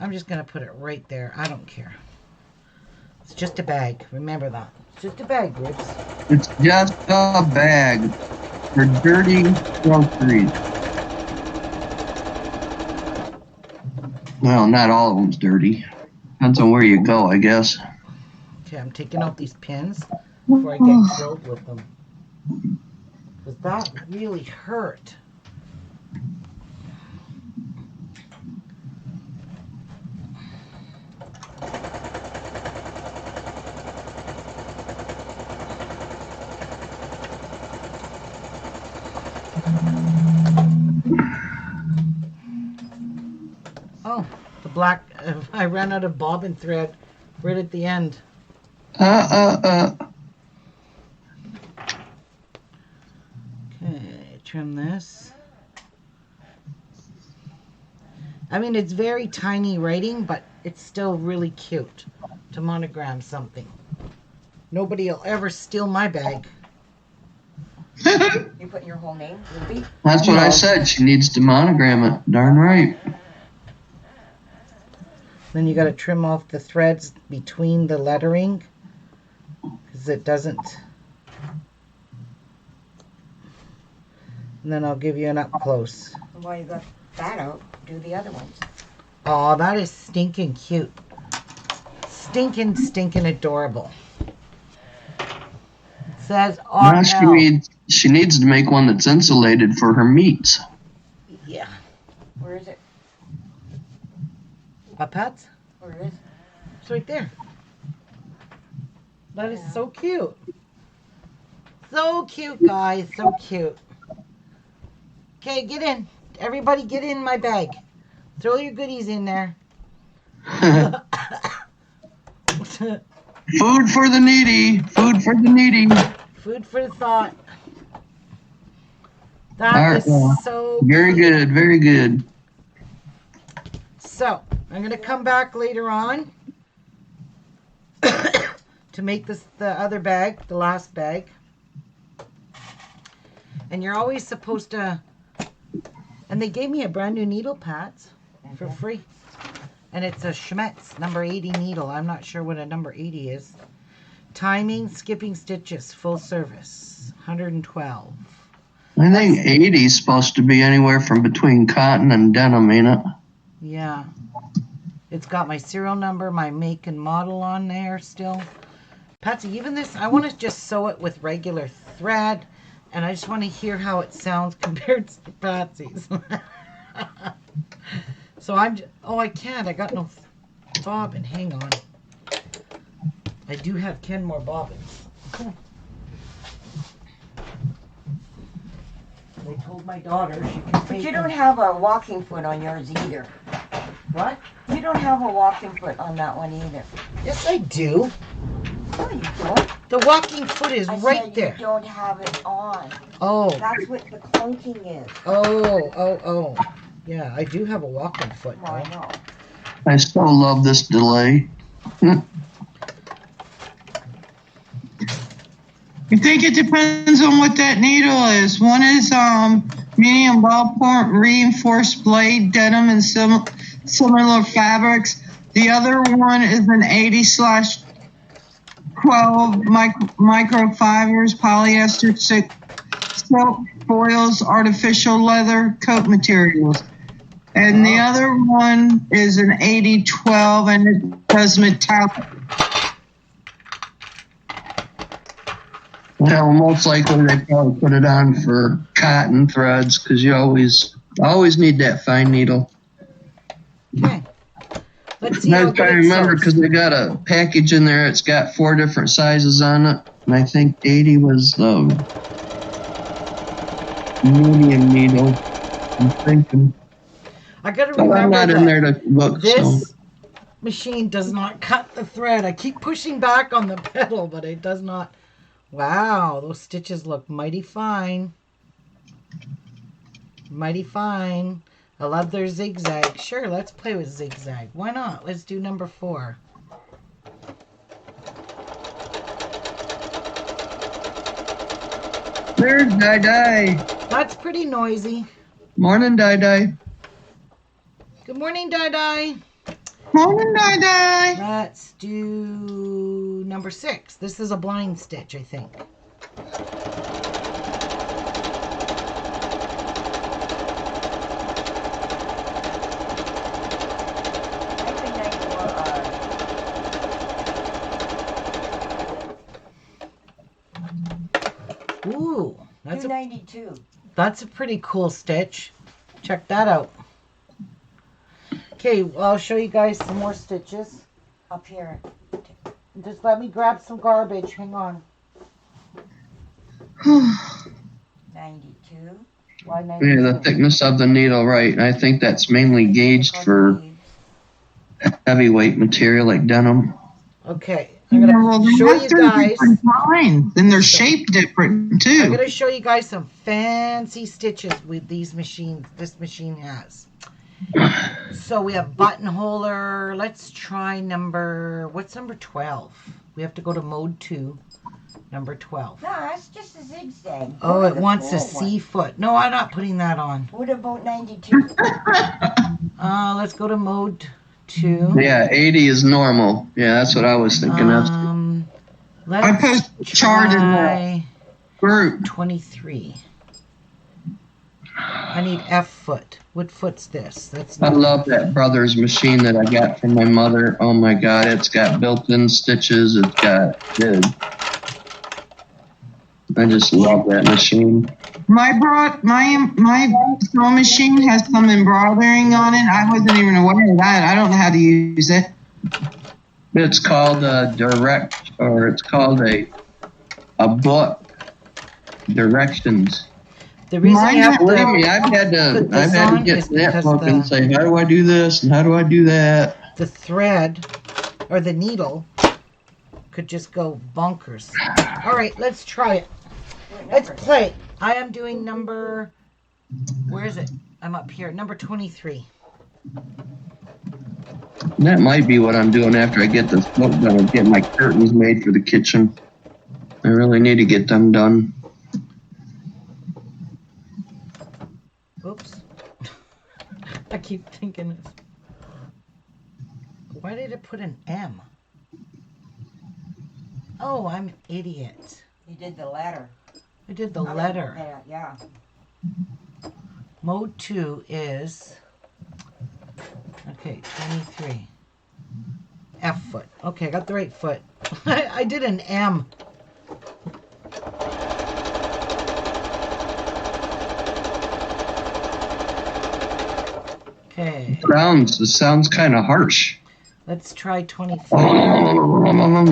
S1: I'm just gonna put it right there. I don't care. It's just a bag. Remember that. It's just a bag, Ribs.
S3: it's just a bag for dirty groceries. Well, not all of them's dirty. Depends on where you go, I guess.
S1: Okay, I'm taking out these pins before I get killed with them. Because that really hurt. Oh, the black, I ran out of bobbin thread right at the end.
S3: Uh.
S1: Okay, trim this. I mean, it's very tiny writing, but it's still really cute to monogram something. Nobody will ever steal my bag.
S2: You put your whole name, Ruby?
S3: That's what I
S1: No.
S3: said. She needs to monogram it. Darn right.
S1: Then you got to trim off the threads between the lettering because it doesn't. And then I'll give you an up close.
S2: While you got that out, do the other ones.
S1: Oh, that is stinking cute. Stinking adorable. It says
S3: Now
S1: RL.
S3: she needs to make one that's insulated for her meats.
S1: Yeah.
S2: Where is it?
S1: What, Pat?
S2: Where is it?
S1: It's right there. That is so cute. So cute, guys. So cute. Okay, get in. Everybody get in my bag. Throw your goodies in there.
S3: Food for the needy. Food for the needy.
S1: Food for thought.
S3: All
S1: That
S3: right,
S1: is
S3: well,
S1: so
S3: very
S1: cute.
S3: good. Very good.
S1: So, I'm going to come back later on to make this the other bag, the last bag. And you're always supposed to... And they gave me a brand new needle, Pat, for free. And it's a Schmetz number 80 needle. I'm not sure what a number 80 is. Timing, skipping stitches, full service, 112.
S3: I think 80 is supposed to be anywhere from between cotton and denim, ain't it?
S1: Yeah. It's got my serial number, my make and model on there still. Patsy, even this, I want to just sew it with regular thread. And I just want to hear how it sounds compared to Patsy's. So I can't. I got no bobbin. Hang on. I do have 10 more bobbins. They told my daughter she can
S2: But
S1: take
S2: you
S1: them.
S2: don't have a walking foot on yours either.
S1: What?
S2: You don't have a walking foot on that one either.
S1: Yes, I do.
S2: No, you don't.
S1: The walking foot is
S2: I
S1: right
S2: said
S1: there.
S2: you don't have it on.
S1: Oh.
S2: That's what the clunking is.
S1: Oh. Yeah, I do have a walking foot,
S2: Well, I
S1: though.
S2: know.
S3: I still love this delay.
S5: I think it depends on what that needle is. One is medium ballpoint reinforced blade denim and similar fabrics. The other one is an 80/12 microfibers polyester silk foils artificial leather coat materials. And the other one is an 80/12 and it does metallic.
S3: Well, most likely they probably put it on for cotton threads because you always need that fine needle.
S1: Okay. Let's see
S3: And I
S1: how
S3: was
S1: good
S3: trying to
S1: it
S3: remember
S1: sews.
S3: because they got a package in there. It's got 4 different sizes on it, and I think 80 was the medium needle. I'm thinking,
S1: I gotta
S3: but I'm
S1: remember
S3: not in there
S1: that
S3: to look.
S1: this
S3: So
S1: machine does not cut the thread. I keep pushing back on the pedal, but it does not. Wow, those stitches look mighty fine. Mighty fine. I love their zigzag. Sure, let's play with zigzag. Why not? Let's do number 4.
S3: there's Di.
S1: That's pretty noisy.
S3: Morning, Di.
S1: Good morning, Di.
S5: Morning, Di.
S1: Let's do number 6. This is a blind stitch, I think. Ooh, that's a
S2: 292.
S1: That's a pretty cool stitch. Check that out. Okay, well, I'll show you guys some more stitches.
S2: Up here.
S1: Just let me grab some garbage. Hang on.
S2: 92. Why
S3: Yeah, the thickness of the needle, right. I think that's mainly gauged for heavyweight material like denim.
S1: Okay, I'm gonna show you guys.
S5: different kinds, and they're
S1: So-
S5: shaped different
S1: I'm
S5: too.
S1: gonna show you guys some fancy stitches with these machines. This machine has. So we have buttonholer. Let's try what's number 12? We have to go to mode 2, number 12.
S2: No, that's just a zigzag.
S1: Oh,
S2: Go to
S1: it
S2: the
S1: wants a
S2: full one.
S1: C foot. No, I'm not putting that on.
S2: What about 92?
S1: Let's go to mode 2.
S3: Yeah, 80 is normal. Yeah, that's what I was thinking of.
S1: Let's
S5: I posted a chart in the
S1: try
S5: group.
S1: 23. I need F foot. What foot's this? That's
S3: I
S1: not
S3: love that Brothers machine that I got from my mother. Oh my God, it's got built-in stitches. It's got good. I just love that machine.
S5: My sewing machine has some embroidering on it. I wasn't even aware of that. I don't know how to use it.
S3: It's called a it's called a book. Directions.
S1: The reason
S5: Mine
S1: you have
S3: Believe me,
S1: to
S3: I've had
S1: put
S3: to
S1: this on
S3: get
S1: is
S3: that
S1: because
S3: book and say, how do I do this and how do I do that?
S1: the thread or the needle could just go bonkers. All right, let's try it. Let's play. I am doing number, where is it? I'm up here, number 23.
S3: That might be what I'm doing after I get this book done and get my curtains made for the kitchen. I really need to get them done.
S1: Oops. I keep thinking this. Why did it put an M? Oh, I'm an idiot.
S2: You did the letter.
S1: I did the letter.
S2: Yeah.
S1: Mode 2 is, okay, 23. F foot. Okay, I got the right foot. I did an M. Okay,
S3: It sounds kind of harsh.
S1: let's try 24.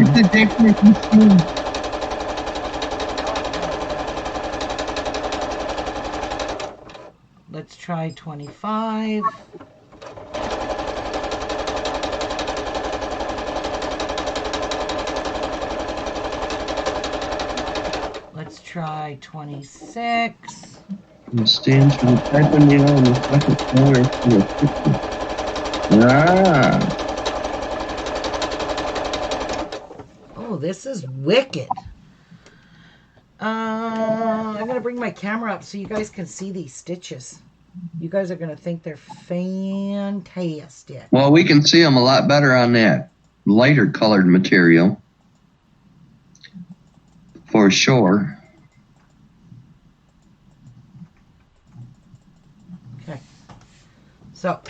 S5: It's a different machine.
S1: Let's try 25. Let's try 26.
S3: It stands for the type of needle and the second color for the 50. Ah.
S1: Oh, this is wicked. I'm going to bring my camera up so you guys can see these stitches. You guys are going to think they're fantastic.
S3: Well, we can see them a lot better on that lighter colored material. For sure.
S1: Okay. So,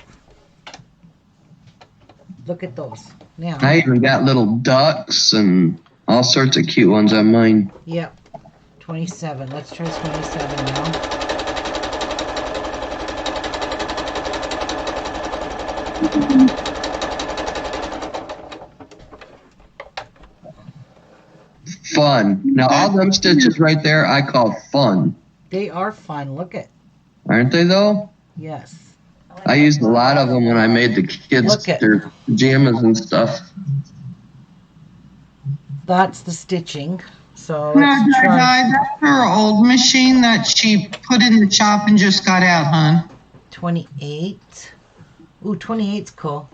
S1: look at those. Now,
S3: I even got little ducks and all sorts of cute ones on mine.
S1: yep. 27. Let's try 27 now.
S3: Fun. Now, all them stitches right there, I call fun.
S1: They are fun. Look at.
S3: Aren't they, though?
S1: Yes.
S3: I used a lot of them when I made the kids
S1: Look at-
S3: their pajamas and stuff.
S1: That's the stitching. So
S5: No,
S1: let's try.
S5: guys, that's her old machine that she put in the shop and just got out, hon.
S1: 28. Ooh, 28's cool.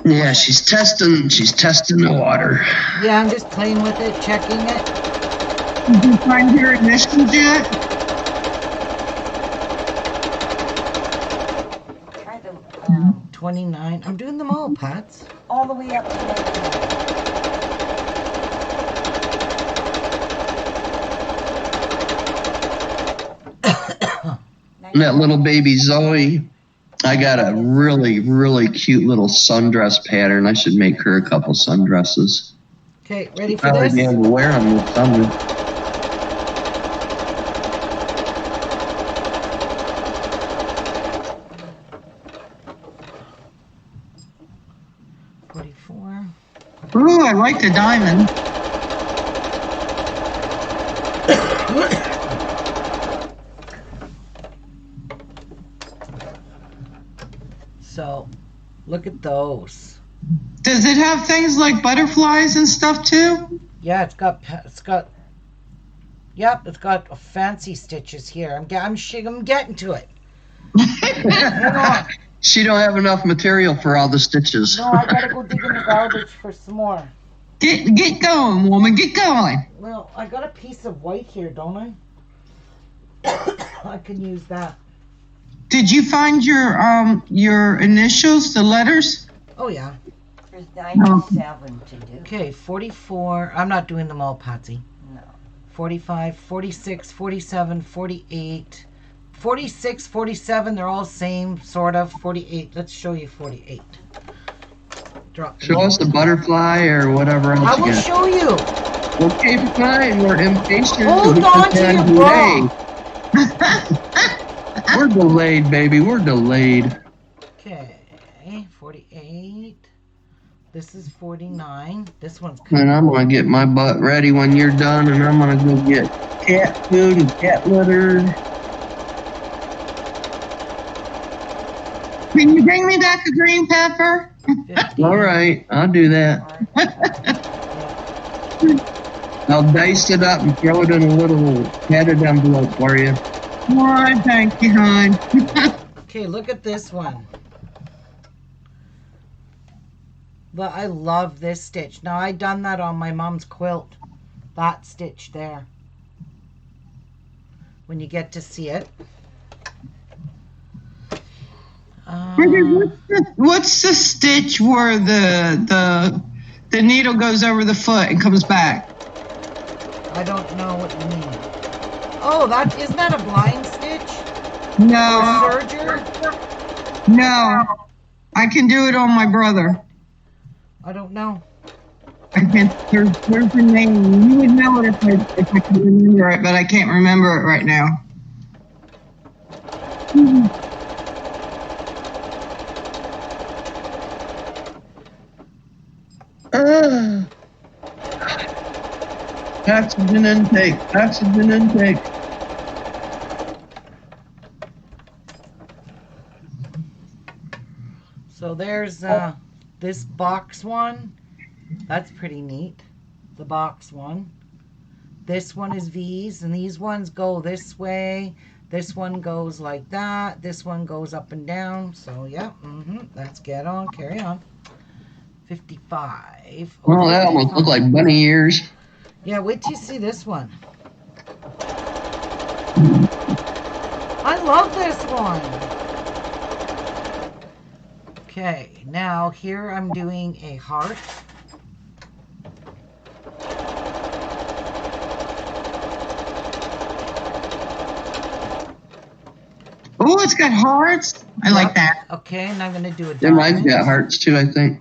S3: Yeah, she's testing the water.
S1: Yeah, I'm just playing with it, checking it.
S5: Did you find your initials yet?
S2: Try the
S1: 29. I'm doing them all, Pats.
S2: all the way up to 99.
S3: And that little baby Zoe, I got a really, really cute little sundress pattern. I should make her a couple sundresses.
S1: Okay, ready for
S3: Probably
S1: this?
S3: be able to wear them this summer.
S5: Ooh, I like the diamond.
S1: So, look at those.
S5: Does it have things like butterflies and stuff too?
S1: Yeah, it's got yep, it's got fancy stitches here. I'm getting to it. Hang on.
S3: She don't have enough material for all the stitches.
S1: No, I gotta go dig in the garbage for some more.
S5: Get going, woman. Get going.
S1: Well, I got a piece of white here, don't I? I can use that.
S5: Did you find your initials, the letters?
S1: Oh yeah.
S2: There's 97 to do.
S1: Okay, 44. I'm not doing them all, Patsy.
S2: No.
S1: 45, 46, 47, 48, 46, 47. They're all same, sort of. 48. Let's show you 48. Drop.
S3: Show us the butterfly or whatever else
S1: I
S3: you
S1: will
S3: got.
S1: show you.
S3: Okay, fine. We're impatient.
S1: Hold
S3: We
S1: on to
S3: can
S1: your
S3: delay.
S1: bra.
S3: We're delayed, baby. We're delayed.
S1: Okay, 48. This is 49. This one's
S3: And I'm gonna get my butt ready when you're done, and I'm gonna go get cat food and cat litter.
S5: Can you bring me back a green pepper?
S1: 50.
S3: All right, I'll do that. I'll dice it up and throw it in a little padded envelope for you.
S5: Why, thank you, hon.
S1: Okay, look at this one. But I love this stitch. Now, I done that on my mom's quilt. That stitch there. When you get to see it.
S5: What's the stitch where the needle goes over the foot and comes back?
S1: I don't know what you mean. Oh, isn't that a blind stitch?
S5: No,
S1: Serger?
S5: no. I can do it on my brother.
S1: I don't know.
S5: I can't. There's a name. You would know it if I could remember it, but I can't remember it right now.
S3: Oxygen intake. Oxygen intake.
S1: So there's this box one. That's pretty neat. The box one. This one is V's, and these ones go this way. This one goes like that. This one goes up and down. So, yeah. Let's get on. Carry on. 55.
S3: Well, that almost looked like bunny ears.
S1: Yeah, wait till you see this one. I love this one. Okay, now here I'm doing a heart.
S5: Oh, it's got hearts. I like that.
S1: Okay, and I'm going to do a
S3: And mine's
S1: diamond.
S3: got hearts too, I think.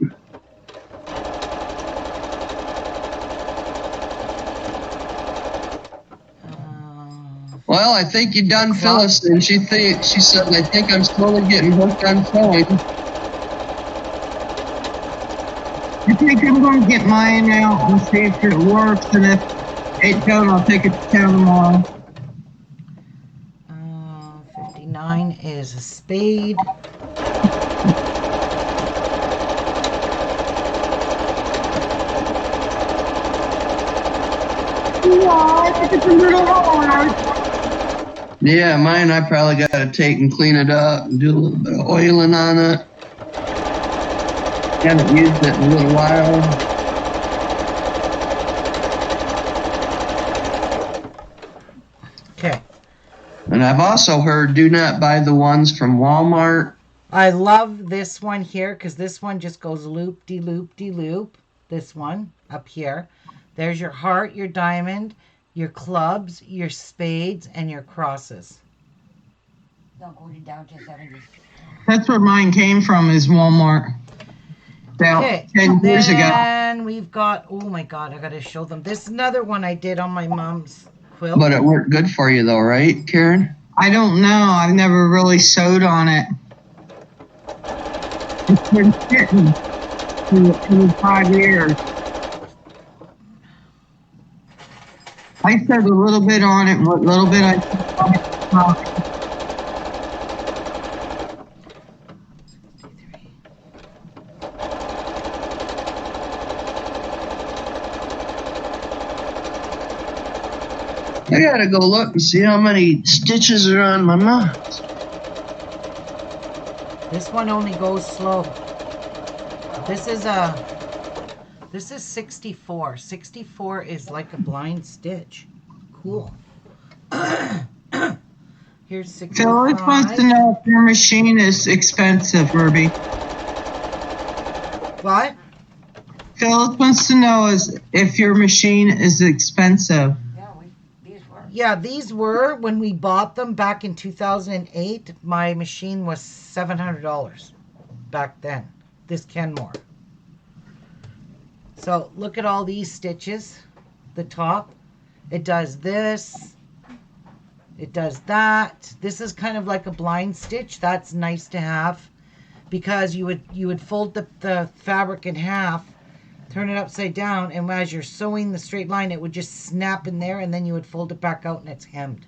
S3: Well, I think you done Phyllis, and she said, I think I'm slowly getting hooked on sewing.
S5: I think I'm going to get mine out and see if it works, and if it don't, I'll take it to town tomorrow.
S1: 59 is a spade.
S5: Yeah, it's a little hard.
S3: Yeah, mine I probably got to take and clean it up and do a little bit of oiling on it. Haven't used it in a little while.
S1: Okay.
S3: And I've also heard do not buy the ones from Walmart.
S1: I love this one here because this one just goes loop-de-loop-de-loop. This one up here. There's your heart, your diamond, your clubs, your spades, and your crosses.
S2: Not going down to 70.
S5: That's where mine came from, is Walmart. About
S1: Okay,
S5: 10 years ago.
S1: then we've got, oh my God, I got to show them. This is another one I did on my mom's quilt.
S3: But it worked good for you though, right, Karen?
S5: I don't know. I've never really sewed on it. It's been sitting for 5 years. I sewed a little bit on it, what little bit I sewed on it.
S3: I gotta go look and see how many stitches are on my knots.
S1: This one only goes slow. This is 64. 64 is like a blind stitch. Cool. Here's 65.
S5: Phyllis wants to know if your machine is expensive, Ruby.
S1: What?
S5: Phyllis wants to know if your machine is expensive.
S2: These were.
S1: Yeah, these were when we bought them back in 2008. My machine was $700 back then. This Kenmore. So look at all these stitches. The top. It does this. It does that. This is kind of like a blind stitch. That's nice to have because you would fold the fabric in half, turn it upside down, and as you're sewing the straight line, it would just snap in there, and then you would fold it back out and it's hemmed.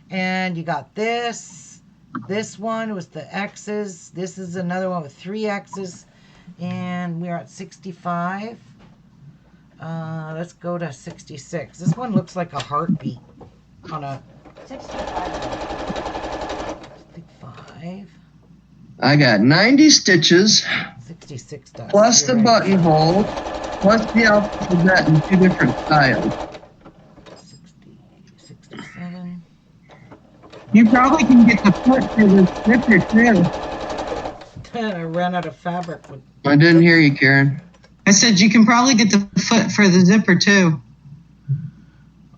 S1: And you got this. This one was the X's. This is another one with 3 X's. And we're at 65. Let's go to 66. This one looks like a heartbeat on a 65.
S3: I got 90 stitches,
S1: 66 does.
S3: plus
S1: You're
S3: the
S1: right.
S3: buttonhole, plus the alphabet in 2 different styles.
S1: 60, 67.
S5: You probably can get the foot for the zipper too.
S1: I ran out of fabric.
S3: I didn't hear you, Karen.
S5: I said you can probably get the foot for the zipper too.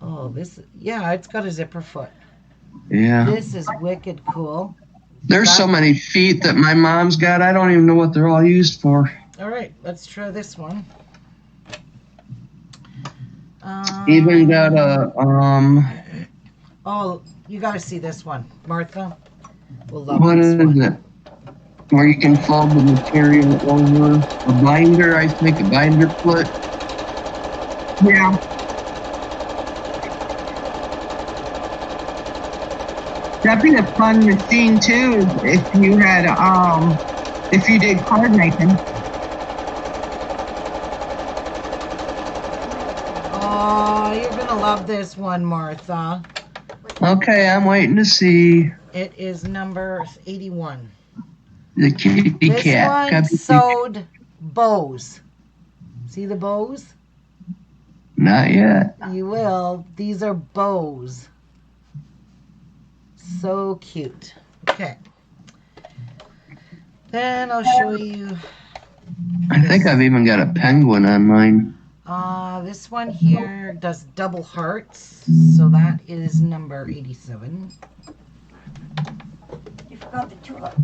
S1: Oh, yeah, it's got a zipper foot.
S3: Yeah.
S1: This is wicked cool.
S3: There's so many feet that my mom's got, I don't even know what they're all used for.
S1: All right, let's try this one.
S3: Even got a,
S1: Oh, you got to see this one. Martha will love
S3: what
S1: this
S3: is
S1: one.
S3: it? Where you can fold the material over a binder, I think, a binder foot.
S5: Yeah. That'd be a fun machine too if you had if you did card making.
S1: Oh, you're going to love this one, Martha.
S3: Okay, I'm waiting to see
S1: It is number 81.
S3: the kitty
S1: This
S3: cat.
S1: one
S3: Copy-
S1: sewed bows. See the bows?
S3: Not yet.
S1: You will. These are bows. So cute. Okay. Then I'll show you.
S3: I think I've even got a penguin on mine.
S1: This one here does double hearts. So that is number 87.
S2: You forgot the tulip.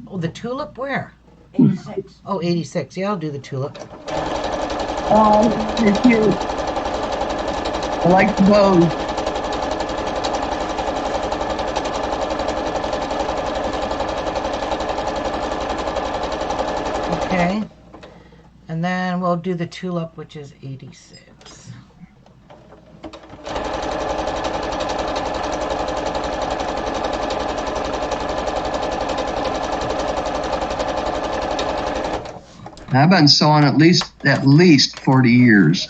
S1: Oh, the tulip where?
S2: 86.
S1: Oh, 86. Yeah, I'll do the tulip.
S5: Oh, they're cute.
S3: I like the bows.
S1: Okay. And then we'll do the tulip, which is 86.
S3: I've been sewing at least 40 years.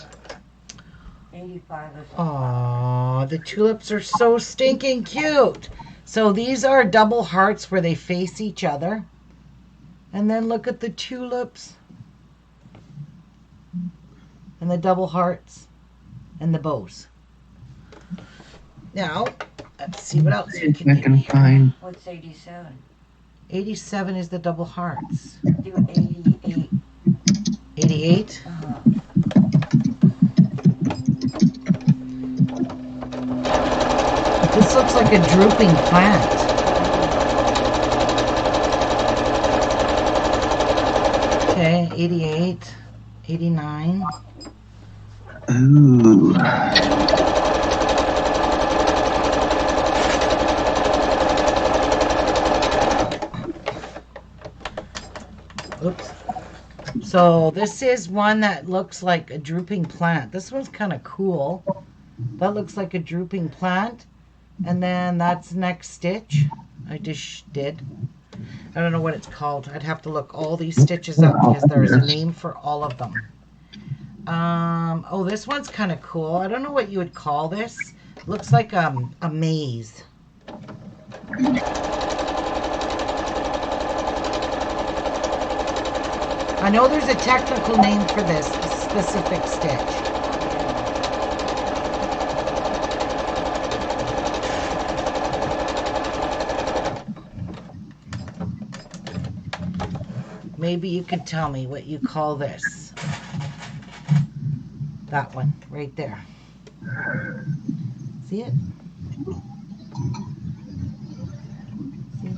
S2: 85 is
S1: Aw, the tulips are so stinking cute. So these are double hearts where they face each other. And then look at the tulips. And the double hearts. And the bows. Now, let's see what else we
S3: If
S1: can
S3: I
S1: do
S3: can
S1: here.
S3: find.
S2: What's 87?
S1: 87 is the double hearts.
S2: Do 88.
S1: 88?
S2: Uh-huh.
S1: This looks like a drooping plant. Okay, 88, 89.
S3: Ooh.
S1: Oops. So this is one that looks like a drooping plant. This one's kind of cool. That looks like a drooping plant. And then that's next stitch. I just did. I don't know what it's called. I'd have to look all these stitches up because there's a name for all of them. Oh, this one's kind of cool. I don't know what you would call this. Looks like a maze. I know there's a technical name for this specific stitch. Maybe you could tell me what you call this. That one, right there. See it? See?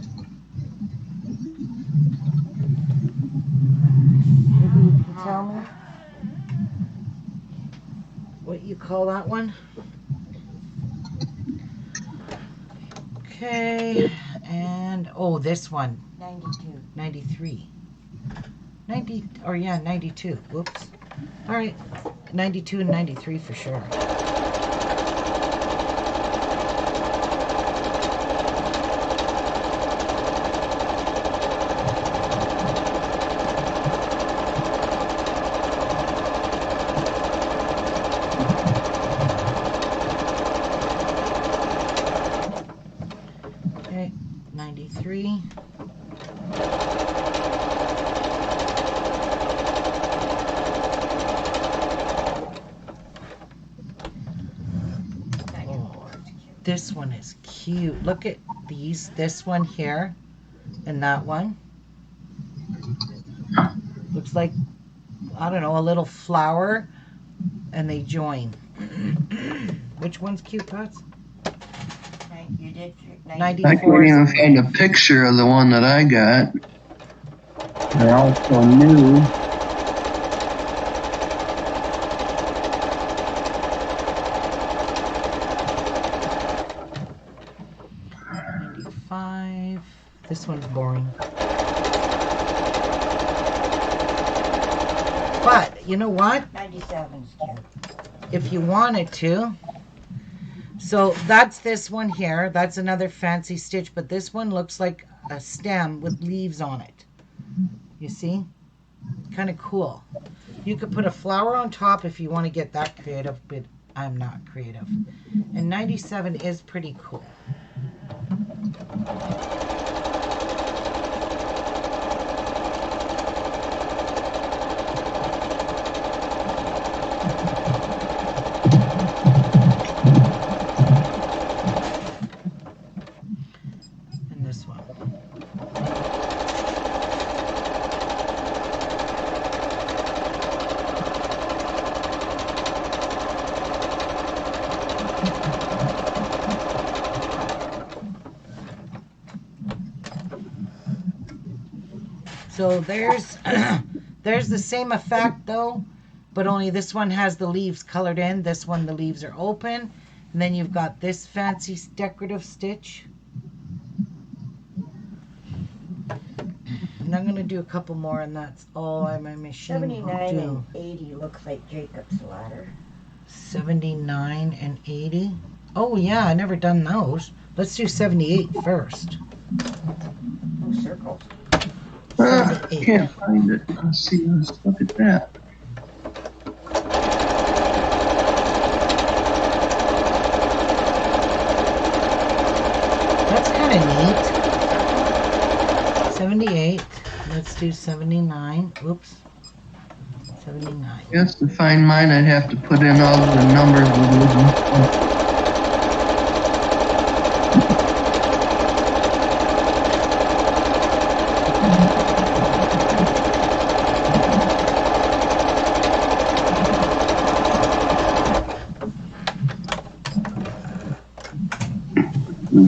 S1: Maybe you can tell me what you call that one. Okay, and oh, this one.
S2: 92.
S1: 93. 90, or yeah, 92. Whoops. All right, 92 and 93 for sure. Okay, 93. This one is cute. Look at these. This one here and that one. Looks like, I don't know, a little flower and they join. Which one's cute, Pots?
S2: You did
S1: 94.
S3: I couldn't even find a picture of the one that I got. They're all so new.
S1: This one's boring. But, you know what?
S2: 97's cute.
S1: If you wanted to. So, that's this one here. That's another fancy stitch. But this one looks like a stem with leaves on it. You see? Kind of cool. You could put a flower on top if you want to get that creative. But I'm not creative. And 97 is pretty cool. So there's there's the same effect though, but only this one has the leaves colored in. This one the leaves are open. And then you've got this fancy decorative stitch. And I'm going to do a couple more and that's all my machine
S2: 79
S1: will do.
S2: and 80 looks like Jacob's ladder.
S1: 79 and 80. Oh yeah, I never done those. Let's do 78 first.
S2: No circles.
S3: Can't find it. Let's see. Let's look at that.
S1: That's kind of neat. 78. Let's do 79. Oops. 79.
S3: Just to find mine, I'd have to put in all the numbers.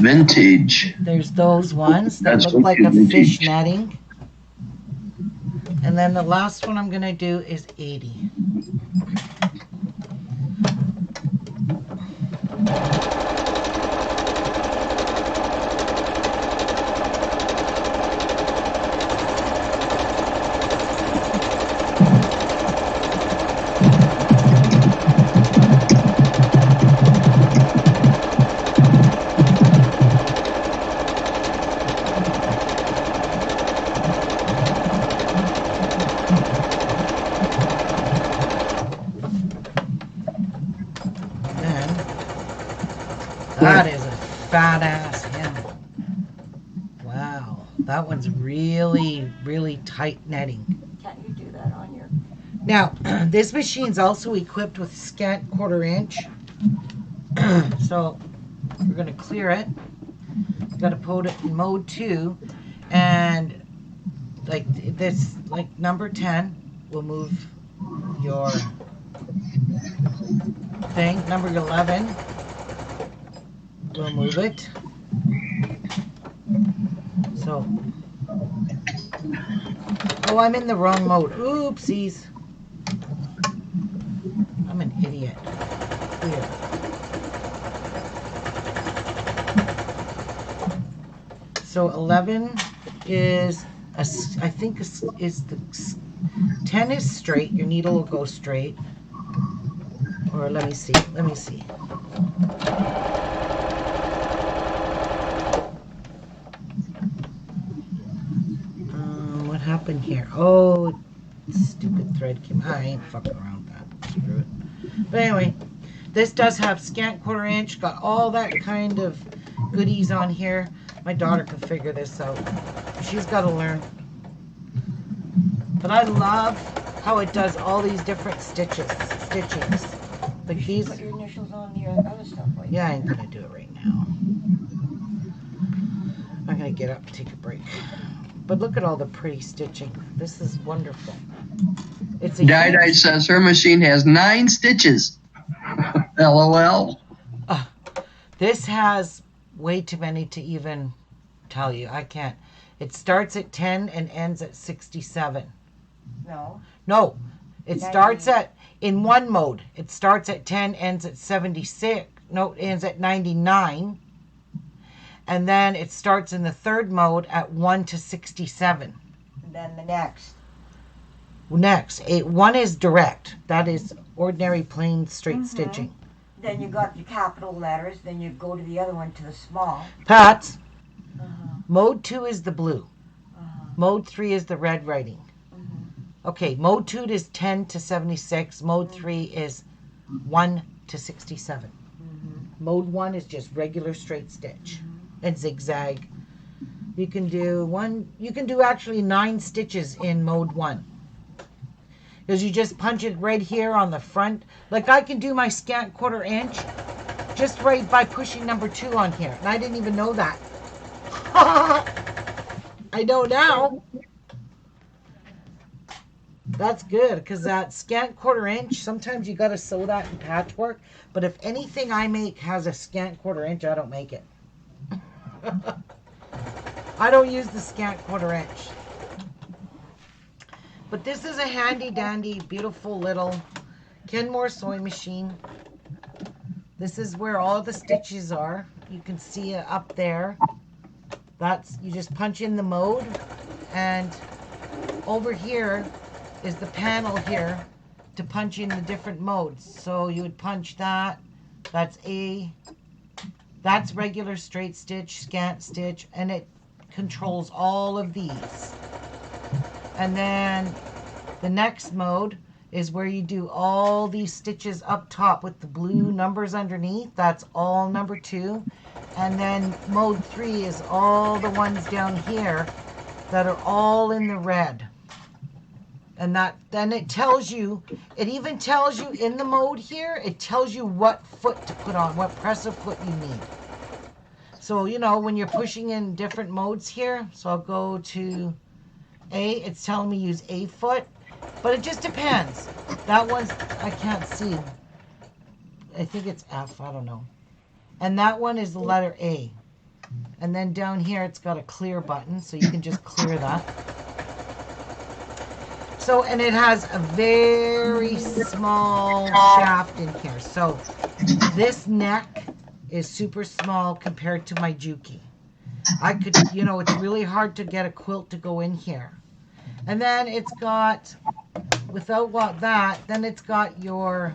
S3: Vintage.
S1: There's those ones that
S3: That's
S1: look like a
S3: vintage.
S1: fish netting. And then the last one I'm going to do is 80. That one's really, really tight netting.
S2: Can't you do that on your?
S1: Now, this machine's also equipped with scant 1/4 inch. So we're going to clear it. Got to put it in mode 2. And like this, like number 10 will move your thing. Number 11 will move it. So, oh, I'm in the wrong mode. Oopsies. I'm an idiot. Here. So 11 is, I think is the, 10 is straight. Your needle will go straight. Or let me see. What happened here? Oh, stupid thread came. I ain't fucking around with that. Screw it. But anyway, this does have scant 1/4 inch. Got all that kind of goodies on here. My daughter can figure this out. She's got to learn. But I love how it does all these different stitchings. Like these.
S2: Put your initials on your other stuff. Like
S1: Yeah, I ain't gonna do it right now. I'm gonna get up and take a break. But look at all the pretty stitching. This is wonderful. It's a
S3: Dai says her machine has 9 stitches. LOL.
S1: This has way too many to even tell you. I can't. It starts at 10 and ends at 67.
S2: no.
S1: No, it
S2: 90.
S1: starts at, in one mode, it starts at 10, ends at 76. No, it ends at 99. And then it starts in the third mode at 1 to 67.
S2: And then the next.
S1: Next, 1 is direct. That is ordinary plain straight stitching.
S2: Then you got your capital letters. Then you go to the other one to the small.
S1: Pat, mode 2 is the blue. Mode 3 is the red writing. Okay, mode 2 is 10 to 76. Mode 3 is 1 to 67. Mode 1 is just regular straight stitch and zigzag. You can do actually 9 stitches in mode 1. Because you just punch it right here on the front. Like I can do my scant 1/4 inch just right by pushing number 2 on here. And I didn't even know that. I know now. That's good, because that scant 1/4 inch, sometimes you got to sew that in patchwork. But if anything I make has a scant 1/4 inch, I don't make it. I don't use the scant 1/4 inch. But this is a handy dandy, beautiful little Kenmore sewing machine. This is where all the stitches are. You can see it up there. You just punch in the mode, and over here is the panel here to punch in the different modes. So you would punch that. That's regular straight stitch, scant stitch, and it controls all of these. And then the next mode is where you do all these stitches up top with the blue numbers underneath. That's all number 2. And then mode 3 is all the ones down here that are all in the red. And then it tells you, it even tells you in the mode here, it tells you what foot to put on, what presser foot you need. So, when you're pushing in different modes here, so I'll go to A, it's telling me use A foot, but it just depends. That one's, I can't see. I think it's F, I don't know. And that one is the letter A. And then down here, it's got a clear button, so you can just clear that. So, and it has a very small shaft in here. So this neck is super small compared to my Juki. I could, it's really hard to get a quilt to go in here. And then it's got, then it's got your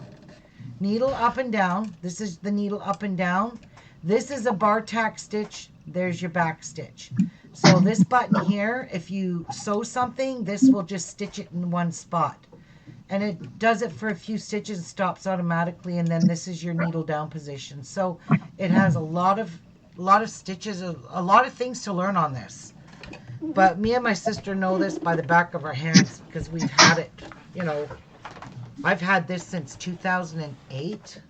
S1: needle up and down. This is the needle up and down. This is a bar tack stitch. There's your back stitch. So this button here, if you sew something, this will just stitch it in one spot. And it does it for a few stitches and stops automatically, and then this is your needle down position. So it has a lot of stitches, a lot of things to learn on this. But me and my sister know this by the back of our hands because we've had it, I've had this since 2008.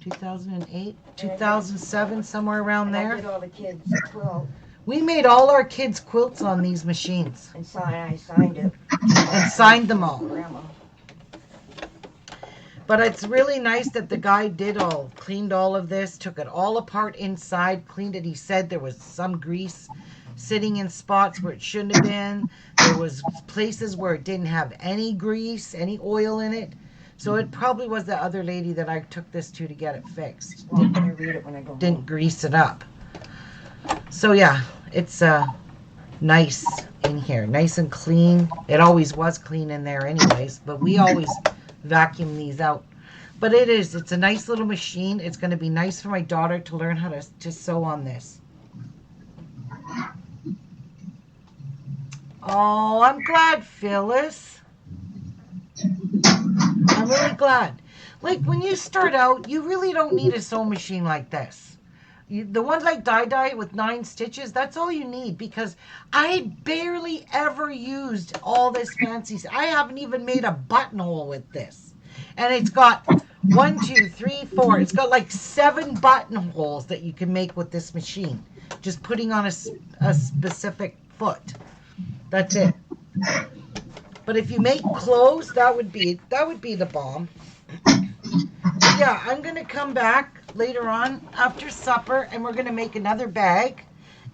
S1: 2008, 2007, somewhere around
S2: And I
S1: there.
S2: did all the kids' quilt
S1: We made all our kids' quilts on these machines
S2: and I signed it.
S1: and signed them all.
S2: Grandma.
S1: But it's really nice that the guy cleaned all of this, took it all apart inside, cleaned it. He said there was some grease sitting in spots where it shouldn't have been. There was places where it didn't have any grease, any oil in it. So it probably was the other lady that I took this to get it fixed.
S2: Well, I'm gonna read it when I go
S1: Didn't
S2: home.
S1: grease it up. So yeah, it's nice in here, nice and clean. It always was clean in there anyways, but we always vacuum these out. But it's a nice little machine. It's going to be nice for my daughter to learn how to sew on this. Oh, I'm glad, Phyllis. I'm really glad. Like, when you start out, you really don't need a sewing machine like this. The ones like Dye with 9 stitches, that's all you need, because I barely ever used all this fancy. I haven't even made a buttonhole with this. And it's got 1, 2, 3, 4. It's got like 7 buttonholes that you can make with this machine. Just putting on a specific foot. That's it. But if you make clothes, that would be the bomb. Yeah, I'm going to come back later on after supper and we're going to make another bag.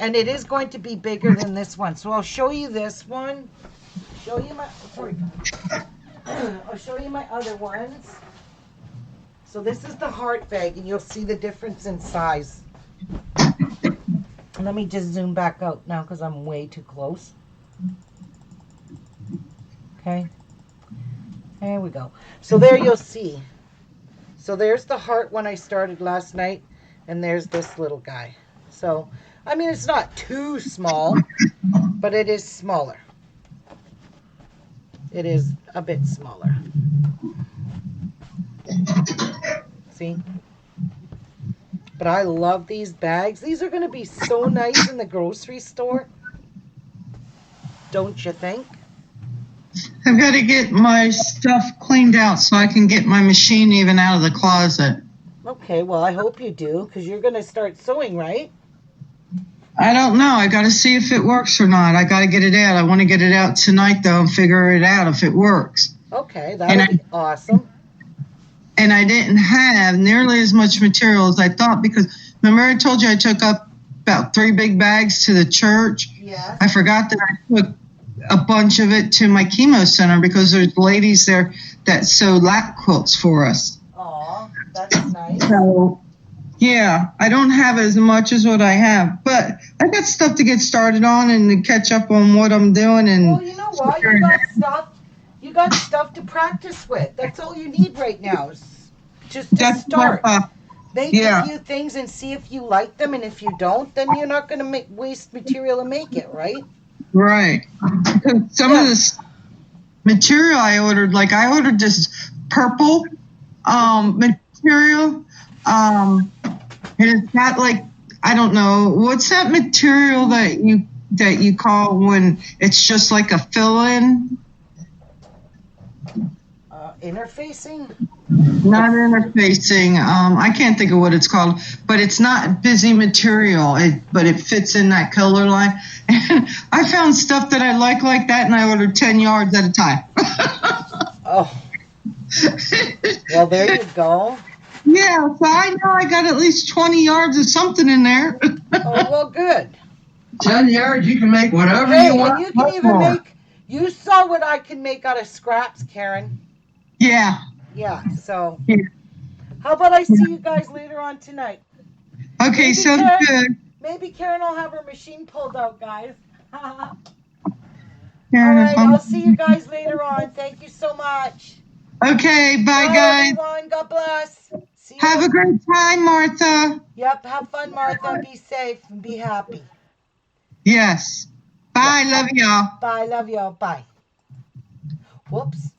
S1: And it is going to be bigger than this one. So I'll show you this one. I'll show you my other ones. So this is the heart bag and you'll see the difference in size. Let me just zoom back out now because I'm way too close. Okay. There we go. So there you'll see. So there's the heart one I started last night, and there's this little guy. So, I mean, it's not too small, but it is smaller. It is a bit smaller. See? But I love these bags. These are going to be so nice in the grocery store. Don't you think?
S5: I've got to get my stuff cleaned out so I can get my machine even out of the closet.
S1: Okay, well, I hope you do, because you're going to start sewing, right?
S5: I don't know. I got to see if it works or not. I got to get it out. I want to get it out tonight, though, and figure it out if it works.
S1: Okay, that'll be awesome.
S5: And I didn't have nearly as much material as I thought because remember I told you I took up about 3 big bags to the church?
S1: Yeah.
S5: I forgot that I took a bunch of it to my chemo center because there's ladies there that sew lap quilts for us.
S1: Aw, that's nice.
S5: So, yeah, I don't have as much as what I have, but I got stuff to get started on and to catch up on what I'm doing. And
S1: well, you know what? You got stuff to practice with. That's all you need right now. Is just to start. Make a few things and see if you like them, and if you don't, then you're not going to waste material and make it, right?
S5: Right. Some of this material I ordered, like I ordered this purple material. And it's got like, I don't know, what's that material that you call when it's just like a fill-in?
S1: Interfacing?
S5: Not interfacing. I can't think of what it's called, but it's not busy material, but it fits in that color line. And I found stuff that I like that, and I ordered 10 yards at a time.
S1: Oh. Well, there you go.
S5: Yeah, so I know I got at least 20 yards of something in there.
S1: Oh, well, good.
S3: 10 yards, you can make whatever you want.
S1: And you can even you saw what I can make out of scraps, Karen.
S5: Yeah.
S1: Yeah, so. Yeah. How about I see you guys later on tonight?
S5: Okay, sounds good.
S1: Maybe Karen will have her machine pulled out, guys. All
S5: Karen,
S1: right, I'll see you guys later on. Thank you so much.
S5: Okay, bye guys.
S1: Everyone. God bless. See you.
S5: Have a great time, Martha.
S1: Yep, have fun, Martha. Be safe and be happy.
S5: Yes. Bye, love y'all.
S1: Bye, love y'all. Bye. Whoops.